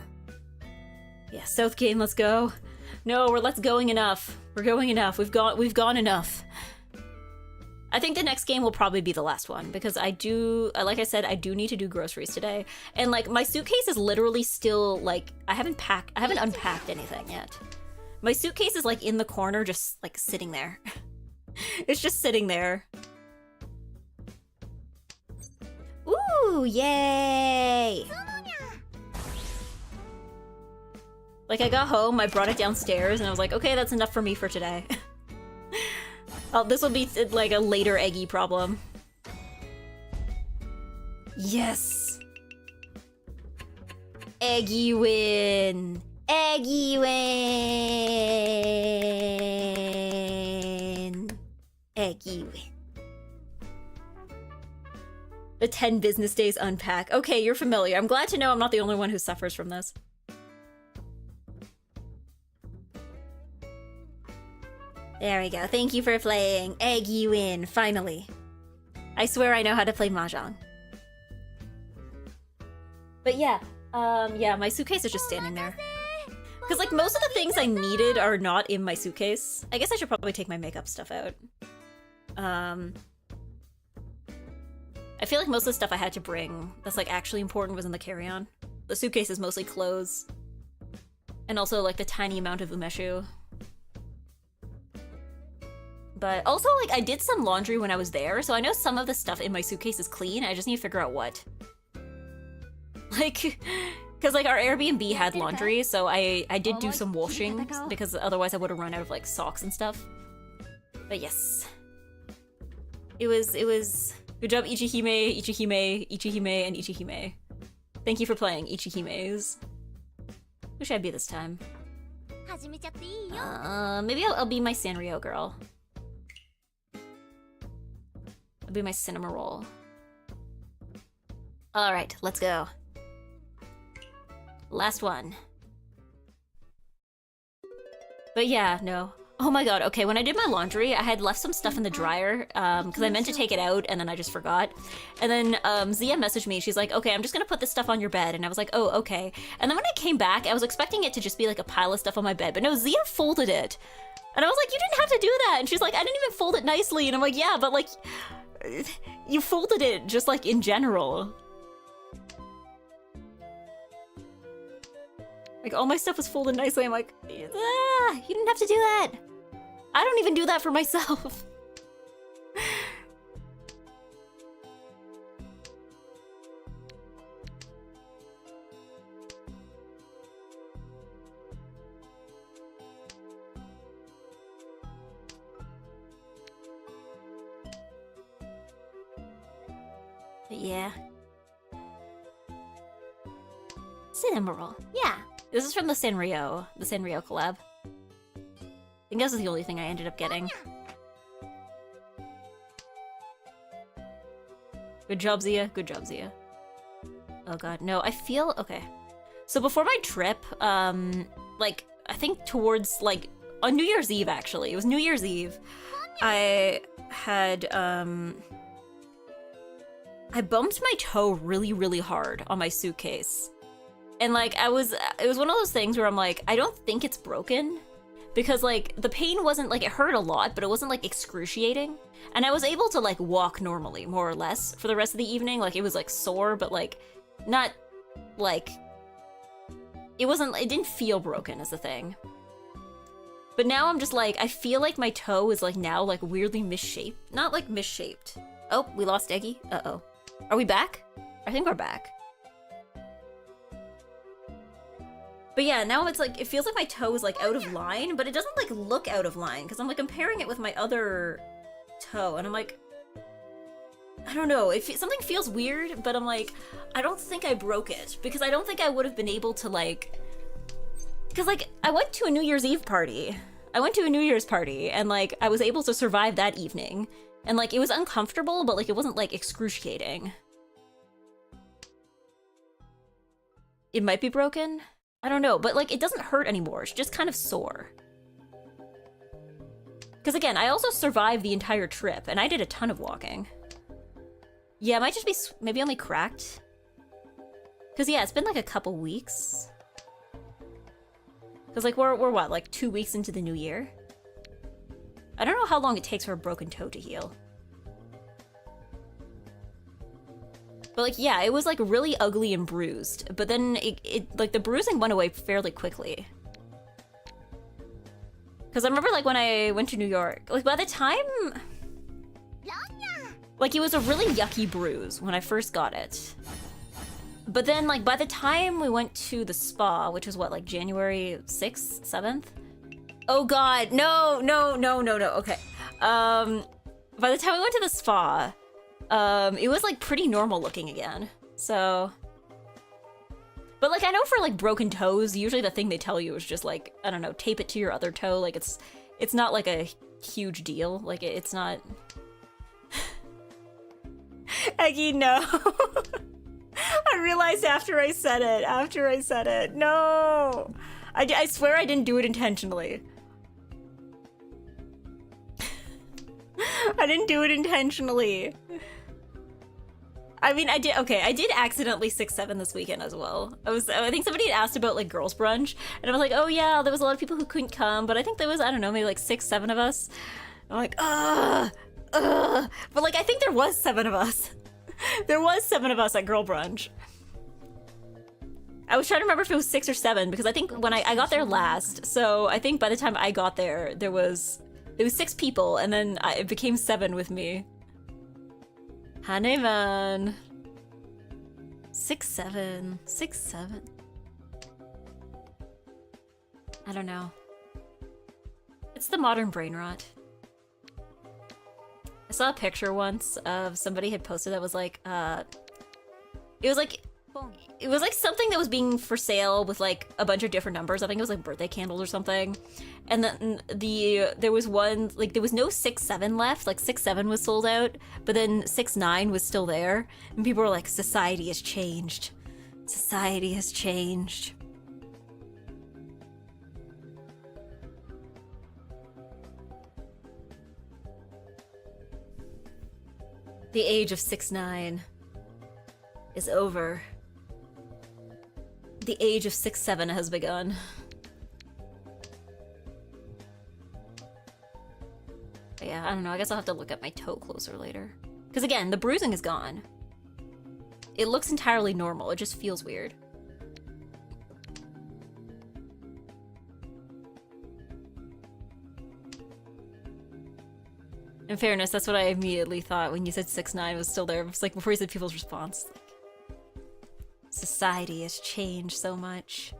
Yeah, South game, let's go. No, we're let's going enough. We're going enough. We've gone enough. I think the next game will probably be the last one, because I do, like I said, I do need to do groceries today. And, like, my suitcase is literally still, like, I haven't unpacked anything yet. My suitcase is, like, in the corner, just, like, sitting there. It's just sitting there. Ooh, yay! Like, I got home, I brought it downstairs, and I was like, okay, that's enough for me for today. Oh, this will be, like, a later EGGY problem. Yes! EGGY win! EGGY win! EGGY win. The 10 business days unpack. Okay, you're familiar. I'm glad to know I'm not the only one who suffers from this. There we go. Thank you for playing. EGGY win, finally. I swear I know how to play Mahjong. But yeah, yeah, my suitcase is just standing there. Because, like, most of the things I needed are not in my suitcase. I guess I should probably take my makeup stuff out. I feel like most of the stuff I had to bring that's, like, actually important was in the carry-on. The suitcase is mostly clothes. And also, like, the tiny amount of umeshu. But also, like, I did some laundry when I was there, so I know some of the stuff in my suitcase is clean. I just need to figure out what. Like, because, like, our Airbnb had laundry, so I did do some washing, because otherwise I would have run out of, like, socks and stuff. But yes. It was... Good job, Ichihime, Ichihime, Ichihime, and Ichihime. Thank you for playing, Ichihimes. Who should I be this time? Maybe I'll be my Sanrio girl. I'll be my cinema roll. Alright, let's go. Last one. But yeah, no. Oh my god, okay, when I did my laundry, I had left some stuff in the dryer, because I meant to take it out, and then I just forgot. And then, Zia messaged me, she's like, okay, I'm just gonna put this stuff on your bed, and I was like, oh, okay. And then when I came back, I was expecting it to just be like a pile of stuff on my bed, but no, Zia folded it. And I was like, you didn't have to do that! And she's like, I didn't even fold it nicely, and I'm like, yeah, but like, you folded it just like in general. Like, all my stuff was folded nicely. I'm like, ah, you didn't have to do that. I don't even do that for myself. But yeah. Cinnamoroll. Yeah. This is from the Sanrio collab. I think this is the only thing I ended up getting. Good job, Zia. Good job, Zia. Oh god, no, I feel... Okay. So before my trip, like, I think towards, like, on New Year's Eve, actually. It was New Year's Eve. I had, I bumped my toe really, really hard on my suitcase. And, like, it was one of those things where I'm like, I don't think it's broken, because like the pain wasn't like, it hurt a lot, but it wasn't like excruciating. And I was able to like walk normally, more or less, for the rest of the evening. Like it was like sore, but like not like, it didn't feel broken is the thing. But now I'm just like, I feel like my toe is like now like weirdly misshaped. Not like misshaped. Oh, we lost Eggy. Uh-oh. Are we back? I think we're back. But yeah, now it's like, it feels like my toe is like out of line, but it doesn't like look out of line because I'm like comparing it with my other toe and I'm like, I don't know, something feels weird, but I'm like, I don't think I broke it because I don't think I would have been able to like, because like I went to a New Year's Eve party. I went to a New Year's party and like I was able to survive that evening and like it was uncomfortable, but like it wasn't like excruciating. It might be broken. I don't know, but like it doesn't hurt anymore. It's just kind of sore. Because again, I also survived the entire trip and I did a ton of walking. Yeah, it might just be maybe only cracked. Because yeah, it's been like a couple weeks. Because like we're what, like 2 weeks into the new year? I don't know how long it takes for a broken toe to heal. But like, yeah, it was like really ugly and bruised, but then it like the bruising went away fairly quickly. Cause I remember like when I went to New York, like by the time, like it was a really yucky bruise when I first got it. But then like by the time we went to the spa, which was what, like January 6th, 7th? Oh God, no, okay. By the time we went to the spa, it was like pretty normal looking again, so. But like I know for like broken toes, usually the thing they tell you is just like, I don't know, tape it to your other toe. Like it's not like a huge deal. Like it's not. Eggy, no. I realized after I said it. No. I swear I didn't do it intentionally. I didn't do it intentionally. I mean, I did accidentally 6'7" this weekend as well. I think somebody had asked about like girls brunch, and I was like, oh yeah, there was a lot of people who couldn't come, but I think there was, I don't know, maybe like 6-7 of us. I'm like, ugh. But like, I think there was 7 of us. There was 7 of us at girl brunch. I was trying to remember if it was 6 or 7, because I think when I got there last, so I think by the time I got there, there was 6 people, and then it became 7 with me. Haneman. 6'7". 6'7". I don't know. It's the modern brain rot. I saw a picture once of somebody had posted that was like, it was like something that was being for sale with like a bunch of different numbers. I think it was like birthday candles or something. And then there was one, like there was no 6'7" left, like 6'7" was sold out, but then 6'9" was still there. And people were like, society has changed. Society has changed. The age of 6'9" is over. The age of 6'7" has begun. But yeah, I don't know. I guess I'll have to look at my toe closer later. Because again, the bruising is gone. It looks entirely normal. It just feels weird. In fairness, that's what I immediately thought when you said 6'9" was still there. It was like before you said people's response. Like, society has changed so much.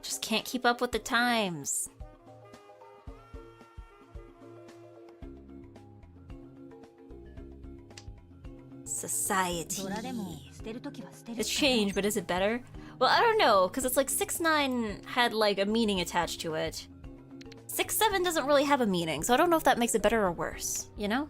Just can't keep up with the times. Society. It's changed, but is it better? Well, I don't know, because it's like 6'9" had like a meaning attached to it. 6'7" doesn't really have a meaning, so I don't know if that makes it better or worse, you know?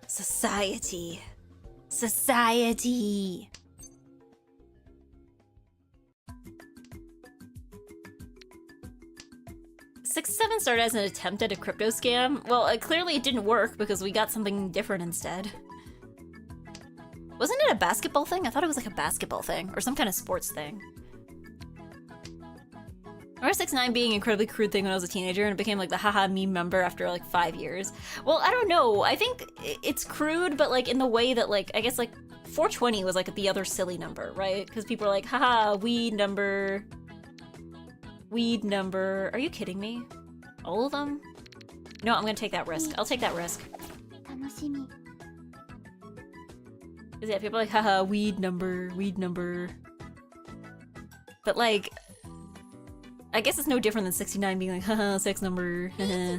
Society. Society. 6-7 started as an attempt at a crypto scam. Well, clearly it didn't work because we got something different instead. Wasn't it a basketball thing? I thought it was like a basketball thing or some kind of sports thing. I remember 6ix9ine being an incredibly crude thing when I was a teenager, and it became like the haha meme member after like 5 years. Well, I don't know. I think it's crude, but like in the way that like, I guess like 420 was like the other silly number, right? Because people are like, haha, weed number. Weed number. Are you kidding me? All of them? No, I'm gonna take that risk. I'll take that risk. Cause yeah, people are like, haha, weed number, weed number. But like, I guess it's no different than 69 being like, haha, sex number, haha.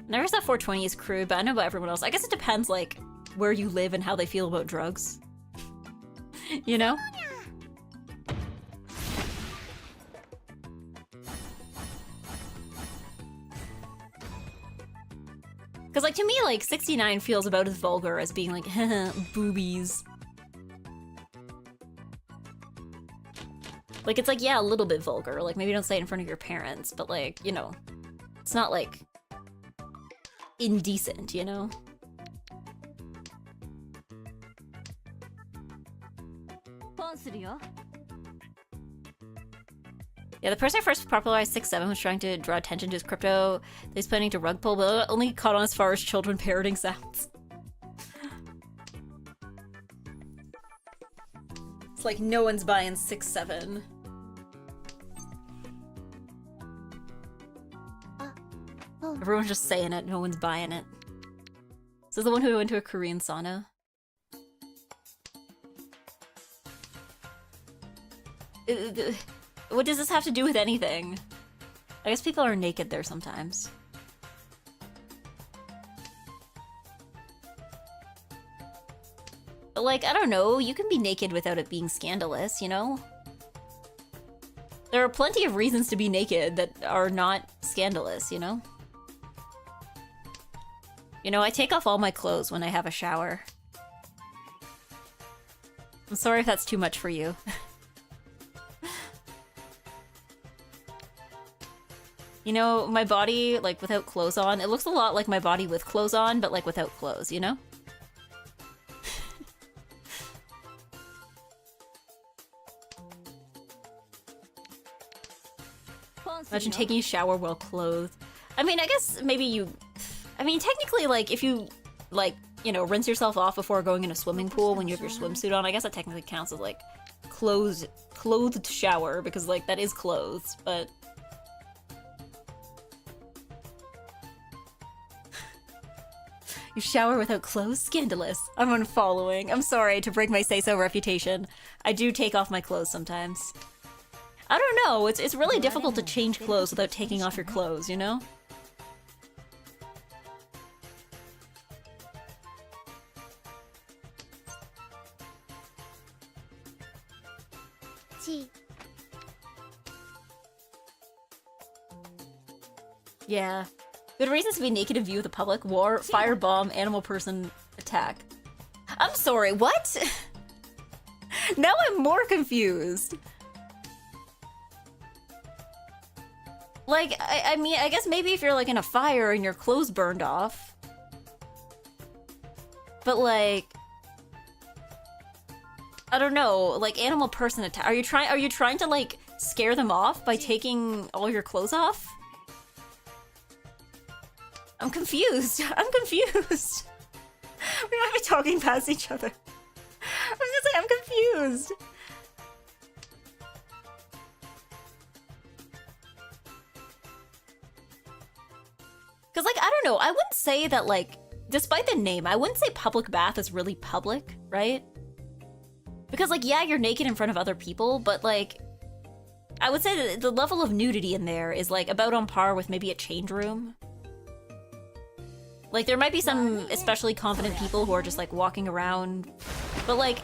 Never thought 420 is crude, but I know about everyone else. I guess it depends, like, where you live and how they feel about drugs. You know? Because, like, to me, like, 69 feels about as vulgar as being like, haha, boobies. Like, it's like, yeah, a little bit vulgar. Like, maybe don't say it in front of your parents, but, like, you know, it's not, like, indecent, you know? Yeah, the person who first popularized 6-7 was trying to draw attention to his crypto. He's planning to rug pull, but only caught on as far as children parroting sounds. It's like no one's buying 6-7. Everyone's just saying it, no one's buying it. This is the one who went to a Korean sauna. What does this have to do with anything? I guess people are naked there sometimes. But like, I don't know, you can be naked without it being scandalous, you know? There are plenty of reasons to be naked that are not scandalous, you know? You know, I take off all my clothes when I have a shower. I'm sorry if that's too much for you. You know, my body, like, without clothes on, it looks a lot like my body with clothes on, but, like, without clothes, you know? Imagine taking a shower while clothed. I mean, I guess maybe you... I mean, technically, like, if you, like, you know, rinse yourself off before going in a swimming pool when you have your swimsuit on, I guess that technically counts as, like, clothed shower, because, like, that is clothes, but... You shower without clothes? Scandalous. I'm unfollowing. I'm sorry to break my say-so reputation. I do take off my clothes sometimes. I don't know, it's really difficult to change clothes without taking off your clothes, you know? Yeah. Good reasons to be naked in view of the public. War, firebomb, animal person, attack. I'm sorry, what? Now I'm more confused. Like, I mean, I guess maybe if you're, like, in a fire and your clothes burned off. But, like... I don't know, like, animal person attack. Are you trying to, like, scare them off by taking all your clothes off? I'm confused. I'm confused. We might be talking past each other. I'm just like, I'm confused. Because, like, I don't know. I wouldn't say that, like, despite the name, I wouldn't say public bath is really public, right? Because, like, yeah, you're naked in front of other people, but, like, I would say that the level of nudity in there is, like, about on par with maybe a change room. Like, there might be some especially confident people who are just, like, walking around. But, like,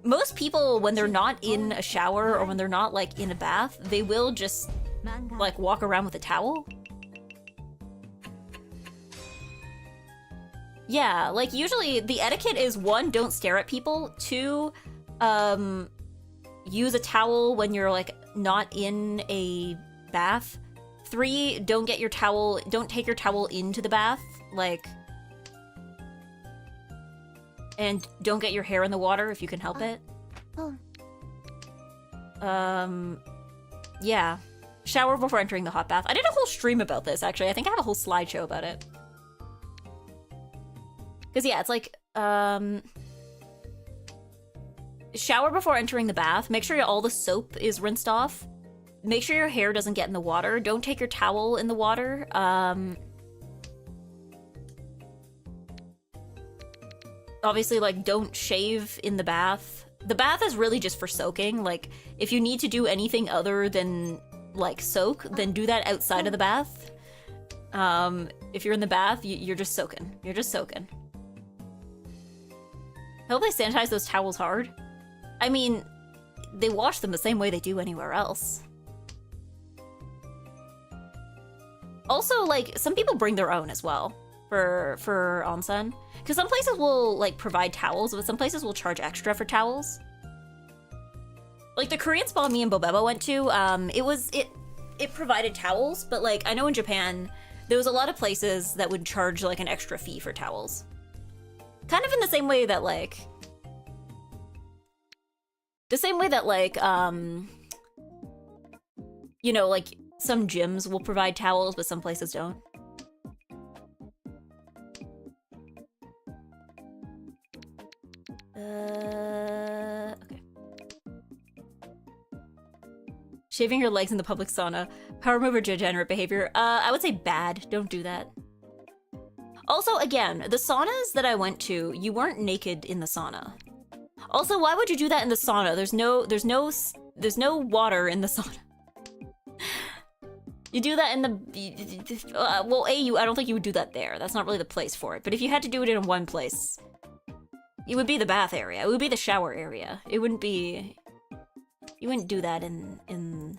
most people, when they're not in a shower or when they're not, like, in a bath, they will just, like, walk around with a towel. Yeah, like, usually the etiquette is, 1, don't stare at people, 2, use a towel when you're like not in a bath. 3, don't take your towel into the bath, like, and don't get your hair in the water if you can help it. Yeah. Shower before entering the hot bath. I did a whole stream about this, actually. I think I have a whole slideshow about it. Because, yeah, it's like, shower before entering the bath. Make sure all the soap is rinsed off. Make sure your hair doesn't get in the water. Don't take your towel in the water. Obviously, like, don't shave in the bath. The bath is really just for soaking. Like, if you need to do anything other than, like, soak, then do that outside of the bath. If you're in the bath, you're just soaking. You're just soaking. I hope they sanitize those towels hard. I mean, they wash them the same way they do anywhere else. Also, like, some people bring their own as well for onsen. Because some places will, like, provide towels, but some places will charge extra for towels. Like, the Korean spa me and Bobeba went to, it provided towels, but, like, I know in Japan, there was a lot of places that would charge, like, an extra fee for towels. Kind of in the same way that, like... you know, like, some gyms will provide towels, but some places don't. Okay. Shaving your legs in the public sauna. Power move or degenerate behavior. I would say bad. Don't do that. Also, again, the saunas that I went to, you weren't naked in the sauna. Also, why would you do that in the sauna? There's no water in the sauna. You do that in the... well, I don't think you would do that there. That's not really the place for it. But if you had to do it in one place, it would be the bath area. It would be the shower area. It wouldn't be... You wouldn't do that in... You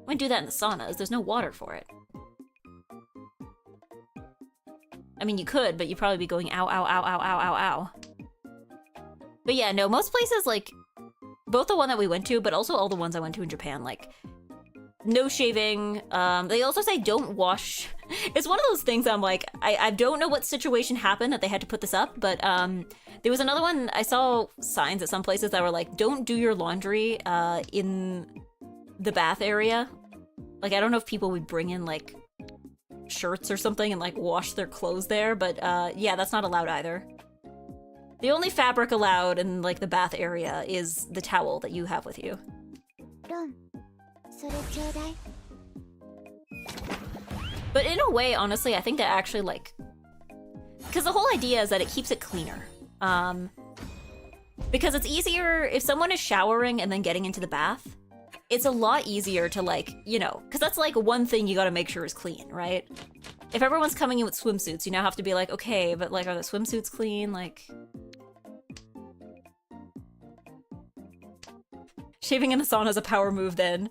wouldn't do that in the saunas. There's no water for it. I mean, you could, but you'd probably be going ow, ow, ow, ow, ow, ow, ow. But yeah, no, most places, like, both the one that we went to, but also all the ones I went to in Japan, like, no shaving. They also say don't wash. It's one of those things I'm like, I don't know what situation happened that they had to put this up, but there was another one, I saw signs at some places that were like, don't do your laundry in the bath area. Like, I don't know if people would bring in, like, shirts or something and, like, wash their clothes there, but yeah, that's not allowed either. The only fabric allowed in, like, the bath area is the towel that you have with you. But in a way, honestly, I think that actually, like... Because the whole idea is that it keeps it cleaner. Because it's easier if someone is showering and then getting into the bath. It's a lot easier to, like, you know... Because that's, like, one thing you gotta make sure is clean, right? If everyone's coming in with swimsuits, you now have to be like, okay, but, like, are the swimsuits clean? Like... Shaving in the sauna is a power move, then.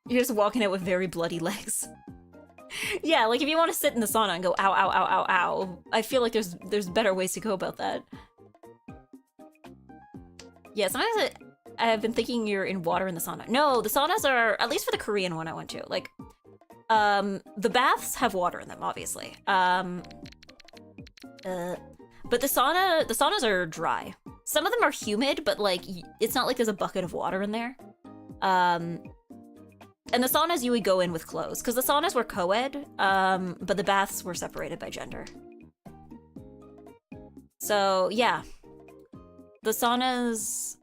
You're just walking out with very bloody legs. Yeah, like if you want to sit in the sauna and go ow, ow, ow, ow, ow, I feel like there's better ways to go about that. Yeah, sometimes I have been thinking you're in water in the sauna. No, the saunas are, at least for the Korean one I went to, like, the baths have water in them, obviously. But the saunas are dry. Some of them are humid, but, like, it's not like there's a bucket of water in there. And the saunas you would go in with clothes, because the saunas were co-ed, but the baths were separated by gender. So, yeah. The saunas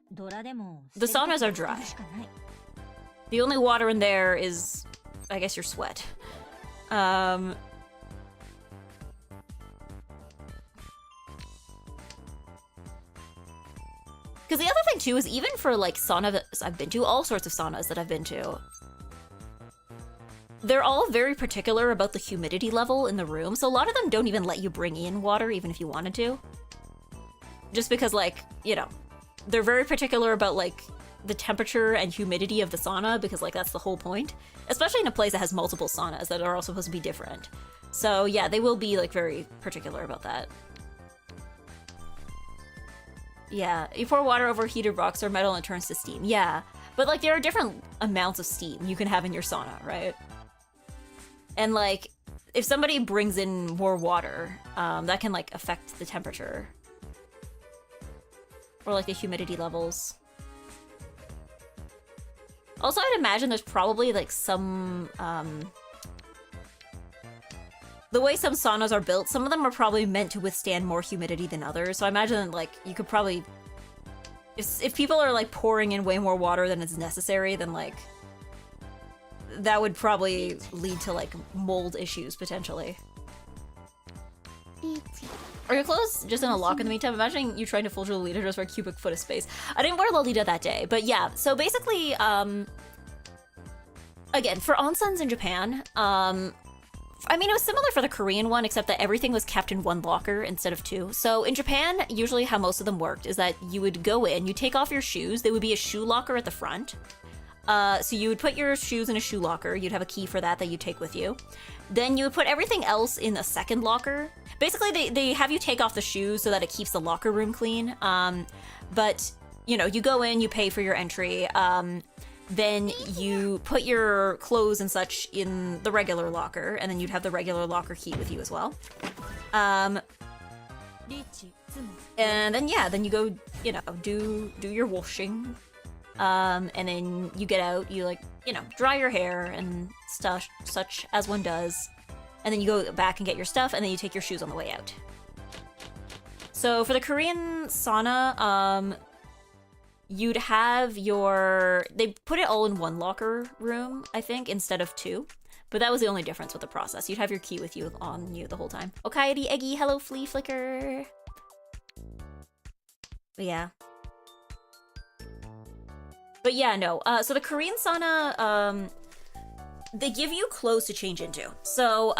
are dry. The only water in there is, I guess, your sweat. Because the other thing, too, is even for, like, saunas I've been to, all sorts of saunas that I've been to, they're all very particular about the humidity level in the room, so a lot of them don't even let you bring in water, even if you wanted to. Just because, like, you know, they're very particular about, like, the temperature and humidity of the sauna, because, like, that's the whole point. Especially in a place that has multiple saunas that are all supposed to be different. So, yeah, they will be, like, very particular about that. Yeah, you pour water over heated rocks or metal and it turns to steam. Yeah, but like there are different amounts of steam you can have in your sauna, right? And like, if somebody brings in more water, that can like affect the temperature. Or like the humidity levels. Also, I'd imagine there's probably like some, the way some saunas are built, some of them are probably meant to withstand more humidity than others. So I imagine like you could probably, if people are like pouring in way more water than is necessary, then like that would probably lead to like mold issues potentially. Are your clothes just in a lock in the meantime? Imagining you trying to fold your Lolita dress for a cubic foot of space. I didn't wear Lolita that day, but yeah. So basically, again, for onsens in Japan, I mean, it was similar for the Korean one, except that everything was kept in one locker instead of two. So in Japan, usually how most of them worked is that you would go in, you take off your shoes, there would be a shoe locker at the front. So you would put your shoes in a shoe locker, you'd have a key for that you'd take with you. Then you would put everything else in a second locker. Basically, they have you take off the shoes so that it keeps the locker room clean. But, you know, you go in, you pay for your entry, then you put your clothes and such in the regular locker, and then you'd have the regular locker key with you as well. And then, yeah, then you go, you know, do your washing. And then you get out, you like, you know, dry your hair and stuff, such as one does. And then you go back and get your stuff, and then you take your shoes on the way out. So for the Korean sauna, you'd have your... They put it all in one locker room, I think, instead of two. But that was the only difference with the process. You'd have your key with you on you the whole time. Okairi Eggy, hello Flea Flicker. But yeah. But yeah, no. So the Korean sauna, they give you clothes to change into. So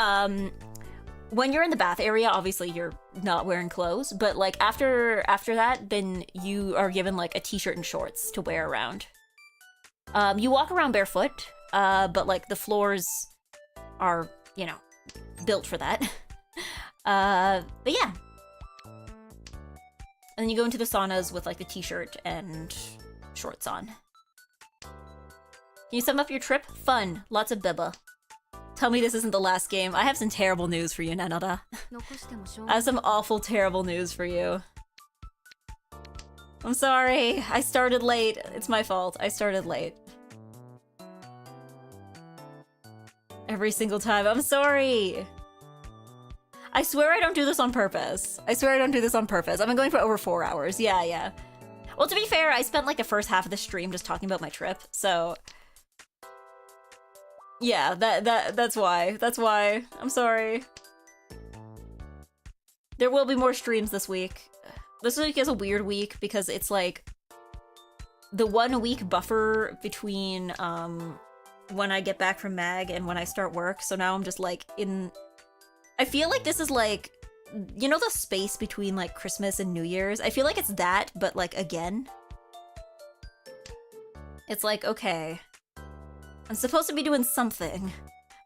when you're in the bath area, obviously you're not wearing clothes. But like after that, then you are given like a t-shirt and shorts to wear around. You walk around barefoot, but like the floors are, you know, built for that. But yeah. And then you go into the saunas with like the t-shirt and shorts on. Can you sum up your trip? Fun. Lots of biba. Tell me this isn't the last game. I have some terrible news for you, Nanada. I have some awful, terrible news for you. I'm sorry. I started late. It's my fault. I started late. Every single time. I'm sorry. I swear I don't do this on purpose. I swear I don't do this on purpose. I've been going for over 4 hours. Yeah. Well, to be fair, I spent like the first half of the stream just talking about my trip, so... Yeah, that's why. That's why. I'm sorry. There will be more streams this week. This week is a weird week because it's like the 1 week buffer between when I get back from mag and when I start work. So now I'm just like in... I feel like this is like, you know the space between like Christmas and New Year's? I feel like it's that, but like again. It's like, okay, I'm supposed to be doing something.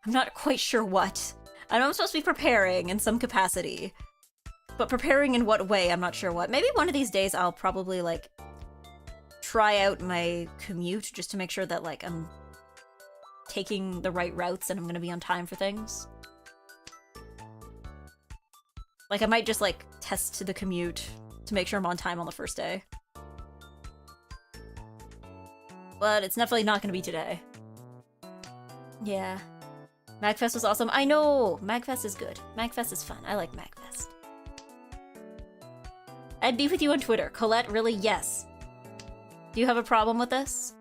I'm not quite sure what. I know I'm supposed to be preparing in some capacity, but preparing in what way, I'm not sure what. Maybe one of these days I'll probably like try out my commute just to make sure that like I'm taking the right routes and I'm gonna be on time for things. Like I might just like test the commute to make sure I'm on time on the first day. But it's definitely not gonna be today. Yeah. Magfest was awesome. I know! Magfest is good. Magfest is fun. I like Magfest. I'd beef with you on Twitter. Colette, really? Yes. Do you have a problem with this?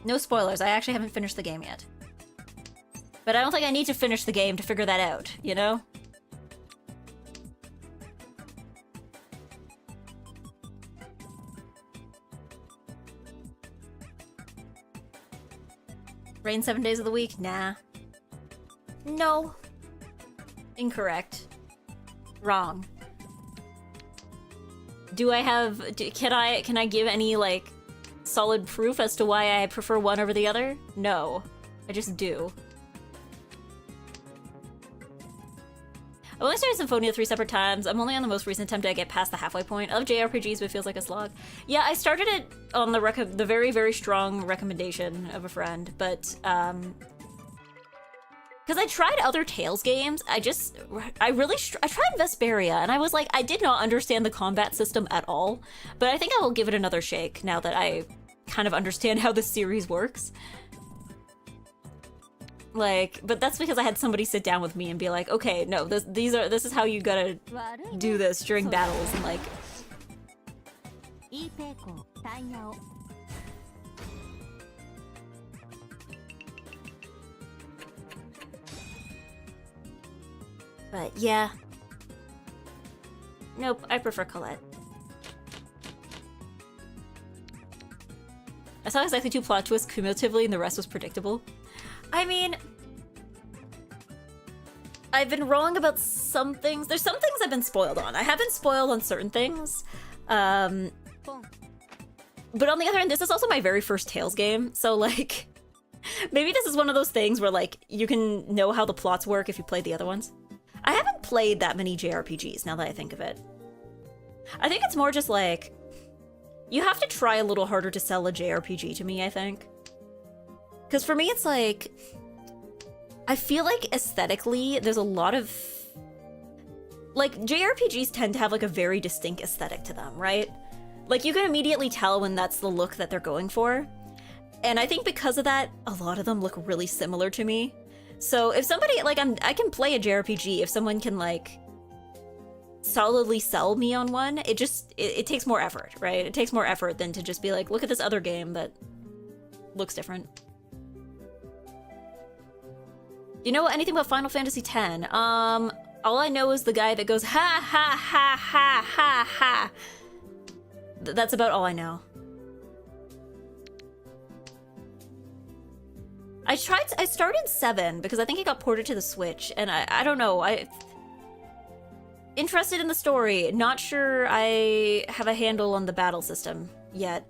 No spoilers. I actually haven't finished the game yet. But I don't think I need to finish the game to figure that out, you know? Rain 7 days of the week? Nah. No. Incorrect. Wrong. Do I have... Can I give any, like, solid proof as to why I prefer one over the other? No. I just do. I've only started Symphonia 3 separate times. I'm only on the most recent attempt to get past the halfway point. I love JRPGs, but it feels like a slog. Yeah, I started it on the very, very strong recommendation of a friend, but, because I tried other Tales games, I tried Vesperia, and I was like, I did not understand the combat system at all, but I think I will give it another shake now that I kind of understand how the series works. Like, but that's because I had somebody sit down with me and be like, okay, no, this is how you gotta do this during battles, and like... But yeah. Nope, I prefer Colette. I saw exactly 2 plot twists cumulatively and the rest was predictable. I mean, I've been wrong about some things. There's some things I've been spoiled on. I have been spoiled on certain things. But on the other hand, this is also my very first Tales game, so like, maybe this is one of those things where like, you can know how the plots work if you played the other ones. I haven't played that many JRPGs now that I think of it. I think it's more just like, you have to try a little harder to sell a JRPG to me, I think. Because for me, it's like, I feel like aesthetically, there's a lot of, like, JRPGs tend to have like a very distinct aesthetic to them, right? Like, you can immediately tell when that's the look that they're going for. And I think because of that, a lot of them look really similar to me. So if somebody, like, I can play a JRPG if someone can, like, solidly sell me on one. It takes more effort, right? It takes more effort than to just be like, look at this other game that looks different. You know anything about Final Fantasy X? All I know is the guy that goes, ha ha ha ha ha ha. That's about all I know. I started 7 because I think it got ported to the Switch, and I don't know, interested in the story, not sure I have a handle on the battle system yet.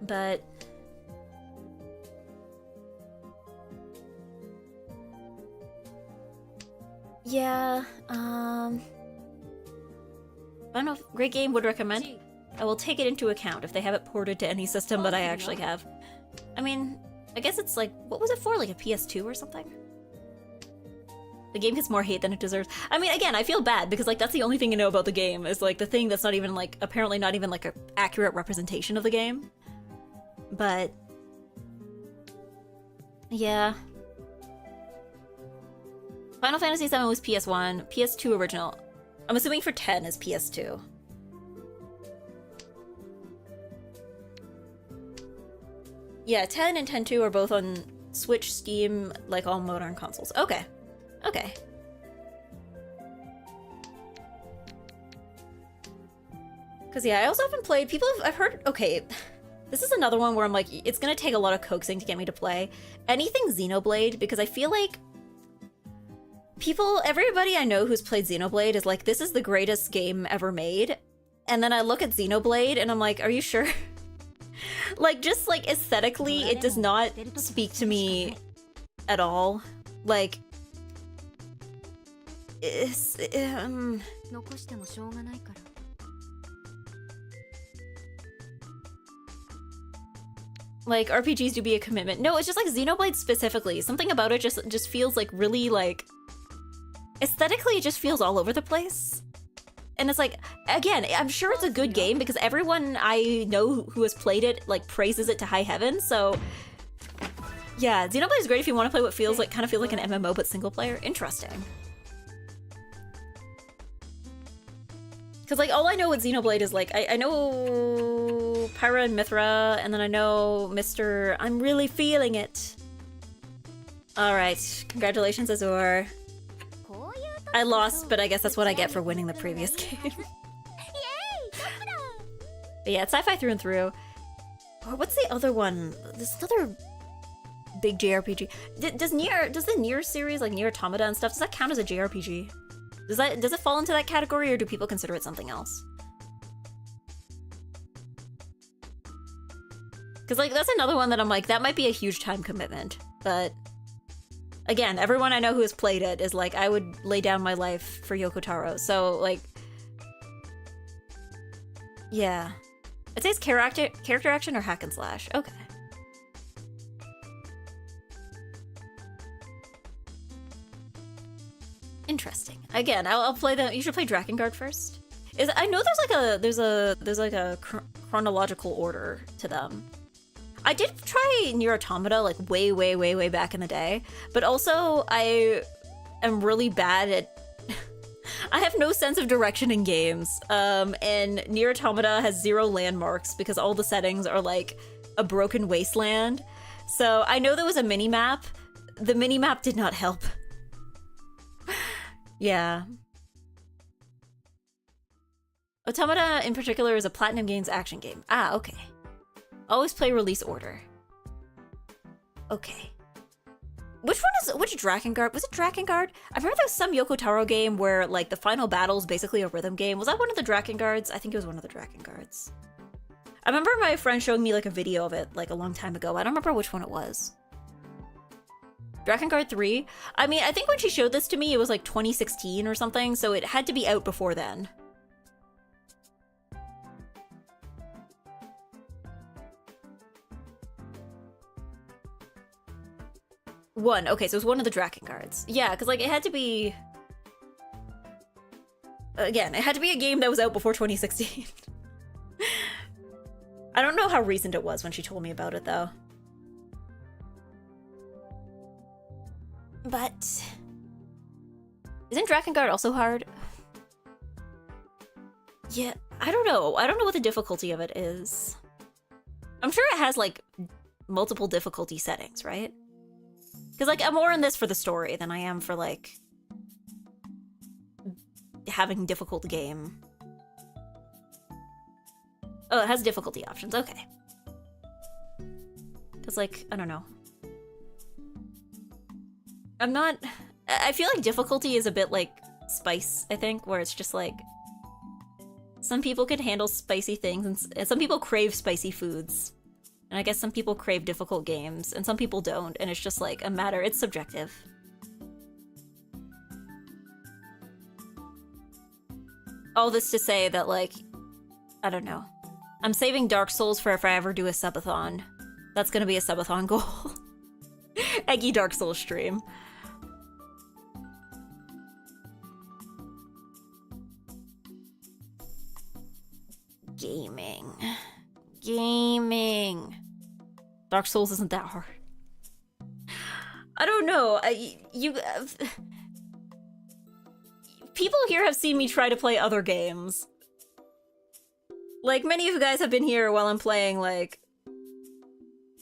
But yeah, I don't know if great game would recommend. I will take it into account if they have it ported to any system that I actually have. I mean, I guess it's like, what was it for? Like a PS2 or something? The game gets more hate than it deserves. I mean, again, I feel bad because like that's the only thing you know about the game is like the thing that's not even like, apparently not even like an accurate representation of the game. But yeah. Final Fantasy VII was PS1, PS2 original. I'm assuming for 10 is PS2. Yeah, 10 and 10.2 are both on Switch, Steam, like all modern consoles. Okay. Okay. Because yeah, I also haven't played, I've heard, okay, this is another one where I'm like, it's gonna take a lot of coaxing to get me to play anything Xenoblade, because I feel like everybody I know who's played Xenoblade is like, this is the greatest game ever made. And then I look at Xenoblade and I'm like, are you sure? Like, just like aesthetically, it does not speak to me at all. Like, like, RPGs do be a commitment. No, it's just like Xenoblade specifically. Something about it just feels like really like, aesthetically it just feels all over the place. And it's like, again, I'm sure it's a good game because everyone I know who has played it like praises it to high heaven. So yeah, Xenoblade is great if you want to play what feels like, kind of feels like an MMO but single player. Interesting. Because like all I know with Xenoblade is like, I know Pyra and Mithra, and then I know Mr. I'm really feeling it. Alright, congratulations Azur. I lost, but I guess that's what I get for winning the previous game. But yeah, it's sci-fi through and through. Or what's the other one? This other big JRPG. Does the Nier series, like Nier Automata and stuff, does that count as a JRPG? Does it fall into that category, or do people consider it something else? Because, like, that's another one that I'm like, that might be a huge time commitment. But, again, everyone I know who has played it is like, I would lay down my life for Yoko Taro. So, like, yeah. I'd say it's character action or hack and slash. Okay. Interesting. Again, I'll play the. You should play Drakengard first. I know there's like a chronological order to them. I did try Nier Automata like way back in the day, but also I am really bad at. I have no sense of direction in games, and Nier Automata has 0 landmarks because all the settings are like a broken wasteland. So I know there was a mini map. The mini map did not help. Yeah. Automata in particular is a Platinum Games action game. Ah, okay. Always play release order. Okay. Which Drakengard? Was it Drakengard? I remember there was some Yoko Taro game where like the final battle is basically a rhythm game. Was that one of the Drakengards? I think it was one of the Drakengards. I remember my friend showing me like a video of it like a long time ago. I don't remember which one it was. Drakengard 3? I mean, I think when she showed this to me, it was like 2016 or something, so it had to be out before then. One. Okay, so it was one of the Drakengards. Yeah, because like it had to be... Again, it had to be a game that was out before 2016. I don't know how recent it was when she told me about it, though. But... Isn't Drakengard also hard? Yeah, I don't know. I don't know what the difficulty of it is. I'm sure it has, like, multiple difficulty settings, right? Because, like, I'm more in this for the story than I am for, like, having difficult game. Oh, it has difficulty options. Okay. Because, like, I don't know. I'm not... I feel like difficulty is a bit like Spice, I think, where it's just like... Some people can handle spicy things, and some people crave spicy foods. And I guess some people crave difficult games, and some people don't, and it's just like a matter... It's subjective. All this to say that, like... I don't know. I'm saving Dark Souls for if I ever do a subathon. That's gonna be a subathon goal. Eggy Dark Souls stream. Gaming. Dark Souls isn't that hard. I don't know. People here have seen me try to play other games. Like, many of you guys have been here while I'm playing, like,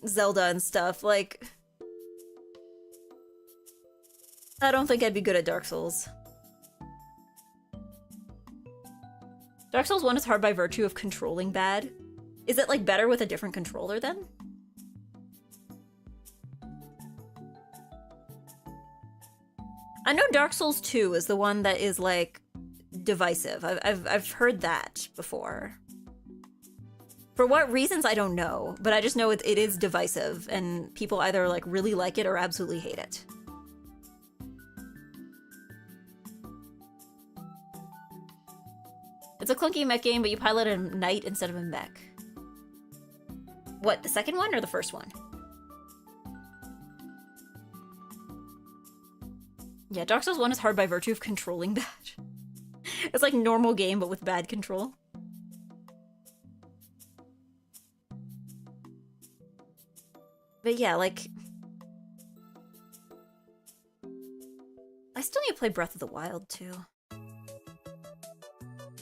Zelda and stuff. Like, I don't think I'd be good at Dark Souls. Dark Souls 1 is hard by virtue of controlling bad. Is it, like, better with a different controller, then? I know Dark Souls 2 is the one that is, like, divisive. I've heard that before. For what reasons, I don't know, but I just know it is divisive, and people either, like, really like it or absolutely hate it. It's a clunky mech game, but you pilot a knight instead of a mech. What, the second one or the first one? Yeah, Dark Souls 1 is hard by virtue of controlling bad. It's like normal game, but with bad control. But yeah, like... I still need to play Breath of the Wild, too.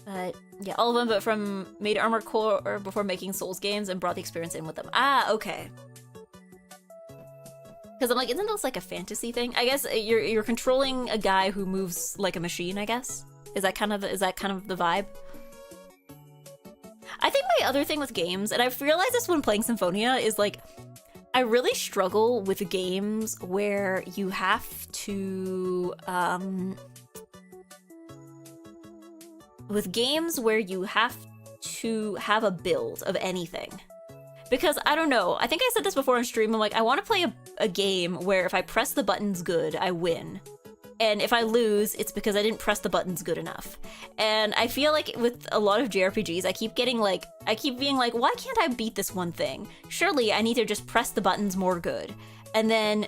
But yeah, all of them, but made Armored Core before making Souls games and brought the experience in with them. Ah, okay. Because I'm like, isn't this like a fantasy thing? I guess you're controlling a guy who moves like a machine, I guess? Is that kind of the vibe? I think my other thing with games, and I've realized this when playing Symphonia, is like, I really struggle with games where you have to, with games where you have to have a build of anything. Because I don't know. I think I said this before on stream. I'm like, I want to play a game where if I press the buttons good, I win. And if I lose, it's because I didn't press the buttons good enough. And I feel like with a lot of JRPGs, I keep being like, why can't I beat this one thing? Surely I need to just press the buttons more good. And then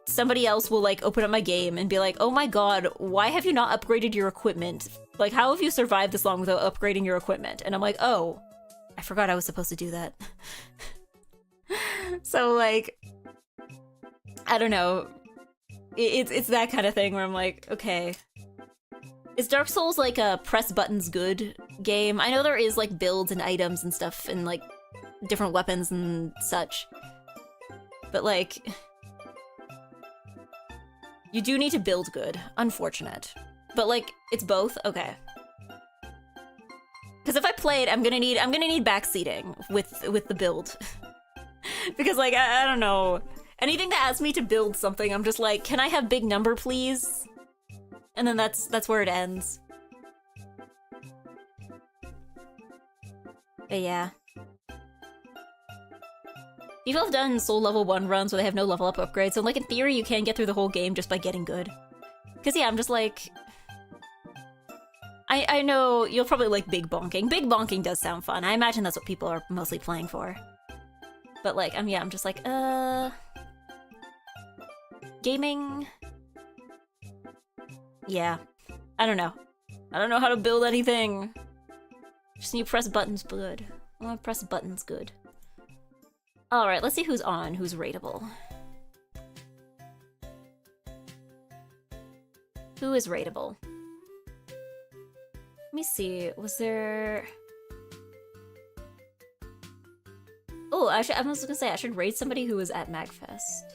somebody else will like open up my game and be like, oh my god, why have you not upgraded your equipment? Like, how have you survived this long without upgrading your equipment? And I'm like, oh, I forgot I was supposed to do that. So like, I don't know. It's that kind of thing where I'm like, okay. Is Dark Souls like a press buttons good game? I know there is like builds and items and stuff and like different weapons and such. But like, you do need to build good. Unfortunate. But like, it's both? Okay. Because if I play it, I'm gonna need backseating with the build. Because like, I don't know. Anything that asks me to build something, I'm just like, can I have big number, please? And then that's where it ends. But yeah. People have done Soul level 1 runs where they have no level up upgrades, so like in theory you can get through the whole game just by getting good. Cause yeah, I'm just like... I know you'll probably like big bonking. Big bonking does sound fun. I imagine that's what people are mostly playing for. But like, I'm just like, gaming? Yeah. I don't know. I don't know how to build anything. Just need to press buttons good. I want to press buttons good. Alright, let's see who's on, who's rateable. Who is rateable? Let me see, was there... Oh, I was gonna say, I should rate somebody who was at MagFest.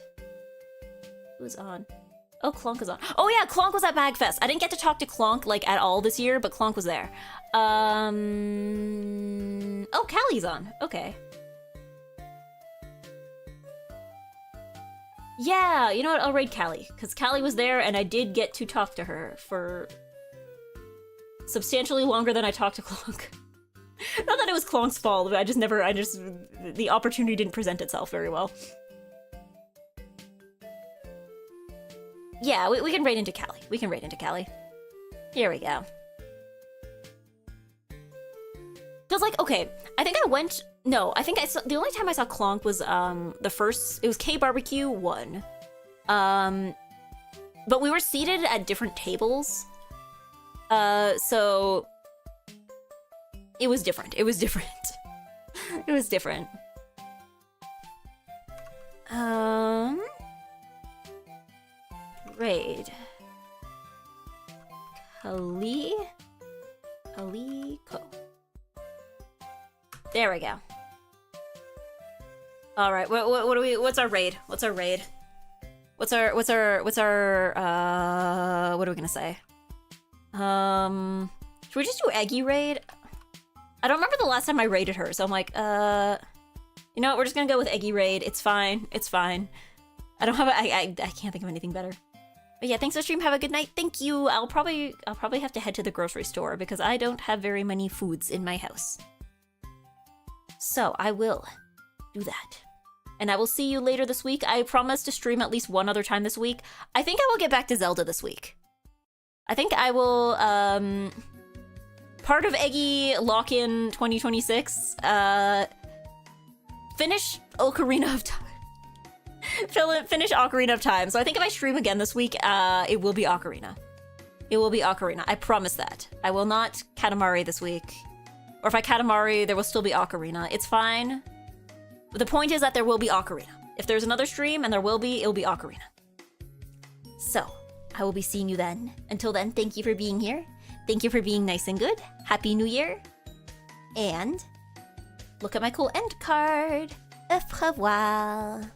Who's on? Oh, Clonk is on. Oh yeah, Clonk was at MagFest. I didn't get to talk to Clonk, like, at all this year, but Clonk was there. Oh, Callie's on. Okay. Yeah, you know what? I'll raid Callie, because Callie was there, and I did get to talk to her for substantially longer than I talked to Clonk. Not that it was Clonk's fault, but the opportunity didn't present itself very well. Yeah, we can raid into Callie. We can raid into Callie. Here we go. Because, like, okay, I think I went... No, I think I saw... The only time I saw Clonk was, the first... It was K-Barbecue 1. But we were seated at different tables. So... It was different. It was different. It was different. Raid. Kaliko. There we go. All right. What do we? What's our raid? What's our raid? What are we gonna say? Should we just do EGGY raid? I don't remember the last time I raided her, so I'm like, you know what? We're just gonna go with EGGY raid. It's fine. It's fine. I don't have I can't think of anything better. But yeah, thanks for the stream. Have a good night. Thank you. I'll probably have to head to the grocery store because I don't have very many foods in my house. So I will do that. And I will see you later this week. I promise to stream at least one other time this week. I think I will get back to Zelda this week. I think I will, part of EGGY Lock-In 2026, finish Ocarina of Time. Finish Ocarina of Time. So I think if I stream again this week, it will be Ocarina. It will be Ocarina. I promise that. I will not Katamari this week. Or if I Katamari, there will still be Ocarina. It's fine. But the point is that there will be Ocarina. If there's another stream, and there will be, it'll be Ocarina. So, I will be seeing you then. Until then, thank you for being here. Thank you for being nice and good. Happy New Year. And look at my cool end card. Au revoir.